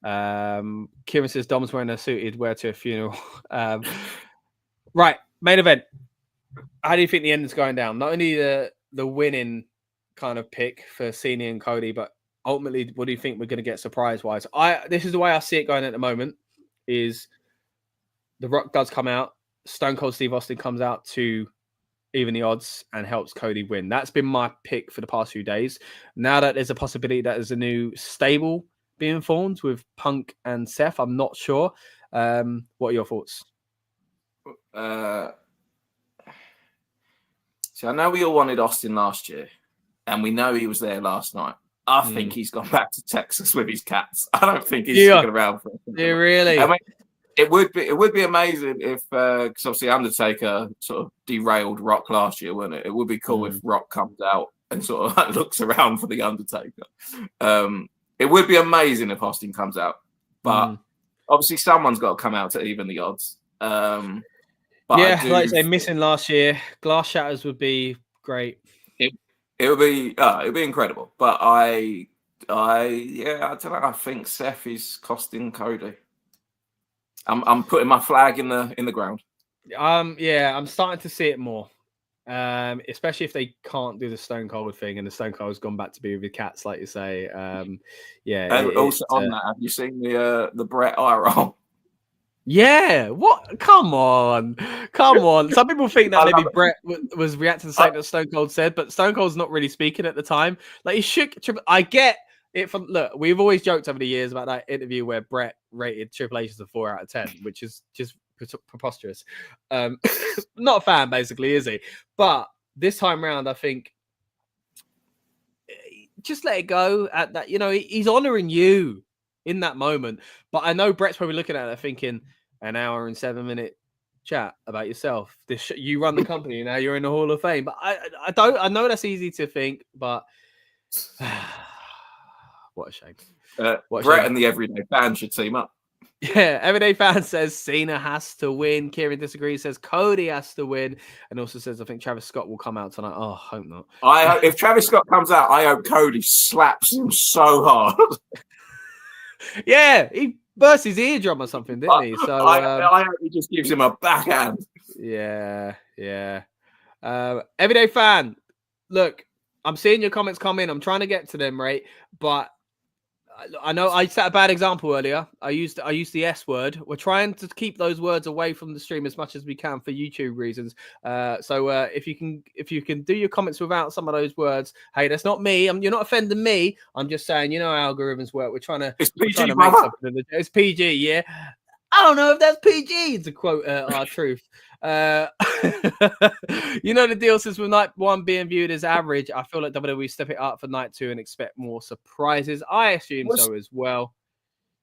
Kieran says Dom's wearing a suited wear to a funeral. Right, main event. How do you think the ending's going down? Not only the winning kind of pick for Cena and Cody, but ultimately, what do you think we're going to get surprise-wise? This is the way I see it going at the moment, is The Rock does come out, Stone Cold Steve Austin comes out to even the odds and helps Cody win. That's been my pick for the past few days. Now that there's a possibility that there's a new stable being formed with Punk and Seth, I'm not sure. What are your thoughts? So I know we all wanted Austin last year, and we know he was there last night. I think he's gone back to Texas with his cats. I don't think he's sticking around for it. Yeah, really? I mean, it would be amazing if, because obviously Undertaker sort of derailed Rock last year, wouldn't it? It would be cool if Rock comes out and sort of like looks around for the Undertaker. It would be amazing if Austin comes out, but obviously someone's got to come out to even the odds. But yeah, like I say, missing last year, glass shatters would be great. It would be incredible. But I don't know. I think Seth is costing Cody. I'm putting my flag in the ground. Yeah, I'm starting to see it more. Especially if they can't do the Stone Cold thing and the Stone Cold's gone back to be with the cats, like you say. Yeah. And also on that, have you seen the Bret eye roll? Yeah, what? Come on. Some people think that maybe Bret was reacting to the same that Stone Cold said, but Stone Cold's not really speaking at the time. Like he shook. I get it from look. We've always joked over the years about that interview where Bret rated Triple H as a 4 out of 10, which is just preposterous. Not a fan, basically, is he? But this time round, I think just let it go. At that, he's honoring you in that moment. But I know Bret's probably looking at it thinking, an hour and 7-minute chat about yourself. You run the company, now you're in the Hall of Fame. But I know that's easy to think, but what a shame. Bret and the Everyday Fan should team up. Yeah, Everyday Fan says Cena has to win. Kieran disagrees, says Cody has to win, and also says I think Travis Scott will come out tonight. Oh, I hope not. If Travis Scott comes out, I hope Cody slaps him so hard. Yeah, he burst his eardrum or something, didn't he? So I hope he just gives him a backhand. Yeah. Everyday Fan, look, I'm seeing your comments come in. I'm trying to get to them, right? But I know I set a bad example earlier. I used the S word. We're trying to keep those words away from the stream as much as we can for YouTube reasons. So if you can do your comments without some of those words, hey, that's not me. You're not offending me. I'm just saying, how algorithms work. We're trying to make something. It's PG, yeah. I don't know if that's PG, to quote our truth. The deal says with night 1 being viewed as average, I feel like WWE step it up for night 2 and expect more surprises. I assume so as well.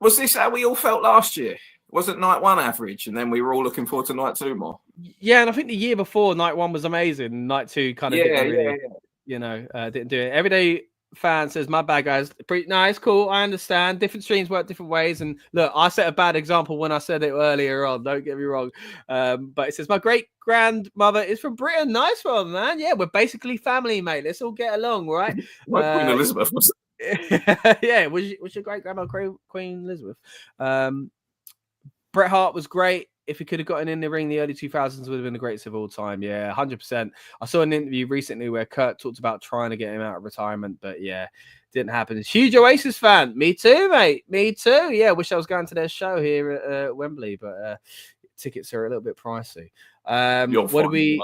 Was this how we all felt last year? Wasn't night 1 average, and then we were all looking forward to night 2 more? Yeah, and I think the year before night 1 was amazing. Night 2 kind of didn't do it. Everyday Fan says, my bad, guys. It's cool. I understand. Different streams work different ways. And look, I set a bad example when I said it earlier on. Don't get me wrong. But it says, my great-grandmother is from Britain. Nice one, man. Yeah, we're basically family, mate. Let's all get along, right? Queen Elizabeth was it? Yeah, was your great-grandma Queen Elizabeth? Bret Hart was great. If he could have gotten in the ring in the early 2000s, would have been the greatest of all time. Yeah, 100%. I saw an interview recently where Kurt talked about trying to get him out of retirement, but yeah, didn't happen. Huge Oasis fan. Me too, mate. Me too. Yeah, wish I was going to their show here at Wembley, but tickets are a little bit pricey. What do we...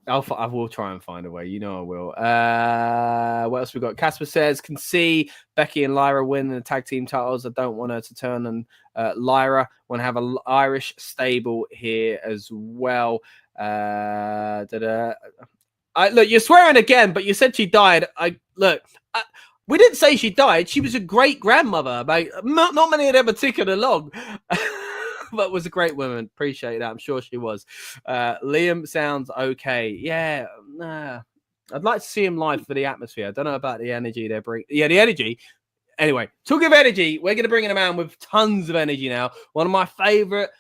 I will try and find a way. I will. What else we got? Casper says, can see Becky and Lyra win the tag team titles. I don't want her to turn on Lyra. Want to have an Irish stable here as well. Look, you're swearing again, but you said she died. We didn't say she died. She was a great grandmother, mate. Not many of them are ticking along, but was a great woman. Appreciate that. I'm sure she was. Liam sounds okay. Yeah, nah. I'd like to see him live for the atmosphere. I don't know about the energy they're bringing. Yeah, the energy. Anyway, talking of energy, we're going to bring in a man with tons of energy now. One of my favorite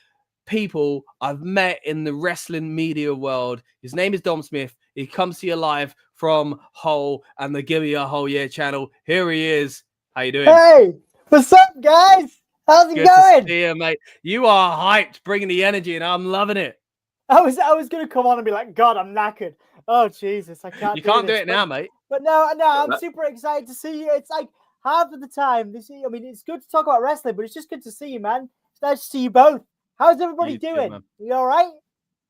people I've met in the wrestling media world. His name is Dom Smith. He comes to you live from Hull and the Give Me a Whole Year channel. Here he is. How you doing? Hey, what's up, guys? How's it Good going? to see you, mate. You are hyped, bringing the energy, and I'm loving it. I was gonna come on and be like, God, I'm knackered. Oh Jesus, I can't. You can't do this. it now, mate. But no, I'm super excited to see you. It's like half of the time. I mean, it's good to talk about wrestling, but it's just good to see you, man. It's nice to see you both. How's everybody doing? Man. You all right?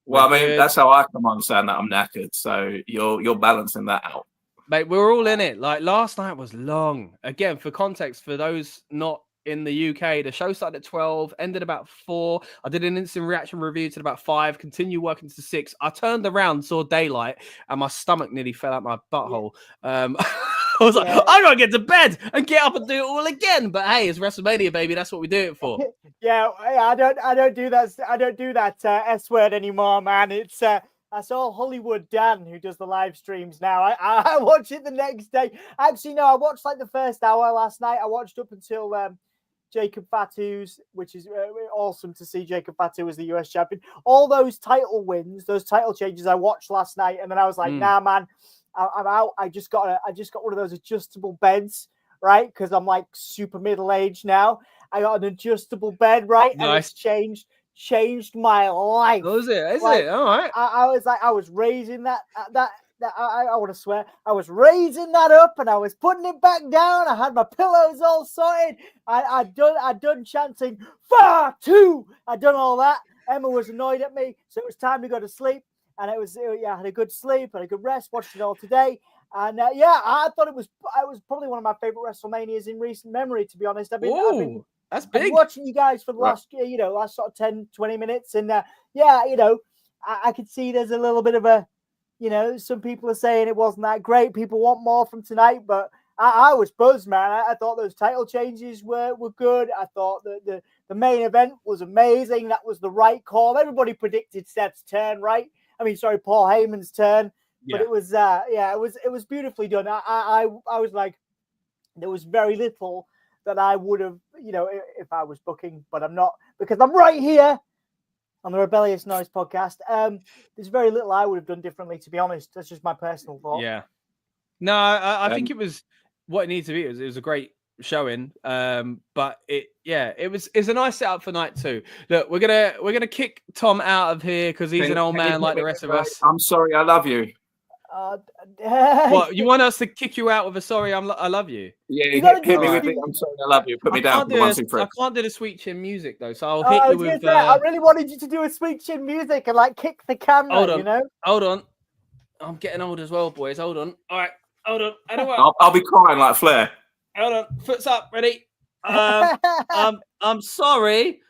Well, I mean, that's how I come on saying that I'm knackered. So you're balancing that out. Mate, we're all in it. Like, last night was long. Again, for context, for those not in the UK, the show started at 12, ended about 4. I did an instant reaction review to about 5, continued working to 6. I turned around, saw daylight, and my stomach nearly fell out my butthole. I was like, I gotta get to bed and get up and do it all again. But hey, it's WrestleMania, baby. That's what we do it for. Yeah, I don't do that. I don't do that S word anymore, man. It's that's all Hollywood Dan who does the live streams now. I watch it the next day. Actually, no, I watched like the first hour last night. I watched up until Jacob Fatu's, which is awesome to see Jacob Fatu as the US champion. All those title wins, those title changes I watched last night, and then I was like, nah, man, I'm out. I just got one of those adjustable beds, right? Because I'm like super middle-aged now. I got an adjustable bed, right? Nice. And it's changed my life. Oh, is it? Is like, it? All right. I was raising that I want to swear. I was raising that up and I was putting it back down. I had my pillows all sorted. I'd done chanting Fatu. I'd done all that. Emma was annoyed at me, so it was time to go to sleep. And I had a good sleep, had a good rest, watched it all today. And I thought it was probably one of my favorite WrestleManias in recent memory, to be honest. I've been that's big. Watching you guys for the last sort of 10, 20 minutes. And I could see there's a little bit of a, some people are saying it wasn't that great. People want more from tonight, but I was buzzed, man. I thought those title changes were good. I thought that the main event was amazing. That was the right call. Everybody predicted Seth's turn, right? Paul Heyman's turn. Yeah. But it was it was beautifully done. I was like, there was very little that I would have, if I was booking, but I'm not, because I'm right here on the Rebellious Noise podcast. There's very little I would have done differently, to be honest. That's just my personal thought. Yeah. No, I think it was what it needs to be. It was a great showing. But it's a nice setup for night 2. Look, we're gonna kick Tom out of here because he's an old man like the rest of us. I'm sorry, I love you. What, you want us to kick you out with a sorry I love you? Yeah, hit me with it. I'm sorry, I love you. Put me down. I can't do the sweet chin music though, so I'll hit you with. I really wanted you to do a sweet chin music and like kick the camera. Hold on. I'm getting old as well, boys. Hold on. All right, hold on. I'll be crying like Flair. Hold on. Foot's up. Ready? I'm sorry.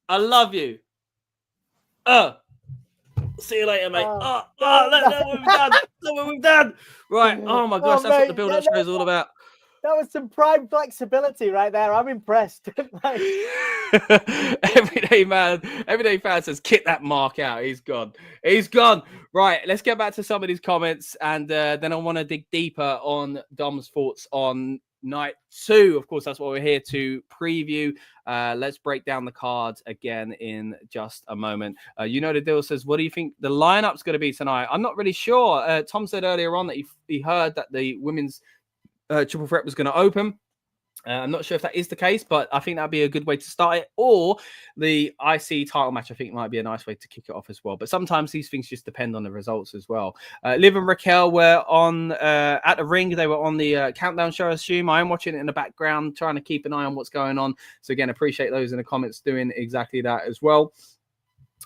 I love you. See you later, mate. Look what we've done. Look what we've done. Right. Oh my gosh, that's what the build-up show is all about. That was some prime flexibility right there. I'm impressed. Everyday fan says, "Kick that mark out." He's gone. Right. Let's get back to some of these comments, and then I want to dig deeper on Dom's thoughts on night 2. Of course, that's what we're here to preview. Let's break down the cards again in just a moment. The deal says, what do you think the lineup's going to be tonight? I'm not really sure. Tom said earlier on that he heard that the women's triple threat was going to open. I'm not sure if that is the case, but I think that'd be a good way to start it. Or the IC title match, I think, might be a nice way to kick it off as well. But sometimes these things just depend on the results as well. Liv and Raquel were on at the ring. They were on the countdown show, I assume. I am watching it in the background, trying to keep an eye on what's going on. So again, appreciate those in the comments doing exactly that as well.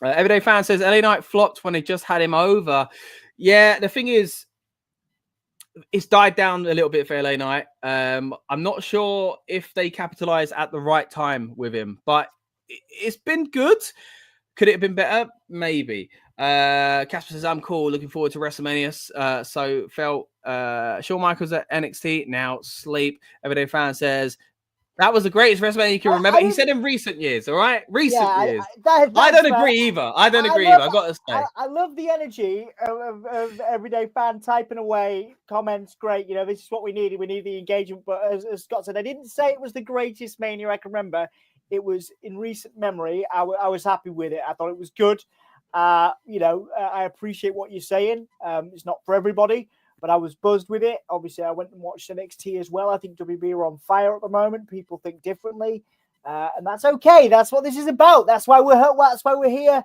Everyday Fan says, LA Knight flopped when they just had him over. Yeah, the thing is, it's died down a little bit for LA Knight. I'm not sure if they capitalize at the right time with him, but it's been good. Could it have been better? Maybe. Casper says, I'm cool. Looking forward to WrestleMania. So felt Shawn Michaels at NXT. Now sleep. Everyday Fan says, that was the greatest WrestleMania you can remember. He said in recent years, all right? Recent years. I don't agree either. I don't agree either. I got to say. I love the energy of Everyday Fan typing away comments. Great. This is what we needed. We need the engagement. But as Scott said, I didn't say it was the greatest Mania I can remember. It was in recent memory. I was happy with it. I thought it was good. I appreciate what you're saying. It's not for everybody, but I was buzzed with it. Obviously, I went and watched NXT as well. I think WB are on fire at the moment. People think differently, and that's okay. That's what this is about. That's why we're here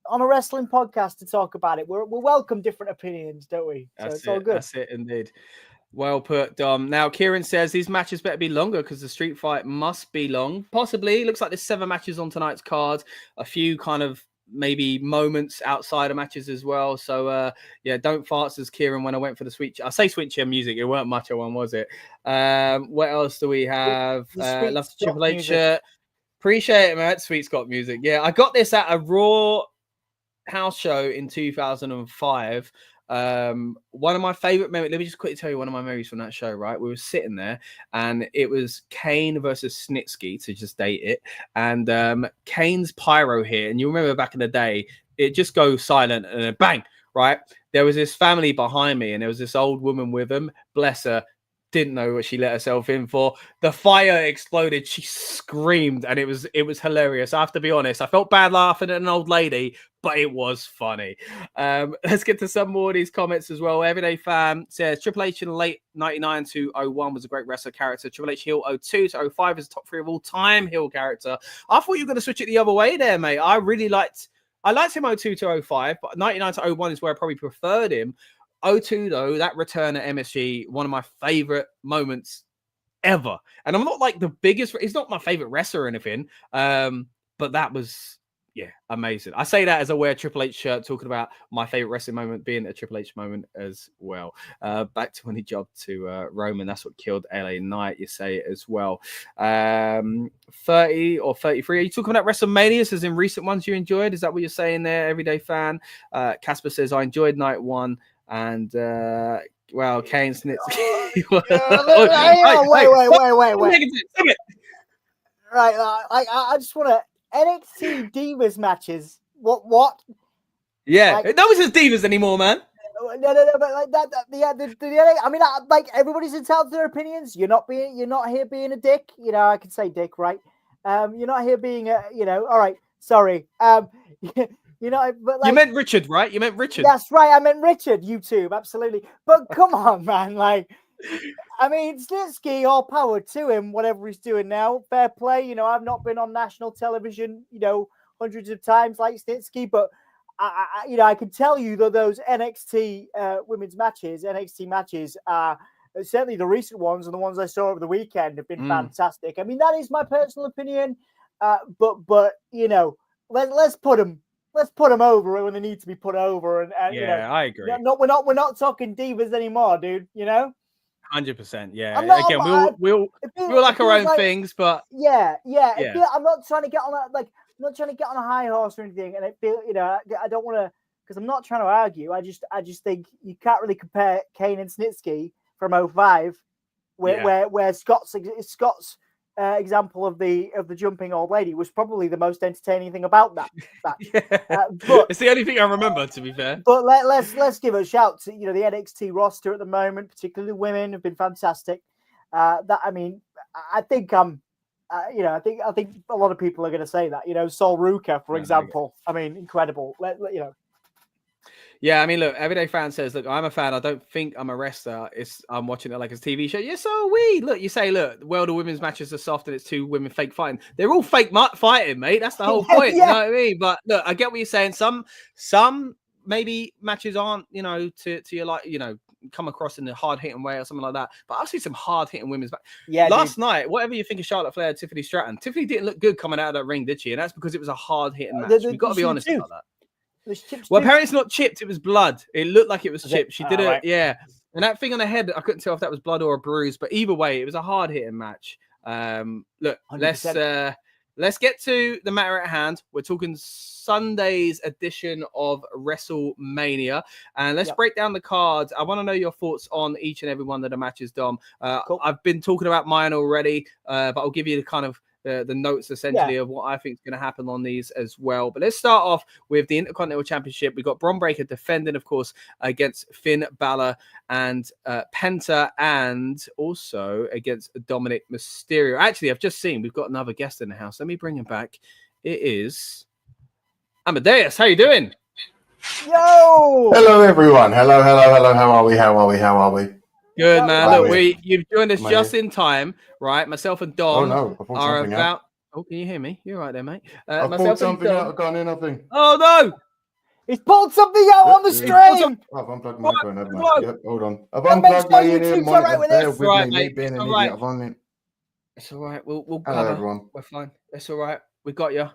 on a wrestling podcast to talk about it. We welcome different opinions, don't we? So it's all good. That's it, indeed. Well put, Dom. Now, Kieran says these matches better be longer because the street fight must be long. Possibly. Looks like there's 7 matches on tonight's card. A few kind of maybe moments outside of matches as well. So don't fart, says Kieran, when I went for the sweet I say sweet chair music, it weren't much of one, was it? What else do we have? Love the Triple H shirt. Appreciate it, man. Sweet Scott music. Yeah, I got this at a Raw house show in 2005. One of my favorite memories, let me just quickly tell you one of my memories from that show, right? We were sitting there and it was Kane versus Snitsky, to just date it. And Kane's pyro here, and you remember back in the day, it just goes silent and then bang, right? There was this family behind me and there was this old woman with him, bless her. Didn't know what she let herself in for. The fire exploded. She screamed, and it was hilarious. I have to be honest. I felt bad laughing at an old lady, but it was funny. Let's get to some more of these comments as well. Everyday Fan says Triple H in the late 99 to 01 was a great wrestler character. Triple H heel 02 to 05 is top 3 of all time heel character. I thought you were going to switch it the other way there, mate. I liked him 02 to 05, but 99 to 01 is where I probably preferred him. 02 though, that return at MSG, one of my favorite moments ever. And I'm not like the biggest, he's not my favorite wrestler or anything, but that was amazing. I say that as I wear a Triple H shirt, talking about my favorite wrestling moment being a Triple H moment as well. Back to when he jobbed to Roman, that's what killed LA Knight, you say as well. 30 or 33, are you talking about WrestleMania as in recent ones you enjoyed? Is that what you're saying there, Everyday Fan? Casper says I enjoyed night 1. And Kane Snitsky. Wait. Right, I just want to NXT Divas matches. What? Yeah, no one says Divas anymore, man. No, but like that. I mean, like everybody's entitled to their opinions. You're not here being a dick. I can say dick, right? You're not here being a. All right. Sorry. But like, you meant Richard, right? You meant Richard. That's right. I meant Richard. YouTube, absolutely. But come on, man. Like, I mean, Snitsky, all power to him. Whatever he's doing now, fair play. I've not been on national television, hundreds of times like Snitsky, but I can tell you that those NXT women's matches, NXT matches, certainly the recent ones and the ones I saw over the weekend have been fantastic. I mean, that is my personal opinion. But let's put them. Let's put them over when they need to be put over, and I agree. We're not talking divas anymore, dude. 100%. Yeah. Again, we'll like our own things, but I'm not trying to get on that. Like, I'm not trying to get on a high horse or anything, and I don't want to, because I'm not trying to argue. I just think you can't really compare Kane and Snitsky from 05, where Scott's example of the jumping old lady was probably the most entertaining thing about that. But it's the only thing I remember, to be fair. But let's give a shout to the NXT roster at the moment, particularly women have been fantastic. I think I think a lot of people are going to say that. Sol Ruka, for example. I mean, incredible. Yeah, I mean, look, Everyday Fan says, look, I'm a fan. I don't think I'm a wrestler. I'm watching it like it's a TV show. Yeah, so are we. Look, you say, look, the world of women's matches are soft and it's 2 women fake fighting. They're all fake fighting, mate. That's the whole point. You know what I mean? But look, I get what you're saying. Some maybe matches aren't, to your like, come across in a hard-hitting way or something like that. But I've seen some hard-hitting women's matches. Yeah, last night, whatever you think of Charlotte Flair, Tiffany Stratton, Tiffany didn't look good coming out of that ring, did she? And that's because it was a hard-hitting match. We've got to be honest about that. Well, apparently it's not chipped. It was blood. It looked like it was chipped. She did it. Right. Yeah. And that thing on the head, I couldn't tell if that was blood or a bruise. But either way, it was a hard-hitting match. Look, 100%. Let's let's get to the matter at hand. We're talking Sunday's edition of WrestleMania, and let's break down the cards. I want to know your thoughts on each and every one of the matches, Dom. I've been talking about mine already, but I'll give you the kind of the notes essentially of what I think is going to happen on these as well. But let's start off with the Intercontinental Championship. We've got Bron Breakker defending, of course, against Finn Balor and Penta, and also against Dominic Mysterio. Actually, I've just seen we've got another guest in the house. Let me bring him back. It is Amadeus. How you doing? Yo! Hello, everyone. Hello. How are we? Good, man. Look, you've joined us just in time, right? Myself and Dom are about... Oh, can you hear me? You're right there, mate. I pulled something out. I can't hear nothing. Oh, no! He's pulled something out on the stream! I've unplugged my phone, haven't I? Yep, hold on. I've unplugged my in-ear monitor. Bear with me, mate. Being an idiot. It's all right. We'll Hello, everyone. We're fine. It's all right. We got you.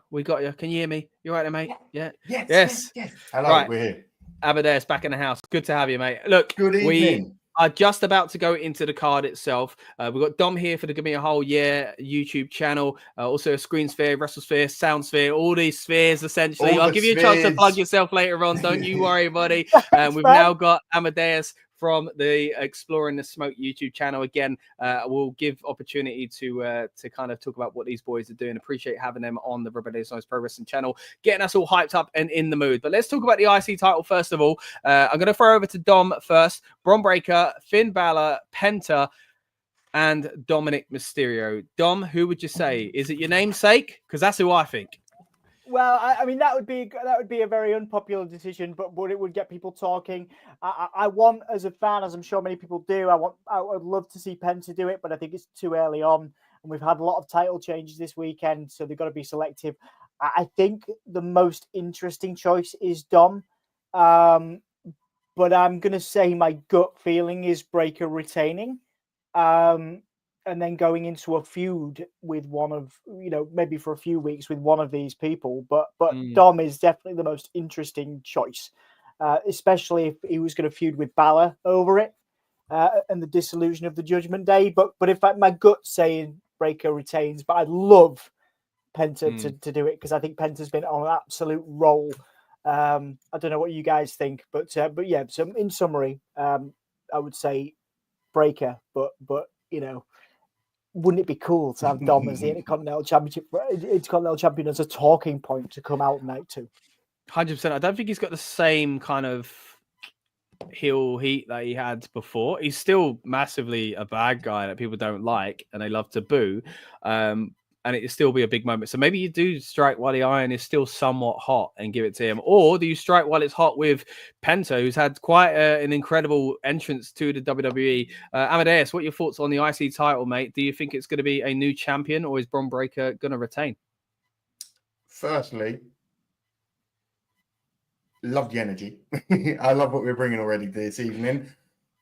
Can you hear me? You right there, mate? Yeah. Yes. Hello, right. We're here. Amadeus back in the house. Good to have you, mate. Look, good evening. We are just about to go into the card itself. We've got Dom here for the Give Me a Whole Year YouTube channel. Also a Screen Sphere, WrestleSphere, Sound Sphere, all these spheres essentially. I'll give you a chance to plug yourself later on. Don't you worry, buddy. We've now got Amadeus from the Exploring the Smoke YouTube channel. Again, we'll give opportunity to kind of talk about what these boys are doing. Appreciate having them on the Rebellious Noise Pro Wrestling channel, getting us all hyped up and in the mood. But let's talk about the IC title first of all. I'm going to throw over to Dom first. Bron Breakker, Finn Balor, Penta, and Dominic Mysterio. Dom, who would you say? Is it your namesake? Because that's who I think. Well, I mean that would be a very unpopular decision, but it would get people talking. I want, as a fan, as I'm sure many people do, I would love to see Penta do it, but I think it's too early on, and we've had a lot of title changes this weekend, so they've got to be selective. I think the most interesting choice is Dom, but I'm going to say my gut feeling is Breakker retaining. And then going into a feud with one of, maybe for a few weeks with one of these people. But Dom is definitely the most interesting choice, especially if he was going to feud with Balor over it and the dissolution of the Judgment Day. But in fact, my gut's saying Breakker retains, but I'd love Penta to do it because I think Penta's been on an absolute roll. I don't know what you guys think, but yeah. So in summary, I would say Breakker, but wouldn't it be cool to have Dom as the Intercontinental Champion as a talking point to come out night 2? 100%. I don't think he's got the same kind of heel heat that he had before. He's still massively a bad guy that people don't like and they love to boo. And it'll still be a big moment. So maybe you do strike while the iron is still somewhat hot and give it to him. Or do you strike while it's hot with Penta, who's had quite an incredible entrance to the WWE? Amadeus, what are your thoughts on the IC title, mate? Do you think it's going to be a new champion or is Bron Breakker going to retain? Firstly, love the energy. I love what we're bringing already this evening.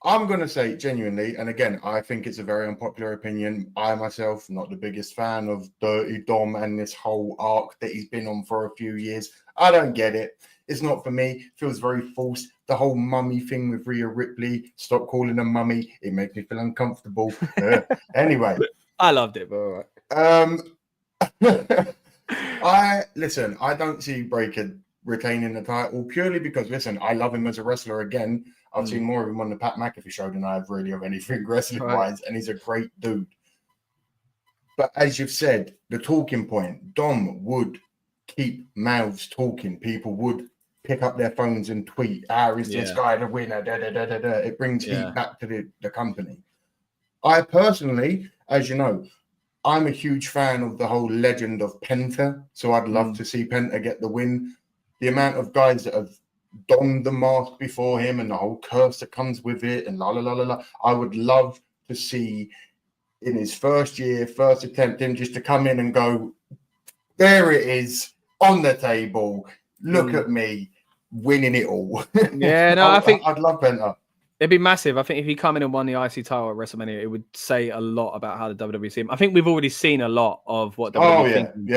I'm going to say genuinely, and again, I think it's a very unpopular opinion. I myself, not the biggest fan of Dirty Dom and this whole arc that he's been on for a few years. I don't get it. It's not for me. It feels very forced. The whole mummy thing with Rhea Ripley. Stop calling her mummy. It makes me feel uncomfortable. Anyway. I loved it, but all right. I don't see Breakker retaining the title purely because, listen, I love him as a wrestler again. I've seen more of him on the Pat McAfee show than I have really of anything wrestling-wise, and he's a great dude. But as you've said, the talking point, Dom would keep mouths talking. People would pick up their phones and tweet, is this guy the winner? It brings heat back to the company. I personally, as you know, I'm a huge fan of the whole legend of Penta, so I'd love to see Penta get the win. The amount of guys that have donned the mask before him and the whole curse that comes with it and I would love to see in his first attempt him just to come in and go, there it is on the table, look at me winning it all. I think I'd love Penta. It'd be massive. I think if he come in and won the IC title at WrestleMania, it would say a lot about how the WWE see him. I think we've already seen a lot of what WWE thinks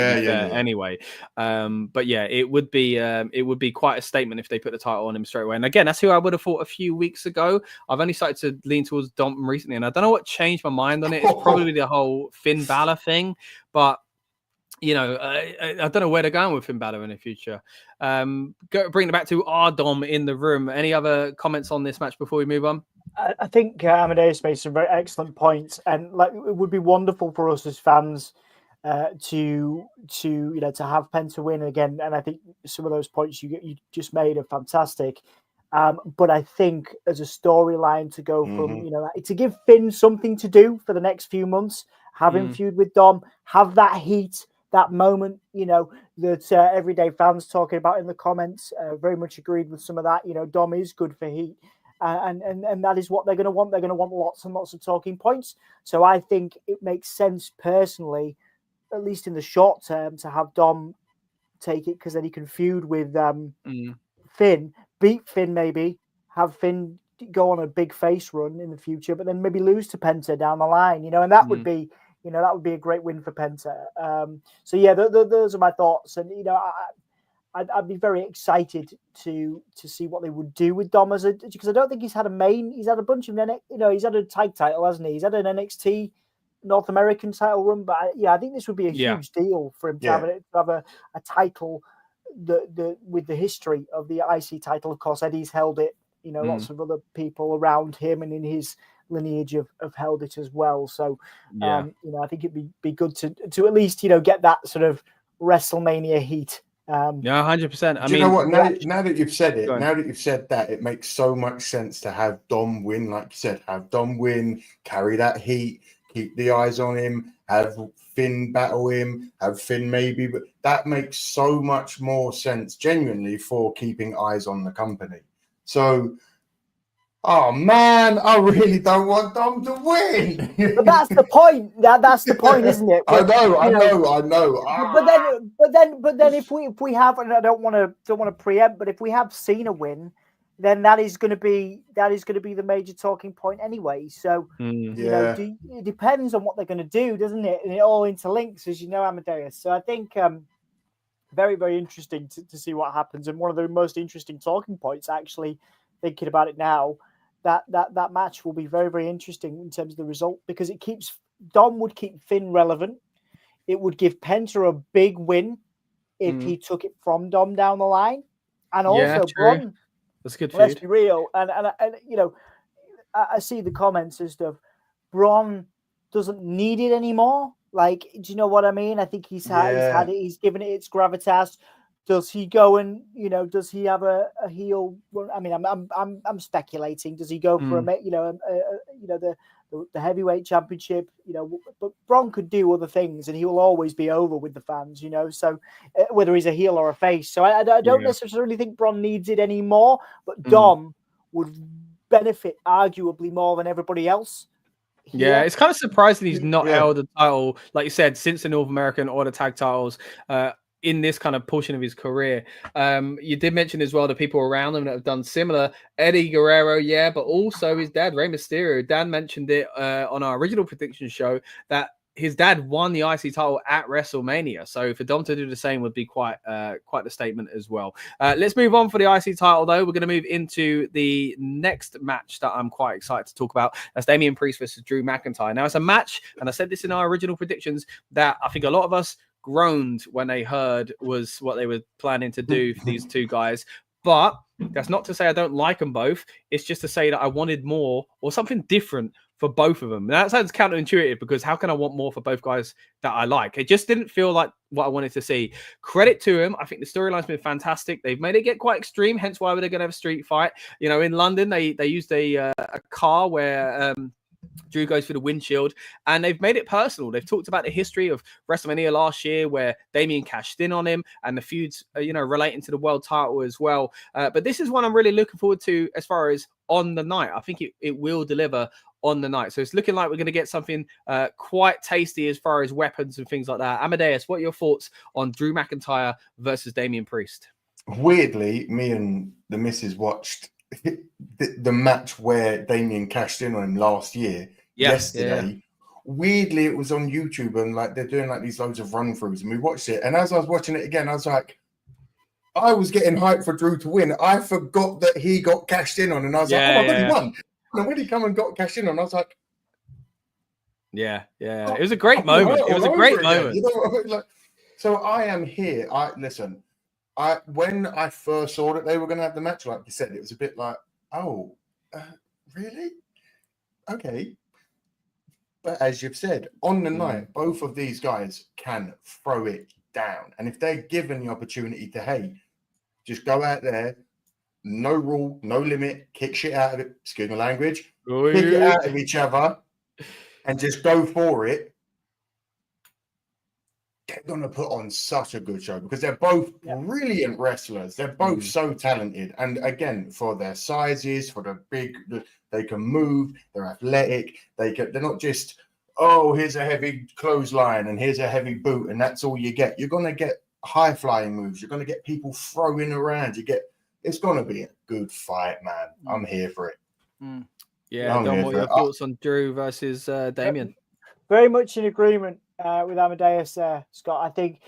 anyway. But yeah, it would be quite a statement if they put the title on him straight away. And again, that's who I would have thought a few weeks ago. I've only started to lean towards Dom recently, and I don't know what changed my mind on it. It's probably the whole Finn Balor thing, but you know, I don't know where they're going with Finn Balor in the future. Bring it back to our Dom in the room. Any other comments on this match before we move on? I think Amadeus made some very excellent points, and like it would be wonderful for us as fans to have Penta win again. And I think some of those points you just made are fantastic. But I think as a storyline to go from to give Finn something to do for the next few months, have him feud with Dom, have that heat, that moment, that everyday fans talking about in the comments. Very much agreed with some of that. Dom is good for heat. And that is what they're going to want. They're going to want lots and lots of talking points. So I think it makes sense personally, at least in the short term, to have Dom take it, because then he can feud with Finn, beat Finn maybe, have Finn go on a big face run in the future, but then maybe lose to Penta down the line, and that would be, that would be a great win for Penta. So yeah, those are my thoughts. And, I'd be very excited to see what they would do with Dom because I don't think he's had he's had a bunch of, he's had a tag title, hasn't he? He's had an NXT North American title run, but I think this would be a huge deal for him to have a title with the history of the IC title. Of course, Eddie's held it, lots of other people around him and in his lineage have held it as well. So, I think it'd be good to at least, get that sort of WrestleMania heat. 100%. Do you know what? Now that you've said it, now that you've said that, it makes so much sense to have Dom win. Like you said, have Dom win, carry that heat, keep the eyes on him, have Finn battle him, have Finn maybe. But that makes so much more sense, genuinely, for keeping eyes on the company. So, oh man, I really don't want Dom to win. But that's the point. That's the point, isn't it? I know. But then if we have, and I don't want to preempt, but if we have Cena win, then that is going to be the major talking point anyway. So it depends on what they're going to do, doesn't it? And it all interlinks, as you know, Amadeus. So I think very, very interesting to see what happens. And one of the most interesting talking points, actually, thinking about it now, that match will be very, very interesting in terms of the result, because Dom would keep Finn relevant. It would give Penta a big win if he took it from Dom down the line. And also Braun. That's good. Let's be real. And I see the comments and stuff. Braun doesn't need it anymore. Like, do you know what I mean? I think he's had it. He's given it its gravitas. Does he go and does he have a heel? I mean, I'm speculating. Does he go for the heavyweight championship? But Braun could do other things, and he will always be over with the fans. So whether he's a heel or a face, so I don't necessarily think Braun needs it anymore. But Dom would benefit arguably more than everybody else. Yeah, it's kind of surprising he's not held the title, like you said, since the North American or the tag titles. In this kind of portion of his career. You did mention as well the people around him that have done similar. Eddie Guerrero, but also his dad, Rey Mysterio. Dan mentioned it on our original prediction show that his dad won the IC title at WrestleMania. So for Dom to do the same would be quite the statement as well. Let's move on for the IC title, though. We're going to move into the next match that I'm quite excited to talk about. That's Damian Priest versus Drew McIntyre. Now, it's a match, and I said this in our original predictions, that I think a lot of us groaned when they heard was what they were planning to do for these two guys. But that's not to say I don't like them both. It's just to say that I wanted more or something different for both of them. Now, that sounds counterintuitive, because how can I want more for both guys that I like? It just didn't feel like what I wanted to see. Credit to him. I think the storyline's been fantastic. They've made it get quite extreme, hence why they're going to have a street fight. In London, they used a car where Drew goes through the windshield, and they've made it personal. They've talked about the history of WrestleMania last year, where Damian cashed in on him, and the feuds, relating to the world title as well. But this is one I'm really looking forward to as far as on the night. I think it will deliver on the night. So it's looking like we're going to get something quite tasty as far as weapons and things like that. Amadeus, what are your thoughts on Drew McIntyre versus Damian Priest? Weirdly, me and the missus watched the match where Damian cashed in on him last year, yesterday. Weirdly, it was on YouTube, and like they're doing like these loads of run-throughs, and we watched it. And as I was watching it again, I was like, I was getting hyped for Drew to win. I forgot that he got cashed in on, and I was like, oh my god, he won. And when he come and got cashed in on, I was like, it was a great moment. It was a great moment. So I am here. Listen. When I first saw that they were going to have the match, like you said, it was a bit like, oh, really? Okay. But as you've said, on the night, both of these guys can throw it down. And if they're given the opportunity to, hey, just go out there, no rule, no limit, kick shit out of it, excuse my language, kick it out of each other and just go for it, they're going to put on such a good show because they're both brilliant wrestlers. They're both so talented. And again, for their sizes, for the big, they can move, they're athletic. They're not just, oh, here's a heavy clothesline and here's a heavy boot and that's all you get. You're going to get high flying moves. You're going to get people throwing around. It's going to be a good fight, man. I'm here for it. Yeah, Dom, what are your thoughts on Drew versus Damien? Very much in agreement with Amadeus, Scott. I think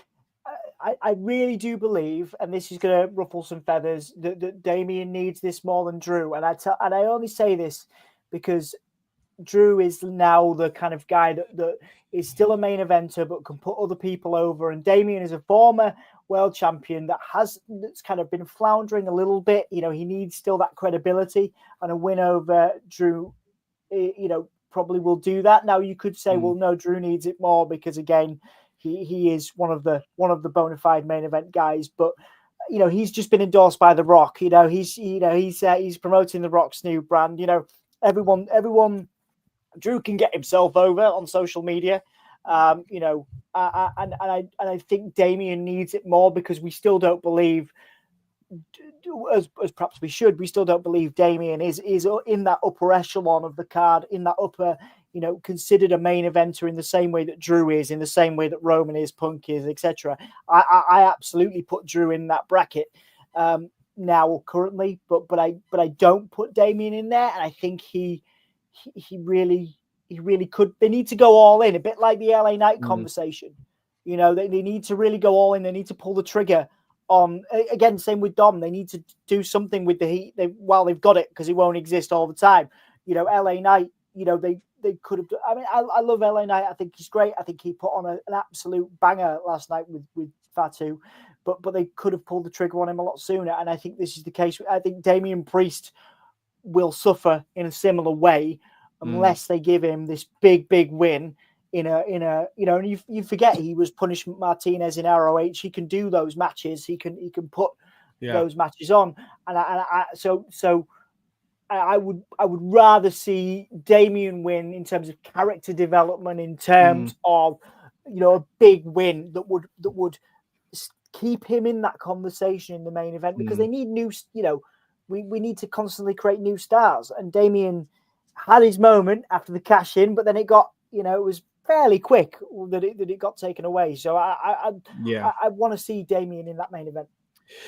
I really do believe, and this is going to ruffle some feathers, that Damien needs this more than Drew. And I only say this because Drew is now the kind of guy that is still a main eventer but can put other people over. And Damien is a former world champion that's kind of been floundering a little bit. You know, he needs still that credibility, and a win over Drew, probably will do that. Now you could say, well, no, Drew needs it more because again, he is one of the bona fide main event guys. But he's just been endorsed by The Rock. He's promoting The Rock's new brand. Everyone. Drew can get himself over on social media, and I think Damien needs it more because we still don't believe, as perhaps we should, we still don't believe Damien is in that upper echelon of the card, in that upper, considered a main eventer in the same way that Drew is, in the same way that Roman is, Punk is, etc. I absolutely put Drew in that bracket now currently, but I don't put Damien in there, and I think he really could. They need to go all in, a bit like the LA Knight conversation. They need to really go all in. They need to pull the trigger on, again, same with Dom. They need to do something with the heat while they've got it, because it won't exist all the time. LA Knight, they could have. I mean, I love LA Knight. I think he's great. I think he put on an absolute banger last night with Fatu, but they could have pulled the trigger on him a lot sooner. And I think this is the case. I think Damian Priest will suffer in a similar way unless they give him this big win in a and you forget he was Punishment Martinez in ROH. He can do those matches. He can put those matches on, and I would rather see Damien win in terms of character development, in terms of a big win that would keep him in that conversation in the main event, because they need new, we need to constantly create new stars. And Damien had his moment after the cash in, but then it got, it was fairly quick that it got taken away. So I want to see Damien in that main event.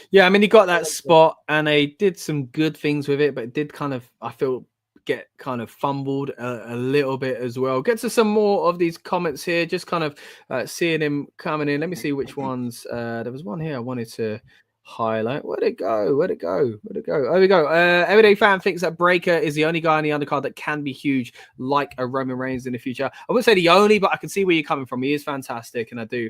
Yeah, I mean, he got that spot and they did some good things with it, but it did kind of, I feel, get kind of fumbled a little bit as well. Get to some more of these comments here, just kind of seeing him coming in. Let me see which ones. There was one here I wanted to highlight. Where'd it go? Oh, there we go. Everyday Fan thinks that Breaker is the only guy on the undercard that can be huge, like a Roman Reigns in the future. I wouldn't say the only, but I can see where you're coming from. He is fantastic, and I do,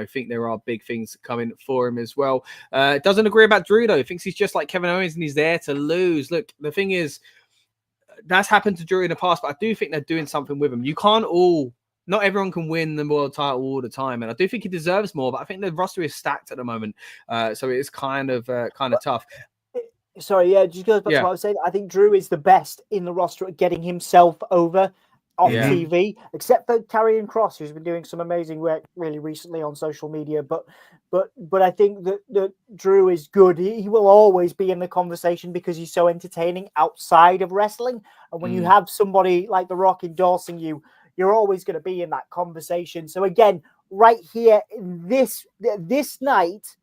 think there are big things coming for him as well. Doesn't agree about Drew though. Thinks he's just like Kevin Owens and he's there to lose. Look, the thing is, that's happened to Drew in the past, but I do think they're doing something with him. Not everyone can win the world title all the time, and I do think he deserves more. But I think the roster is stacked at the moment, so it is kind of tough. Sorry, just goes back to what I was saying. I think Drew is the best in the roster at getting himself over on TV, except for Karrion Kross, who's been doing some amazing work really recently on social media. But I think that Drew is good. He will always be in the conversation because he's so entertaining outside of wrestling. And when you have somebody like The Rock endorsing you, you're always going to be in that conversation. So again, right here in this night,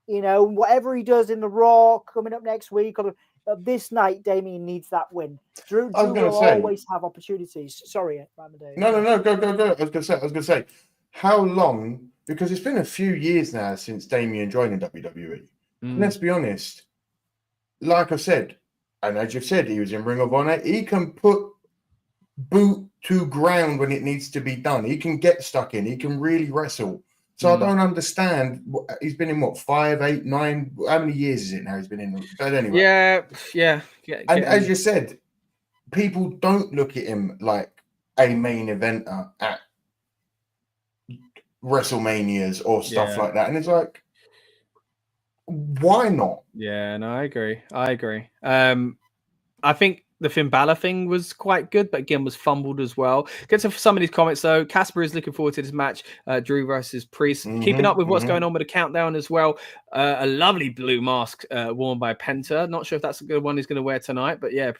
whatever he does in the Raw coming up next week, or this night, Damien needs that win. Drew will always have opportunities. Sorry, Amadeus. No, go. I was going to say, how long? Because it's been a few years now since Damien joined in WWE. And let's be honest, like I said, and as you've said, he was in Ring of Honor. He can put boot to ground when it needs to be done. He can get stuck in. He can really wrestle. So I don't understand. He's been in what, 5, 8, 9? How many years is it now? He's been in. But anyway, yeah. And as you said, people don't look at him like a main eventer at WrestleManias or stuff like that, and it's like, why not? Yeah, no, I agree. I think the Finn Balor thing was quite good, but again was fumbled as well. Get to some of these comments though. Casper is looking forward to this match, Drew versus Priest. Keeping up with what's going on with the countdown as well. A lovely blue mask worn by Penta. Not sure if that's a good one he's going to wear tonight, but yeah,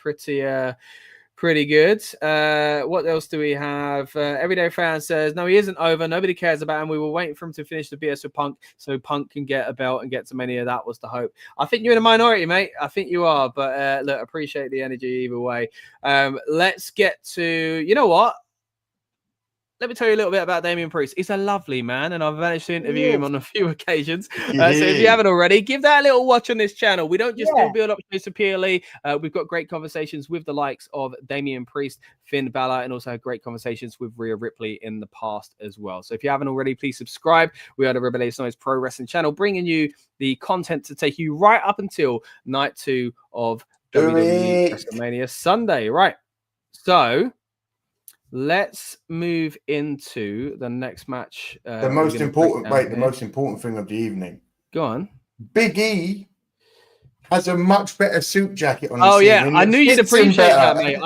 pretty good. What else do we have? Everyday fan says, no, he isn't over. Nobody cares about him. We were waiting for him to finish the BS with Punk so Punk can get a belt and get to Mania. That was the hope. I think you're in a minority, mate. I think you are. But look, appreciate the energy either way. Let's get to, you know what? Let me tell you a little bit about Damian Priest. He's a lovely man, and I've managed to interview him on a few occasions. So if you haven't already, give that a little watch on this channel. We don't just do build-up shows to PLE. We've got great conversations with the likes of Damian Priest, Finn Balor, and also great conversations with Rhea Ripley in the past as well. So if you haven't already, please subscribe. We are the Rebellious Noise Pro Wrestling channel, bringing you the content to take you right up until night 2 of WWE WrestleMania Sunday. Right. So let's move into the next match. The most important thing of the evening. Go on. Big E has a much better suit jacket on. I knew you'd appreciate that, mate.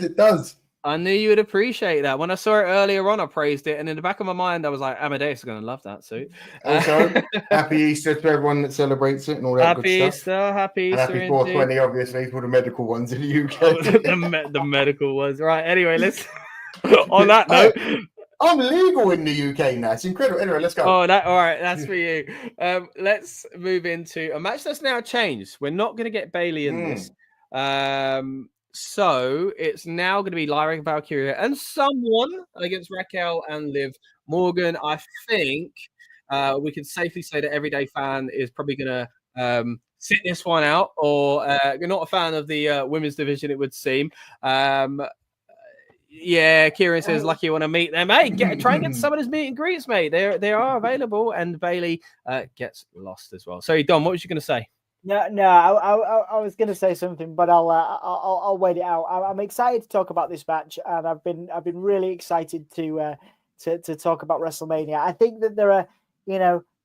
It does. I knew you would appreciate that. When I saw it earlier on, I praised it, and in the back of my mind, I was like, Amadeus is going to love that suit. Also, happy Easter to everyone that celebrates it and all that good stuff. Happy Easter, happy 420, obviously, for the medical ones in the UK. The medical ones, right? Anyway, let's. On that note, I'm legal in the UK now. It's incredible. Anyway, let's go. All right, that's for you. Let's move into a match that's now changed. We're not going to get Bailey in this. So it's now going to be Lyra Valkyria and someone against Raquel and Liv Morgan. I think we can safely say that Everyday Fan is probably going to sit this one out, or you're not a fan of the women's division, it would seem. Yeah, Kieran says, lucky you want to meet them. Hey, try and get some of those meet and greets, mate. They are available, and Bailey gets lost as well. Sorry, Dom, what was you going to say? No, I was going to say something, but I'll wait it out. I'm excited to talk about this match, and I've been really excited to talk about WrestleMania. I think that there are,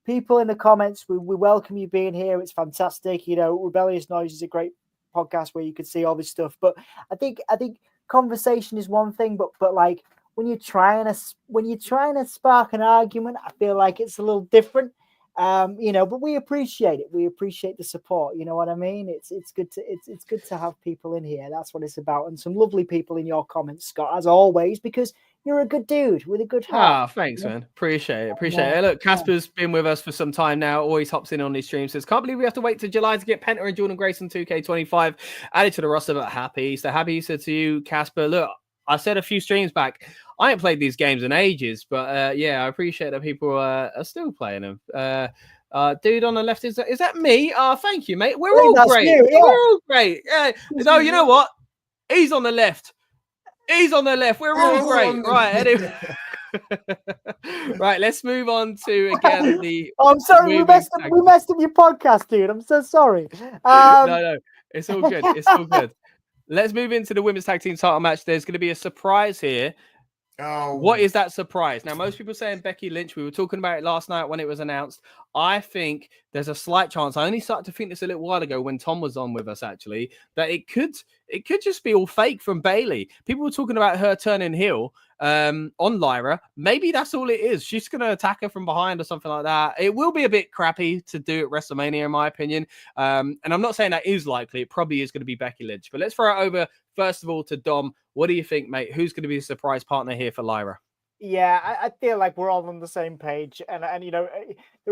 people in the comments. We welcome you being here. It's fantastic. Rebellious Noise is a great podcast where you can see all this stuff. But I think conversation is one thing, but like when you're trying to spark an argument, I feel like it's a little different. But we appreciate it. We appreciate the support. You know what I mean? It's good to have people in here. That's what it's about. And some lovely people in your comments, Scott, as always, because you're a good dude with a good heart. Thanks, man. Appreciate it. Look, Casper's been with us for some time now. Always hops in on these streams. Says, can't believe we have to wait till July to get Penta and Jordan Grace on 2K25 added to the roster, but happy. So happy Easter to you, Casper. Look, I said a few streams back, I ain't played these games in ages, but I appreciate that people are still playing them. Dude on the left, is that me? Thank you, mate. We're all great. We're all great. Yeah. No, you know what? He's on the left. We're all great. Right. Anyway. Right. Let's move on to again the. I'm sorry. We messed up your podcast, dude. I'm so sorry. No. It's all good. It's all good. Let's move into the women's tag team title match. There's going to be a surprise here. Oh, what is that surprise? Now, most people saying Becky Lynch. We were talking about it last night when it was announced. I think there's a slight chance. I only started to think this a little while ago when Tom was on with us, actually, that it could just be all fake from Bailey. People were talking about her turning heel on Lyra. Maybe that's all it is. She's going to attack her from behind or something like that. It will be a bit crappy to do at WrestleMania, in my opinion. And I'm not saying that is likely. It probably is going to be Becky Lynch. But let's throw it over, first of all, to Dom. What do you think, mate? Who's going to be the surprise partner here for Lyra? Yeah, I feel like we're all on the same page. And there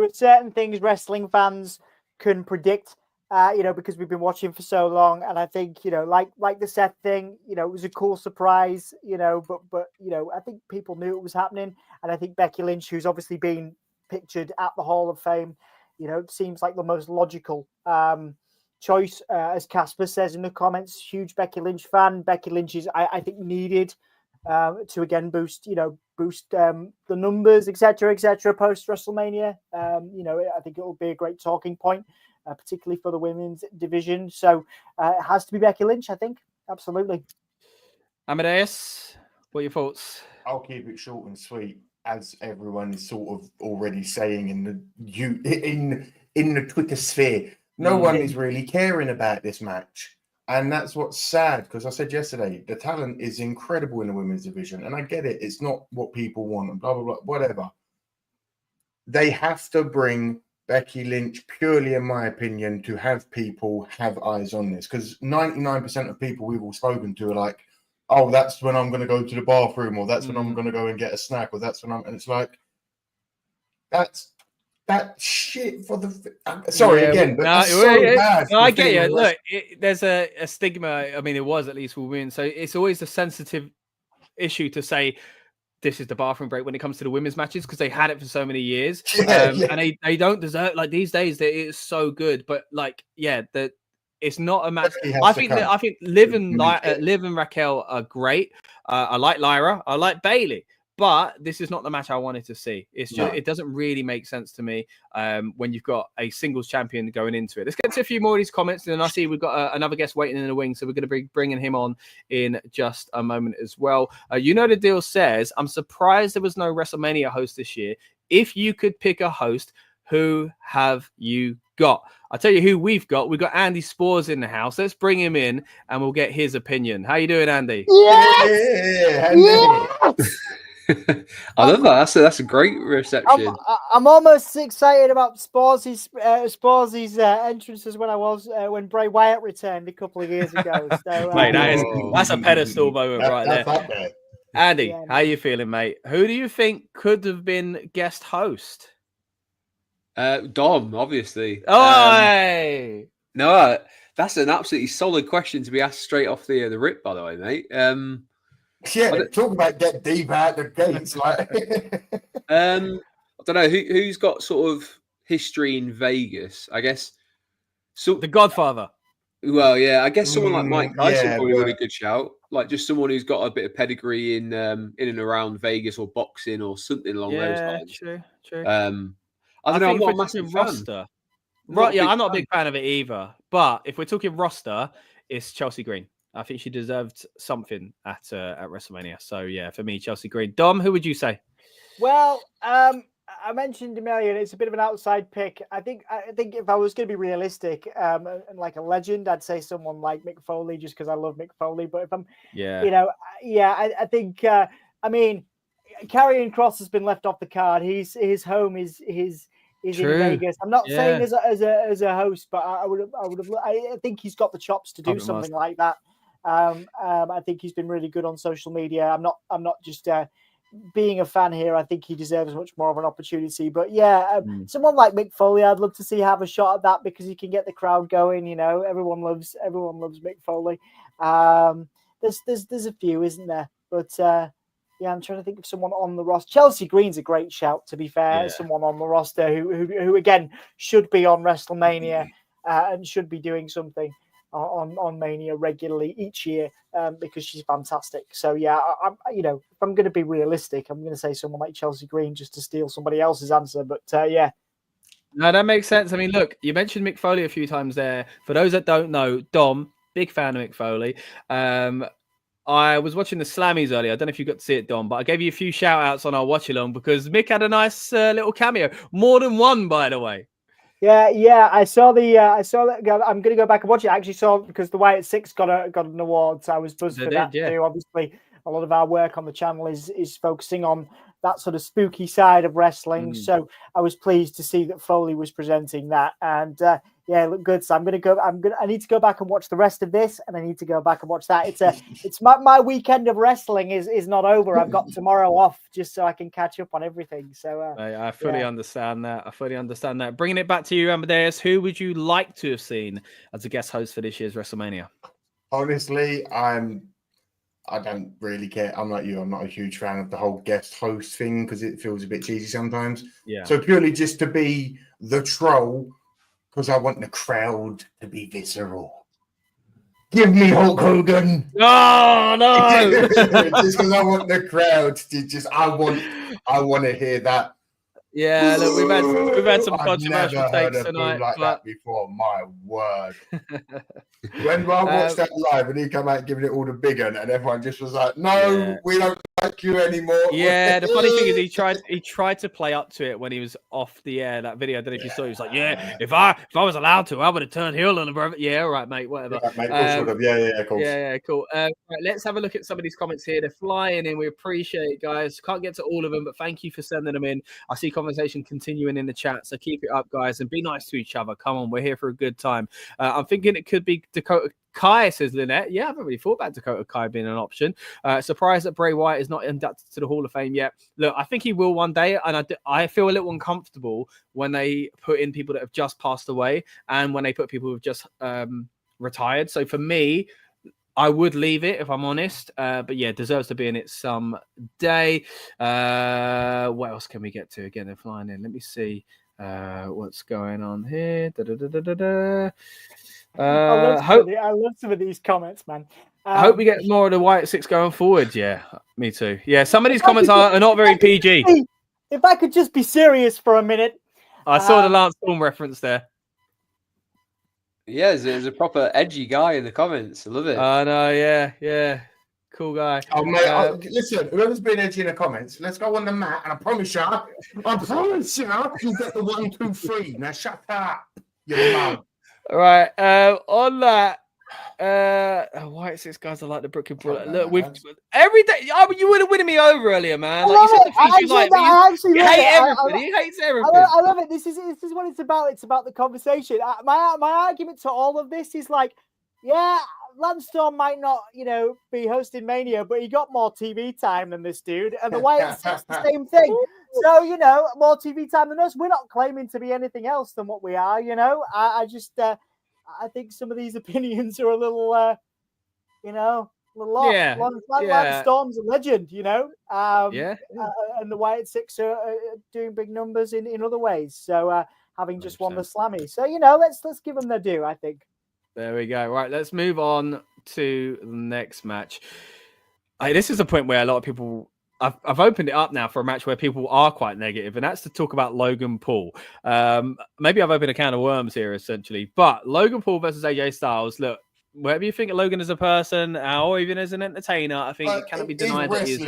are certain things wrestling fans can predict, because we've been watching for so long. And I think, like the Seth thing, it was a cool surprise, but I think people knew it was happening. And I think Becky Lynch, who's obviously been pictured at the Hall of Fame, seems like the most logical choice, as Casper says in the comments. Huge Becky Lynch fan. Becky Lynch is, I think, needed to again boost the numbers, etc., post WrestleMania. I think it will be a great talking point, particularly for the women's division. So it has to be Becky Lynch, I think. Absolutely. Amadeus, what are your thoughts? I'll keep it short and sweet, as everyone is sort of already saying in the Twitter sphere. No one is really caring about this match. And that's what's sad, because I said yesterday, the talent is incredible in the women's division. And I get it. It's not what people want and blah, blah, blah, whatever. They have to bring Becky Lynch, purely in my opinion, to have people have eyes on this. Because 99% of people we've all spoken to are like, oh, that's when I'm going to go to the bathroom, or that's when I'm going to go and get a snack, or that's when I'm... And it's like, that shit for the... Sorry, again, but it's so bad. No, I get you. Look, there's a stigma. I mean, it was at least for women. So it's always a sensitive issue to say this is the bathroom break when it comes to the women's matches, because they had it for so many years. And they don't deserve... Like, these days, it is so good. But, like, it's not a match. I think Liv and Raquel are great. I like Lyra. I like Bailey. But this is not the match I wanted to see. It's just it doesn't really make sense to me when you've got a singles champion going into it. Let's get to a few more of these comments, and then I see we've got another guest waiting in the wing, so we're going to be bringing him on in just a moment as well. The deal says, I'm surprised there was no WrestleMania host this year. If you could pick a host, who have you got? I'll tell you who we've got. We've got Andy Spores in the house. Let's bring him in and we'll get his opinion. How you doing, Andy? Yes! I love that. That's a great reception. I'm almost excited about Spors's entrances when Bray Wyatt returned a couple of years ago. So, mate, that's a pedestal moment right there. Andy, how you feeling, mate? Who do you think could have been guest host? Dom, obviously. Oh, no, that's an absolutely solid question to be asked straight off the rip, by the way, mate. Talk about get deep out the gates, like. I don't know who's got sort of history in Vegas. I guess The Godfather. Well, yeah, I guess someone like Mike Tyson probably would be a good shout. Like just someone who's got a bit of pedigree in and around Vegas or boxing or something along those lines. True. I don't know. I'm not a if we're massive talking roster, I'm not a big fan of it either. But if we're talking roster, it's Chelsea Green. I think she deserved something at WrestleMania. So yeah, for me, Chelsea Green. Dom, who would you say? Well, I mentioned Amelia. It's a bit of an outside pick. I think if I was going to be realistic and like a legend, I'd say someone like Mick Foley, just because I love Mick Foley. But if I'm, I think. I mean, Karrion Kross has been left off the card. His home is in Vegas. I'm not saying as a host, but I think he's got the chops to do something like that. I think he's been really good on social media. I'm not just being a fan here. I think he deserves much more of an opportunity. But someone like Mick Foley, I'd love to see have a shot at that because he can get the crowd going. You know, everyone loves Mick Foley. There's a few, isn't there? But I'm trying to think of someone on the roster. Chelsea Green's a great shout, to be fair. Someone on the roster who again should be on WrestleMania and should be doing something on Mania regularly each year because she's fantastic. So if I'm going to be realistic, I'm going to say someone like Chelsea Green just to steal somebody else's answer. But no, that makes sense. I mean, look, you mentioned Mick Foley a few times there. For those that don't know, Dom, big fan of Mick Foley. I was watching the Slammys earlier. I don't know if you got to see it, Dom, but I gave you a few shout outs on our watch along because Mick had a nice little cameo. More than one, by the way. Yeah. I saw that. I'm going to go back and watch it. I actually saw because the Wyatt Six got an award. So I was buzzed for that too. Obviously, a lot of our work on the channel is focusing on that sort of spooky side of wrestling. So I was pleased to see that Foley was presenting that, and it looked good. So I need to go back and watch the rest of this, and I need to go back and watch that. It's my weekend of wrestling is not over. I've got tomorrow off just so I can catch up on everything. So I fully understand that. Bringing it back to you, Amadeus, who would you like to have seen as a guest host for this year's WrestleMania? Honestly, I don't really care. I'm like you. I'm not a huge fan of the whole guest host thing because it feels a bit cheesy sometimes. Yeah. So purely just to be the troll because I want the crowd to be visceral. Give me Hulk Hogan. Oh no! Just because I want the crowd to just, I want to hear that. Yeah, look, we've had some I've controversial never heard takes a boo tonight, like but that before. My word. When I watched that live and he come out giving it all the big one, and everyone just was like, "No, we don't like you anymore." yeah, the funny thing is he tried to play up to it when he was off the air. That video, I don't know if you saw. He was like, "Yeah, if I was allowed to, I would have turned heel on the brother." Yeah, all right, mate, whatever. Yeah, mate, of course would have. Yeah, of course. Yeah, cool. Right, let's have a look at some of these comments here. They're flying in. We appreciate it, guys. Can't get to all of them, but thank you for sending them in. I see conversation continuing in the chat, so keep it up, guys, and be nice to each other. Come on, we're here for a good time. I'm thinking it could be Dakota Kai, says Lynette. Yeah, I haven't really thought about Dakota Kai being an option. Surprised that Bray Wyatt is not inducted to the Hall of Fame yet. Look, I think he will one day, and I feel a little uncomfortable when they put in people that have just passed away and when they put people who have just retired. So for me, I would leave it if I'm honest, but yeah, deserves to be in it someday. What else can we get to? Again, they're flying in. Let me see what's going on here. I love some of these comments, man. I hope we get more of the White Six going forward. Yeah, me too. Yeah, some of these comments are not very PG. If I could just be serious for a minute. I saw the Lance Storm reference there. Yeah, there's a proper edgy guy in the comments. I love it. I know, yeah. Cool guy. Oh, mate, listen, whoever's been edgy in the comments, let's go on the mat, and I promise you, you get the 1, 2, 3. Now shut up, you mum. All right, on that, White Six guys are like the Brooklyn Bullet. Look, we've every day. Oh, you would have winning me over earlier, man. Like, you hate everything. He hates everything. I love it. This is what it's about. It's about the conversation. My argument to all of this is like, yeah, Lance Storm might not, be hosting Mania, but he got more TV time than this dude, and the White Six the same thing. So, more TV time than us. We're not claiming to be anything else than what we are, I just, I think some of these opinions are a little, a little off. Yeah. Lance Storm's a legend, Yeah. And the White Six are doing big numbers in other ways. So, having just 100%. Won the Slammy. So, let's give them their due, I think. There we go. Right, let's move on to the next match. This is a point where a lot of people... I've opened it up now for a match where people are quite negative, and that's to talk about Logan Paul. Maybe I've opened a can of worms here, essentially. But Logan Paul versus AJ Styles, look, whatever you think of Logan as a person or even as an entertainer, I think it cannot be denied that he is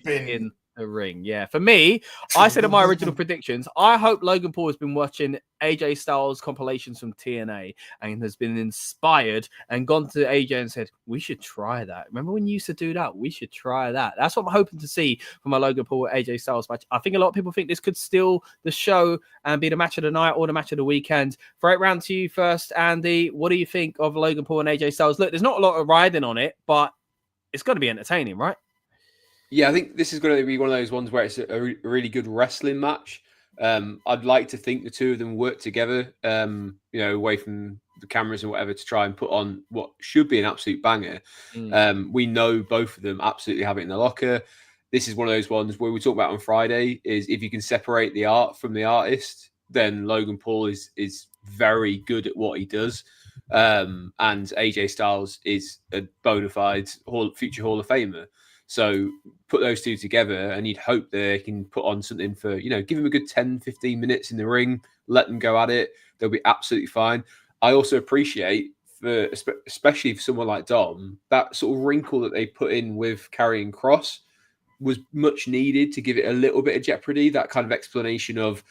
good in the ring. Yeah, for me, I said in my original predictions, I hope Logan Paul has been watching AJ Styles compilations from TNA and has been inspired and gone to AJ and said, we should try that. Remember when you used to do that? We should try that. That's what I'm hoping to see from a Logan Paul AJ Styles match. I think a lot of people think this could steal the show and be the match of the night or the match of the weekend. Throw it round to you first, Andy. What do you think of Logan Paul and AJ Styles? Look, there's not a lot of riding on it, but it's got to be entertaining, right? Yeah, I think this is going to be one of those ones where it's a really good wrestling match. I'd like to think the two of them work together, away from the cameras and whatever, to try and put on what should be an absolute banger. We know both of them absolutely have it in the locker. This is one of those ones where we talked about on Friday is if you can separate the art from the artist, then Logan Paul is very good at what he does. And AJ Styles is a bona fide future Hall of Famer. So put those two together and you'd hope they can put on something for, give them a good 10, 15 minutes in the ring, let them go at it. They'll be absolutely fine. I also appreciate, especially for someone like Dom, that sort of wrinkle that they put in with Karrion Kross was much needed to give it a little bit of jeopardy, that kind of explanation of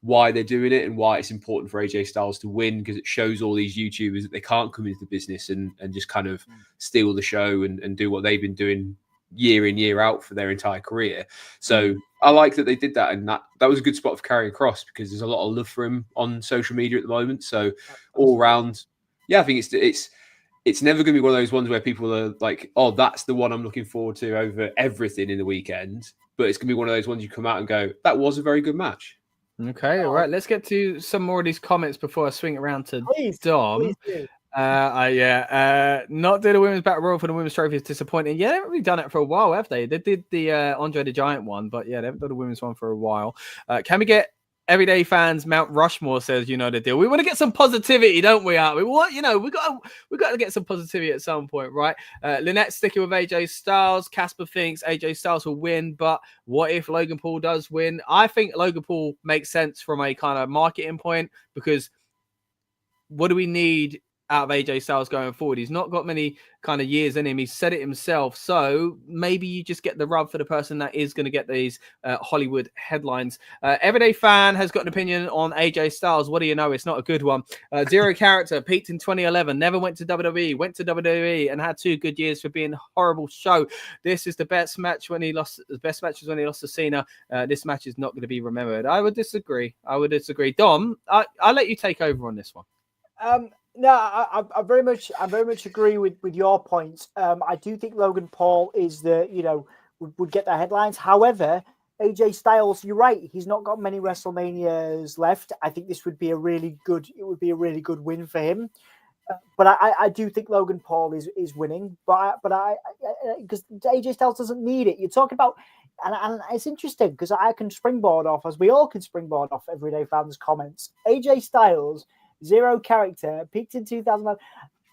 why they're doing it and why it's important for AJ Styles to win, because it shows all these YouTubers that they can't come into the business and just kind of steal the show and do what they've been doing year in, year out for their entire career. So I like that they did that, and that was a good spot for Karrion Kross because there's a lot of love for him on social media at the moment. So all round, I think it's never going to be one of those ones where people are like, oh, that's the one I'm looking forward to over everything in the weekend. But it's going to be one of those ones you come out and go, that was a very good match. Okay, all right. Let's get to some more of these comments before I swing around to Dom. Please. Not doing the women's battle royal for the women's trophy is disappointing. Yeah, they haven't really done it for a while, have they? They did the Andre the Giant one, but yeah, they haven't done the women's one for a while. Can we get Everyday fans, Mount Rushmore says, you know the deal. We want to get some positivity, don't we, Art? We want, we got to get some positivity at some point, right? Lynette's sticking with AJ Styles. Casper thinks AJ Styles will win, but what if Logan Paul does win? I think Logan Paul makes sense from a kind of marketing point, because what do we need out of AJ Styles going forward? He's not got many kind of years in him. He said it himself. So maybe you just get the rub for the person that is going to get these Hollywood headlines. Everyday fan has got an opinion on AJ Styles. What do you know? It's not a good one. Zero Character peaked in 2011, never went to WWE, went to WWE and had 2 good years for being a horrible show. This is the best match when he lost. The best match was when he lost to Cena. This match is not going to be remembered. I would disagree. Dom, I'll let you take over on this one. No, I very much agree with your points. I do think Logan Paul is would get the headlines. However, AJ Styles, you're right. He's not got many WrestleManias left. I think this would be a really good win for him. But I do think Logan Paul is winning. But I because AJ Styles doesn't need it. You're talking about. And it's interesting because I can springboard off, as we all can springboard off everyday fans' comments. AJ Styles, Zero Character, peaked in 2009.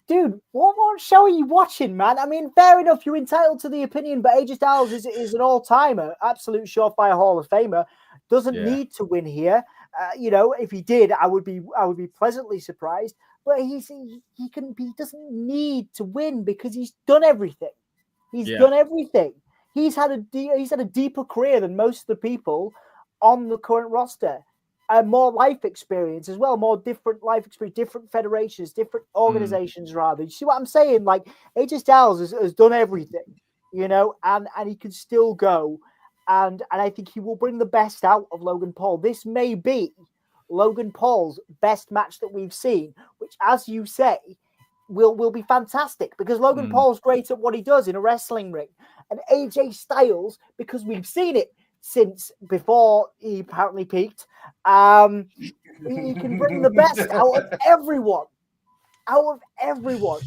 Dude, what show are you watching, man? I mean, fair enough, you're entitled to the opinion, but AJ Styles is an all-timer, absolute surefire Hall of Famer. Doesn't need to win here. If he did, I would be pleasantly surprised. But he doesn't need to win because he's done everything. He's done everything. He's had a deeper career than most of the people on the current roster. And more life experience as well, more different life experience, different federations, different organizations, rather. You see what I'm saying? Like, AJ Styles has done everything, and he can still go. And I think he will bring the best out of Logan Paul. This may be Logan Paul's best match that we've seen, which, as you say, will be fantastic because Logan Paul's great at what he does in a wrestling ring. And AJ Styles, because we've seen it since before he apparently peaked, he can bring the best out of everyone. Do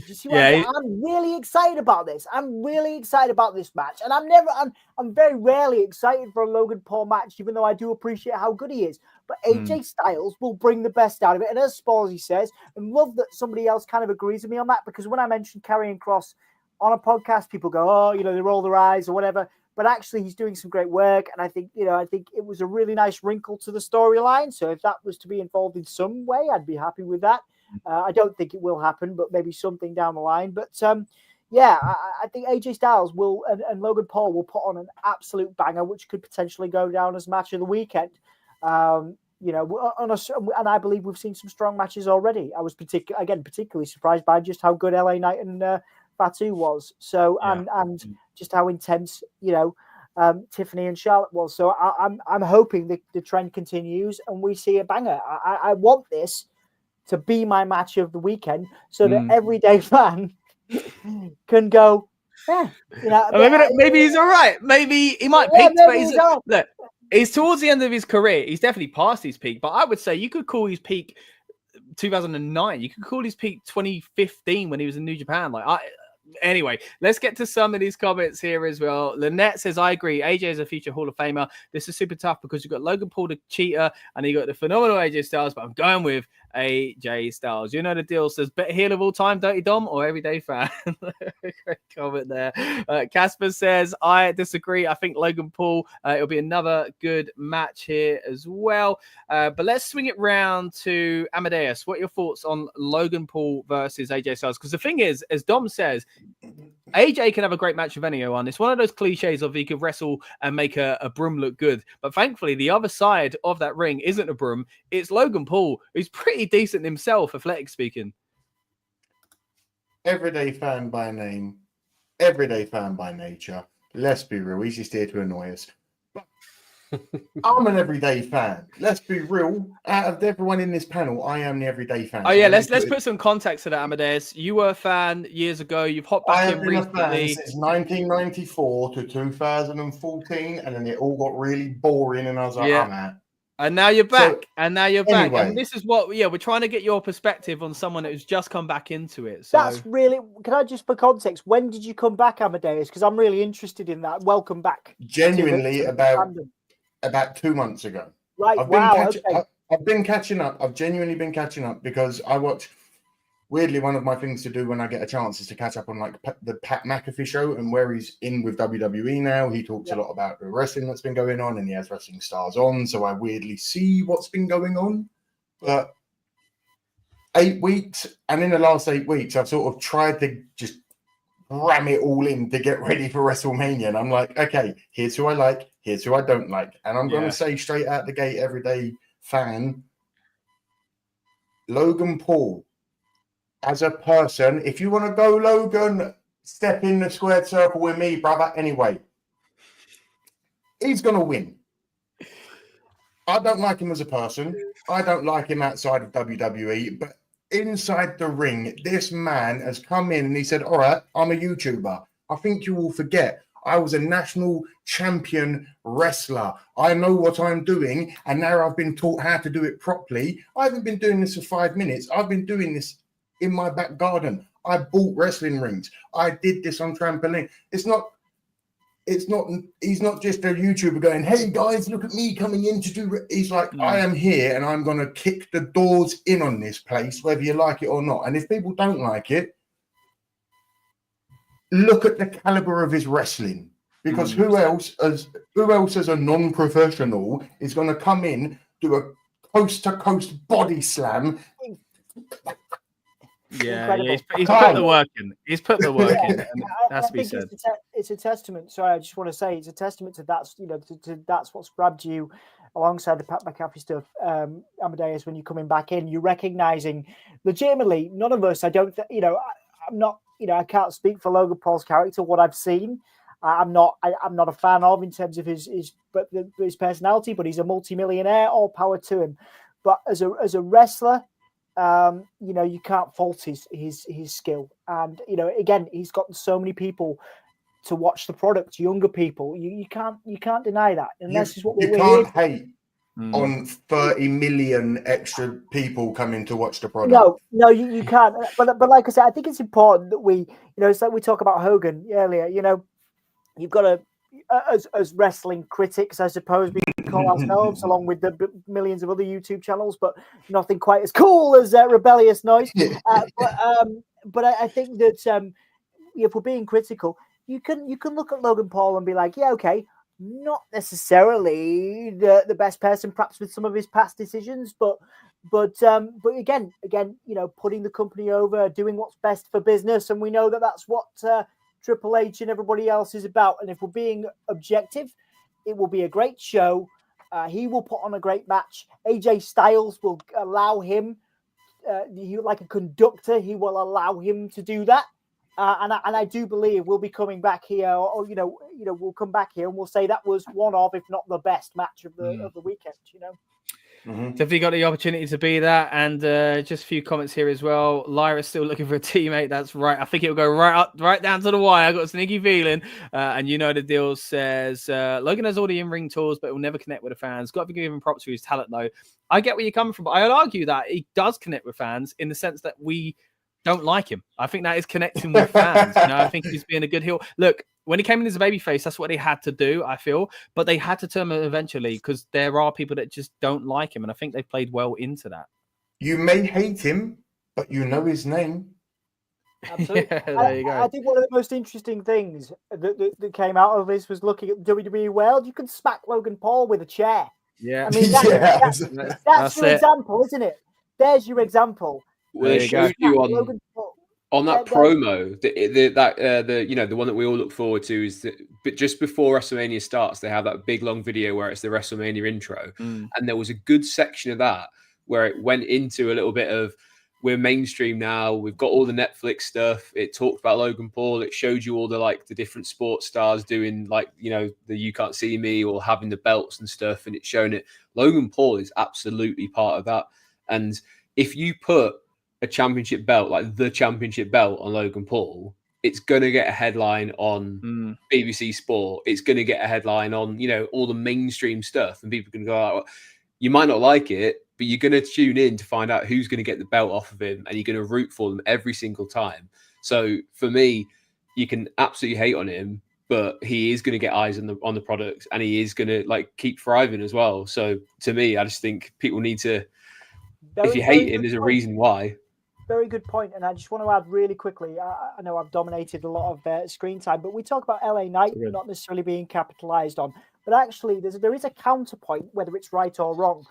you see what I'm really excited about this. I'm really excited about this match. And I'm very rarely excited for a Logan Paul match, even though I do appreciate how good he is. But AJ Styles will bring the best out of it. And as Spalsy says, and love that somebody else kind of agrees with me on that, because when I mentioned Karrion Kross on a podcast, people go, oh, they roll their eyes or whatever. But actually, he's doing some great work, and I think it was a really nice wrinkle to the storyline. So if that was to be involved in some way, I'd be happy with that. I don't think it will happen, but maybe something down the line. But I think AJ Styles will and Logan Paul will put on an absolute banger, which could potentially go down as match of the weekend. And I believe we've seen some strong matches already. I was particularly surprised by just how good LA Knight and Fatu was. So and just how intense Tiffany and Charlotte was. So I'm hoping the trend continues and we see a banger. I want this to be my match of the weekend so that everyday fan can go, maybe he's all right. Maybe he might peak, but he's towards the end of his career. He's definitely past his peak, but I would say you could call his peak 2009. You could call his peak 2015 when he was in New Japan. Anyway, let's get to some of these comments here as well. Lynette says, I agree. AJ is a future Hall of Famer. This is super tough because you've got Logan Paul, the cheater, and you got the phenomenal AJ Styles, but I'm going with AJ Styles. You know the deal. Says, better heel of all time, Dirty Dom or everyday fan? Great comment there. Casper says, I disagree. I think Logan Paul, it'll be another good match here as well. But let's swing it round to Amadeus. What are your thoughts on Logan Paul versus AJ Styles? Because the thing is, as Dom says, AJ can have a great match with anyone. It's one of those cliches of he could wrestle and make a broom look good. But thankfully, the other side of that ring isn't a broom. It's Logan Paul, who's pretty decent himself, athletic speaking. Everyday fan by name, everyday fan by nature. Let's be real. He's just here to annoy us. I'm an everyday fan. Let's be real. Out of everyone in this panel, I am the everyday fan. Oh yeah, let's put some context to that, Amadeus. You were a fan years ago. You've hopped back in recently. I have been a fan since 1994 to 2014, and then it all got really boring, and I was like, I'm out. And now you're back. So, Anyway. And this is what, we're trying to get your perspective on someone who's just come back into it. So that's really. Can I just, for context, when did you come back, Amadeus? Because I'm really interested in that. Welcome back. Genuinely, about 2 months ago. Right. I've been catching up. I've genuinely been catching up because I watch. Weirdly, one of my things to do when I get a chance is to catch up on like the Pat McAfee show and where he's in with WWE now. He talks a lot about the wrestling that's been going on, and he has wrestling stars on. So I weirdly see what's been going on. But 8 weeks, and in the last 8 weeks, I've sort of tried to just ram it all in to get ready for WrestleMania. And I'm like, okay, here's who I like, here's who I don't like. And I'm going to say straight out the gate, everyday fan, Logan Paul. As a person, if you want to go, Logan, step in the squared circle with me, brother. Anyway, he's going to win. I don't like him as a person. I don't like him outside of WWE. But inside the ring, this man has come in and he said, all right, I'm a YouTuber. I think you all forget. I was a national champion wrestler. I know what I'm doing. And now I've been taught how to do it properly. I haven't been doing this for 5 minutes. I've been doing this in my back garden. I bought wrestling rings. I did this on trampoline. He's not just a YouTuber going, hey guys, look at me coming in to do. He's like, I am here and I'm going to kick the doors in on this place, whether you like it or not. And if people don't like it, look at the caliber of his wrestling, because who else as a non-professional is going to come in, do a coast to coast body slam. Yeah, he's put the work in. He's put the work in. And that's I think it's a testament. Sorry, I just want to say it's a testament to that. To that's what's grabbed you alongside the Pat McAfee stuff. Amadeus, when you're coming back in, you're recognizing legitimately. None of us. I don't. I'm not. I can't speak for Logan Paul's character. What I've seen, I'm not a fan of in terms of his personality. But he's a multimillionaire. All power to him. But as a wrestler. You can't fault his skill, and again, he's gotten so many people to watch the product, younger people. You can't deny that, and that's just what we're. You can't hate on 30 million extra people coming to watch the product. No, you can't. But like I said, I think it's important that we, it's like we talk about Hogan earlier. You've got to. As wrestling critics, I suppose we call ourselves, along with the millions of other YouTube channels, but nothing quite as cool as Rebellious Noise. But I think that if we're being critical, you can look at Logan Paul and be like, yeah, okay, not necessarily the best person, perhaps with some of his past decisions, but again, putting the company over, doing what's best for business, and we know that that's what. Triple H and everybody else is about. And if we're being objective, it will be a great show. He will put on a great match. AJ Styles will allow him, like a conductor, he will allow him to do that. And I do believe we'll be coming back here, or we'll come back here and we'll say that was one of, if not the best match of the weekend. Definitely got the opportunity to be that, and just a few comments here as well. Lyra's still looking for a teammate. That's right. I think it'll go right down to the wire. I got a sneaky feeling, and the deal says Logan has all the in-ring tools, but will never connect with the fans. Got to give him props for his talent, though. I get where you're coming from, but I'd argue that he does connect with fans in the sense that we don't like him. I think that is connecting with fans. I think he's being a good heel. Look, when he came in as a babyface, that's what they had to do, I feel. But they had to turn him eventually because there are people that just don't like him. And I think they played well into that. You may hate him, but you know his name. Absolutely. Yeah, there you go. I think one of the most interesting things that came out of this was looking at WWE world. You can smack Logan Paul with a chair. Yeah. I mean, that's your example, isn't it? There's your example. Well, they showed you on that promo, the one that we all look forward to is that, but just before WrestleMania starts, they have that big long video where it's the WrestleMania intro, and there was a good section of that where it went into a little bit of we're mainstream now, we've got all the Netflix stuff. It talked about Logan Paul. It showed you all the different sports stars doing the You Can't See Me or having the belts and stuff, and it's shown it. Logan Paul is absolutely part of that, and if you put a championship belt, like the championship belt on Logan Paul, it's going to get a headline on BBC Sport. It's going to get a headline on, all the mainstream stuff. And people are going to go, you might not like it, but you're going to tune in to find out who's going to get the belt off of him. And you're going to root for them every single time. So for me, you can absolutely hate on him, but he is going to get eyes on the product, and he is going to like keep thriving as well. So to me, I just think people need to. If you hate him, there's a reason why. Very good point, and I just want to add really quickly. I know I've dominated a lot of screen time, but we talk about LA Knight not necessarily being capitalized on, but actually there is a counterpoint, whether it's right or wrong.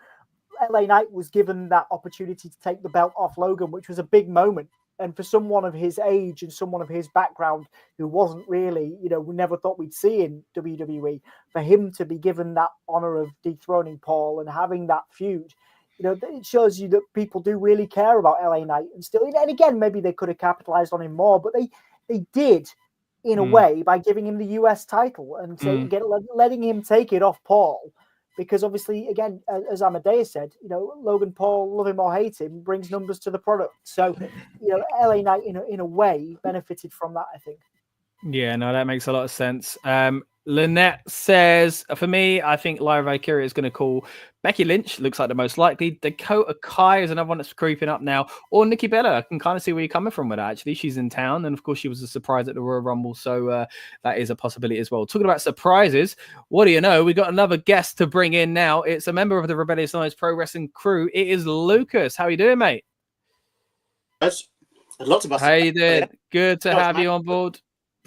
LA Knight was given that opportunity to take the belt off Logan, which was a big moment. And for someone of his age and someone of his background who wasn't really, we never thought we'd see in WWE, for him to be given that honor of dethroning Paul and having that feud, it shows you that people do really care about LA Knight. And again, maybe they could have capitalized on him more, but they did in a way by giving him the US title and letting him take it off Paul. Because obviously, again, as Amadeus said, Logan Paul, love him or hate him, brings numbers to the product. So, LA Knight, in a way, benefited from that, I think. Yeah, no, that makes a lot of sense. Lynette says, for me, I think Lyra Valkyria is going to call Becky Lynch. Looks like the most likely. Dakota Kai is another one that's creeping up now. Or Nikki Bella. I can kind of see where you're coming from with that, actually. She's in town. And, of course, she was a surprise at the Royal Rumble. So that is a possibility as well. Talking about surprises, what do you know? We've got another guest to bring in now. It's a member of the Rebellious Noise Pro Wrestling crew. It is Lucas. How are you doing, mate? Lots of us. How you doing? Yeah. Good to have you on board.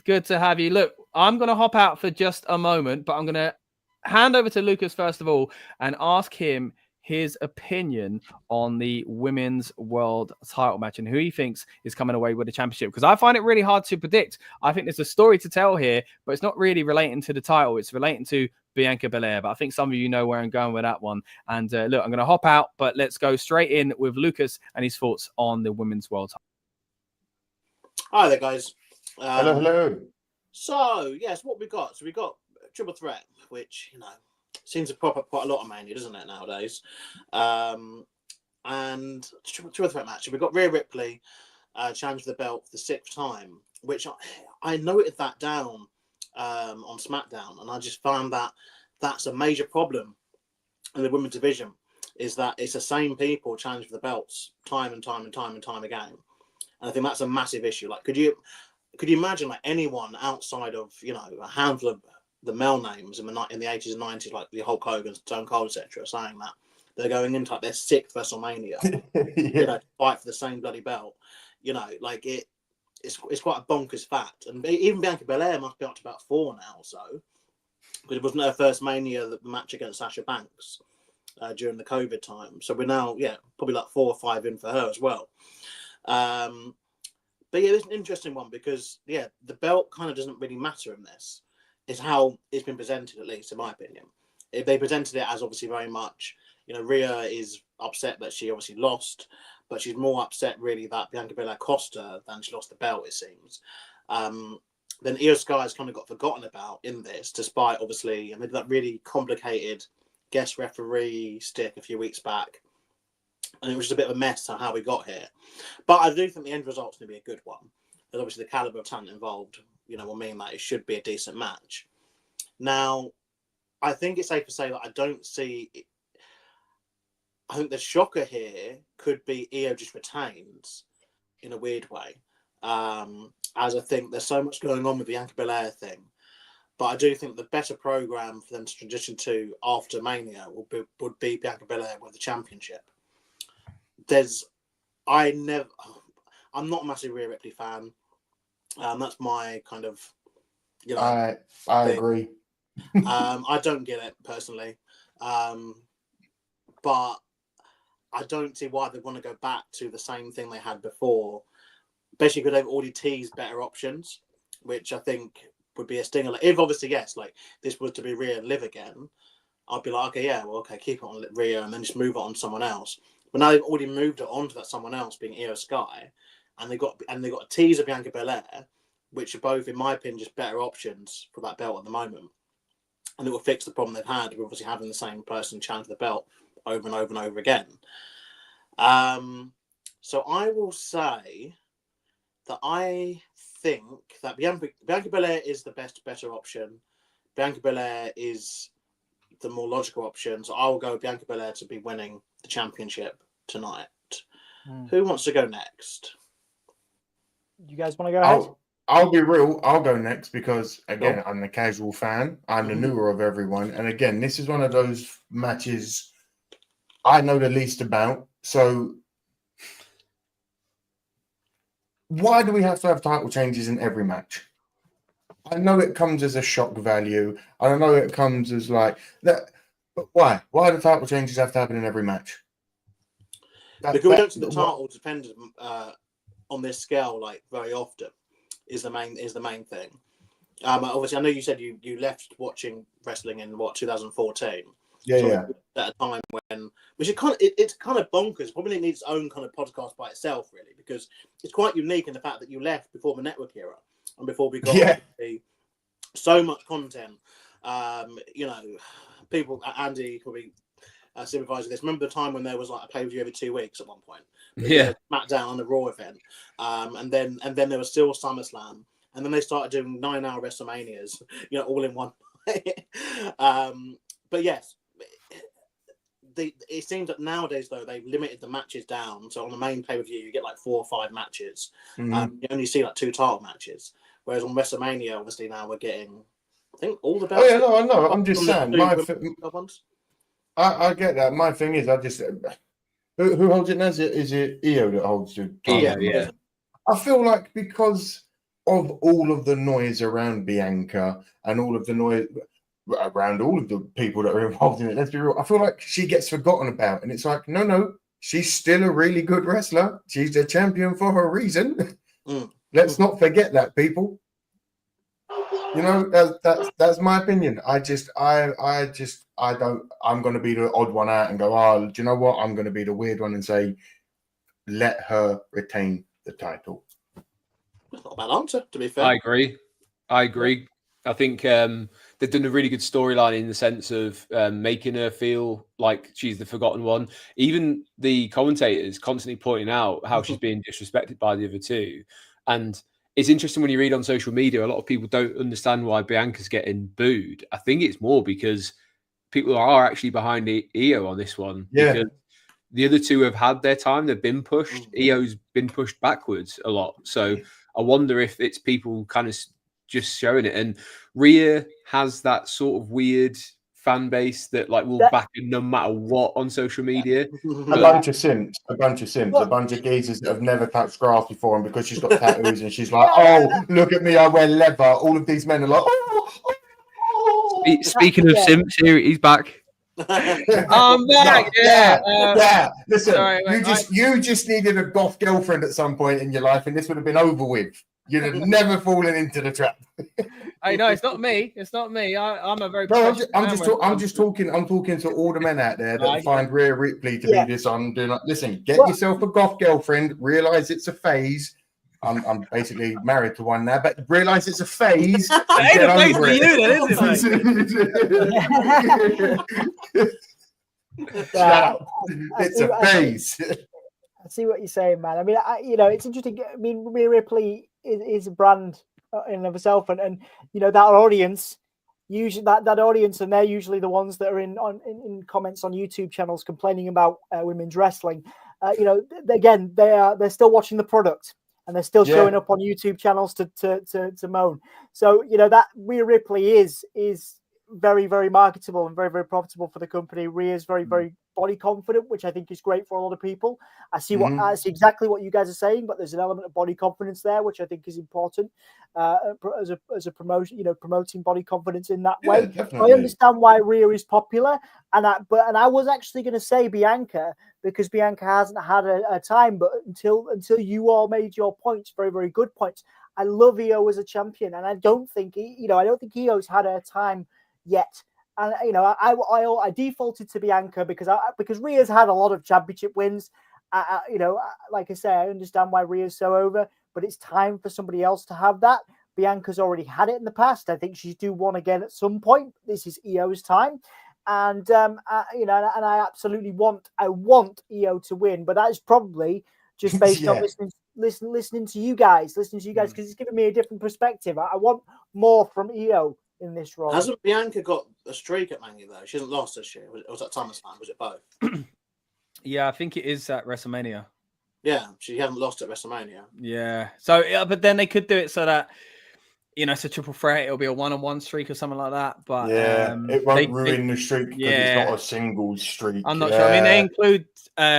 Good to have you. Look, I'm going to hop out for just a moment, but I'm going to hand over to Lucas first of all and ask him his opinion on the women's world title match and who he thinks is coming away with the championship. Because I find it really hard to predict. I think there's a story to tell here, but it's not really relating to the title. It's relating to Bianca Belair. But I think some of you know where I'm going with that one. And look, I'm going to hop out, but let's go straight in with Lucas and his thoughts on the women's world title. Hi there, guys. Hello. So, yes, what we got? So we got Triple Threat, which, seems to pop up quite a lot of Mania, doesn't it, nowadays? And Triple Threat match. We've got Rhea Ripley challenge for the belt for the 6th time, which I noted that down on SmackDown, and I just found that that's a major problem in the women's division, is that it's the same people challenging for the belts time and time and time and time again. And I think that's a massive issue. Like, could you imagine like anyone outside of a handful of the male names in the 80s and 90s, like the Hulk Hogan, Stone Cold, etc., saying that they're going into like their 6th WrestleMania, to fight for the same bloody belt? It's quite a bonkers fact. And even Bianca Belair must be up to about 4 now or so, because it wasn't her first Mania, the match against Sasha Banks during the COVID time. So we're now probably like 4 or 5 in for her as well. But yeah, it's an interesting one because, the belt kind of doesn't really matter in this. It's how it's been presented, at least, in my opinion. If they presented it as obviously very much, Rhea is upset that she obviously lost, but she's more upset really that Bianca Belair cost her than she lost the belt, it seems. Then Io Sky has kind of got forgotten about in this, despite obviously, and they did that really complicated guest referee stick a few weeks back. And it was just a bit of a mess on how we got here. But I do think the end result's going to be a good one. Because obviously the caliber of talent involved, will mean that it should be a decent match. Now, I think it's safe to say that I don't see... I think the shocker here could be Io just retains in a weird way. As I think there's so much going on with the Bianca Belair thing. But I do think the better program for them to transition to after Mania would be Bianca Belair with the championship. I'm not a massive Rhea Ripley fan. That's my kind of, I agree. I don't get it personally, but I don't see why they want to go back to the same thing they had before, especially because they've already teased better options, which I think would be a stinger. If obviously like this was to be Rhea Liv again, I'd be like, okay, keep it on Rhea and then just move it on to someone else. But now they've already moved it on to that someone else, being Io Sky, and they got a tease of Bianca Belair, which are both, in my opinion, just better options for that belt at the moment. And it will fix the problem they've had with obviously having the same person challenge the belt over and over and over again. So I will say that I think that Bianca Belair is the better option. Bianca Belair is the more logical option. So I will go with Bianca Belair to be winning the championship tonight. Who wants to go next? You guys want to go ahead? I'll be real. I'll go next because, again, I'm the casual fan. I'm the newer of everyone. And again, this is one of those matches I know the least about. So why do we have to have title changes in every match? I know it comes as a shock value. I know it comes as like that. But why? Why do title changes have to happen in every match? Because we don't see the title dependent on this scale like very often is the main thing. Obviously, I know you said you left watching wrestling in 2014. Yeah. At a time when, which is it's kind of bonkers. Probably needs its own kind of podcast by itself, really, because it's quite unique in the fact that you left before the network era and before we got so much content. People, Andy probably sympathise with this. Remember the time when there was like a pay-per-view every 2 weeks at one point? Yeah. SmackDown and the Raw event, and then there was still SummerSlam, and then they started doing 9-hour WrestleManias, all in one. But yes, it seems that nowadays though they've limited the matches down. So on the main pay-per-view you get like 4 or 5 matches. You only see like 2 title matches, whereas on WrestleMania obviously now we're getting, I think, all the belts. Oh yeah, no, I know. I'm just saying. I get that. My thing is, I just who holds it now? Is it EO that holds the title? Yeah. I feel like because of all of the noise around Bianca and all of the noise around all of the people that are involved in it, let's be real, I feel like she gets forgotten about. And it's like, no, she's still a really good wrestler. She's a champion for her reason. Let's not forget that, people. That's my opinion. I'm going to be the odd one out and go, do you know what? I'm going to be the weird one and say, let her retain the title. That's not a bad answer, to be fair. I agree. I think they've done a really good storyline in the sense of making her feel like she's the forgotten one. Even the commentators constantly pointing out how she's being disrespected by the other two. And it's interesting when you read on social media, a lot of people don't understand why Bianca's getting booed. I think it's more because people are actually behind EO on this one. Yeah. Because the other two have had their time. They've been pushed. EO's been pushed backwards a lot. So I wonder if it's people kind of just showing it. And Rhea has that sort of weird fan base that will back her no matter what on social media. A bunch of simps, a bunch of geezers that have never touched grass before, and because she's got tattoos and she's like, oh, look at me, I wear leather. All of these men are like, Speaking of simps, here he's back. I'm back. Yeah. Listen, Sorry, you just needed a goth girlfriend at some point in your life, and this would have been over with. You'd have never fallen into the trap. I know it's not me. It's not me. I'm a very. No, I'm just talking. I'm talking to all the men out there that find Rhea Ripley to be this. I'm doing. Listen, get yourself a goth girlfriend. Realize it's a phase. I'm basically married to one now, but realize it's a phase. Ain't a phase for you, then, is it? Shut up. It's a phase. I see what you're saying, man. I mean, it's interesting. I mean, Rhea Ripley is a brand in and of itself, and that audience, usually that audience, and they're usually the ones that are in comments on YouTube channels complaining about women's wrestling. Again, they're still watching the product, and they're still showing up on YouTube channels to moan. So that Rhea Ripley is very, very marketable and very, very profitable for the company. Rhea's very, very body confident, which I think is great for a lot of people. I see exactly what you guys are saying, but there's an element of body confidence there, which I think is important as a promotion, promoting body confidence in that way. I understand why Rhea is popular, and I was actually going to say Bianca, because Bianca hasn't had a time, but until you all made your points, very, very good points. I love EO as a champion, and I don't think EO's had a time yet. And I defaulted to Bianca because Rhea's had a lot of championship wins. Like I say, I understand why Rhea's so over, but it's time for somebody else to have that. Bianca's already had it in the past. I think she's due one again at some point. This is EO's time, and and I absolutely want EO to win, but that is probably just based on listening to you guys, because it's giving me a different perspective. I want more from EO in this role. Hasn't Bianca got a streak at Mania though? She hasn't lost this year. Was that SummerSlam? Was it both? Yeah, I think it is at WrestleMania. Yeah, she hasn't lost at WrestleMania. Yeah. So, but then they could do it so that, you know, it's a triple threat. It'll be a 1-on-1 streak or something like that. But yeah, it won't ruin the streak because it's not a single streak. I'm not sure. I mean, they include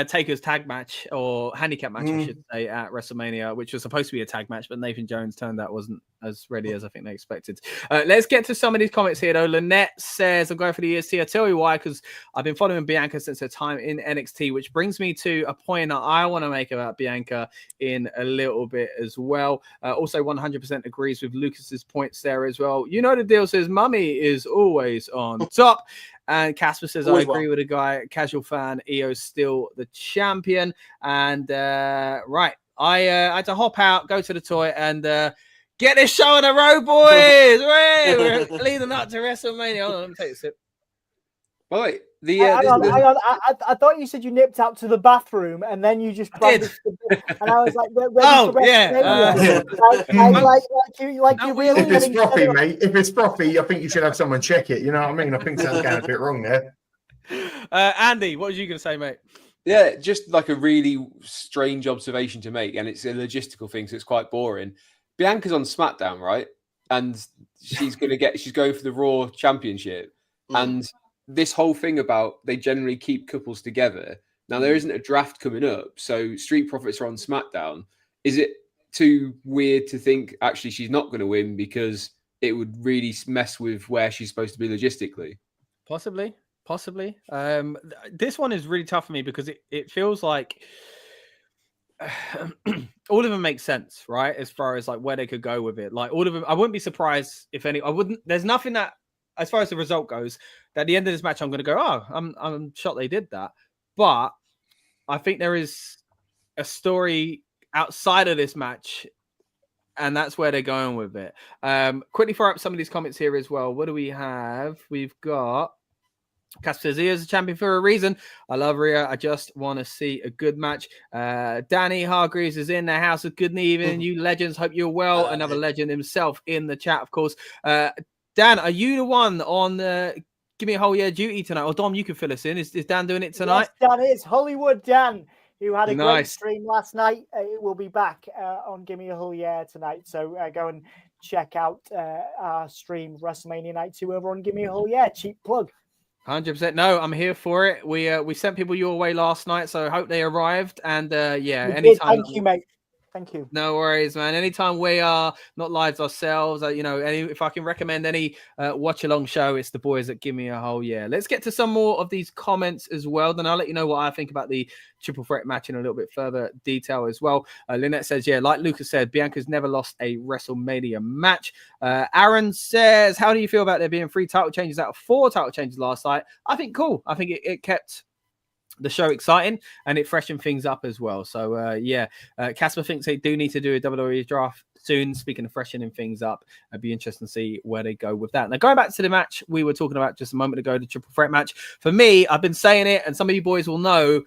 Taker's tag match or handicap match, I should say, at WrestleMania, which was supposed to be a tag match, but Nathan Jones turned out wasn't as ready as I think they expected. Let's get to some of these comments here, though. Lynette says, I'm going for the EST. I'll tell you why, because I've been following Bianca since her time in NXT, which brings me to a point that I want to make about Bianca in a little bit as well. Also, 100% agrees with Lucas's points there as well. You know the deal, says Mummy is always on top. And Casper says, I agree with a guy, casual fan. EO's still the champion. And right, I had to hop out, go to the toilet, and get this show on the road, boys. We're leading up to WrestleMania. Hold on, let me take a sip. Oh, wait. Hang on. I thought you said you nipped out to the bathroom and then you just grabbed it. And I was like, you really. If it's frothy, mate. If it's frothy, I think you should have someone check it. You know what I mean? I think sounds going a bit wrong there. Andy, what was you going to say, mate? Yeah, just like a really strange observation to make, and it's a logistical thing, so it's quite boring. Bianca's on SmackDown, right? And she's going for the Raw Championship, and this whole thing about they generally keep couples together. Now, there isn't a draft coming up, so Street Profits are on SmackDown. Is it too weird to think actually she's not going to win because it would really mess with where she's supposed to be logistically? Possibly. This one is really tough for me because it feels like all of them make sense, right? As far as like where they could go with it. Like all of them, I wouldn't be surprised if any. There's nothing that, as far as the result goes, that at the end of this match, I'm going to go, oh, I'm shocked they did that. But I think there is a story outside of this match, and that's where they're going with it. Quickly throw up some of these comments here as well. What do we have? We've got Casper says, Rhea's a champion for a reason. I love Rhea. I just want to see a good match. Danny Hargreaves is in the house. A good evening. You legends. Hope you're well. Another legend himself in the chat, of course. Dan, are you the one on Give Me a Whole Year duty tonight? Or Dom, you can fill us in. Is Dan doing it tonight? Yes, Dan is. Hollywood Dan, who had a great stream last night. It will be back on Give Me a Whole Year tonight. So go and check out our stream, WrestleMania Night 2, over on Give Me a Whole Year. Cheap plug. 100%. No, I'm here for it. We sent people your way last night, so I hope they arrived. And anytime. Thank you, mate. Thank you. No worries, man. Anytime we are not lives ourselves, if I can recommend any watch along show, it's the boys that Give Me a Whole Year. Let's get to some more of these comments as well. Then I'll let you know what I think about the triple threat match in a little bit further detail as well. Lynette says, yeah, like Lucas said, Bianca's never lost a WrestleMania match. Aaron says, how do you feel about there being 3 title changes out of 4 title changes last night? I think cool. I think it kept the show exciting and it freshened things up as well. So Casper thinks they do need to do a WWE draft soon. Speaking of freshening things up, it'd be interesting to see where they go with that. Now, going back to the match we were talking about just a moment ago, the triple threat match. For me, I've been saying it, and some of you boys will know,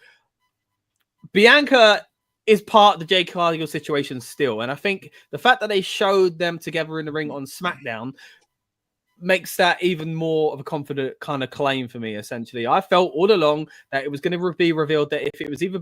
Bianca is part of the Jade Cargill situation still. And I think the fact that they showed them together in the ring on SmackDown makes that even more of a confident kind of claim for me, essentially. I felt all along that it was going to be revealed that if it was either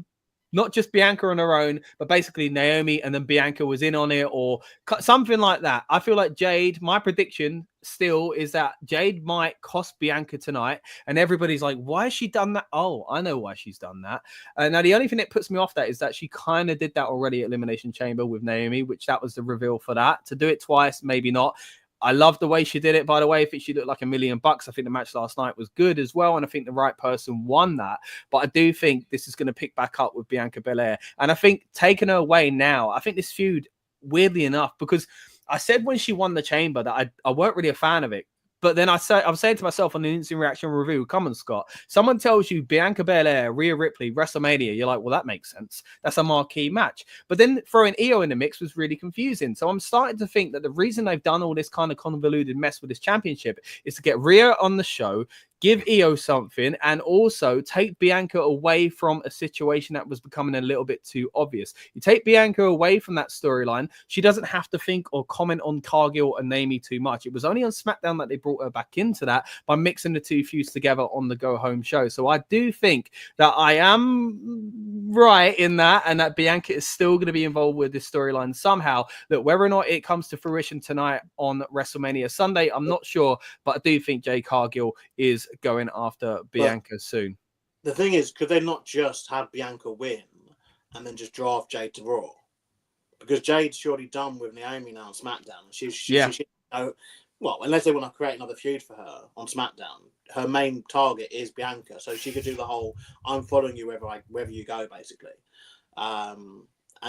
not just Bianca on her own, but basically Naomi and then Bianca was in on it or something like that. I feel like Jade, my prediction still is that Jade might cost Bianca tonight. And everybody's like, why has she done that? Oh, I know why she's done that. Now, the only thing that puts me off that is that she kind of did that already at Elimination Chamber with Naomi, which that was the reveal for that. To do it twice, maybe not. I love the way she did it, by the way. I think she looked like $1 million. I think the match last night was good as well. And I think the right person won that. But I do think this is going to pick back up with Bianca Belair. And I think taking her away now, I think this feud, weirdly enough, because I said when she won the chamber that I weren't really a fan of it. But then I was saying to myself on the instant reaction review, come on, Scott, someone tells you Bianca Belair, Rhea Ripley, WrestleMania. You're like, well, that makes sense. That's a marquee match. But then throwing Io in the mix was really confusing. So I'm starting to think that the reason they've done all this kind of convoluted mess with this championship is to get Rhea on the show, give Io something, and also take Bianca away from a situation that was becoming a little bit too obvious. You take Bianca away from that storyline, she doesn't have to think or comment on Cargill and Naomi too much. It was only on SmackDown that they brought her back into that by mixing the two feuds together on the Go Home show. So I do think that I am right in that, and that Bianca is still going to be involved with this storyline somehow. That whether or not it comes to fruition tonight on WrestleMania Sunday, I'm not sure, but I do think Jade Cargill is going after Bianca soon. The thing is, could they not just have Bianca win and then just draft Jade to Raw? Because Jade's surely done with Naomi now on SmackDown. Well, unless they want to create another feud for her on SmackDown, her main target is Bianca, so she could do the whole "I'm following you wherever you go," basically, and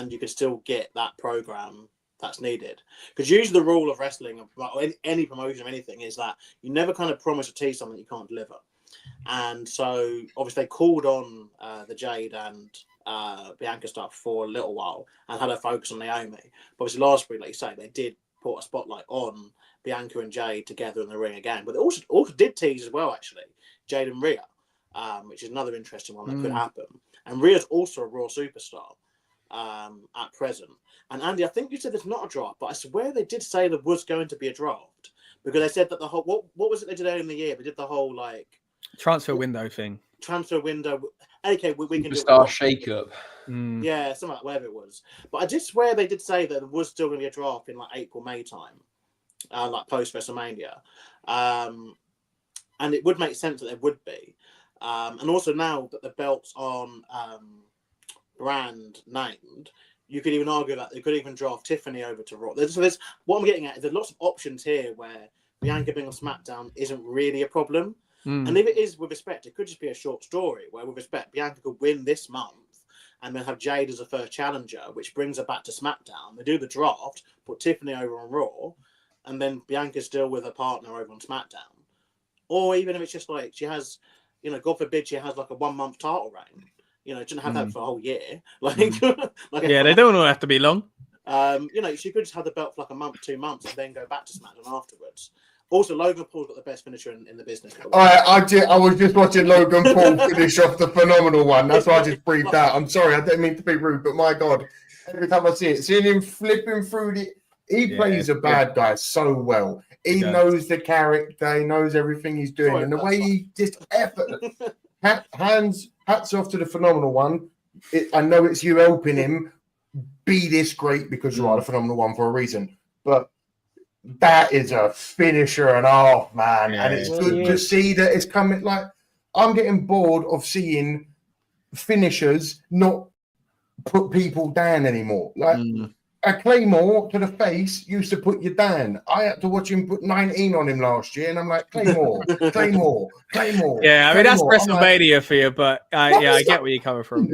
you could still get that program that's needed. Because usually the rule of wrestling, or any promotion of anything, is that you never kind of promise to tease something you can't deliver. And so obviously they called on the Jade and Bianca stuff for a little while and had her focus on Naomi. But obviously last week, like you say, they did put a spotlight on Bianca and Jade together in the ring again. But they also did tease as well, actually, Jade and Rhea, which is another interesting one that could happen. And Rhea's also a Raw superstar at present. And Andy, I think you said there's not a draft, but I swear they did say there was going to be a draft, because they said that the whole what was it they did earlier in the year? They did the whole transfer window thing. Transfer window. Okay, we can do Superstar shake-up. Yeah, something like whatever it was. But I did swear they did say that there was still going to be a draft in like April, May time, like post WrestleMania, and it would make sense that there would be. And also now that the belt's on brand named, you could even argue that they could even draft Tiffany over to Raw. There's what I'm getting at is there's lots of options here where Bianca being on SmackDown isn't really a problem. And if it is with respect, it could just be a short story where with respect, Bianca could win this month and then have Jade as a first challenger, which brings her back to SmackDown. They do the draft, put Tiffany over on Raw, and then Bianca's still with her partner over on SmackDown. Or even if it's just like she has, God forbid she has like a 1 month title reign. She didn't have that for a whole year. Yeah, they don't all have to be long. She could just have the belt for like a month, 2 months, and then go back to SmackDown afterwards. Also, Logan Paul's got the best finisher in the business. I was just watching Logan Paul finish off the phenomenal one. That's why I just breathed out. I'm sorry, I didn't mean to be rude, but my God, every time I see it, seeing him flipping through he plays a bad guy so well. He knows the character, he knows everything he's doing, and the way he just hats off to the phenomenal one. I know it's you helping him be this great because you are the phenomenal one for a reason, but that is a finisher and a half, man. And it's good to see that it's coming. Like, I'm getting bored of seeing finishers not put people down anymore. Like, a Claymore to the face used to put you down. I had to watch him put 19 on him last year, and I'm like, Claymore. Yeah, I mean, that's WrestleMania for you, but I get where you're coming from.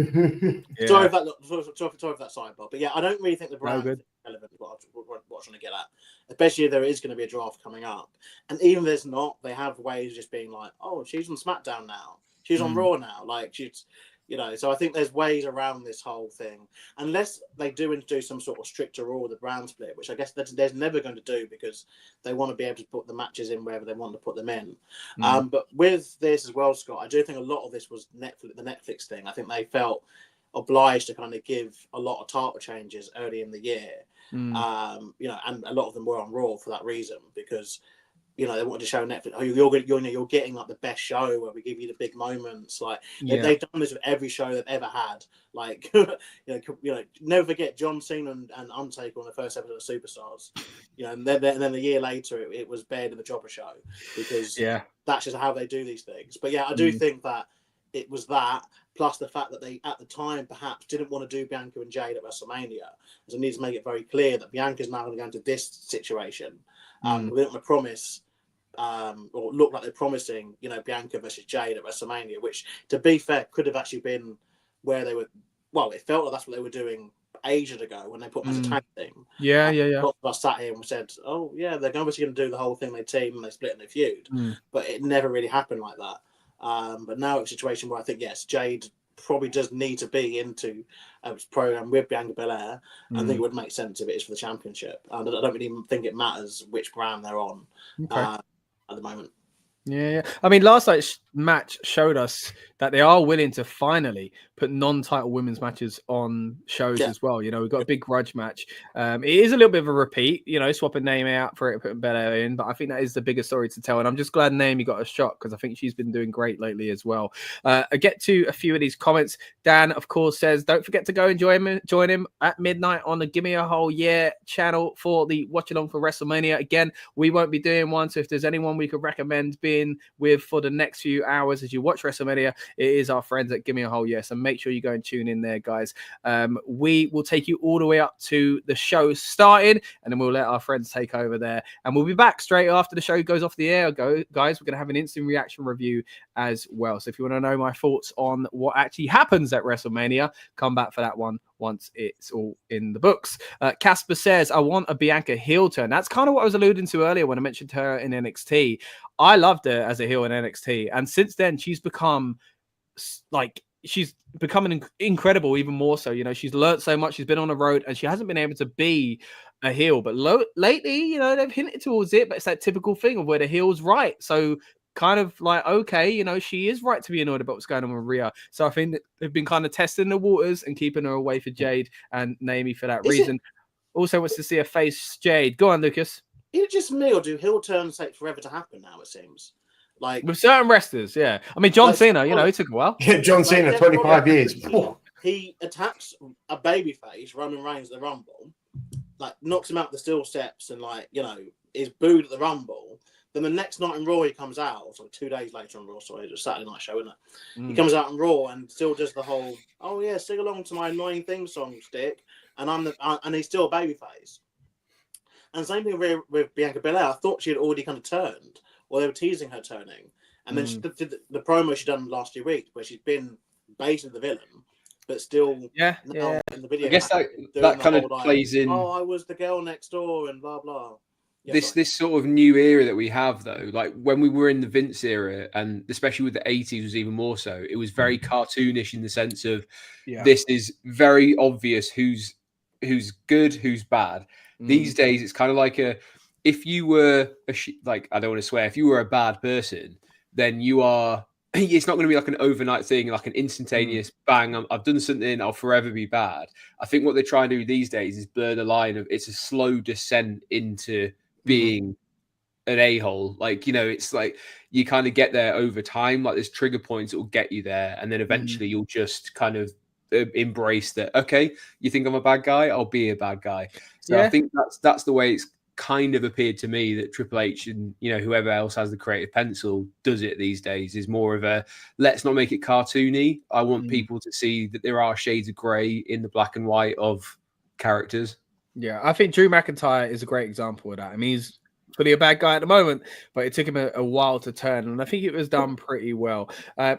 Sorry for that sidebar, but yeah, I don't really think the brand is relevant to what I'm trying to get at, especially if there is going to be a draft coming up. And even if there's not, they have ways of just being like, oh, she's on SmackDown now. She's on Raw now. Like, she's... so I think there's ways around this whole thing, unless they do introduce some sort of stricter rule with the brand split, which I guess there's never going to do because they want to be able to put the matches in wherever they want to put them in. But with this as well, Scott, I do think a lot of this was the Netflix thing. I think they felt obliged to kind of give a lot of title changes early in the year, and a lot of them were on Raw for that reason because. They wanted to show Netflix. Oh, you're getting like the best show where we give you the big moments. Like they've done this with every show they've ever had. Like never forget John Cena and Undertaker on the first episode of Superstars. And then a year later it was Baird and the Jobber Show because that's just how they do these things. But I do think that it was that plus the fact that they at the time perhaps didn't want to do Bianca and Jade at WrestleMania, so they need to make it very clear that Bianca's now going to go into this situation. We don't want to promise. Or look like they're promising, Bianca versus Jade at WrestleMania, which, to be fair, could have actually been where they were. Well, it felt like that's what they were doing ages ago when they put them as a tag team. Yeah. Lots of us sat here and said, "Oh, yeah, they're obviously going to do the whole thing. They team and they split and they feud," but it never really happened like that. But now it's a situation where I think Jade probably does need to be into a program with Bianca Belair. I think it would make sense if it is for the championship. And I don't really think it matters which brand they're on. At the moment. Yeah. I mean, last night's match showed us that they are willing to finally put non-title women's matches on shows as well. You know, we've got a big grudge match. It is a little bit of a repeat, you know, swapping Naomi out for it, putting Bella in, but I think that is the bigger story to tell. And I'm just glad Naomi got a shot because I think she's been doing great lately as well. I get to a few of these comments. Dan, of course, says, don't forget to go and join him at midnight on the Gimme a Whole Year channel for the Watch Along for WrestleMania. Again, we won't be doing one, so if there's anyone we could recommend being with for the next few hours as you watch WrestleMania, it is our friends at Gimme a Whole Year. So make sure you go and tune in there, guys. We will take you all the way up to the show starting, and then we'll let our friends take over there. And we'll be back straight after the show goes off the air. Guys, we're going to have an instant reaction review as well. So if you want to know my thoughts on what actually happens at WrestleMania, come back for that one once it's all in the books. Casper says, I want a Bianca heel turn. That's kind of what I was alluding to earlier when I mentioned her in NXT. I loved her as a heel in NXT. And since then, she's become incredible, even more so. You know, she's learned so much. She's been on the road and she hasn't been able to be a heel. But lately, you know, they've hinted towards it, but it's that typical thing of where the heel's right. So kind of like, okay, you know, she is right to be annoyed about what's going on with Rhea. So I think that they've been kind of testing the waters and keeping her away for Jade and Naomi for that reason. Also wants to see her face Jade. Go on, Lucas. Is it just me, or do heel turns take forever to happen now, it seems? Like with certain wrestlers, yeah. I mean, John Cena, you know, it took a while. Yeah, John Cena, 25 years. He attacks a babyface, Roman Reigns, at the Rumble, like knocks him out the steel steps and, like, you know, is booed at the Rumble. Then the next night in Raw, he comes out, so 2 days later on Raw, sorry, it's a Saturday night show, isn't it? He comes out in Raw and still does the whole, oh yeah, sing along to my annoying theme song stick, and and he's still a babyface. And same thing with Bianca Belair. I thought she had already kind of turned, or they were teasing her turning. And then she did the promo she done last year week, where she's been basically the villain, but still in the video. I guess that kind of plays in. Oh, I was the girl next door, and blah blah. Yeah, this sort of new era that we have, though, like when we were in the Vince era, and especially with the 80s was even more so, it was very cartoonish in the sense of this is very obvious who's good, who's bad. These days, it's kind of like if you were I don't want to swear, if you were a bad person, then you are. It's not going to be like an overnight thing, like an instantaneous bang. I've done something, I'll forever be bad. I think what they try and do these days is blur the line of it's a slow descent into being an a-hole. Like, you know, it's like you kind of get there over time. Like there's trigger points that will get you there, and then eventually you'll just kind of embrace that. Okay, you think I'm a bad guy? I'll be a bad guy. So I think that's the way it's kind of appeared to me that Triple H and, you know, whoever else has the creative pencil does it these days is more of a let's not make it cartoony. I want people to see that there are shades of grey in the black and white of characters. Yeah, I think Drew McIntyre is a great example of that. I mean, he's fully a bad guy at the moment, but it took him a while to turn, and I think it was done pretty well.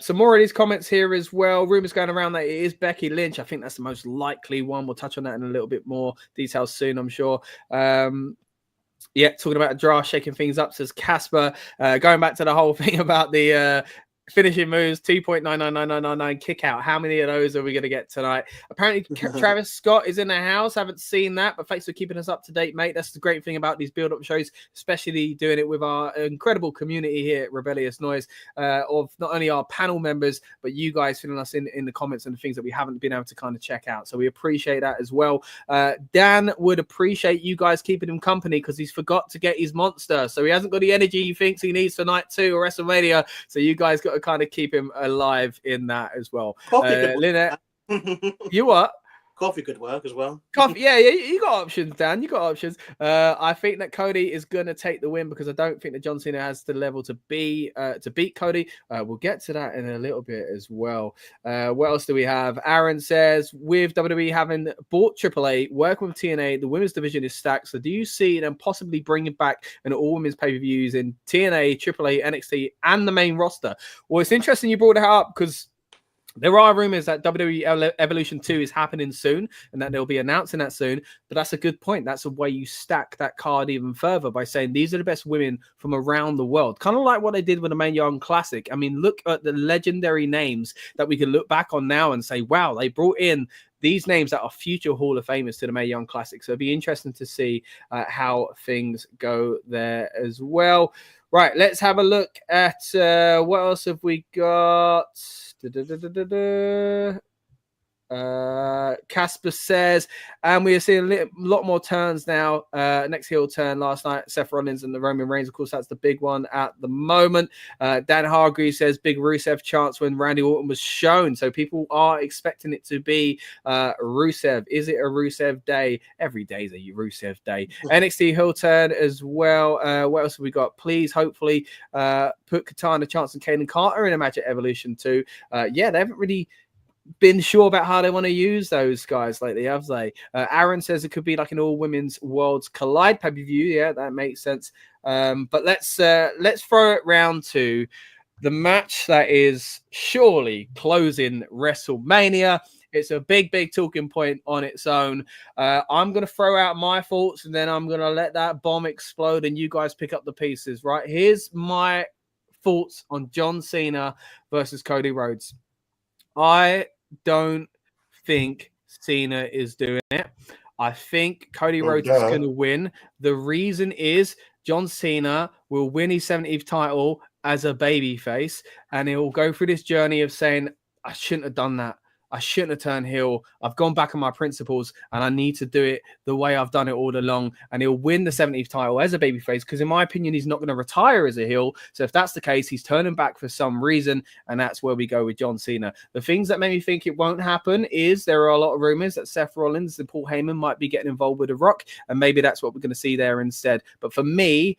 Some more of these comments here as well. Rumors going around that it is Becky Lynch. I think that's the most likely one. We'll touch on that in a little bit more details soon, I'm sure. Yeah, talking about a draft, shaking things up, says Casper. Going back to the whole thing about the finishing moves, 2.999999 kick out. How many of those are we going to get tonight? Apparently, Travis Scott is in the house. Haven't seen that, but thanks for keeping us up to date, mate. That's the great thing about these build-up shows, especially doing it with our incredible community here at Rebellious Noise, of not only our panel members, but you guys filling us in the comments and the things that we haven't been able to kind of check out. So we appreciate that as well. Dan would appreciate you guys keeping him company because he's forgot to get his monster. So he hasn't got the energy he thinks he needs for night 2 or WrestleMania. So you guys got to kind of keep him alive in that as well. Lynette, you what? Coffee could work as well. Coffee, yeah, you got options, Dan. You got options. I think that Cody is going to take the win because I don't think that John Cena has the level to beat Cody. We'll get to that in a little bit as well. What else do we have? Aaron says, with WWE having bought AAA, working with TNA, the women's division is stacked. So do you see them possibly bringing back an all-women's pay-per-views in TNA, AAA, NXT, and the main roster? Well, it's interesting you brought that up because there are rumors that WWE Evolution 2 is happening soon and that they'll be announcing that soon. But that's a good point. That's a way you stack that card even further by saying these are the best women from around the world. Kind of like what they did with the Mae Young Classic. I mean, look at the legendary names that we can look back on now and say, wow, they brought in these names that are future Hall of Famers to the Mae Young Classic. So it'll be interesting to see how things go there as well. Right, let's have a look at what else have we got. Casper says, and we are seeing a lot more turns now. Next heel turn last night, Seth Rollins and the Roman Reigns. Of course, that's the big one at the moment. Dan Hargreaves says big Rusev chance when Randy Orton was shown. So people are expecting it to be Rusev. Is it a Rusev day? Every day is a Rusev day. NXT heel turn as well. What else have we got? Please, hopefully, put Katana Chance and Kaden Carter in a match at Evolution 2. Yeah, they haven't really been sure about how they want to use those guys lately, have they? Aaron says it could be like an all women's Worlds Collide pay-per-view. Yeah, that makes sense. But let's throw it round to the match that is surely closing WrestleMania. It's a big talking point on its own. I'm going to throw out my thoughts and then I'm going to let that bomb explode and you guys pick up the pieces, right? Here's my thoughts on John Cena versus Cody Rhodes. I don't think Cena is doing it. I think Cody Rhodes is going to win. The reason is John Cena will win his 70th title as a babyface, and he'll go through this journey of saying, I shouldn't have done that. I shouldn't have turned heel. I've gone back on my principles and I need to do it the way I've done it all along. And he'll win the 70th title as a babyface because in my opinion, he's not going to retire as a heel. So if that's the case, he's turning back for some reason. And that's where we go with John Cena. The things that made me think it won't happen is there are a lot of rumors that Seth Rollins and Paul Heyman might be getting involved with The Rock. And maybe that's what we're going to see there instead. But for me,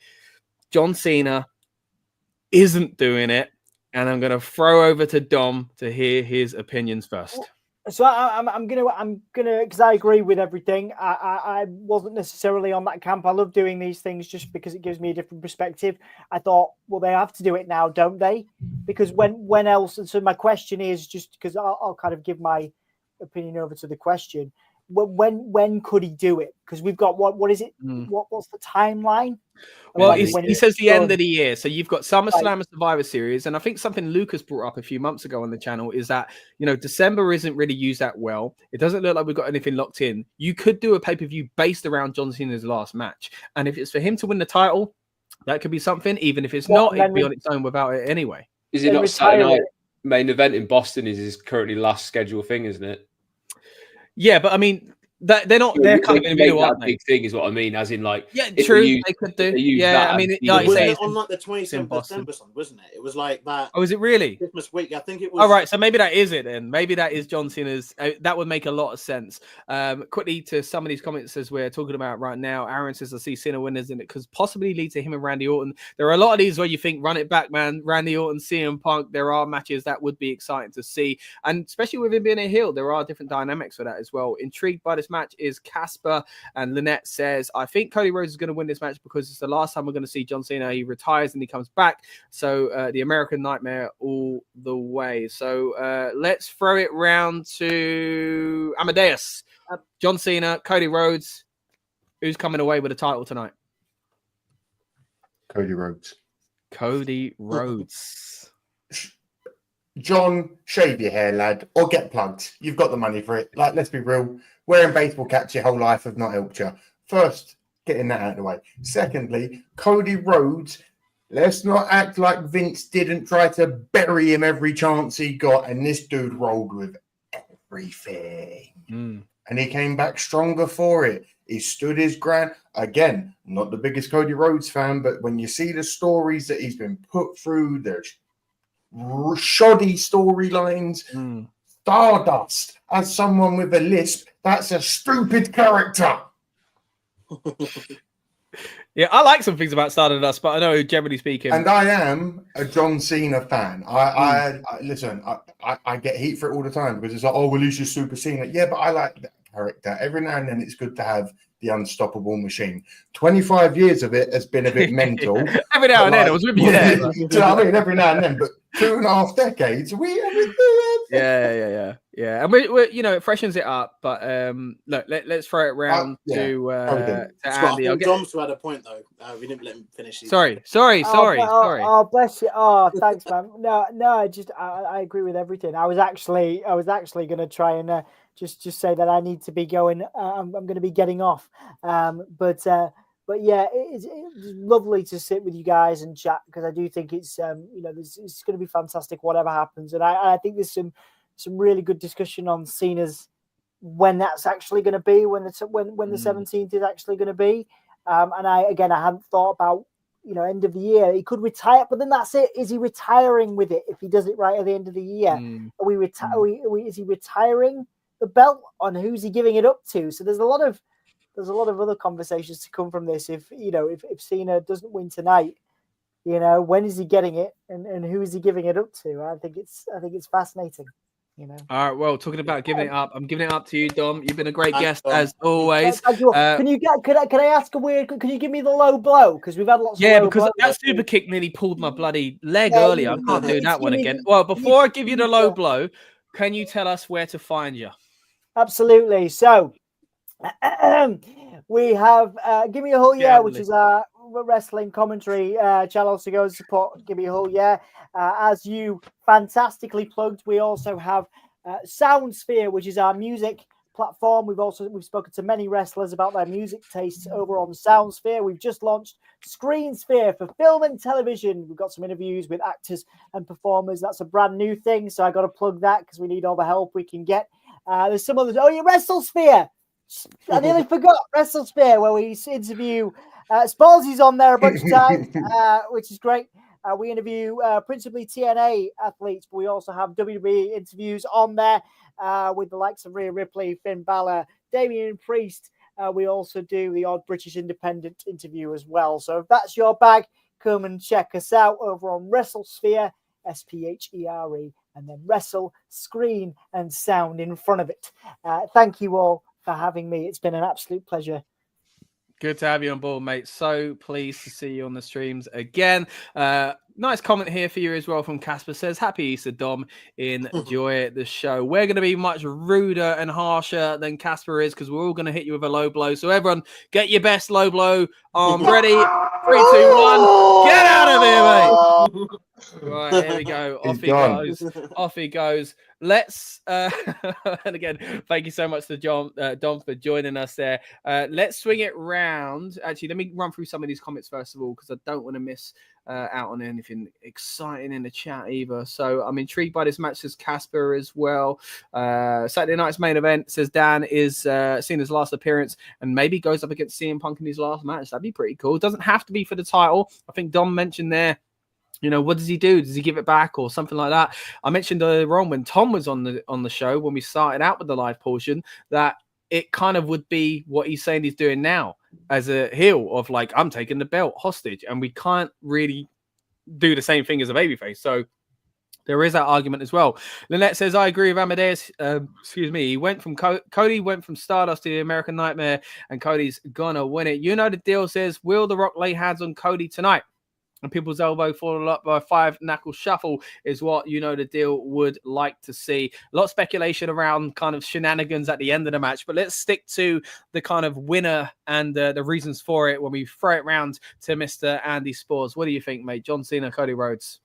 John Cena isn't doing it. And I'm going to throw over to Dom to hear his opinions first. So I'm gonna because I agree with everything. I wasn't necessarily on that camp. I love doing these things just because it gives me a different perspective. I thought, well, they have to do it now, don't they? Because when else? And so my question is just because I'll kind of give my opinion over to the question. When could he do it? Because we've got what is it? What's the timeline? Well, he says the end of the year. So you've got SummerSlam and Survivor Series. And I think something Lucas brought up a few months ago on the channel is that, December isn't really used that well. It doesn't look like we've got anything locked in. You could do a pay-per-view based around John Cena's last match. And if it's for him to win the title, that could be something. Even if it's not, it'd be on its own without it anyway. Is it not Saturday night main event in Boston is his currently last scheduled thing, isn't it? Yeah, but I mean, they're kind of in the middle, aren't they? Big thing is what I mean, as in like, yeah, true, they could do. Yeah, I mean, like you say, on like the 27th of December, wasn't it? It was like that. Oh, is it really? Christmas week, I think it was. All right, so maybe that is it then. Maybe that is John Cena's. That would make a lot of sense. Quickly to some of these comments as we're talking about right now. Aaron says, I see Cena winners in it because possibly lead to him and Randy Orton. There are a lot of these where you think, run it back, man. Randy Orton, CM Punk. There are matches that would be exciting to see, and especially with him being a heel, there are different dynamics for that as well. Intrigued by this match is Casper, and Lynette says, I think Cody Rhodes is going to win this match because it's the last time we're going to see John Cena. He retires and he comes back. So the American Nightmare all the way. So let's throw it round to Amadeus. John Cena, Cody Rhodes. Who's coming away with the title tonight? Cody Rhodes. Cody Rhodes. John, shave your hair, lad, or get plugged. You've got the money for it. Like, let's be real. Wearing baseball caps your whole life have not helped you. First, getting that out of the way. Secondly, Cody Rhodes, let's not act like Vince didn't try to bury him every chance he got, and this dude rolled with everything. And he came back stronger for it. He stood his ground. Again, not the biggest Cody Rhodes fan, but when you see the stories that he's been put through, there's shoddy storylines. Stardust, as someone with a lisp, that's a stupid character. Yeah, I like some things about Stardust, but I know generally speaking. And I am a John Cena fan. I listen, I get heat for it all the time because it's like, oh, well, he's just Super Cena. Yeah, but I like that character. Every now and then it's good to have the unstoppable machine. 25 years of it has been a bit mental. Every now and then, I was with you there. Do you know what I mean? Every now and then, but 2.5 decades, yeah. And we it freshens it up. But look, let's throw it round to Andy. Dom's had a point though. We didn't let him finish. Sorry. Oh, bless you. Oh, thanks, man. No, I agree with everything. I was actually going to try and just say that I need to be going. I'm going to be getting off. But yeah, it's lovely to sit with you guys and chat, because I do think it's it's going to be fantastic whatever happens, and I think there's some really good discussion on Cena's when that's actually going to be, when the 17th is actually going to be. And I hadn't thought about, end of the year. He could retire, but then that's it. Is he retiring with it if he does it right at the end of the year? Is he retiring the belt, and who's he giving it up to? So there's a lot of other conversations to come from this. If Cena doesn't win tonight, when is he getting it, and who is he giving it up to? I think it's fascinating. All right. Well, talking about giving it up, I'm giving it up to you, Dom. You've been a great guest as always. Can I ask a weird? Can you give me the low blow? Because we've had lots. Yeah, because that super kick nearly pulled my bloody leg earlier. I can't do that one again. Well, before I give you the low blow, can you tell us where to find you? Absolutely. So we have Give Me a Hug Yeah, which is our wrestling commentary channel, so go and support Give Me a Hug Yeah. As you fantastically plugged, we also have Soundsphere, which is our music platform. We've spoken to many wrestlers about their music tastes over on Soundsphere. We've just launched Screensphere for film and television. We've got some interviews with actors and performers. That's a brand new thing, so I got to plug that because we need all the help we can get. There's some others. Oh, yeah, WrestleSphere. I nearly forgot WrestleSphere, where we interview Spalsy's on there a bunch of times, which is great. We interview principally TNA athletes, but we also have WWE interviews on there with the likes of Rhea Ripley, Finn Balor, Damian Priest. We also do the odd British Independent interview as well. So if that's your bag, come and check us out over on WrestleSphere, SPHERE, and then Wrestle, Screen, and Sound in front of it. Thank you all for having me. It's been an absolute pleasure. Good to have you on board, mate. So pleased to see you on the streams again. Nice comment here for you as well from Casper. Says, happy Easter, Dom. Enjoy the show. We're going to be much ruder and harsher than Casper is, because we're all going to hit you with a low blow. So everyone, get your best low blow arm ready. 3, 2, 1. Get out of here, mate. Right, here we go. Off he goes. Off he goes. Let's and again, thank you so much to Dom for joining us there. Let's swing it round. Actually, let me run through some of these comments first of all, because I don't want to miss out on anything exciting in the chat either. So I'm intrigued by this match, says Casper as well. Saturday night's main event, says Dan, is Cena's last appearance and maybe goes up against CM Punk in his last match. That'd be pretty cool. It doesn't have to be for the title. I think Dom mentioned there, what does he do? Does he give it back or something like that? I mentioned earlier on when Tom was on the show, when we started out with the live portion, that it kind of would be what he's saying he's doing now as a heel of like, I'm taking the belt hostage, and we can't really do the same thing as a babyface. So there is that argument as well. Lynette says, I agree with Amadeus. He went from Cody went from Stardust to the American Nightmare, and Cody's gonna win it. The deal, says, will The Rock lay hands on Cody tonight? And people's elbow followed up by a 5-knuckle shuffle is what the deal would like to see. A lot of speculation around kind of shenanigans at the end of the match, but let's stick to the kind of winner and the reasons for it when we throw it round to Mr. Andy Spores. What do you think, mate? John Cena, Cody Rhodes.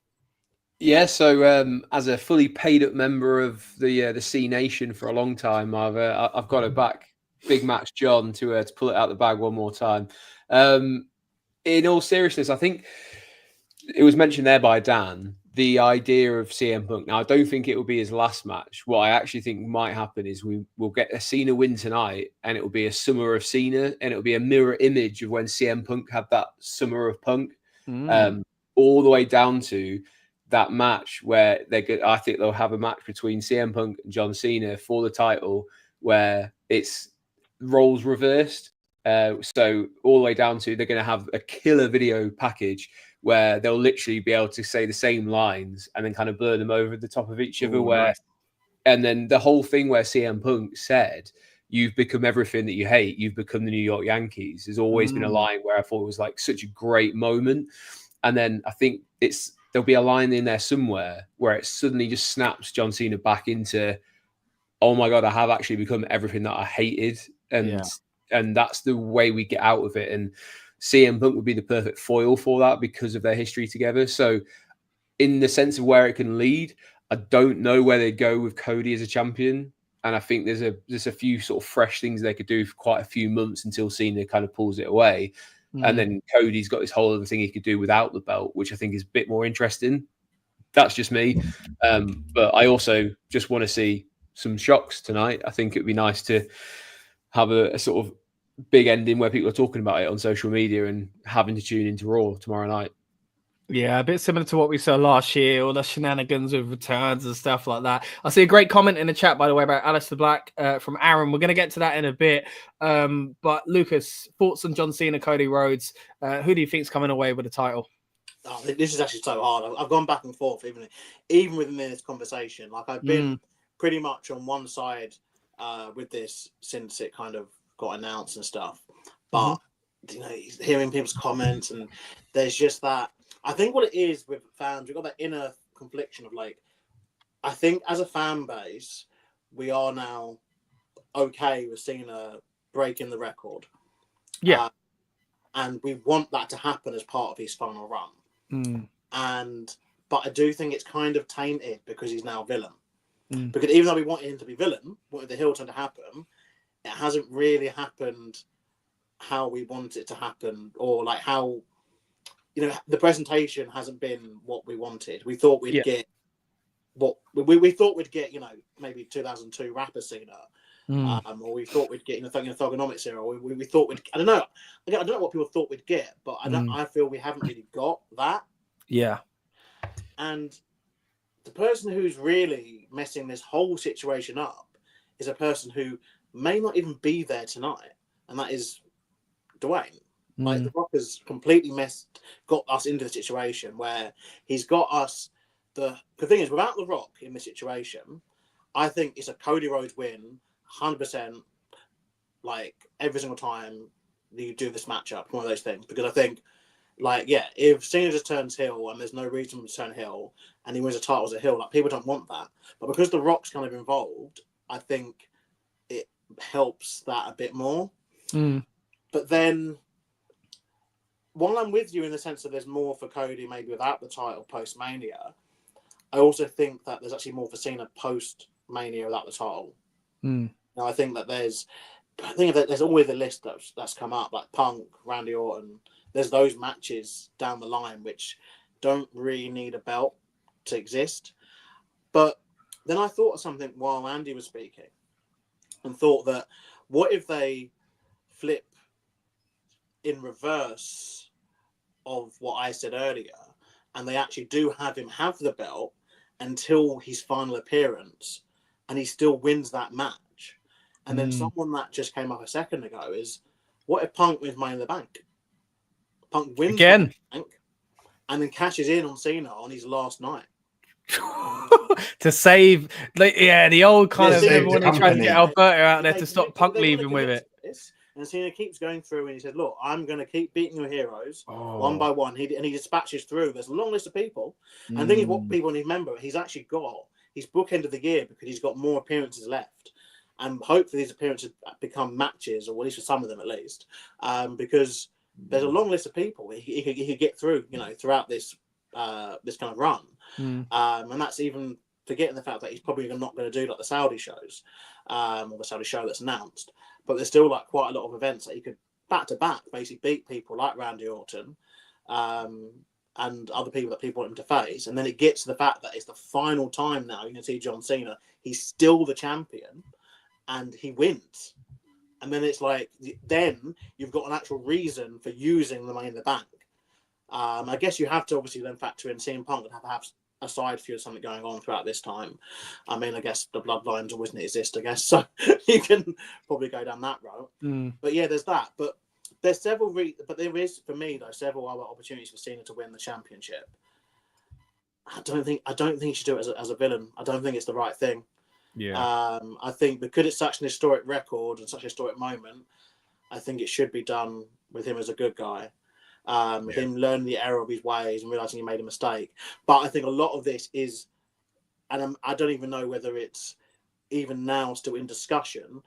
Yeah, so as a fully paid up member of the C Nation for a long time, I've got it back. Big match, John, to pull it out the bag one more time. In all seriousness, I think it was mentioned there by Dan, the idea of CM Punk. Now, I don't think it will be his last match. What I actually think might happen is we will get a Cena win tonight, and it will be a Summer of Cena, and it will be a mirror image of when CM Punk had that Summer of Punk, all the way down to that match where I think they'll have a match between CM Punk and John Cena for the title where it's roles reversed. So all the way down to they're going to have a killer video package where they'll literally be able to say the same lines and then kind of blur them over the top of each other. And then the whole thing where CM Punk said, you've become everything that you hate. You've become the New York Yankees. Has always been a line where I thought it was like such a great moment. And then I think there'll be a line in there somewhere where it suddenly just snaps John Cena back into, oh my God, I have actually become everything that I hated. And that's the way we get out of it. And CM Punk would be the perfect foil for that because of their history together. So in the sense of where it can lead, I don't know where they go with Cody as a champion. And I think there's a few sort of fresh things they could do for quite a few months until Cena kind of pulls it away. And then Cody's got this whole other thing he could do without the belt, which I think is a bit more interesting. That's just me. But I also just want to see some shocks tonight. I think it'd be nice to have a sort of big ending where people are talking about it on social media and having to tune into Raw tomorrow night. Yeah, a bit similar to what we saw last year, all the shenanigans with returns and stuff like that. I see a great comment in the chat, by the way, about Aleister Black from Aaron. We're going to get to that in a bit. But Lucas, thoughts on John Cena, Cody Rhodes? Who do you think is coming away with the title? Oh, this is actually so hard. I've gone back and forth, even within this conversation. Like, I've been pretty much on one side with this since it kind of got announced and stuff. But, hearing people's comments, and there's just that. I think what it is with fans, we've got that inner confliction of, like, I think as a fan base, we are now okay with Cena breaking the record. Yeah. And we want that to happen as part of his final run. But I do think it's kind of tainted because he's now a villain. Because even though we wanted him to be villain, wanted the heel turn to happen, it hasn't really happened how we want it to happen, or like how, the presentation hasn't been what we wanted. We thought we'd get what we thought we'd get, maybe 2002 rapper Cena, or we thought we'd get, Thugonomics era, or we thought we'd, I don't know what people thought we'd get, but I feel we haven't really got that. Yeah. And the person who's really messing this whole situation up is a person who may not even be there tonight, and that is Dwayne. Like, The Rock has completely got us into the situation where he's got us. The thing is, without The Rock in this situation, I think it's a Cody Rhodes win, 100%. Like, every single time you do this matchup, one of those things. Because I think, if Cena just turns heel and there's no reason to turn heel, and he wins a title as a heel, like, people don't want that. But because The Rock's kind of involved, I think it helps that a bit more. But then, while I'm with you in the sense that there's more for Cody maybe without the title post-Mania, I also think that there's actually more for Cena post-Mania without the title. Now, I think that there's always a list that's come up, like Punk, Randy Orton. There's those matches down the line which don't really need a belt to exist. But then I thought of something while Andy was speaking and thought that what if they flip in reverse of what I said earlier, and they actually do have him have the belt until his final appearance, and he still wins that match. And then someone that just came up a second ago is, what if Punk wins Money in the Bank? Punk wins again, Money in the Bank, and then cashes in on Cena on his last night. To save, the old kind of everyone the trying to get company. Alberta out there to stop Punk leaving with it. And Cena keeps going through, and he said, "Look, I'm going to keep beating your heroes one by one." He dispatches through. There's a long list of people, and the thing is, what people need to remember, he's actually got his bookend of the year because he's got more appearances left, and hopefully these appearances become matches, or at least for some of them at least, because there's a long list of people he could get through, throughout this this kind of run, and that's even forgetting the fact that he's probably not going to do like the Saudi shows, or the Saudi show that's announced. But there's still like quite a lot of events that he could back to back basically beat people like Randy Orton, and other people that people want him to face. And then it gets to the fact that it's the final time now. You can see John Cena, he's still the champion, and he wins. And then it's like, then you've got an actual reason for using the Money in the Bank. I guess you have to obviously then factor in CM Punk and have a side feud or something going on throughout this time. I mean, I guess the bloodlines always didn't exist, I guess. So you can probably go down that route. But yeah, there's that. But there's several, but there is, for me, though, several other opportunities for Cena to win the championship. I don't think he should do it as a villain. I don't think it's the right thing. Yeah. I think because it's such an historic record and such a historic moment, I think it should be done with him as a good guy. Him learning the error of his ways and realizing he made a mistake. But I think a lot of this is, and I don't even know whether it's even now still in discussion,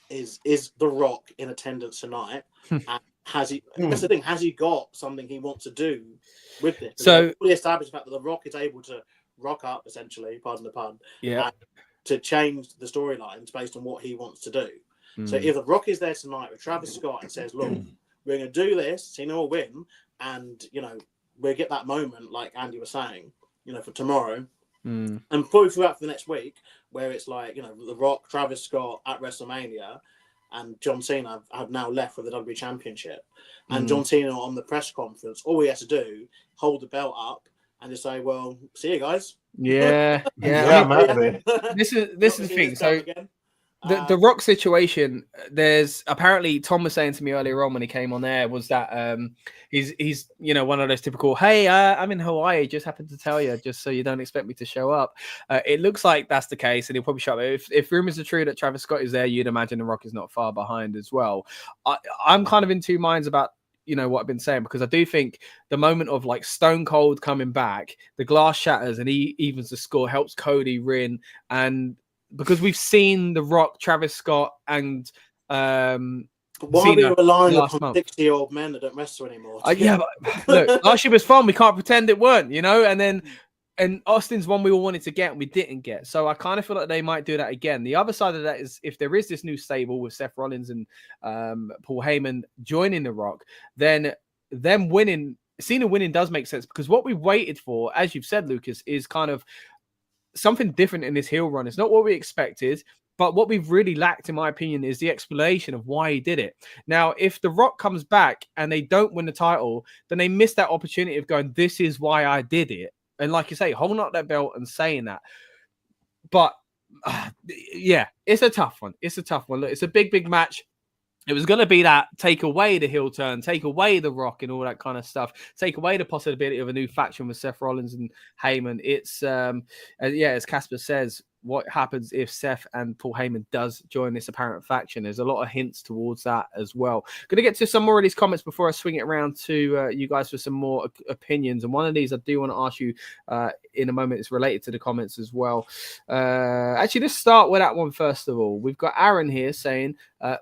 is The Rock in attendance tonight? And has he? That's the thing. Has he got something he wants to do with this? So fully established the fact that The Rock is able to rock up, essentially, pardon the pun, to change the storylines based on what he wants to do. So Mm. if The Rock is there tonight with Travis Scott and says, look, we're going to do this, Cena will win, and, you know, we'll get that moment, like Andy was saying, you know, for tomorrow, Mm. and probably throughout for the next week, where it's like, you know, The Rock, Travis Scott at WrestleMania, and John Cena have now left with the WWE Championship. And John Cena on the press conference, all he has to do, hold the belt up and just say, well, see you guys. Yeah, Yeah, I'm out of it. it. This is Not the see thing. this So belt again. the Rock situation, there's apparently Tom was saying to me earlier on when he came on there was that he's you know, one of those typical, hey, I'm in Hawaii, just happened to tell you, just so you don't expect me to show up. It looks like that's the case, and he'll probably show up. If rumors are true that Travis Scott is there, you'd imagine the Rock is not far behind as well. I'm kind of in two minds about, you know, what I've been saying, because I do think the moment of like Stone Cold coming back, the glass shatters and he evens the score, helps Cody win, and because we've seen The Rock, Travis Scott, and Why are we Cena relying last upon month. 60-year-old men that don't wrestle anymore? Yeah, but look, last year was fun. We can't pretend it weren't, you know. And Austin's one we all wanted to get and we didn't get. So I kind of feel like they might do that again. The other side of that is if there is this new stable with Seth Rollins and Paul Heyman joining The Rock, then them winning, Cena winning does make sense, because what we waited for, as you've said, Lucas, is kind of something different in this heel run. It's not what we expected, but what we've really lacked, in my opinion, is the explanation of why he did it. Now, if The Rock comes back and they don't win the title, then they miss that opportunity of going, this is why I did it. And like you say, holding up that belt and saying that. But yeah, it's a tough one. It's a tough one. Look, it's a big, big match. It was going to be that take away the heel turn, take away The Rock and all that kind of stuff, take away the possibility of a new faction with Seth Rollins and Heyman. It's, yeah, as Casper says, what happens if Seth and Paul Heyman does join this apparent faction? There's a lot of hints towards that as well. Going to get to some more of these comments before I swing it around to you guys for some more opinions. And one of these I do want to ask you in a moment. It's related to the comments as well. Actually, let's start with that one first of all. We've got Aaron here saying,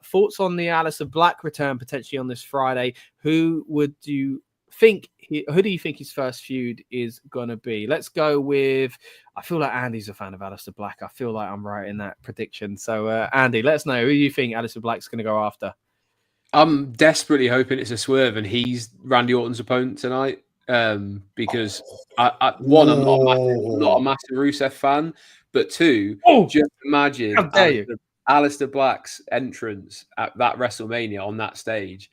thoughts on the Aleister Black return potentially on this Friday. Who do you think his first feud is going to be? Let's go with, I feel like Andy's a fan of Aleister Black. I feel like I'm right in that prediction. So, Andy, let us know who you think Aleister Black's going to go after. I'm desperately hoping it's a swerve and he's Randy Orton's opponent tonight. Because one, I'm not a massive Rusev fan, but two, just imagine Aleister Black's entrance at that WrestleMania on that stage.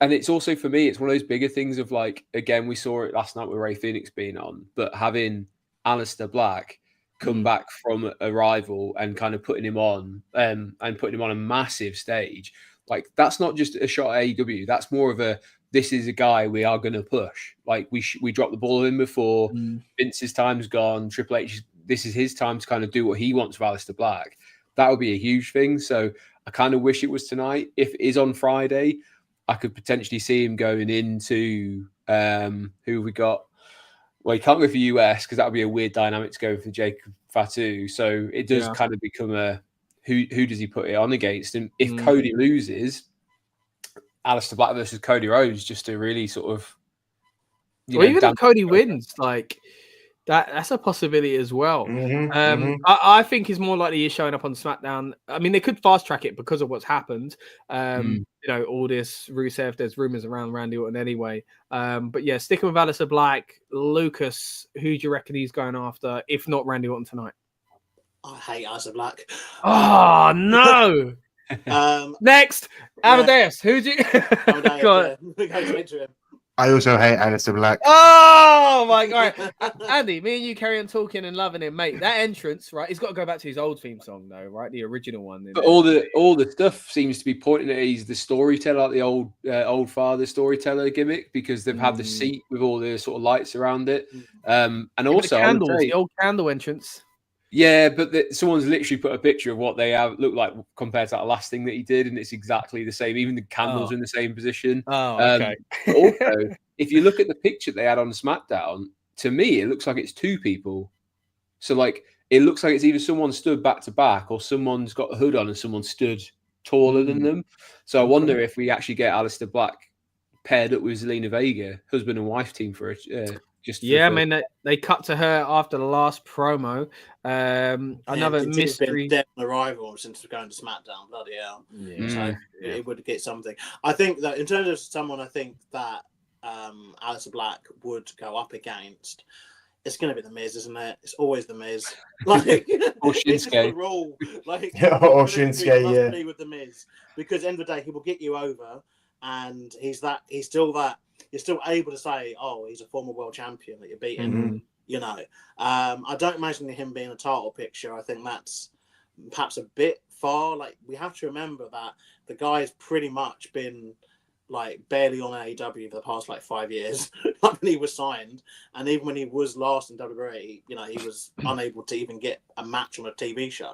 And it's also, for me, it's one of those bigger things of like, again, we saw it last night with Ray Phoenix being on, but having Aleister Black come back from a rival and kind of putting him on and putting him on a massive stage, like that's not just a shot at AEW. That's more of a, this is a guy we are going to push. Like we dropped the ball in before. Vince's time's gone. Triple H, this is his time to kind of do what he wants with Aleister Black. That would be a huge thing. So I kind of wish it was tonight. If it is on Friday, I could potentially see him going into who we got. Well, he can't go for US because that would be a weird dynamic to go for Jacob Fatu. So it does kind of become a who does he put it on against? And if Cody loses, Aleister Black versus Cody Rhodes, just to really sort of, even if Cody wins, like that's a possibility as well. I think he's more likely showing up on SmackDown. I mean, they could fast track it because of what's happened. You know, all this Rusev, there's rumors around Randy Orton anyway. But yeah, sticking with Aleister Black, Lucas, who do you reckon he's going after, if not Randy Orton tonight? I hate Aleister Black. Oh, no. Next, Amadeus. Who do you... Amadeus, I also hate Aleister Black. Oh my god, Andy, me and you carry on talking and loving him, mate. That entrance, right? He's got to go back to his old theme song, though, right? The original one. But all the stuff seems to be pointing at he's the storyteller, like the old father storyteller gimmick, because they've had the seat with all the sort of lights around it, and also the candles, the old candle entrance. Yeah, but someone's literally put a picture of what they have look like compared to that last thing that he did, and it's exactly the same. Even the candles are in the same position. Oh, okay. Also, if you look at the picture they had on SmackDown, to me, it looks like it's two people. So, like, it looks like it's either someone stood back to back or someone's got a hood on and someone stood taller than them. So I wonder if we actually get Aleister Black paired up with Zelina Vega, husband and wife team for a Just for Yeah, I the mean they cut to her after the last promo. Another it's mystery. been dead on arrival since going to SmackDown. Bloody hell! Yeah. So it would get something. I think that in terms of someone, I think that Aleister Black would go up against. It's going to be the Miz, isn't it? It's always the Miz. Like or it's just the Shinsuke. rule. Like Or Shinsuke, must yeah. be with the Miz, because at the end of the day, he will get you over, and he's still that. You're still able to say, oh, he's a former world champion that you're beating. Mm-hmm. You know, I don't imagine him being a title picture. I think that's perhaps a bit far. Like, we have to remember that the guy's pretty much been like barely on AEW for the past like 5 years, like when he was signed, and even when he was last in WWE, you know, he was unable to even get a match on a TV show.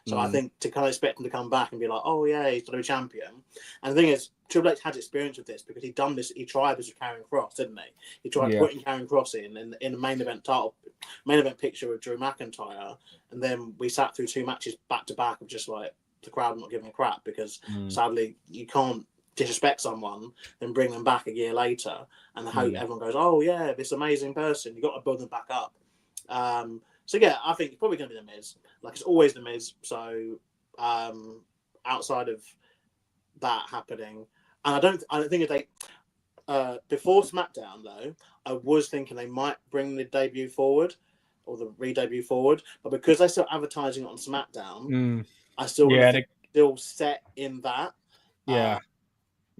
So I think to kind of expect him to come back and be like, oh yeah, he's WWE champion. And the thing is, Triple H had experience with this because he'd done this. He tried this with Karrion Kross, didn't he? He tried putting Karrion Kross in the main event picture with Drew McIntyre, and then we sat through 2 matches back to back of just like the crowd not giving a crap because sadly you can't disrespect someone, then bring them back a year later and hope everyone goes, oh yeah, this amazing person. You got to build them back up. So yeah, I think it's probably going to be the Miz. Like, it's always the Miz. So outside of that happening, and I don't think if they before SmackDown though, I was thinking they might bring the debut forward or the re-debut forward, but because they're still advertising it on SmackDown, I still still set in that.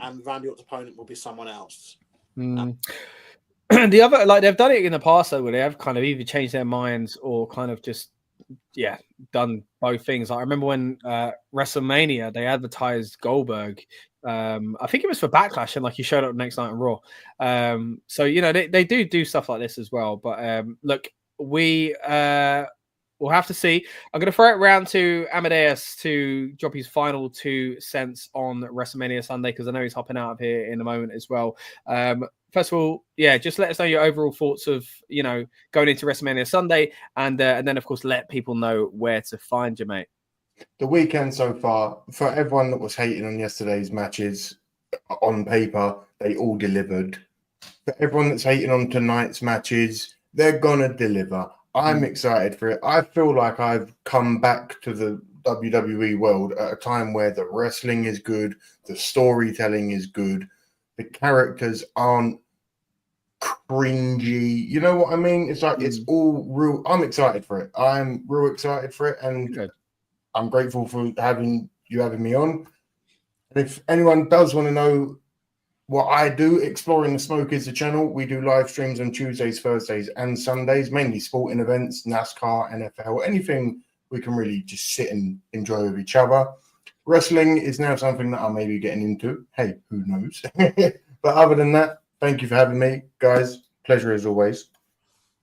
And Randy Orton's opponent will be someone else. The other, like, they've done it in the past though, where they have kind of either changed their minds or kind of just done both things. I remember when WrestleMania they advertised Goldberg. I think it was for Backlash, and like he showed up next night on Raw. So you know they do stuff like this as well. But look, we'll have to see. I'm going to throw it around to Amadeus to drop his final 2 cents on WrestleMania Sunday, because I know he's hopping out of here in a moment as well. First of all, just let us know your overall thoughts of, you know, going into WrestleMania Sunday, and then, of course, let people know where to find you, mate. The weekend so far, for everyone that was hating on yesterday's matches, on paper, they all delivered. For everyone that's hating on tonight's matches, they're going to deliver. I'm excited for it. I feel like I've come back to the WWE world at a time where the wrestling is good, the storytelling is good, the characters aren't cringy. You know what I mean? It's like it's all real. I'm excited for it. I'm real excited for it, and I'm grateful for having me on. And if anyone does want to know what I do, Exploring the Smoke is the channel. We do live streams on Tuesdays, Thursdays, and Sundays, mainly sporting events, NASCAR, NFL, anything we can really just sit and enjoy with each other. Wrestling is now something that I may be getting into. Hey, who knows? But other than that, thank you for having me, guys. Pleasure as always.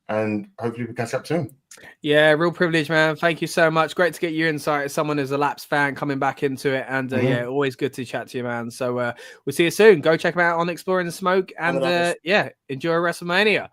And hopefully we catch up soon. Yeah, real privilege, man. Thank you so much. Great to get your insight as someone who's a Laps fan coming back into it. And always good to chat to you, man. So we'll see you soon. Go check them out on Exploring the Smoke. And enjoy WrestleMania.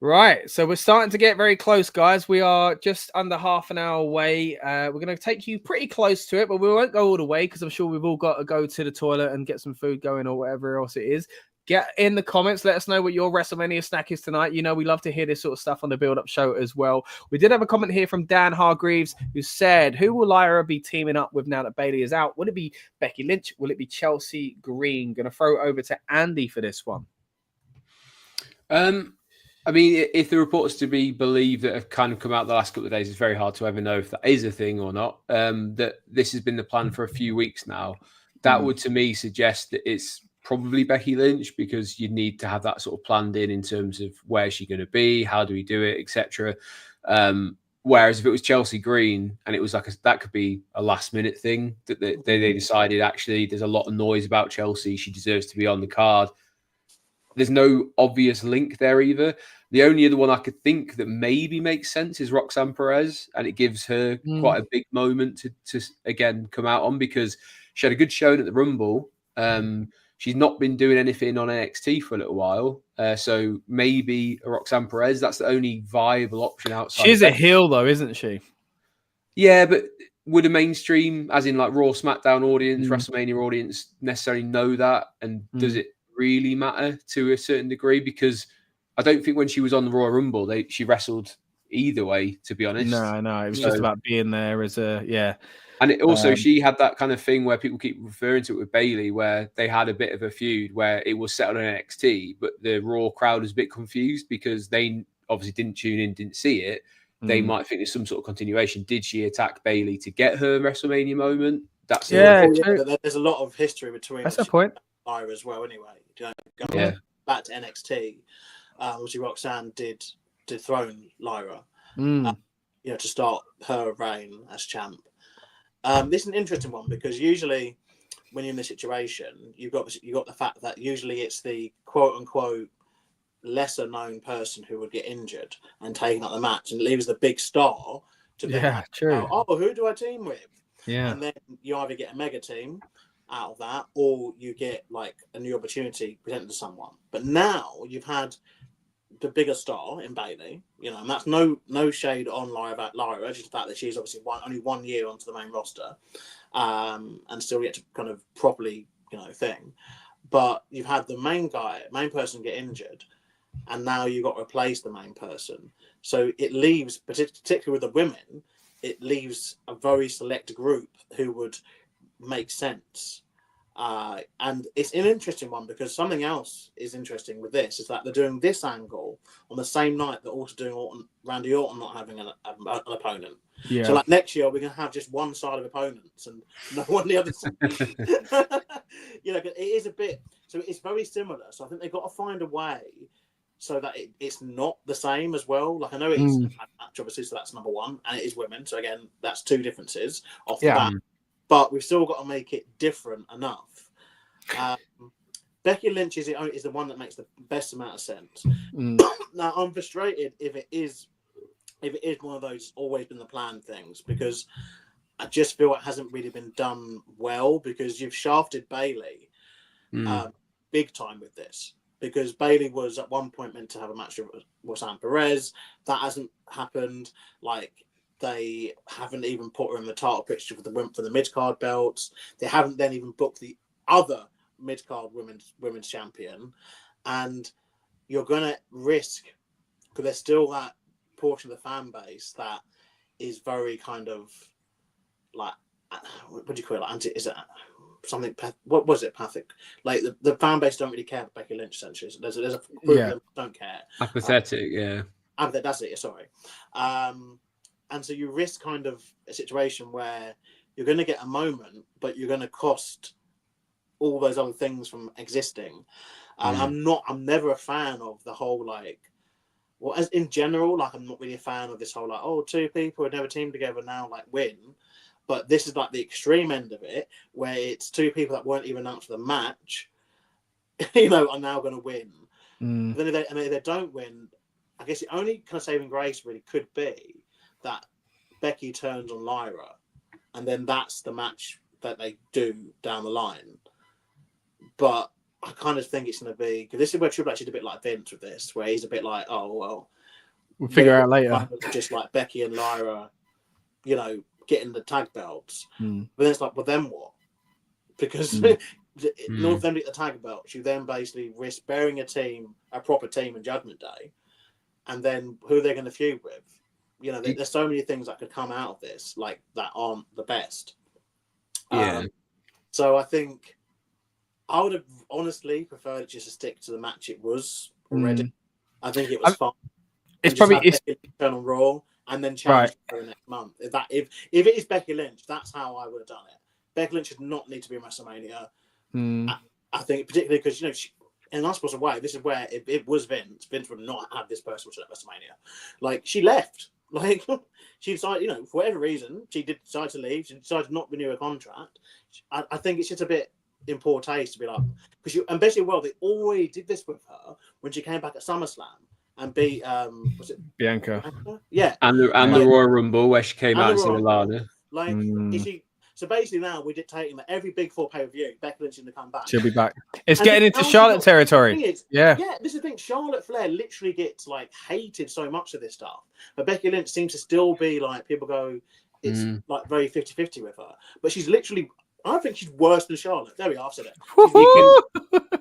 Right, so we're starting to get very close, guys. We are just under half an hour away. We're going to take you pretty close to it, but we won't go all the way because I'm sure we've all got to go to the toilet and get some food going or whatever else it is. Get in the comments. Let us know what your WrestleMania snack is tonight. You know, we love to hear this sort of stuff on the build-up show as well. We did have a comment here from Dan Hargreaves who said, who will Lyra be teaming up with now that Bayley is out? Will it be Becky Lynch? Will it be Chelsea Green? Going to throw it over to Andy for this one. I mean, if the reports to be believed that have kind of come out the last couple of days, it's very hard to ever know if that is a thing or not. That this has been the plan for a few weeks now. That would, to me, suggest that it's probably Becky Lynch, because you need to have that sort of planned in terms of where's she going to be, how do we do it, etc. Whereas if it was Chelsea Green and it was like that could be a last minute thing that they decided, actually, there's a lot of noise about Chelsea, she deserves to be on the card. There's no obvious link there either. The only other one I could think that maybe makes sense is Roxanne Perez, and it gives her quite a big moment to again come out on, because she had a good showing at the Rumble. She's not been doing anything on NXT for a little while. So maybe Roxanne Perez, that's the only viable option outside. She's a heel though, isn't she? Yeah, but would a mainstream, as in like Raw, SmackDown audience, WrestleMania audience necessarily know that? And does it really matter to a certain degree? Because I don't think when she was on the Royal Rumble, she wrestled either way, to be honest. No, it was just about being there as a And it also, she had that kind of thing where people keep referring to it with Bayley, where they had a bit of a feud where it was settled on NXT, but the Raw crowd was a bit confused because they obviously didn't tune in, didn't see it. They might think there's some sort of continuation. Did she attack Bayley to get her WrestleMania moment? That's there's a lot of history between. That's the point. Lyra as well, anyway. Going back to NXT, obviously Roxanne did dethrone Lyra, to start her reign as champ. This is an interesting one because usually when you're in this situation, you've got the fact that usually it's the quote unquote lesser known person who would get injured and taking up the match, and it leaves the big star to be true. Oh, who do I team with? Yeah, and then you either get a mega team out of that, or you get like a new opportunity presented to someone. But now you've had the bigger star in Bayley, and that's no shade on Lyra, just the fact that she's obviously only 1 year onto the main roster, and still yet to kind of properly, thing. But you've had the main person get injured, and now you've got to replace the main person. So it leaves, particularly with the women, it leaves a very select group who would make sense. And it's an interesting one because something else is interesting with this is that they're doing this angle on the same night they're also doing Randy Orton not having an opponent. Yeah. So like next year we're going to have just one side of opponents and no one the other side. It is a bit, so it's very similar. So I think they've got to find a way so that it's not the same as well. Like I know it's a match, obviously, so that's number one, and it is women. So again, that's two differences off the bat. But we've still got to make it different enough. Becky Lynch is the one that makes the best amount of sense. Now I'm frustrated if it is one of those always been the plan things, because I just feel it hasn't really been done well, because you've shafted Bayley big time with this. Because Bayley was at one point meant to have a match with Sam Perez. That hasn't happened. Like, they haven't even put her in the title picture for the mid-card belts. They haven't then even booked the other mid-card women's champion. And you're going to risk, because there's still that portion of the fan base that is very kind of like, what do you call it? Is it something? What was it? Pathic? Like the fan base don't really care for Becky Lynch. Essentially, there's a group of them don't care. Apathetic, That's it. Sorry. And so you risk kind of a situation where you're going to get a moment, but you're going to cost all those other things from existing. I'm never a fan of the whole as in general, like I'm not really a fan of this whole two people who never teamed together now win. But this is like the extreme end of it, where it's two people that weren't even announced for the match, are now going to win. Then if they don't win, I guess the only kind of saving grace really could be that Becky turns on Lyra, and then that's the match that they do down the line. But I kind of think it's going to be, because this is where Triple H is a bit like Vince with this, where he's a bit like, oh well, we'll figure out later. Just like Becky and Lyra, getting the tag belts. But then it's like, well, then what? Because North End get the tag belts, you then basically risk bearing a proper team in Judgment Day, and then who they're going to feud with. There's so many things that could come out of this, that aren't the best. So I think I would have honestly preferred just to stick to the match it was already. I think it was fun. It's probably turn on Raw and then change for the next month. If it is Becky Lynch, that's how I would have done it. Becky Lynch should not need to be in WrestleMania. I think particularly because in an unspecified way, this is where if it was Vince would not have this person at WrestleMania. She left. She decided, for whatever reason, she did decide to leave. She decided to not renew her contract. I think it's just a bit in poor taste to be like, and basically, they already did this with her when she came back at SummerSlam and beat was it Bianca? Yeah, and the Royal Rumble where she came out and seen Lana. Is she? So basically, now we're dictating that every Big Four pay-per-view, Becky Lynch is going to come back. She'll be back. It's getting into Charlotte territory. This is the thing. Charlotte Flair literally gets hated so much of this stuff, but Becky Lynch seems to still be people go, it's very 50-50 with her. But she's literally, I think she's worse than Charlotte. There we are. I've said it.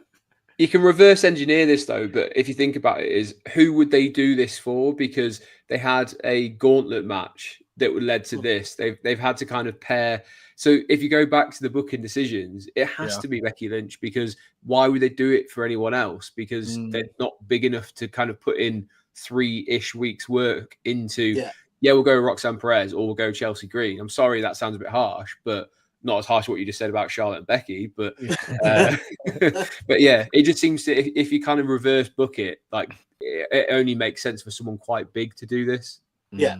You can reverse engineer this though, but if you think about it, is who would they do this for? Because they had a gauntlet match that would led to this. They've had to kind of pair. So if you go back to the booking decisions, it has to be Becky Lynch, because why would they do it for anyone else? Because they're not big enough to kind of put in 3-ish weeks work into. Yeah, we'll go Roxanne Perez or we'll go Chelsea Green. I'm sorry, that sounds a bit harsh, but not as harsh as what you just said about Charlotte and Becky. But but yeah, it just seems to, if you kind of reverse book it, like it only makes sense for someone quite big to do this. Yeah,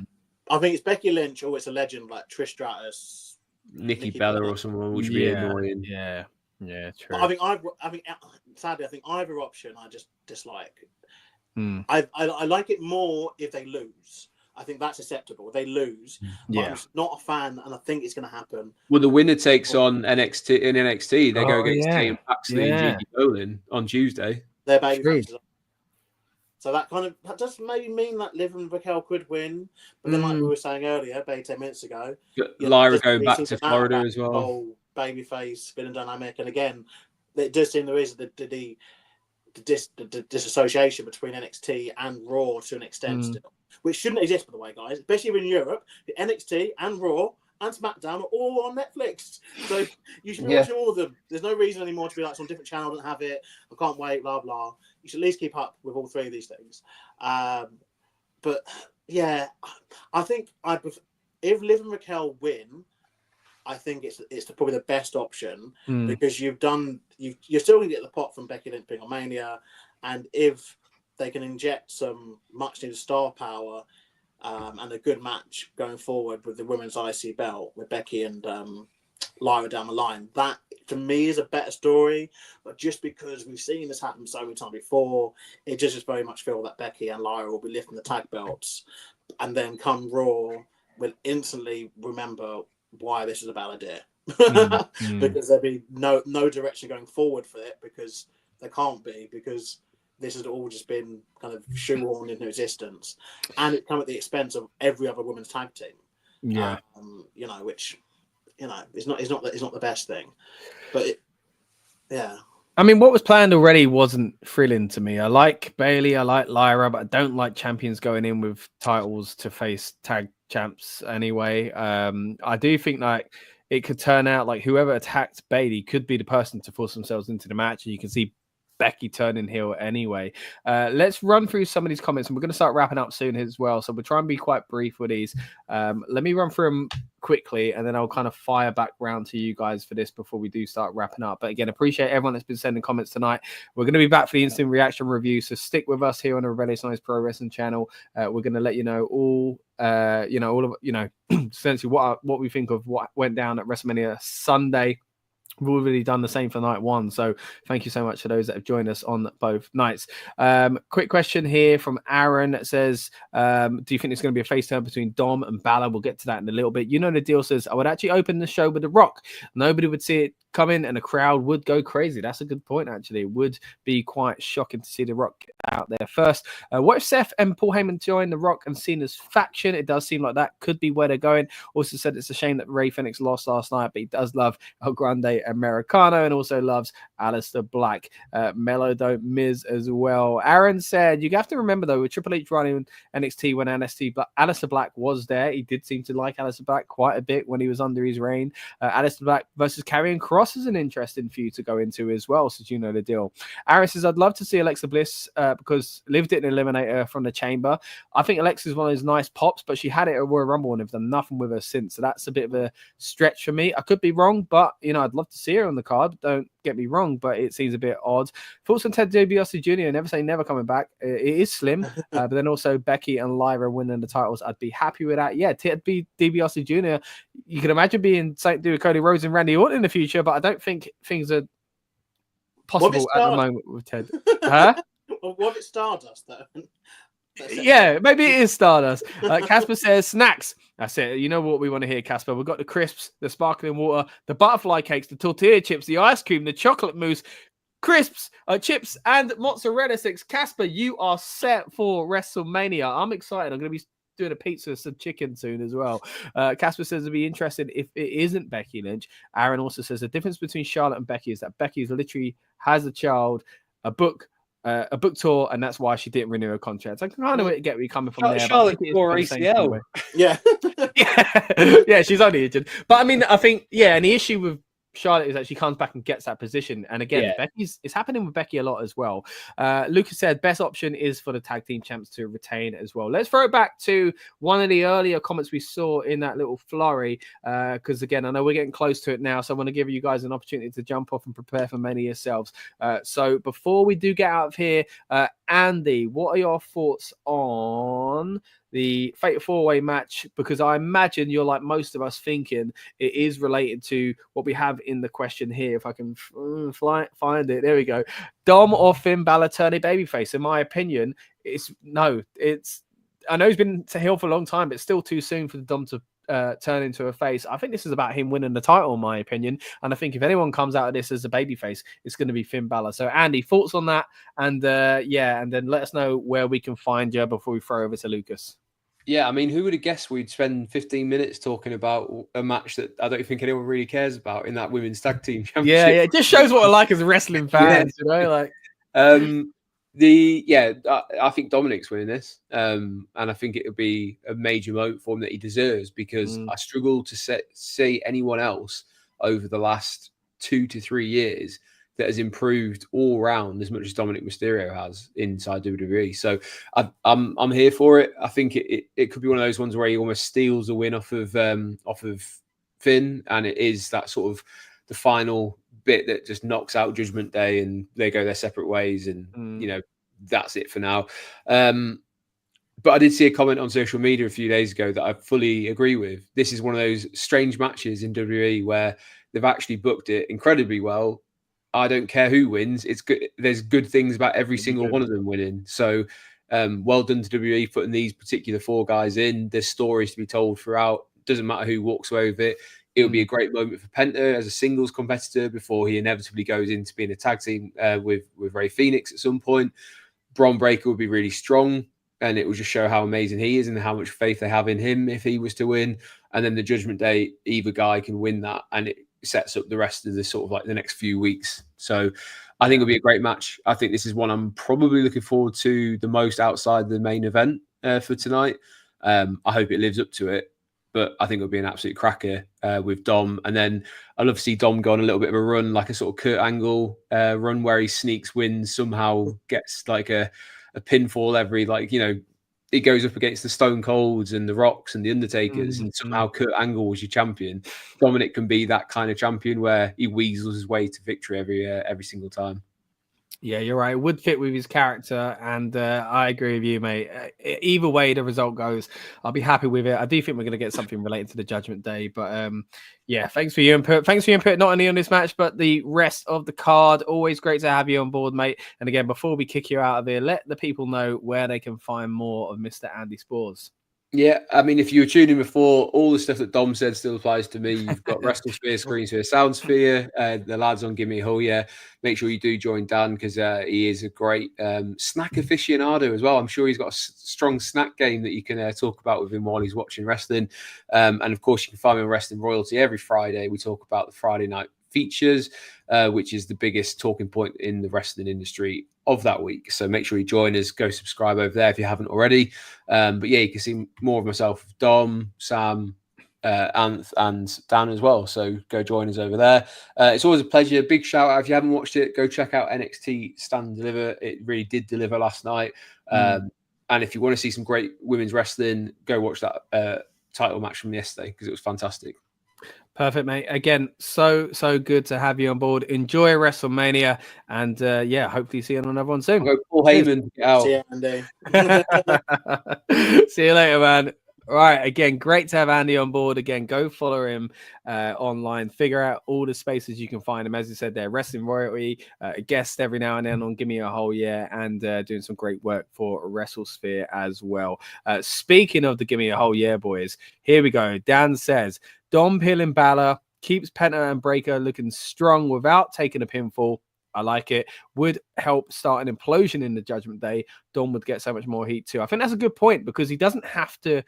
I think it's Becky Lynch or it's a legend like Trish Stratus, Nikki Bella or someone, which would be annoying. Yeah, true. But I think sadly, I think either option I just dislike. I like it more if they lose. I think that's acceptable. If they lose, but I'm not a fan, and I think it's going to happen. Well, the winner takes on NXT in NXT. They go against Kane Paxley and Gigi Dolan on Tuesday. They're baby faces. So that does maybe mean that Liv and Raquel could win, but then like we were saying earlier, maybe 10 minutes ago, Lyra going back to Florida as well. Whole babyface villain dynamic, and again, it does seem there is the disassociation between NXT and Raw to an extent still, which shouldn't exist, by the way, guys. Especially in Europe, the NXT and Raw and SmackDown are all on Netflix, so you should be watching all of them. There's no reason anymore to be like, it's on a different channel, don't have it, I can't wait, blah blah. You should at least keep up with all three of these things. But yeah, I think if Liv and Raquel win, I think it's probably the best option, because you're still going to get the pot from Becky Lynch being on Mania, and if they can inject some much needed star power and a good match going forward with the women's IC belt with Becky and Lyra down the line, that to me is a better story. But just because we've seen this happen so many times before, it just very much feel that Becky and Lyra will be lifting the tag belts, and then come Raw, we'll instantly remember why this is a bad idea. Because there'll be no direction going forward for it, because there can't be, because this has all just been kind of shoehorned into existence, and it come at the expense of every other women's tag team. Which is not the best thing, but I mean, what was planned already wasn't thrilling to me. I like Bailey, I like Lyra, but I don't like champions going in with titles to face tag champs anyway. I do think like it could turn out like whoever attacked Bailey could be the person to force themselves into the match, and you can see Becky turning heel anyway. Let's run through some of these comments, and we're going to start wrapping up soon as well, so we'll try and be quite brief with these. Let me run through them quickly, and then I'll kind of fire back round to you guys for this before we do start wrapping up. But again, appreciate everyone that's been sending comments tonight. We're going to be back for the instant reaction review, so stick with us here on the Rebellious Noise Pro Wrestling channel. We're going to let you know all essentially what we think of what went down at WrestleMania Sunday. We've already done the same for night one, so thank you so much to those that have joined us on both nights. Quick question here from Aaron. It says, do you think it's going to be a face turn between Dom and Balor? We'll get to that in a little bit. You know the deal. Says, I would actually open the show with The Rock. Nobody would see it coming and the crowd would go crazy. That's a good point, actually. It would be quite shocking to see The Rock out there first. What if Seth and Paul Heyman join The Rock and Cena's faction? It does seem like that could be where they're going. Also said it's a shame that Rey Fenix lost last night, but he does love El Grande Americano and also loves Aleister Black. Mello don't Miz as well. Aaron said, you have to remember though, with Triple H running NXT when Aleister Black was there, he did seem to like Aleister Black quite a bit when he was under his reign. Aleister Black versus Karrion Kross is an interesting feud to go into as well, so you know the deal. Aaron says, I'd love to see Alexa Bliss because Liv didn't eliminate her from the chamber. I think Alexa's one of those nice pops, but she had it at Royal Rumble and have done nothing with her since, so that's a bit of a stretch for me. I could be wrong, but I'd love to see her on the card. Don't get me wrong, but it seems a bit odd. Thoughts on Ted DiBiase Jr.? Never say never coming back. It is slim, but then also Becky and Lyra winning the titles. I'd be happy with that. Yeah, Ted DiBiase Jr. You can imagine being something to do with Cody Rhodes and Randy Orton in the future, but I don't think things are possible at the moment with Ted. Huh? What if it's Stardust though? Yeah, maybe it is Stardust. Casper says snacks. That's it. You know what we want to hear, Casper. We've got the crisps, the sparkling water, the butterfly cakes, the tortilla chips, the ice cream, the chocolate mousse, crisps, chips, and mozzarella sticks. Casper, you are set for WrestleMania. I'm excited. I'm going to be doing a pizza with some chicken soon as well. Casper says it'd be interesting if it isn't Becky Lynch. Aaron also says the difference between Charlotte and Becky is that Becky literally has a child a book tour, and that's why she didn't renew her contract. I can kind of get where you're coming from there. Charlotte but I think tore it's the same ACL. thing Yeah. yeah, she's only injured. But I mean, I think, and the issue with Charlotte is that she comes back and gets that position. And again, it's happening with Becky a lot as well. Lucas said best option is for the tag team champs to retain as well. Let's throw it back to one of the earlier comments we saw in that little flurry. Because again, I know we're getting close to it now, so I want to give you guys an opportunity to jump off and prepare for many yourselves. So before we do get out of here, Andy, what are your thoughts on the Fatal 4-Way match? Because I imagine you're like most of us thinking it is related to what we have in the question here. If I can find it. There we go. Dom or Finn Balor turning babyface? In my opinion, it's I know he's been to heel for a long time, but it's still too soon for the Dom to turn into a face. I think this is about him winning the title, in my opinion. And I think if anyone comes out of this as a babyface, it's going to be Finn Balor. So, Andy, thoughts on that? And and then let us know where we can find you before we throw over to Lucas. Yeah, I mean, who would have guessed we'd spend 15 minutes talking about a match that I don't think anyone really cares about in that women's tag team championship? Yeah, it just shows what I like as wrestling fans, you know, like. I think Dominic's winning this, and I think it would be a major moment for him that he deserves, because I struggle to see anyone else over the last 2 to 3 years that has improved all round as much as Dominic Mysterio has inside WWE. So I'm here for it. I think it could be one of those ones where he almost steals the win off of Finn, and it is that sort of the final bit that just knocks out Judgment Day and they go their separate ways, and you know, that's it for now. But I did see a comment on social media a few days ago that I fully agree with. This is one of those strange matches in WWE where they've actually booked it incredibly well. I don't care who wins. It's good. There's good things about every single one of them winning. So well done to WWE putting these particular 4 guys in. There's stories to be told throughout. Doesn't matter who walks away with it. It'll be a great moment for Penta as a singles competitor before he inevitably goes into being a tag team with Rey Fenix at some point. Braun Breaker would be really strong, and it will just show how amazing he is and how much faith they have in him if he was to win. And then the Judgment Day, either guy can win that, and it sets up the rest of the sort of like the next few weeks. So I think it'll be a great match. I think this is one I'm probably looking forward to the most outside the main event for tonight. I hope it lives up to it, but I think it'll be an absolute cracker with Dom. And then I'd love to see Dom go on a little bit of a run, like a sort of Kurt Angle run where he sneaks wins, somehow gets like a pinfall every, like, you know, he goes up against the Stone Colds and the Rocks and the Undertakers, and somehow Kurt Angle was your champion. Dominic can be that kind of champion where he weasels his way to victory every single time. Yeah, you're right. It would fit with his character, and I agree with you, mate. Either way the result goes, I'll be happy with it. I do think we're going to get something related to the Judgment Day, but yeah, thanks for your input. Thanks for your input, not only on this match, but the rest of the card. Always great to have you on board, mate. And again, before we kick you out of here, let the people know where they can find more of Mr. Andy Spores. Yeah, I mean, if you were tuning before, all the stuff that Dom said still applies to me. You've got WrestleSphere, Screensphere, Soundsphere, the lads on Gimme a Hole. Yeah, make sure you do join Dan, because he is a great snack aficionado as well. I'm sure he's got a strong snack game that you can talk about with him while he's watching wrestling. And of course, you can find me on Wrestling Royalty every Friday. We talk about the Friday night features, which is the biggest talking point in the wrestling industry of that week. So make sure you join us. Go subscribe over there if you haven't already. But yeah, you can see more of myself, Dom, Sam, and Dan as well. So go join us over there. It's always a pleasure. Big shout out if you haven't watched it. Go check out NXT Stand and Deliver. It really did deliver last night. And if you want to see some great women's wrestling, go watch that title match from yesterday, because it was fantastic. Perfect, mate. Again, so good to have you on board. Enjoy WrestleMania, and yeah, hopefully see you on another one soon. I'll go Paul Heyman. Get out. See you, Andy. See you later, man. All right, again, great to have Andy on board. Again, go follow him online. Figure out all the spaces you can find him. As you said there, Wrestling Royalty, a guest every now and then on Gimme a Hole, and doing some great work for WrestleSphere as well. Speaking of the Gimme a Hole, boys, here we go. Dan says, Dom Hill Balor keeps Penta and Breaker looking strong without taking a pinfall. I like it. Would help start an implosion in the Judgment Day. Dom would get so much more heat too. I think that's a good point, because he doesn't have to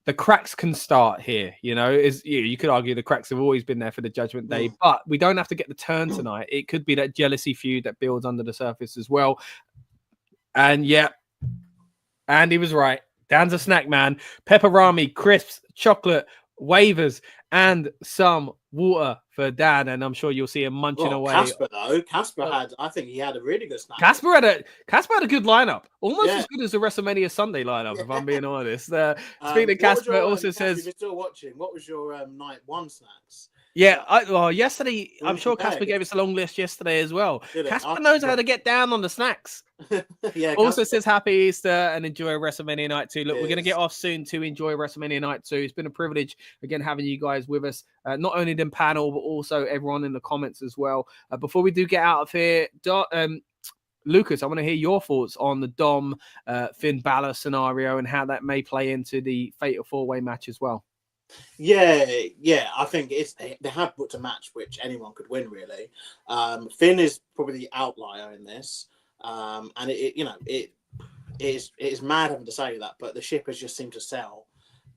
the cracks can start here. You could argue the cracks have always been there for the Judgment Day, but we don't have to get the turn tonight. It could be that jealousy feud that builds under the surface as well. And yeah, Andy was right. Dan's a snack man. Pepperami, crisps, chocolate, wavers, and some water for Dan. And I'm sure you'll see him munching away. Casper I think he had a really good snack. Casper had a good lineup, almost as good as the WrestleMania Sunday lineup, if I'm being honest. Speaking of Casper, also says, if you're still watching, what was your night one snacks? Yeah, yesterday, I'm sure Casper gave us a long list yesterday as well. Casper knows how to get down on the snacks. Also says happy Easter and enjoy WrestleMania Night 2. Look, we're going to get off soon to enjoy WrestleMania Night 2. It's been a privilege, again, having you guys with us. Not only the panel, but also everyone in the comments as well. Before we do get out of here, Lucas, I want to hear your thoughts on the Dom Finn Balor scenario and how that may play into the Fatal 4-Way match as well. Yeah. I think they have booked a match which anyone could win, really. Finn is probably the outlier in this, and it is mad having to say that, but the ship has just seemed to sail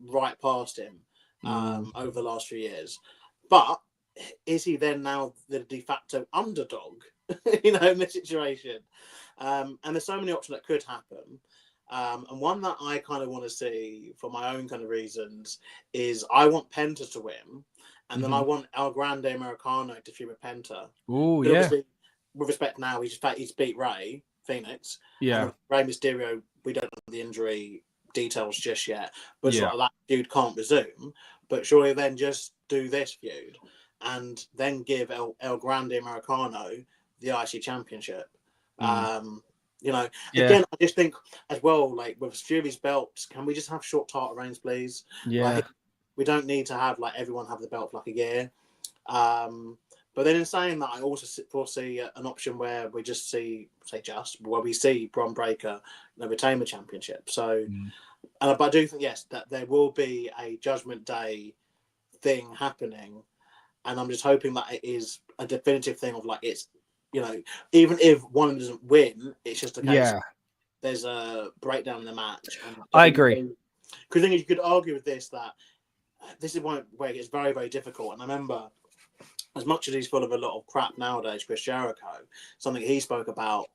right past him over the last few years. But is he then now the de facto underdog? In this situation, and there's so many options that could happen. And one that I kind of want to see for my own kind of reasons is I want Penta to win, and then I want El Grande Americano to feud with Penta. Oh, yeah. With respect now, he's beat Rey Phoenix. Yeah. Rey Mysterio, we don't know the injury details just yet, but sort of that feud can't resume. But surely then just do this feud and then give El Grande Americano the IC Championship. Again, I just think as well, like with Fury's belts, can we just have short title reigns, please? Yeah. We don't need to have everyone have the belt for a year. But then in saying that, I also foresee an option where we just see Bron Breakker retain the championship. So, but I do think that there will be a Judgment Day thing happening, and I'm just hoping that it is a definitive thing of it's. Even if one doesn't win, it's just a case there's a breakdown in the match. I agree. Because you could argue with this that this is one where it gets very, very difficult. And I remember, as much as he's full of a lot of crap nowadays, Chris Jericho, something he spoke about,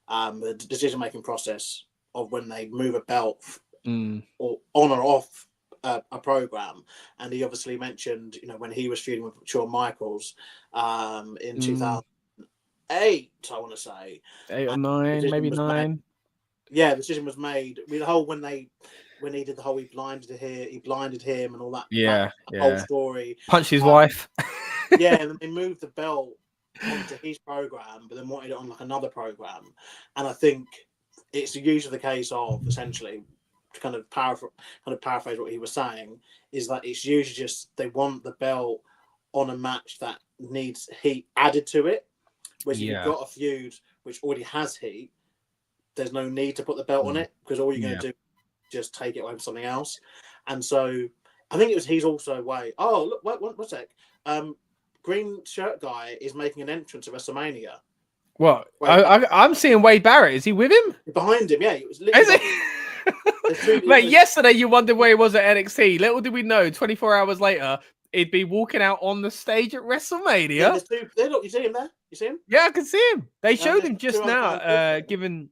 the decision-making process of when they move a belt or on or off a program. And he obviously mentioned, when he was feuding with Shawn Michaels in 2008, I want to say 8 or 9, maybe 9. The decision was made. The whole when he did the whole he blinded him and all that. Yeah, whole story. Punched his wife. And then they moved the belt onto his program, but then wanted it on another program. And I think it's usually the case of essentially to kind of paraphrase what he was saying is that it's usually just they want the belt on a match that needs heat added to it. Whereas if you've got a feud which already has heat, there's no need to put the belt on it because all you're going to do is just take it away from something else. And so I think he's also away. Oh, look, one sec. Green shirt guy is making an entrance at WrestleMania. What? I'm seeing Wade Barrett. Is he with him? Behind him, yeah. It was is he? Mate, yesterday you wondered where he was at NXT. Little did we know, 24 hours later, he'd be walking out on the stage at WrestleMania. Yeah, look, you see him there? You see him? Yeah, I can see him. They showed him just now, given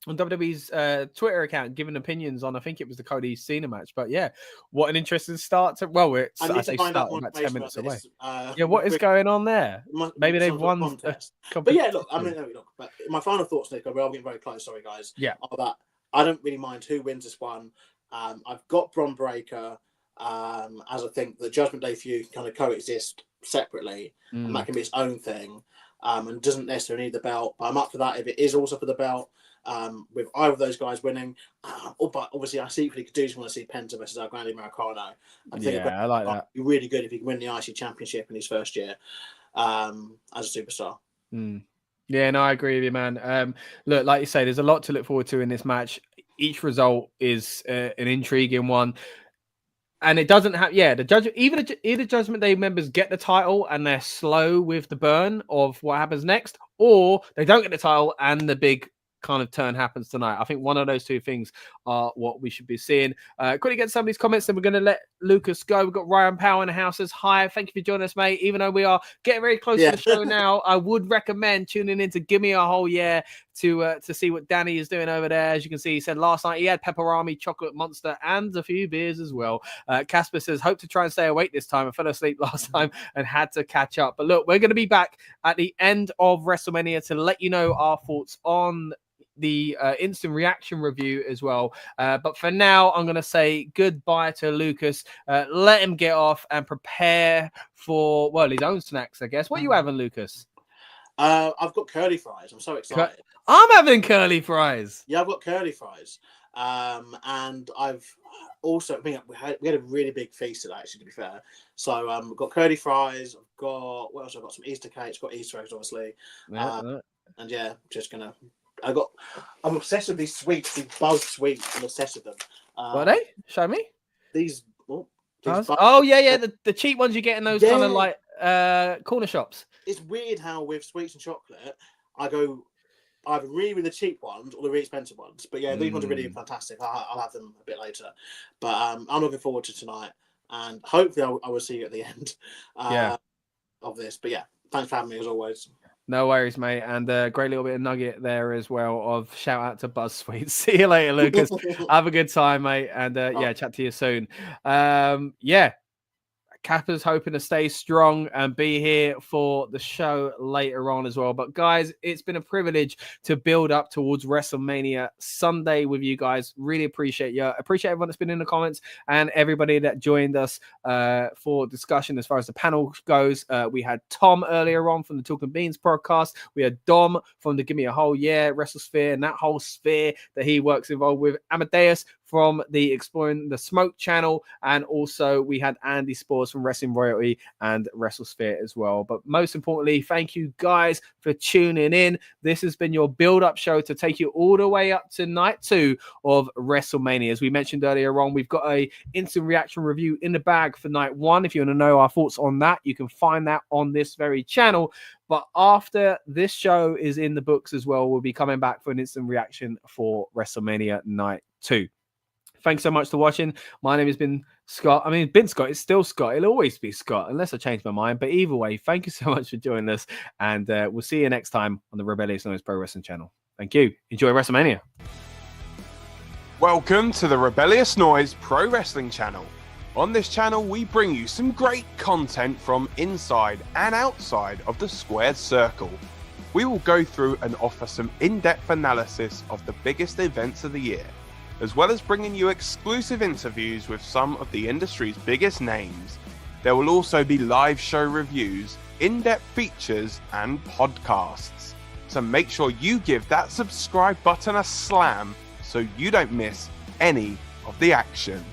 on WWE's Twitter account, giving opinions on, I think it was the Cody Cena match. But yeah, what an interesting start to. Well, I say start about 10 minutes away. What is going on there? Maybe they've won. But yeah, look. But my final thoughts, Nick. We're all getting very close. Sorry, guys. Yeah. Are that I don't really mind who wins this one. I've got Bron Breakker. As I think the Judgment Day feud can kind of coexist separately, and that can be its own thing, and doesn't necessarily need the belt. But I'm up for that if it is also for the belt, with either of those guys winning. But obviously, I secretly do just want to see Penta versus El Grande Americano. I like that. It'd be really good if he can win the IC Championship in his first year as a superstar. Yeah, no, I agree with you, man. Look, like you say, there's a lot to look forward to in this match. Each result is an intriguing one. And it doesn't have, either Judgment Day members get the title and they're slow with the burn of what happens next, or they don't get the title and the big kind of turn happens tonight. I think one of those two things are what we should be seeing. Quickly get some of these comments, then we're going to let Lucas go. We've got Ryan Powell in the house. Says, hi, thank you for joining us, mate. Even though we are getting very close to the show now, I would recommend tuning in to Give Me a Whole Yeah to see what Danny is doing over there. As you can see, he said last night he had pepperami, chocolate monster, and a few beers as well. Casper says, hope to try and stay awake this time. I fell asleep last time and had to catch up. But look, we're going to be back at the end of WrestleMania to let you know our thoughts on the instant reaction review as well. But for now, I'm going to say goodbye to Lucas. Let him get off and prepare for, well, his own snacks, I guess. What are you having, Lucas? I've got curly fries. I'm so excited. I'm having curly fries. Yeah, I've got curly fries. And I've also, we had a really big feast today, actually, to be fair. So I've got curly fries. I've got, what else? I've got some Easter cakes. Got Easter eggs, obviously. And yeah, just going to, I'm obsessed with these sweets, these Buzz sweets. I'm obsessed with them. What are they? Show me. These oh, yeah. The cheap ones you get in those kind of like corner shops. It's weird how with sweets and chocolate, I go either really the cheap ones or the really expensive ones. But yeah, these ones are really fantastic. I'll have them a bit later. But I'm looking forward to tonight. And hopefully I will see you at the end of this. But yeah, thanks for having me as always. No worries, mate. And great little bit of nugget there as well of shout out to Buzz Sweet. See you later, Lucas. Have a good time, mate. And yeah, chat to you soon. Yeah. Kappa's hoping to stay strong and be here for the show later on as well. But guys, it's been a privilege to build up towards WrestleMania Sunday with you guys. Really appreciate you. Appreciate everyone that's been in the comments and everybody that joined us for discussion as far as the panel goes. We had Tom earlier on from the Talking Beans podcast. We had Dom from the Give Me a Whole Yeah WrestleSphere and that whole sphere that he works involved with. Amadeus from the Exploring the Smoke channel, and also we had Andy Spores from Wrestling Royalty and WrestleSphere as well. But most importantly, thank you guys for tuning in. This has been your build-up show to take you all the way up to night 2 of WrestleMania. As we mentioned earlier on, we've got a instant reaction review in the bag for night 1. If you want to know our thoughts on that, you can find that on this very channel. But after this show is in the books as well, we'll be coming back for an instant reaction for WrestleMania night 2. Thanks so much for watching. My name has been Scott. I mean, it's been Scott. It's still Scott. It'll always be Scott unless I change my mind. But either way, thank you so much for joining us. And we'll see you next time on the Rebellious Noise Pro Wrestling channel. Thank you. Enjoy WrestleMania. Welcome to the Rebellious Noise Pro Wrestling channel. On this channel, we bring you some great content from inside and outside of the squared circle. We will go through and offer some in-depth analysis of the biggest events of the year, as well as bringing you exclusive interviews with some of the industry's biggest names. There will also be live show reviews, in-depth features, and podcasts. So make sure you give that subscribe button a slam so you don't miss any of the action.